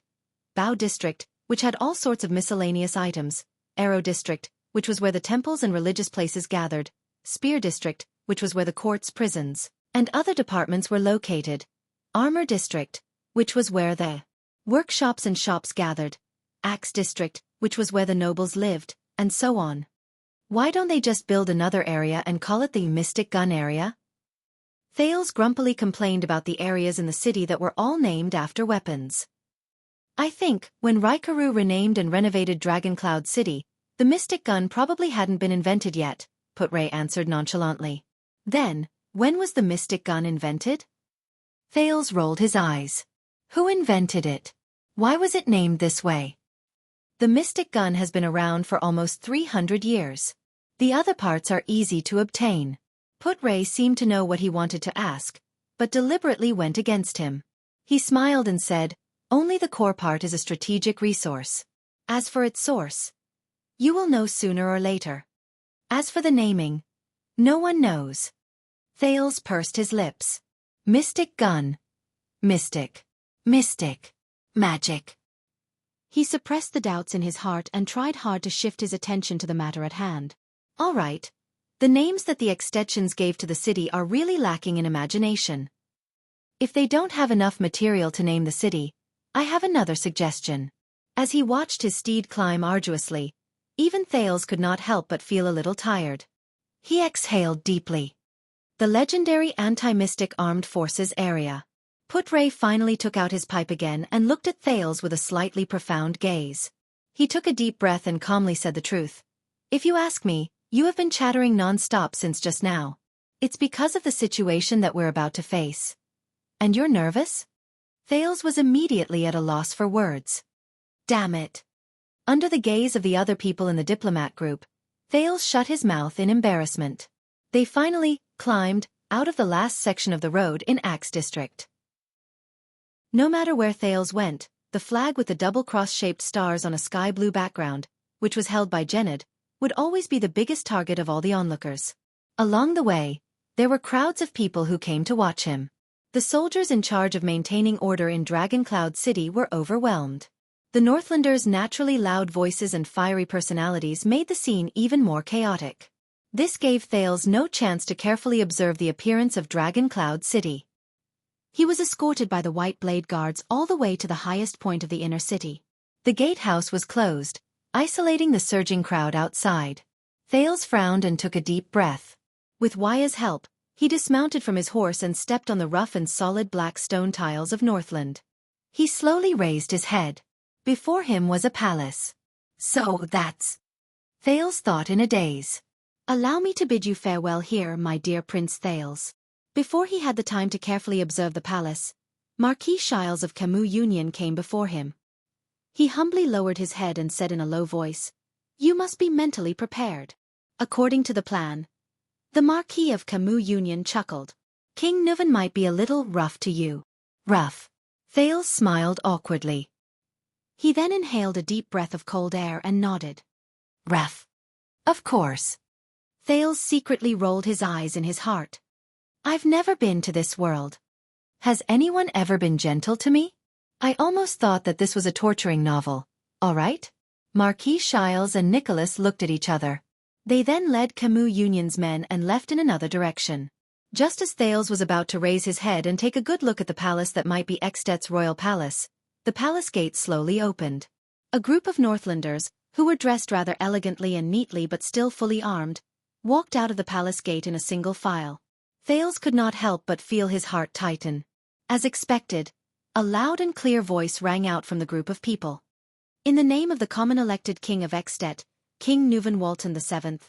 Bow District, which had all sorts of miscellaneous items, Arrow District, which was where the temples and religious places gathered, Spear District, which was where the courts, prisons, and other departments were located, Armor District, which was where the workshops and shops gathered, Axe District, which was where the nobles lived, and so on. Why don't they just build another area and call it the Mystic Gun area? Thales grumpily complained about the areas in the city that were all named after weapons. I think, when Raikaru renamed and renovated Dragon Cloud City, the Mystic Gun probably hadn't been invented yet, Put Ray answered nonchalantly. Then, when was the Mystic Gun invented? Thales rolled his eyes. Who invented it? Why was it named this way? The Mystic Gun has been around for almost 300 years. The other parts are easy to obtain. Put Ray seemed to know what he wanted to ask, but deliberately went against him. He smiled and said, only the core part is a strategic resource. As for its source, you will know sooner or later. As for the naming, No one knows. Thales pursed his lips. Mystic gun. Mystic. Mystic. Magic. He suppressed the doubts in his heart and tried hard to shift his attention to the matter at hand. All right. The names that the extensions gave to the city are really lacking in imagination. If they don't have enough material to name the city, I have another suggestion. As he watched his steed climb arduously, even Thales could not help but feel a little tired. He exhaled deeply. The legendary anti-mystic armed forces area. Putray finally took out his pipe again and looked at Thales with a slightly profound gaze. He took a deep breath and calmly said the truth. If you ask me, you have been chattering non-stop since just now. It's because of the situation that we're about to face. And you're nervous? Thales was immediately at a loss for words. Damn it. Under the gaze of the other people in the diplomat group, Thales shut his mouth in embarrassment. They finally climbed out of the last section of the road in Axe District. No matter where Thales went, the flag with the double cross-shaped stars on a sky-blue background, which was held by Gened, would always be the biggest target of all the onlookers. Along the way, there were crowds of people who came to watch him. The soldiers in charge of maintaining order in Dragon Cloud City were overwhelmed. The Northlanders' naturally loud voices and fiery personalities made the scene even more chaotic. This gave Thales no chance to carefully observe the appearance of Dragon Cloud City. He was escorted by the White Blade Guards all the way to the highest point of the inner city. The gatehouse was closed, isolating the surging crowd outside. Thales frowned and took a deep breath. With Wuxia's help, he dismounted from his horse and stepped on the rough and solid black stone tiles of Northland. He slowly raised his head. Before him was a palace. So that's... Thales thought in a daze. Allow me to bid you farewell here, my dear Prince Thales. Before he had the time to carefully observe the palace, Marquis Shiles of Camus Union came before him. He humbly lowered his head and said in a low voice, "You must be mentally prepared." According to the plan. The Marquis of Camus Union chuckled. King Nuvan might be a little rough to you. Rough. Thales smiled awkwardly. He then inhaled a deep breath of cold air and nodded. Rough. Of course. Thales secretly rolled his eyes in his heart. I've never been to this world. Has anyone ever been gentle to me? I almost thought that this was a torturing novel. All right? Marquis Shiles and Nicholas looked at each other. They then led Camus Union's men and left in another direction. Just as Thales was about to raise his head and take a good look at the palace that might be Extet's royal palace, the palace gate slowly opened. A group of Northlanders, who were dressed rather elegantly and neatly but still fully armed, walked out of the palace gate in a single file. Thales could not help but feel his heart tighten. As expected, a loud and clear voice rang out from the group of people. In the name of the common elected king of Extet, King Nuvan Walton VII,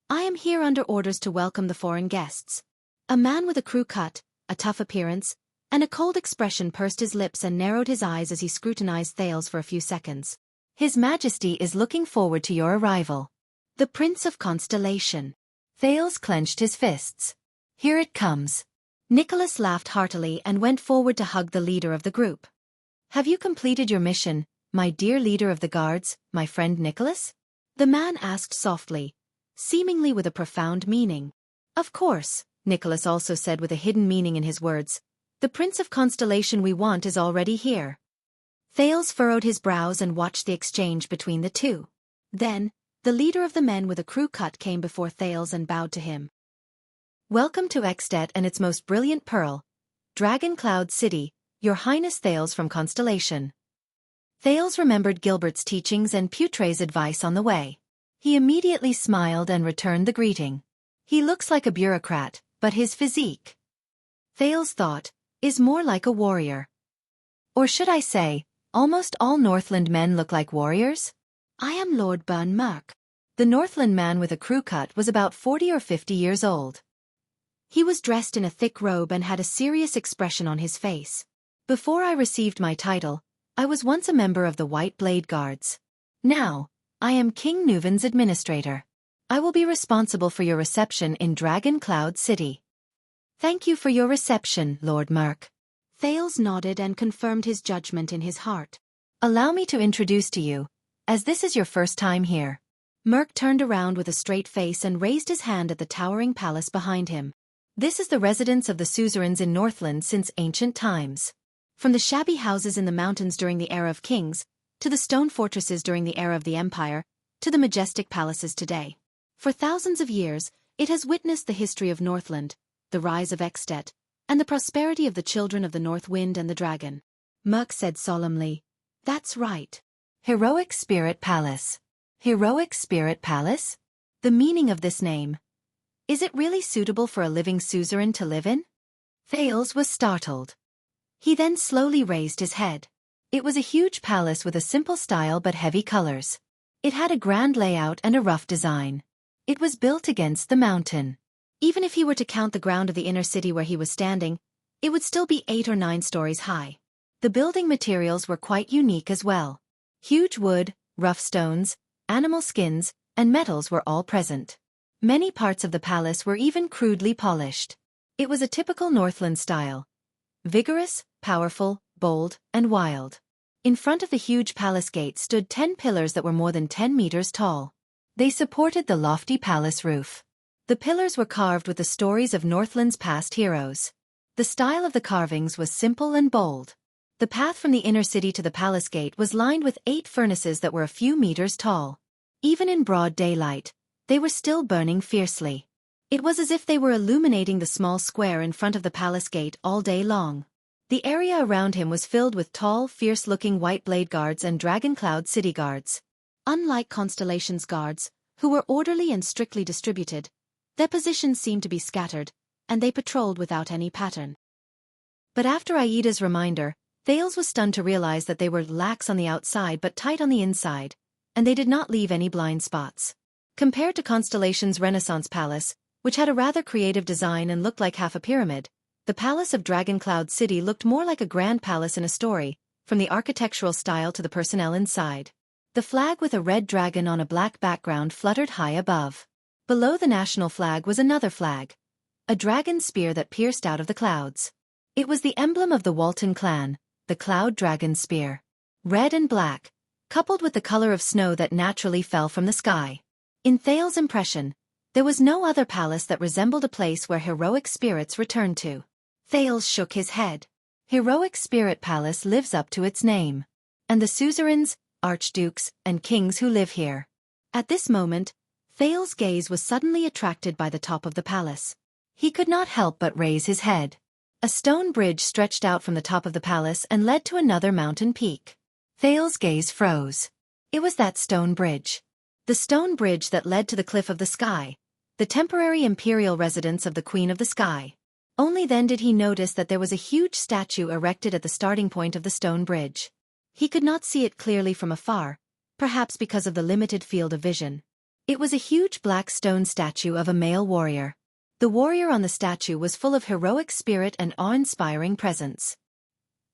I am here under orders to welcome the foreign guests. A man with a crew cut, a tough appearance, and a cold expression pursed his lips and narrowed his eyes as he scrutinized Thales for a few seconds. His Majesty is looking forward to your arrival. The Prince of Constellation. Thales clenched his fists. Here it comes. Nicholas laughed heartily and went forward to hug the leader of the group. Have you completed your mission, my dear leader of the guards, my friend Nicholas? The man asked softly, seemingly with a profound meaning. Of course, Nicholas also said with a hidden meaning in his words. The Prince of Constellation we want is already here. Thales furrowed his brows and watched the exchange between the two. Then, the leader of the men with a crew cut came before Thales and bowed to him. Welcome to Extet and its most brilliant pearl, Dragon Cloud City, Your Highness Thales from Constellation. Thales remembered Gilbert's teachings and Putray's advice on the way. He immediately smiled and returned the greeting. He looks like a bureaucrat, but his physique, Thales thought, is more like a warrior. Or should I say, almost all Northland men look like warriors? I am Lord Burn Merk. The Northland man with a crew cut was about 40 or 50 years old. He was dressed in a thick robe and had a serious expression on his face. Before I received my title, I was once a member of the White Blade Guards. Now, I am King Nuvan's administrator. I will be responsible for your reception in Dragon Cloud City. Thank you for your reception, Lord Merk. Thales nodded and confirmed his judgment in his heart. Allow me to introduce to you, as this is your first time here. Merk turned around with a straight face and raised his hand at the towering palace behind him. This is the residence of the suzerains in Northland since ancient times. From the shabby houses in the mountains during the era of kings, to the stone fortresses during the era of the empire, to the majestic palaces today. For thousands of years, it has witnessed the history of Northland, the rise of Extet, and the prosperity of the children of the North Wind and the Dragon. Merk said solemnly, "That's right. Heroic Spirit Palace. Heroic Spirit Palace? The meaning of this name. Is it really suitable for a living suzerain to live in?" Thales was startled. He then slowly raised his head. It was a huge palace with a simple style but heavy colors. It had a grand layout and a rough design. It was built against the mountain. Even if he were to count the ground of the inner city where he was standing, it would still be 8 or 9 stories high. The building materials were quite unique as well. Huge wood, rough stones, animal skins, and metals were all present. Many parts of the palace were even crudely polished. It was a typical Northland style. Vigorous, powerful, bold, and wild. In front of the huge palace gate stood 10 pillars that were more than 10 meters tall. They supported the lofty palace roof. The pillars were carved with the stories of Northland's past heroes. The style of the carvings was simple and bold. The path from the inner city to the palace gate was lined with 8 furnaces that were a few meters tall. Even in broad daylight, they were still burning fiercely. It was as if they were illuminating the small square in front of the palace gate all day long. The area around him was filled with tall, fierce-looking white blade guards and dragon-cloud city guards. Unlike Constellation's guards, who were orderly and strictly distributed, their positions seemed to be scattered, and they patrolled without any pattern. But after Aida's reminder, Thales was stunned to realize that they were lax on the outside but tight on the inside, and they did not leave any blind spots. Compared to Constellation's Renaissance Palace, which had a rather creative design and looked like half a pyramid, the Palace of Dragon Cloud City looked more like a grand palace in a story, from the architectural style to the personnel inside. The flag with a red dragon on a black background fluttered high above. Below the national flag was another flag, a dragon spear that pierced out of the clouds. It was the emblem of the Walton clan, the Cloud Dragon Spear. Red and black, coupled with the color of snow that naturally fell from the sky. In Thales' impression, there was no other palace that resembled a place where heroic spirits returned to. Thales shook his head. Heroic Spirit Palace lives up to its name. And the suzerains, archdukes, and kings who live here. At this moment, Thales' gaze was suddenly attracted by the top of the palace. He could not help but raise his head. A stone bridge stretched out from the top of the palace and led to another mountain peak. Thales' gaze froze. It was that stone bridge. The stone bridge that led to the Cliff of the Sky, the temporary imperial residence of the Queen of the Sky. Only then did he notice that there was a huge statue erected at the starting point of the stone bridge. He could not see it clearly from afar, perhaps because of the limited field of vision. It was a huge black stone statue of a male warrior. The warrior on the statue was full of heroic spirit and awe-inspiring presence.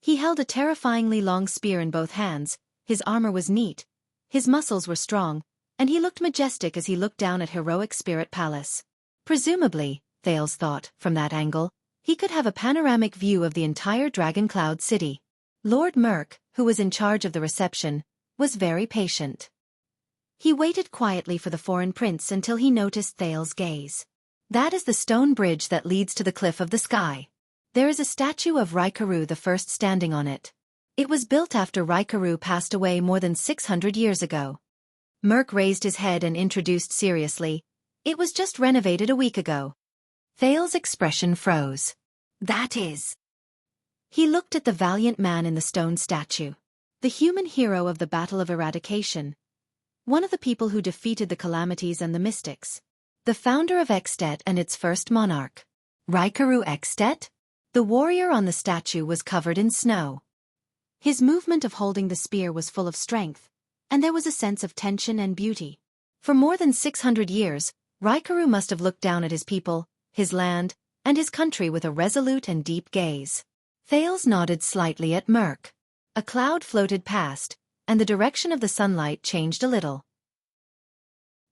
He held a terrifyingly long spear in both hands, his armor was neat, his muscles were strong, and he looked majestic as he looked down at Heroic Spirit Palace. Presumably, Thales thought, from that angle, he could have a panoramic view of the entire Dragon Cloud City. Lord Merk, who was in charge of the reception, was very patient. He waited quietly for the foreign prince until he noticed Thales' gaze. That is the stone bridge that leads to the Cliff of the Sky. There is a statue of Raikaru the First standing on it. It was built after Raikaru passed away more than 600 years ago. Merk raised his head and introduced seriously, "It was just renovated a week ago." Thales' expression froze. "That is..." He looked at the valiant man in the stone statue. The human hero of the Battle of Eradication. One of the people who defeated the calamities and the mystics. The founder of Extet and its first monarch. Raikaru Extet? The warrior on the statue was covered in snow. His movement of holding the spear was full of strength, and there was a sense of tension and beauty. For more than 600 years, Raikaru must have looked down at his people, his land, and his country with a resolute and deep gaze. Thales nodded slightly at Merk. A cloud floated past, and the direction of the sunlight changed a little.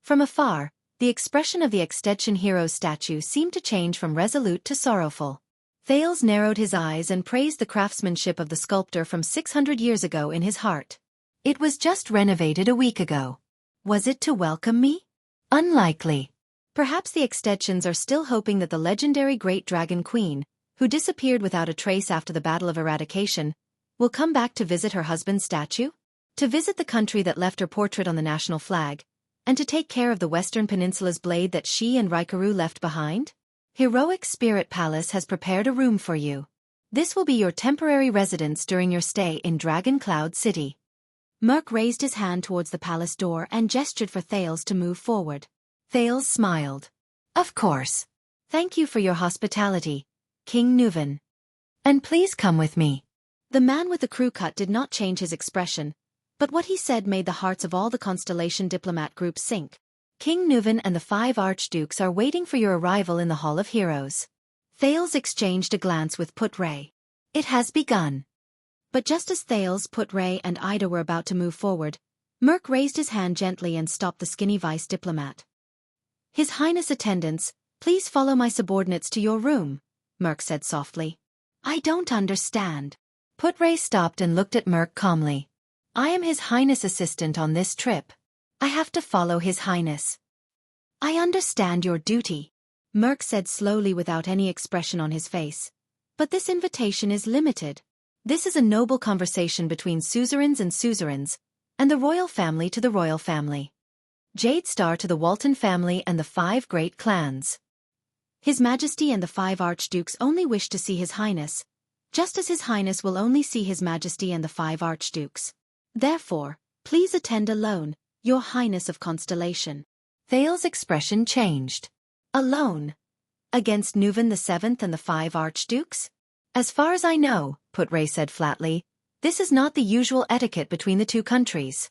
From afar, the expression of the Extension Hero's statue seemed to change from resolute to sorrowful. Thales narrowed his eyes and praised the craftsmanship of the sculptor from 600 years ago in his heart. It was just renovated a week ago. Was it to welcome me? Unlikely. Perhaps the extensions are still hoping that the legendary Great Dragon Queen, who disappeared without a trace after the Battle of Eradication, will come back to visit her husband's statue? To visit the country that left her portrait on the national flag, and to take care of the Western Peninsula's blade that she and Raikaru left behind? Heroic Spirit Palace has prepared a room for you. This will be your temporary residence during your stay in Dragon Cloud City. Merc raised his hand towards the palace door and gestured for Thales to move forward. Thales smiled. Of course. Thank you for your hospitality, King Nuven. And please come with me. The man with the crew cut did not change his expression, but what he said made the hearts of all the Constellation diplomat group sink. King Nuven and the 5 archdukes are waiting for your arrival in the Hall of Heroes. Thales exchanged a glance with Put-Ray. It has begun. But just as Thales, Put-Ray and Ida were about to move forward, Merc raised his hand gently and stopped the skinny vice diplomat. His Highness attendants, please follow my subordinates to your room, Merc said softly. I don't understand. Put-Ray stopped and looked at Merc calmly. I am His Highness' assistant on this trip. I have to follow His Highness. I understand your duty, Merc said slowly without any expression on his face. But this invitation is limited. This is a noble conversation between suzerains and suzerains, and the royal family to the royal family. Jade Star to the Walton family and the 5 great clans. His Majesty and the 5 archdukes only wish to see His Highness, just as His Highness will only see His Majesty and the 5 archdukes. Therefore, please attend alone, Your Highness of Constellation. Thales' expression changed. Alone? Against Nuven the 7th and the 5 archdukes? As far as I know, Put-Ray said flatly, this is not the usual etiquette between the two countries.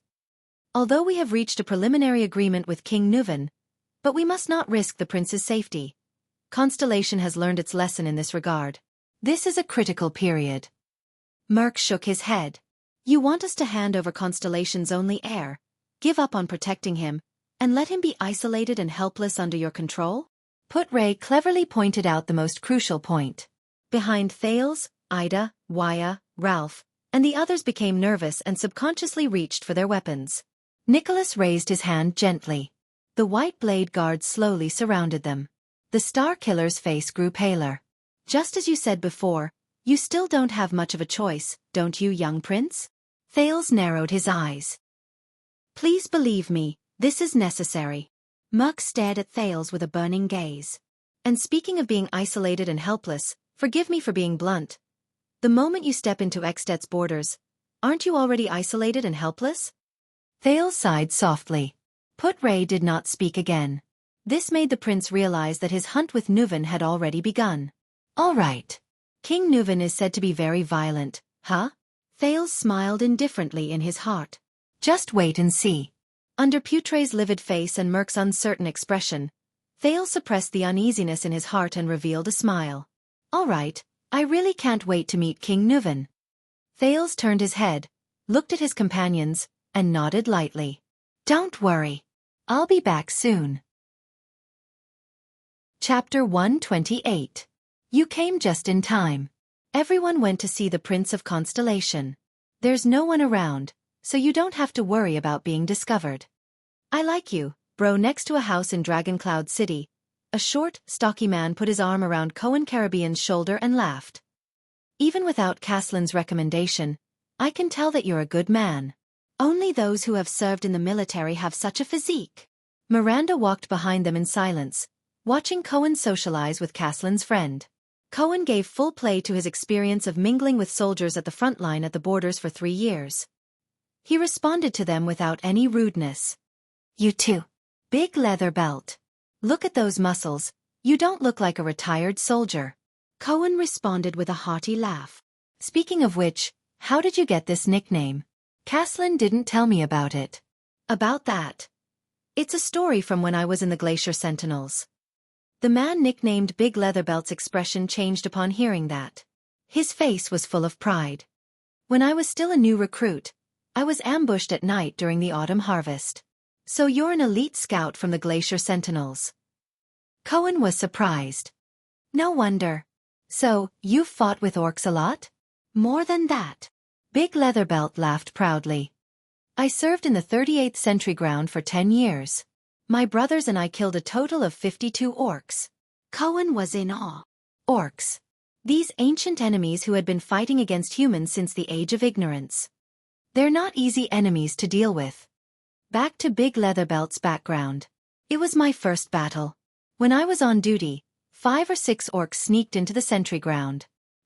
Although we have reached a preliminary agreement with King Nuven, but we must not risk the prince's safety. Constellation has learned its lesson in this regard. This is a critical period. Merc shook his head. You want us to hand over Constellation's only heir, give up on protecting him, and let him be isolated and helpless under your control? Put-Ray cleverly pointed out the most crucial point. Behind Thales, Ida, Waya, Ralph, and the others became nervous and subconsciously reached for their weapons. Nicholas raised his hand gently. The white blade guards slowly surrounded them. The Star Killer's face grew paler. Just as you said before, you still don't have much of a choice, don't you, young prince? Thales narrowed his eyes. Please believe me, this is necessary. Merc stared at Thales with a burning gaze. And speaking of being isolated and helpless, forgive me for being blunt. The moment you step into Extet's borders, aren't you already isolated and helpless? Thales sighed softly. Put-Ray did not speak again. This made the prince realize that his hunt with Nuven had already begun. All right. King Nuven is said to be very violent, huh? Thales smiled indifferently in his heart. Just wait and see. Under Put-Ray's livid face and Merc's uncertain expression, Thales suppressed the uneasiness in his heart and revealed a smile. All right, I really can't wait to meet King Nuven. Thales turned his head, looked at his companions, and nodded lightly. Don't worry. I'll be back soon. Chapter 128. You came just in time. Everyone went to see the Prince of Constellation. There's no one around, so you don't have to worry about being discovered. I like you, bro. Next to a house in Dragon Cloud City, a short, stocky man put his arm around Cohen Caribbean's shoulder and laughed. Even without Caslin's recommendation, I can tell that you're a good man. Only those who have served in the military have such a physique. Miranda walked behind them in silence, watching Cohen socialize with Caslin's friend. Cohen gave full play to his experience of mingling with soldiers at the front line at the borders for 3 years. He responded to them without any rudeness. You too. Big leather belt. Look at those muscles, you don't look like a retired soldier. Cohen responded with a hearty laugh. Speaking of which, how did you get this nickname? Caslin didn't tell me about it. About that. It's a story from when I was in the Glacier Sentinels. The man nicknamed Big Leatherbelt's expression changed upon hearing that. His face was full of pride. When I was still a new recruit, I was ambushed at night during the autumn harvest. So you're an elite scout from the Glacier Sentinels. Cohen was surprised. No wonder. So, you've fought with orcs a lot? More than that. Big Leatherbelt laughed proudly. I served in the 38th Century Ground for 10 years. My brothers and I killed a total of 52 orcs. Cohen was in awe. Orcs. These ancient enemies who had been fighting against humans since the Age of Ignorance. They're not easy enemies to deal with. Back to Big Leatherbelt's background. It was my first battle. When I was on duty, 5 or 6 orcs sneaked into the sentry ground.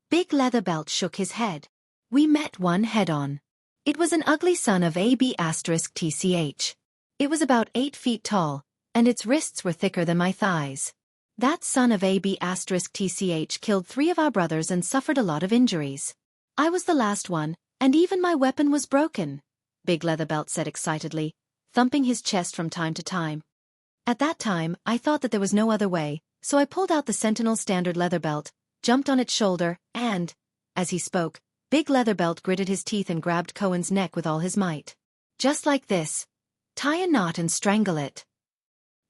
Big Leatherbelt shook his head. We met one head-on. It was an ugly son of AB*TCH. It was about 8 feet tall, and its wrists were thicker than my thighs. That son of AB*TCH killed 3 of our brothers and suffered a lot of injuries. I was the last one, and even my weapon was broken, Big Leatherbelt said excitedly, thumping his chest from time to time. At that time, I thought that there was no other way, so I pulled out the Sentinel Standard leather belt, jumped on its shoulder, and, as he spoke, Big Leatherbelt gritted his teeth and grabbed Cohen's neck with all his might. Just like this. Tie a knot and strangle it.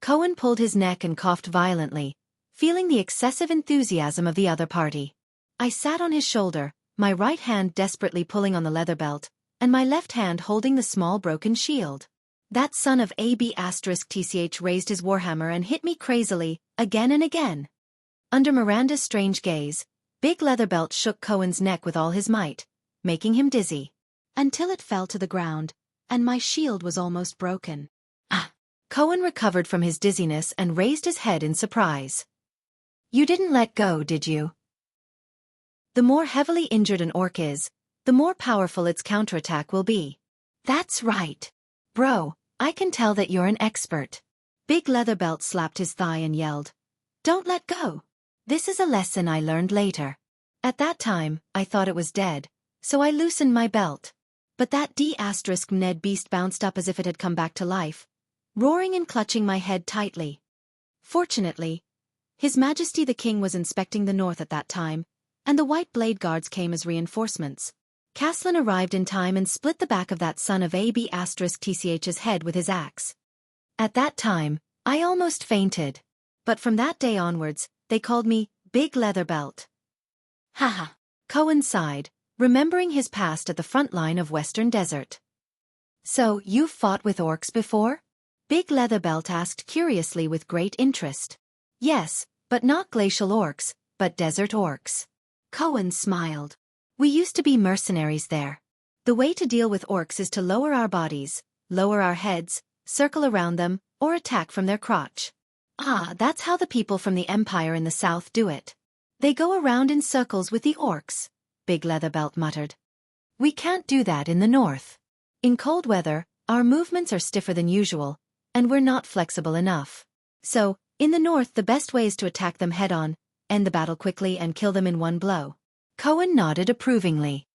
Cohen pulled his neck and coughed violently, feeling the excessive enthusiasm of the other party. I sat on his shoulder, my right hand desperately pulling on the leather belt, and my left hand holding the small broken shield. That son of AB*TCH raised his warhammer and hit me crazily, again and again. Under Miranda's strange gaze, Big Leatherbelt shook Cohen's neck with all his might, making him dizzy. Until it fell to the ground, and my shield was almost broken. Ah! Cohen recovered from his dizziness and raised his head in surprise. You didn't let go, did you? The more heavily injured an orc is, the more powerful its counterattack will be. That's right. Bro, I can tell that you're an expert. Big Leatherbelt slapped his thigh and yelled. Don't let go. This is a lesson I learned later. At that time, I thought it was dead, so I loosened my belt. But that D*Ned beast bounced up as if it had come back to life, roaring and clutching my head tightly. Fortunately, His Majesty the King was inspecting the north at that time, and the White Blade Guards came as reinforcements. Caslin arrived in time and split the back of that son of AB*TCH's head with his axe. At that time, I almost fainted. But from that day onwards, they called me Big Leatherbelt. Haha. Cohen sighed, remembering his past at the front line of Western Desert. So, you've fought with orcs before? Big Leatherbelt asked curiously with great interest. Yes, but not glacial orcs, but desert orcs. Cohen smiled. We used to be mercenaries there. The way to deal with orcs is to lower our bodies, lower our heads, circle around them, or attack from their crotch. Ah, that's how the people from the Empire in the south do it. They go around in circles with the orcs, Big Leatherbelt muttered. We can't do that in the north. In cold weather, our movements are stiffer than usual, and we're not flexible enough. So, in the north the best way is to attack them head-on, end the battle quickly and kill them in one blow. Cohen nodded approvingly.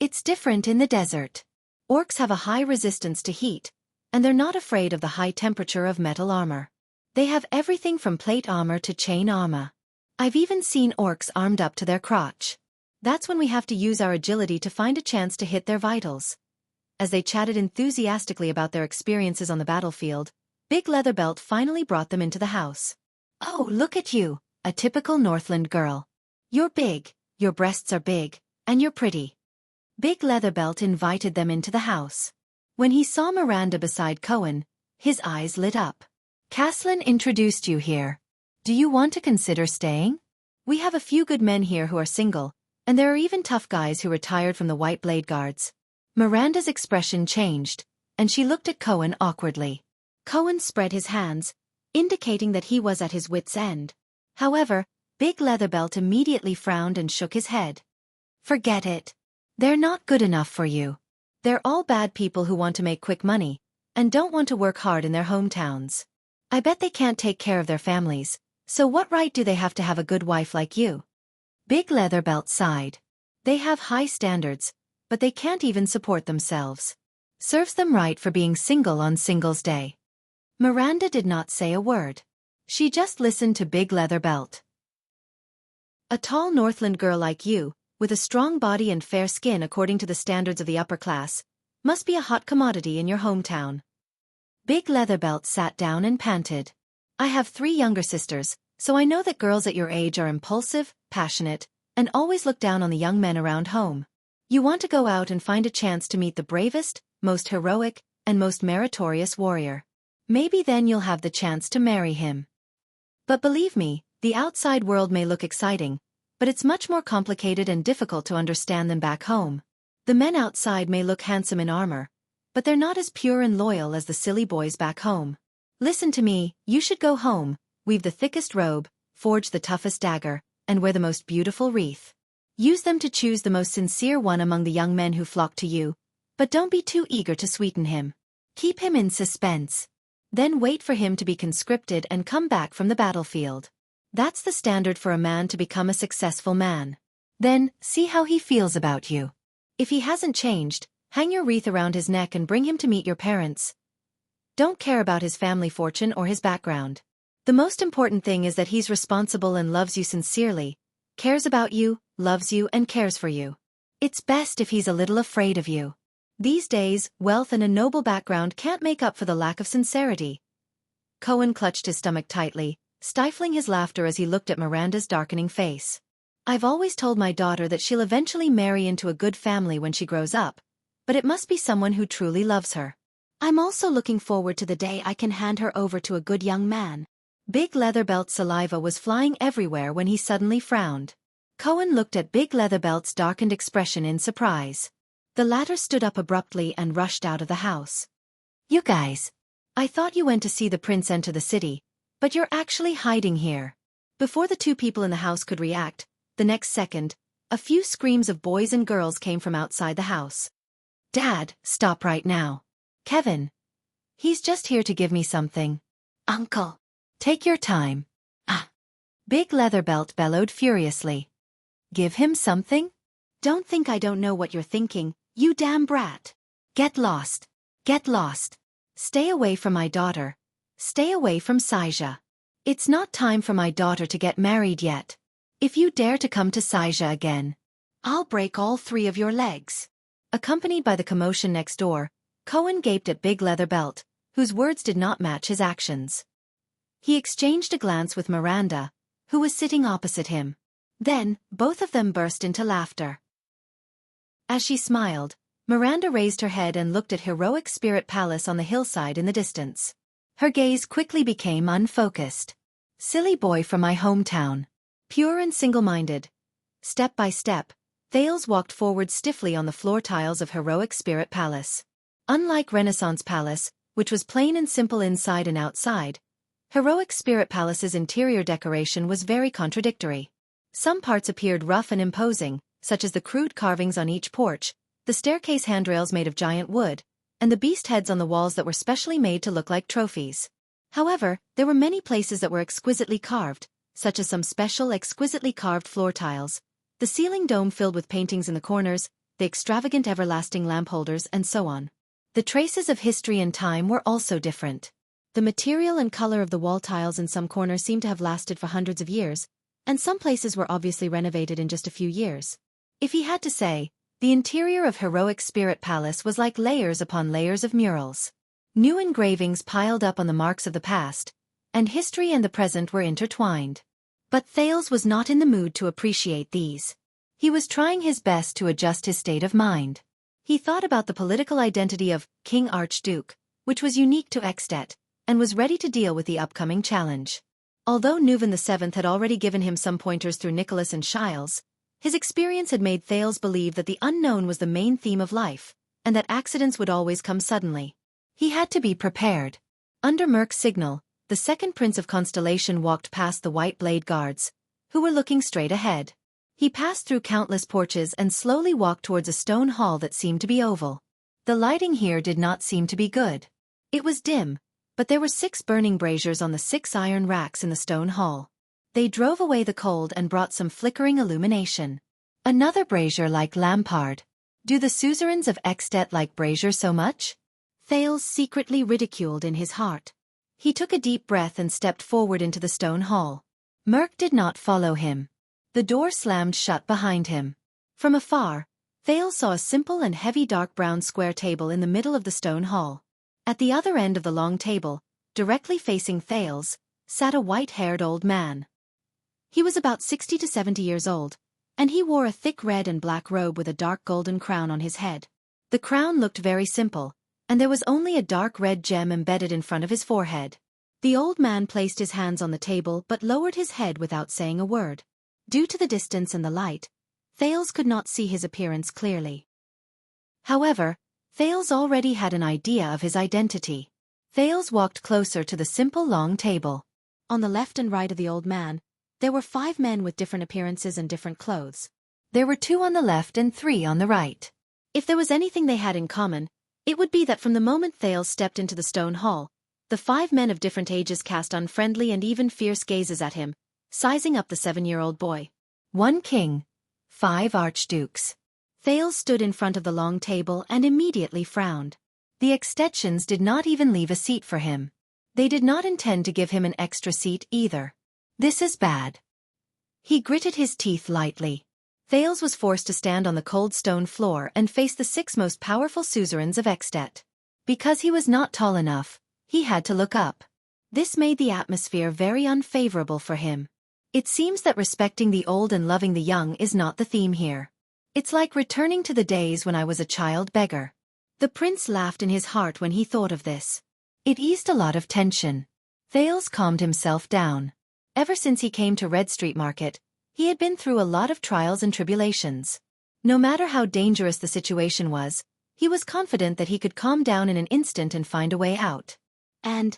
It's different in the desert. Orcs have a high resistance to heat, and they're not afraid of the high temperature of metal armor. They have everything from plate armor to chain armor. I've even seen orcs armed up to their crotch. That's when we have to use our agility to find a chance to hit their vitals. As they chatted enthusiastically about their experiences on the battlefield, Big Leatherbelt finally brought them into the house. Oh, look at you, a typical Northland girl. You're big, your breasts are big, and you're pretty. Big Leatherbelt invited them into the house. When he saw Miranda beside Cohen, his eyes lit up. Caslin introduced you here. Do you want to consider staying? We have a few good men here who are single, and there are even tough guys who retired from the White Blade Guards. Miranda's expression changed, and she looked at Cohen awkwardly. Cohen spread his hands, indicating that he was at his wits' end. However, Big Leatherbelt immediately frowned and shook his head. Forget it. They're not good enough for you. They're all bad people who want to make quick money, and don't want to work hard in their hometowns. I bet they can't take care of their families, so what right do they have to have a good wife like you? Big Leatherbelt sighed. They have high standards, but they can't even support themselves. Serves them right for being single on Singles Day. Miranda did not say a word. She just listened to Big Leatherbelt. A tall Northland girl like you, with a strong body and fair skin according to the standards of the upper class, must be a hot commodity in your hometown. Big Leatherbelt sat down and panted. I have 3 younger sisters, so I know that girls at your age are impulsive, passionate, and always look down on the young men around home. You want to go out and find a chance to meet the bravest, most heroic, and most meritorious warrior. Maybe then you'll have the chance to marry him. But believe me, the outside world may look exciting, but it's much more complicated and difficult to understand than back home. The men outside may look handsome in armor, but they're not as pure and loyal as the silly boys back home. Listen to me, you should go home, weave the thickest robe, forge the toughest dagger, and wear the most beautiful wreath. Use them to choose the most sincere one among the young men who flock to you, but don't be too eager to sweeten him. Keep him in suspense. Then wait for him to be conscripted and come back from the battlefield. That's the standard for a man to become a successful man. Then, see how he feels about you. If he hasn't changed, hang your wreath around his neck and bring him to meet your parents. Don't care about his family fortune or his background. The most important thing is that he's responsible and loves you sincerely, cares about you, loves you and cares for you. It's best if he's a little afraid of you. These days, wealth and a noble background can't make up for the lack of sincerity. Cohen clutched his stomach tightly, stifling his laughter as he looked at Miranda's darkening face. I've always told my daughter that she'll eventually marry into a good family when she grows up, but it must be someone who truly loves her. I'm also looking forward to the day I can hand her over to a good young man. Big Leatherbelt's saliva was flying everywhere when he suddenly frowned. Cohen looked at Big Leatherbelt's darkened expression in surprise. The latter stood up abruptly and rushed out of the house. You guys. I thought you went to see the prince enter the city, but you're actually hiding here. Before the two people in the house could react, the next second, a few screams of boys and girls came from outside the house. Dad, stop right now. Kevin. He's just here to give me something. Uncle. Take your time. Ah. Big Leatherbelt bellowed furiously. Give him something? Don't think I don't know what you're thinking, you damn brat. Get lost. Get lost. Stay away from my daughter. Stay away from Saija. It's not time for my daughter to get married yet. If you dare to come to Saija again, I'll break all three of your legs. Accompanied by the commotion next door, Cohen gaped at Big Leatherbelt, whose words did not match his actions. He exchanged a glance with Miranda, who was sitting opposite him. Then, both of them burst into laughter. As she smiled, Miranda raised her head and looked at Heroic Spirit Palace on the hillside in the distance. Her gaze quickly became unfocused. Silly boy from my hometown. Pure and single-minded. Step by step, Thales walked forward stiffly on the floor tiles of Heroic Spirit Palace. Unlike Renaissance Palace, which was plain and simple inside and outside, Heroic Spirit Palace's interior decoration was very contradictory. Some parts appeared rough and imposing, such as the crude carvings on each porch, the staircase handrails made of giant wood, and the beast heads on the walls that were specially made to look like trophies. However, there were many places that were exquisitely carved, such as some special exquisitely carved floor tiles, the ceiling dome filled with paintings in the corners, the extravagant everlasting lamp holders and so on. The traces of history and time were also different. The material and color of the wall tiles in some corners seemed to have lasted for hundreds of years, and some places were obviously renovated in just a few years. If he had to say, the interior of Heroic Spirit Palace was like layers upon layers of murals. New engravings piled up on the marks of the past, and history and the present were intertwined. But Thales was not in the mood to appreciate these. He was trying his best to adjust his state of mind. He thought about the political identity of King Archduke, which was unique to Ekstedt, and was ready to deal with the upcoming challenge. Although Neuven VII had already given him some pointers through Nicholas and Shiles, his experience had made Thales believe that the unknown was the main theme of life, and that accidents would always come suddenly. He had to be prepared. Under Merc's signal, the second Prince of Constellation walked past the White Blade Guards, who were looking straight ahead. He passed through countless porches and slowly walked towards a stone hall that seemed to be oval. The lighting here did not seem to be good. It was dim, but there were 6 burning braziers on the 6 iron racks in the stone hall. They drove away the cold and brought some flickering illumination. Another brazier like Lampard. Do the suzerains of Ekstedt like brazier so much? Thales secretly ridiculed in his heart. He took a deep breath and stepped forward into the stone hall. Merc did not follow him. The door slammed shut behind him. From afar, Thales saw a simple and heavy dark brown square table in the middle of the stone hall. At the other end of the long table, directly facing Thales, sat a white-haired old man. He was about 60 to 70 years old, and he wore a thick red and black robe with a dark golden crown on his head. The crown looked very simple, and there was only a dark red gem embedded in front of his forehead. The old man placed his hands on the table but lowered his head without saying a word. Due to the distance and the light, Thales could not see his appearance clearly. However, Thales already had an idea of his identity. Thales walked closer to the simple long table. On the left and right of the old man, there were 5 men with different appearances and different clothes. There were 2 on the left and 3 on the right. If there was anything they had in common, it would be that from the moment Thales stepped into the stone hall, the 5 men of different ages cast unfriendly and even fierce gazes at him, sizing up the 7-year-old boy. 1 king, 5 archdukes. Thales stood in front of the long table and immediately frowned. The extensions did not even leave a seat for him. They did not intend to give him an extra seat either. This is bad. He gritted his teeth lightly. Thales was forced to stand on the cold stone floor and face the 6 most powerful suzerains of Extet. Because he was not tall enough, he had to look up. This made the atmosphere very unfavorable for him. It seems that respecting the old and loving the young is not the theme here. It's like returning to the days when I was a child beggar. The prince laughed in his heart when he thought of this. It eased a lot of tension. Thales calmed himself down. Ever since he came to Red Street Market, he had been through a lot of trials and tribulations. No matter how dangerous the situation was, he was confident that he could calm down in an instant and find a way out. And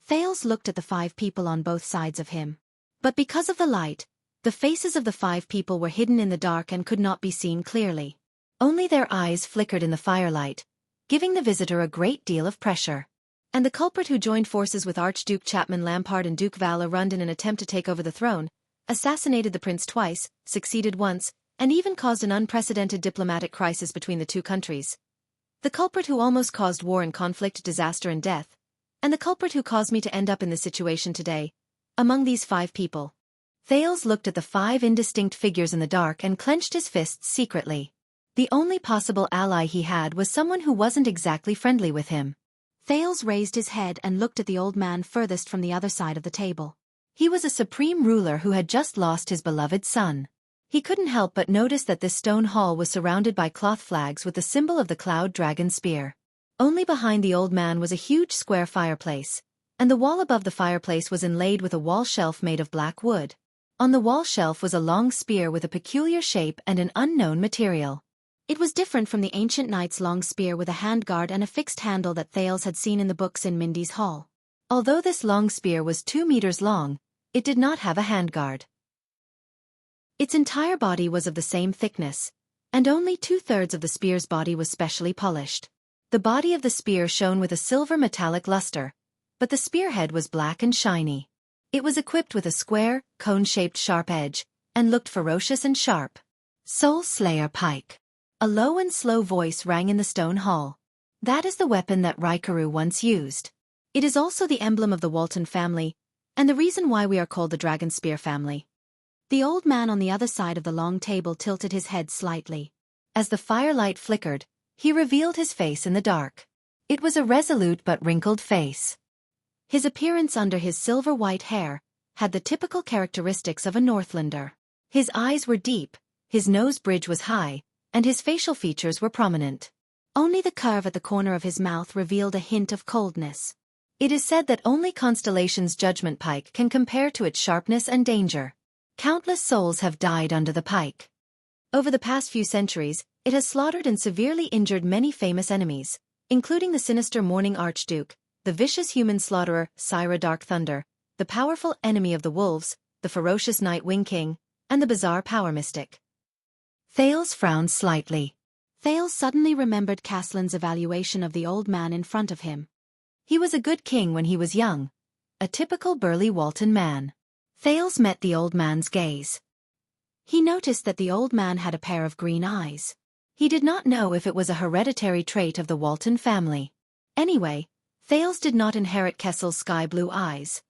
Thales looked at the 5 people on both sides of him. But because of the light, the faces of the 5 people were hidden in the dark and could not be seen clearly. Only their eyes flickered in the firelight, giving the visitor a great deal of pressure. And the culprit who joined forces with Archduke Chapman Lampard and Duke Valerund in an attempt to take over the throne, assassinated the prince twice, succeeded once, and even caused an unprecedented diplomatic crisis between the 2 countries. The culprit who almost caused war and conflict, disaster and death, and the culprit who caused me to end up in this situation today. Among these 5 people, Thales looked at the 5 indistinct figures in the dark and clenched his fists secretly. The only possible ally he had was someone who wasn't exactly friendly with him. Thales raised his head and looked at the old man furthest from the other side of the table. He was a supreme ruler who had just lost his beloved son. He couldn't help but notice that this stone hall was surrounded by cloth flags with the symbol of the cloud dragon spear. Only behind the old man was a huge square fireplace, and the wall above the fireplace was inlaid with a wall shelf made of black wood. On the wall shelf was a long spear with a peculiar shape and an unknown material. It was different from the ancient knight's long spear with a handguard and a fixed handle that Thales had seen in the books in Mindy's hall. Although this long spear was 2 meters long, it did not have a handguard. Its entire body was of the same thickness, and only 2/3 of the spear's body was specially polished. The body of the spear shone with a silver metallic luster, but the spearhead was black and shiny. It was equipped with a square, cone-shaped sharp edge, and looked ferocious and sharp. Soul Slayer Pike. A low and slow voice rang in the stone hall. That is the weapon that Raikaru once used. It is also the emblem of the Walton family, and the reason why we are called the Dragon Spear family. The old man on the other side of the long table tilted his head slightly. As the firelight flickered, he revealed his face in the dark. It was a resolute but wrinkled face. His appearance under his silver-white hair had the typical characteristics of a Northlander. His eyes were deep, his nose bridge was high, and his facial features were prominent. Only the curve at the corner of his mouth revealed a hint of coldness. It is said that only Constellation's judgment pike can compare to its sharpness and danger. Countless souls have died under the pike. Over the past few centuries, it has slaughtered and severely injured many famous enemies, including the sinister Morning Archduke, the vicious human slaughterer, Syra Dark Thunder, the powerful enemy of the wolves, the ferocious Night Wing King, and the bizarre power mystic. Thales frowned slightly. Thales suddenly remembered Caslin's evaluation of the old man in front of him. He was a good king when he was young, a typical burly Walton man. Thales met the old man's gaze. He noticed that the old man had a pair of green eyes. He did not know if it was a hereditary trait of the Walton family. Anyway, Thales did not inherit Kessel's sky-blue eyes.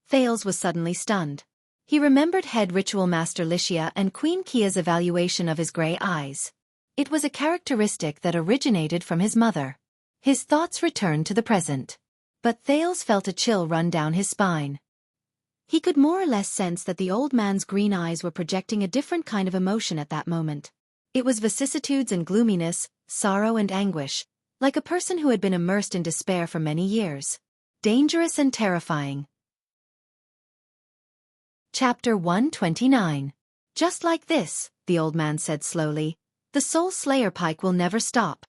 Thales was suddenly stunned. He remembered head ritual master Licia and Queen Kia's evaluation of his gray eyes. It was a characteristic that originated from his mother. His thoughts returned to the present. But Thales felt a chill run down his spine. He could more or less sense that the old man's green eyes were projecting a different kind of emotion at that moment. It was vicissitudes and gloominess, sorrow and anguish, like a person who had been immersed in despair for many years. Dangerous and terrifying. Chapter 129. Just like this, the old man said slowly, the Soul Slayer pike will never stop.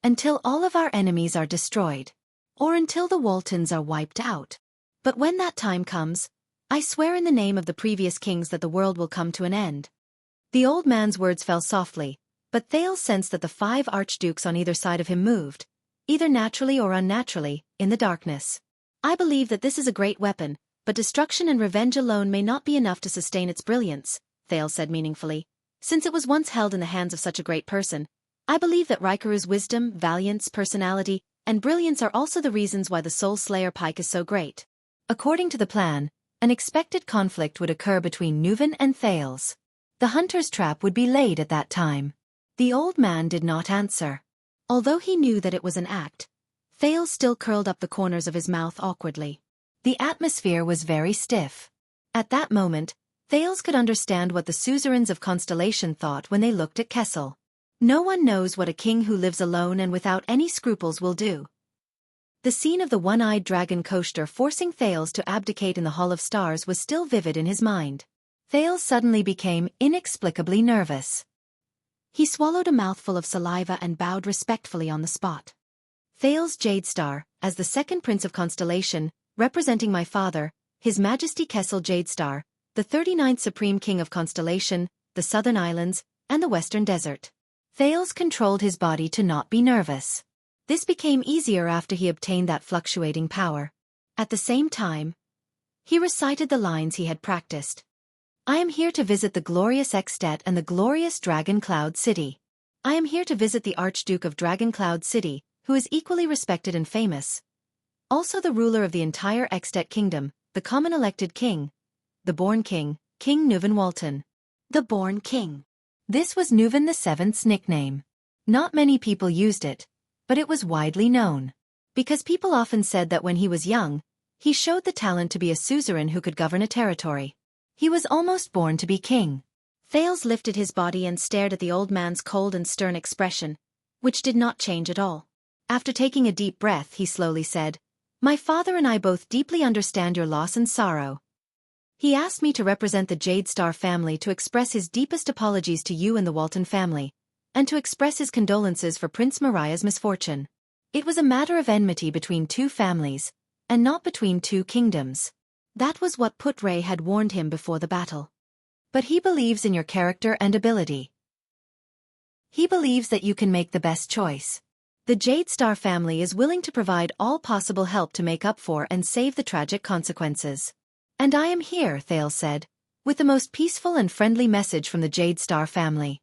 Until all of our enemies are destroyed. Or until the Waltons are wiped out. But when that time comes, I swear in the name of the previous kings that the world will come to an end. The old man's words fell softly, but Thales sensed that the 5 archdukes on either side of him moved, either naturally or unnaturally, in the darkness. I believe that this is a great weapon, but destruction and revenge alone may not be enough to sustain its brilliance, Thales said meaningfully. Since it was once held in the hands of such a great person, I believe that Raikaru's wisdom, valiance, personality, and brilliance are also the reasons why the Soul Slayer pike is so great. According to the plan, an expected conflict would occur between Nuven and Thales. The hunter's trap would be laid at that time. The old man did not answer. Although he knew that it was an act, Thales still curled up the corners of his mouth awkwardly. The atmosphere was very stiff. At that moment, Thales could understand what the suzerains of Constellation thought when they looked at Kessel. No one knows what a king who lives alone and without any scruples will do. The scene of the one-eyed dragon coaster forcing Thales to abdicate in the Hall of Stars was still vivid in his mind. Thales suddenly became inexplicably nervous. He swallowed a mouthful of saliva and bowed respectfully on the spot. Thales Jadestar, as the second prince of Constellation, representing my father, His Majesty Kessel Jadestar, the 39th Supreme King of Constellation, the Southern Islands, and the Western Desert. Thales controlled his body to not be nervous. This became easier after he obtained that fluctuating power. At the same time, he recited the lines he had practiced. I am here to visit the glorious Extet and the glorious Dragon Cloud City. I am here to visit the Archduke of Dragon Cloud City, who is equally respected and famous. Also the ruler of the entire Extet Kingdom, the common elected king, the born king, King Nuven Walton. The born king. This was Nuven VII's nickname. Not many people used it, but it was widely known. Because people often said that when he was young, he showed the talent to be a suzerain who could govern a territory. He was almost born to be king. Thales lifted his body and stared at the old man's cold and stern expression, which did not change at all. After taking a deep breath, he slowly said, My father and I both deeply understand your loss and sorrow. He asked me to represent the Jadestar family to express his deepest apologies to you and the Walton family, and to express his condolences for Prince Mariah's misfortune. It was a matter of enmity between 2 families, and not between 2 kingdoms. That was what Put-Ray had warned him before the battle. But he believes in your character and ability. He believes that you can make the best choice. The Jadestar family is willing to provide all possible help to make up for and save the tragic consequences. And I am here, Thales said, with the most peaceful and friendly message from the Jadestar family.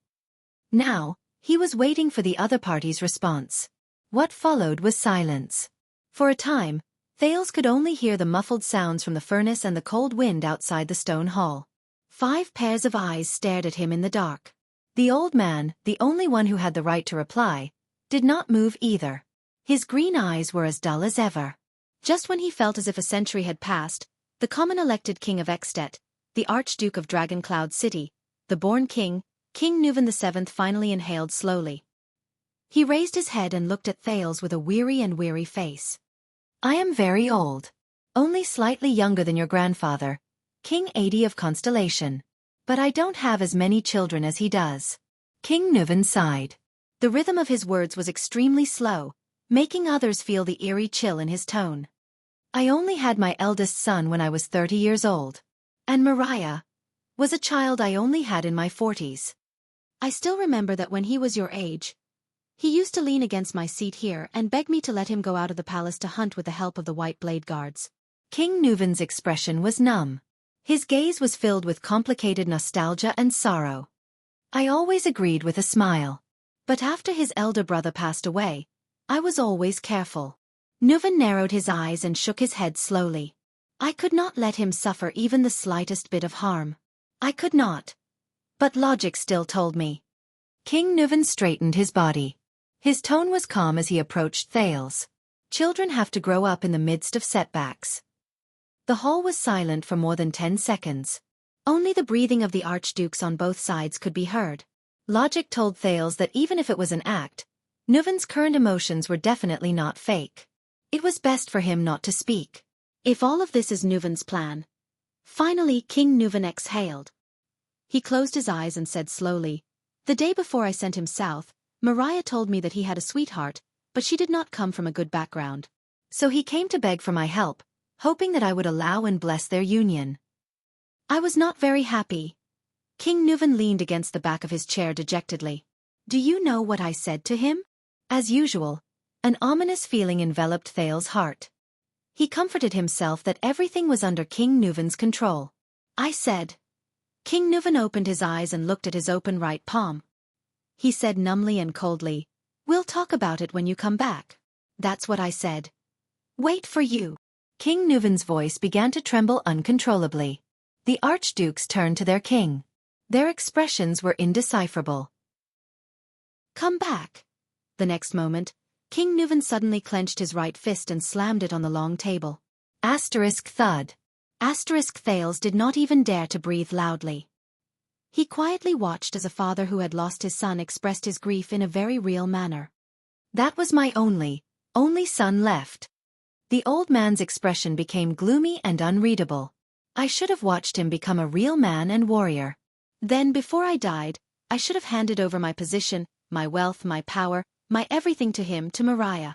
Now, he was waiting for the other party's response. What followed was silence. For a time, Thales could only hear the muffled sounds from the furnace and the cold wind outside the stone hall. 5 pairs of eyes stared at him in the dark. The old man, the only one who had the right to reply, did not move either. His green eyes were as dull as ever. Just when he felt as if a century had passed, the common elected king of Extet, the Archduke of Dragon Cloud City, the born king, King Nuven VII finally inhaled slowly. He raised his head and looked at Thales with a weary face. I am very old. Only slightly younger than your grandfather, King 80 of Constellation. But I don't have as many children as he does. King Nuven sighed. The rhythm of his words was extremely slow, making others feel the eerie chill in his tone. I only had my eldest son when I was 30 years old. And Mariah was a child I only had in my 40s. I still remember that when he was your age, he used to lean against my seat here and beg me to let him go out of the palace to hunt with the help of the White Blade Guards. King Nuven's expression was numb. His gaze was filled with complicated nostalgia and sorrow. I always agreed with a smile. But after his elder brother passed away, I was always careful. Nuven narrowed his eyes and shook his head slowly. I could not let him suffer even the slightest bit of harm. I could not. But logic still told me. King Nuven straightened his body. His tone was calm as he approached Thales. Children have to grow up in the midst of setbacks. The hall was silent for more than 10 seconds. Only the breathing of the archdukes on both sides could be heard. Logic told Thales that even if it was an act, Nuvan's current emotions were definitely not fake. It was best for him not to speak. If all of this is Nuvan's plan. Finally, King Nuvan exhaled. He closed his eyes and said slowly, "The day before I sent him south, Mariah told me that he had a sweetheart, but she did not come from a good background. So he came to beg for my help, hoping that I would allow and bless their union. I was not very happy." King Nuvan leaned against the back of his chair dejectedly. "Do you know what I said to him?" As usual, an ominous feeling enveloped Thales's heart. He comforted himself that everything was under King Nuvan's control. "I said." King Nuvan opened his eyes and looked at his open right palm. He said numbly and coldly, "We'll talk about it when you come back." "That's what I said." "Wait for you." King Nuvan's voice began to tremble uncontrollably. The archdukes turned to their king. Their expressions were indecipherable. "Come back." The next moment, King Nuvan suddenly clenched his right fist and slammed it on the long table. Thud. Thales did not even dare to breathe loudly. He quietly watched as a father who had lost his son expressed his grief in a very real manner. "That was my only son left." The old man's expression became gloomy and unreadable. I should have watched him become a real man and warrior. Then before I died, I should have handed over my position, my wealth, my power, my everything to him, to Mariah.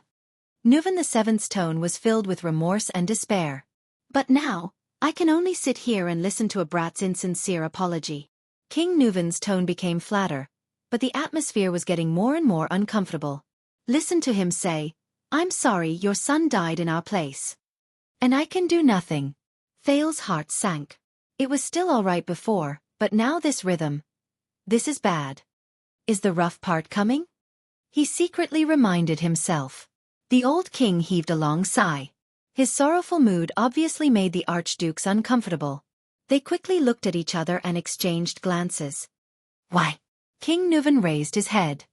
Nuvan VII's tone was filled with remorse and despair. But now, I can only sit here and listen to a brat's insincere apology. King Nuvan's tone became flatter, but the atmosphere was getting more and more uncomfortable. Listen to him say, "I'm sorry your son died in our place. And I can do nothing." Thales's heart sank. It was still all right before, but now this rhythm. This is bad. Is the rough part coming? He secretly reminded himself. The old king heaved a long sigh. His sorrowful mood obviously made the archdukes uncomfortable. They quickly looked at each other and exchanged glances. "Why?" King Nuvan raised his head.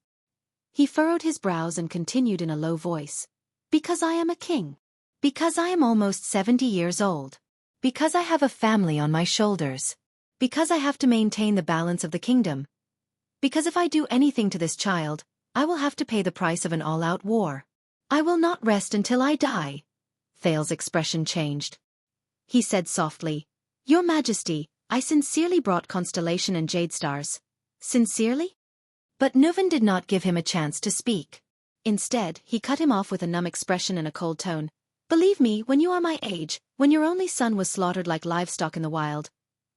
He furrowed his brows and continued in a low voice. "Because I am a king. Because I am almost 70 years old. Because I have a family on my shoulders. Because I have to maintain the balance of the kingdom. Because if I do anything to this child, I will have to pay the price of an all-out war. I will not rest until I die." Thales's expression changed. He said softly, "Your Majesty, I sincerely brought constellation and jade stars." "Sincerely?" But Nuvan did not give him a chance to speak. Instead, he cut him off with a numb expression and a cold tone. "Believe me, when you are my age, when your only son was slaughtered like livestock in the wild,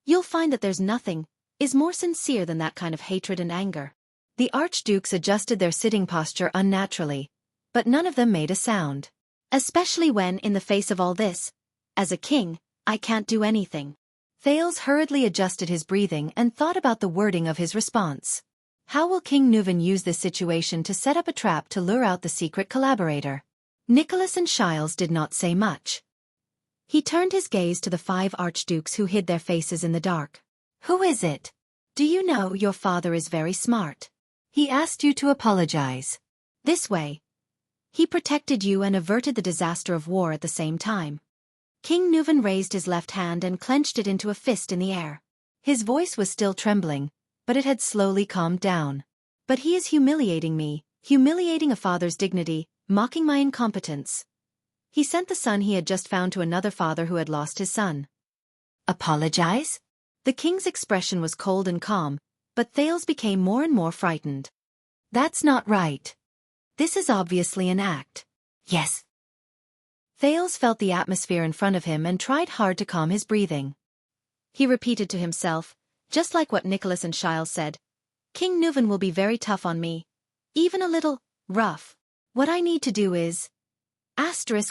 you'll find that there's nothing is more sincere than that kind of hatred and anger." The archdukes adjusted their sitting posture unnaturally, but none of them made a sound. "Especially when, in the face of all this, as a king, I can't do anything." Thales hurriedly adjusted his breathing and thought about the wording of his response. How will King Nuvan use this situation to set up a trap to lure out the secret collaborator? Nicholas and Shiles did not say much. He turned his gaze to the 5 archdukes who hid their faces in the dark. "Who is it? Do you know your father is very smart? He asked you to apologize. This way. He protected you and averted the disaster of war at the same time." King Nuvan raised his left hand and clenched it into a fist in the air. His voice was still trembling, but it had slowly calmed down. "But he is humiliating me, humiliating a father's dignity, mocking my incompetence." He sent the son he had just found to another father who had lost his son. "Apologize?" The king's expression was cold and calm, but Thales became more and more frightened. "That's not right. This is obviously an act." "Yes." Thales felt the atmosphere in front of him and tried hard to calm his breathing. He repeated to himself, just like what Nicholas and Shiles said, "King Nuvan will be very tough on me. Even a little rough. What I need to do is..."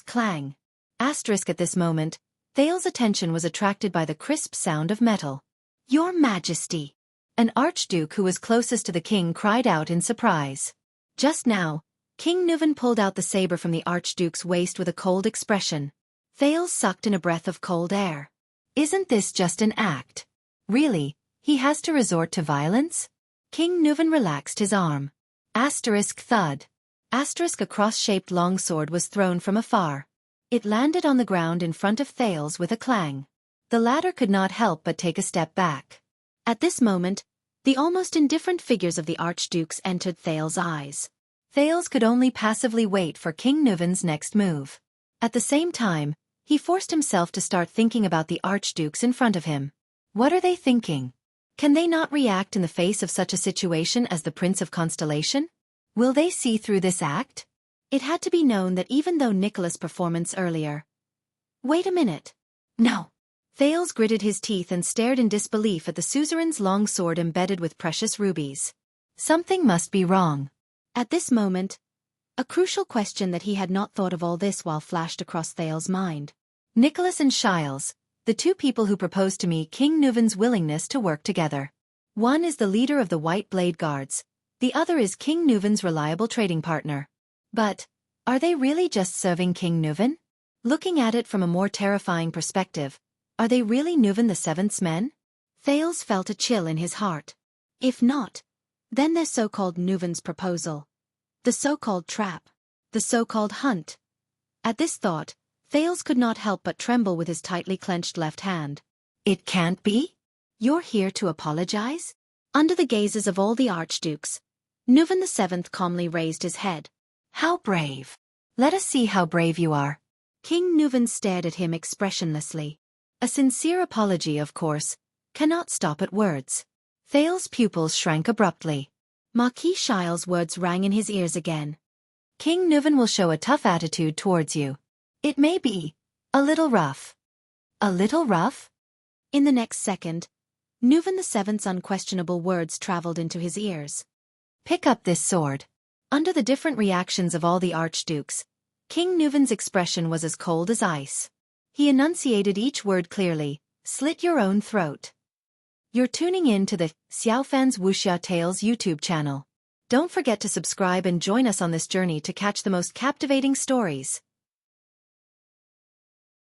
Clang. At this moment, Thales's attention was attracted by the crisp sound of metal. "Your Majesty!" An archduke who was closest to the king cried out in surprise. Just now, King Nuvan pulled out the saber from the archduke's waist with a cold expression. Thales sucked in a breath of cold air. Isn't this just an act? Really, he has to resort to violence? King Nuvan relaxed his arm. Thud. A cross-shaped longsword was thrown from afar. It landed on the ground in front of Thales with a clang. The latter could not help but take a step back. At this moment, the almost indifferent figures of the archdukes entered Thales's eyes. Thales could only passively wait for King Nuvan's next move. At the same time, he forced himself to start thinking about the archdukes in front of him. What are they thinking? Can they not react in the face of such a situation as the Prince of Constellation? Will they see through this act? It had to be known that even though Nicholas' performance earlier... Wait a minute. No. Thales gritted his teeth and stared in disbelief at the suzerain's long sword embedded with precious rubies. Something must be wrong. At this moment, a crucial question that he had not thought of all this while flashed across Thales' mind. Nicholas and Shiles, the two people who proposed to me King Nuvan's willingness to work together. One is the leader of the White Blade Guards, the other is King Nuvan's reliable trading partner. But, are they really just serving King Nuvan? Looking at it from a more terrifying perspective, are they really Nuvan the Seventh's men? Thales felt a chill in his heart. If not, then their so-called Nuvan's proposal. The so-called trap. The so-called hunt. At this thought, Thales could not help but tremble with his tightly clenched left hand. It can't be? You're here to apologize? Under the gazes of all the archdukes, Nuvan the Seventh calmly raised his head. How brave. Let us see how brave you are. King Nuvan stared at him expressionlessly. A sincere apology, of course, cannot stop at words. Thales' pupils shrank abruptly. Marquis Shiles' words rang in his ears again. King Nuvan will show a tough attitude towards you. It may be a little rough. A little rough? In the next second, Nuvan the Seventh's unquestionable words traveled into his ears. Pick up this sword. Under the different reactions of all the archdukes, King Nuvan's expression was as cold as ice. He enunciated each word clearly. Slit your own throat. You're tuning in to the Xiaofan's Wuxia Tales YouTube channel. Don't forget to subscribe and join us on this journey to catch the most captivating stories.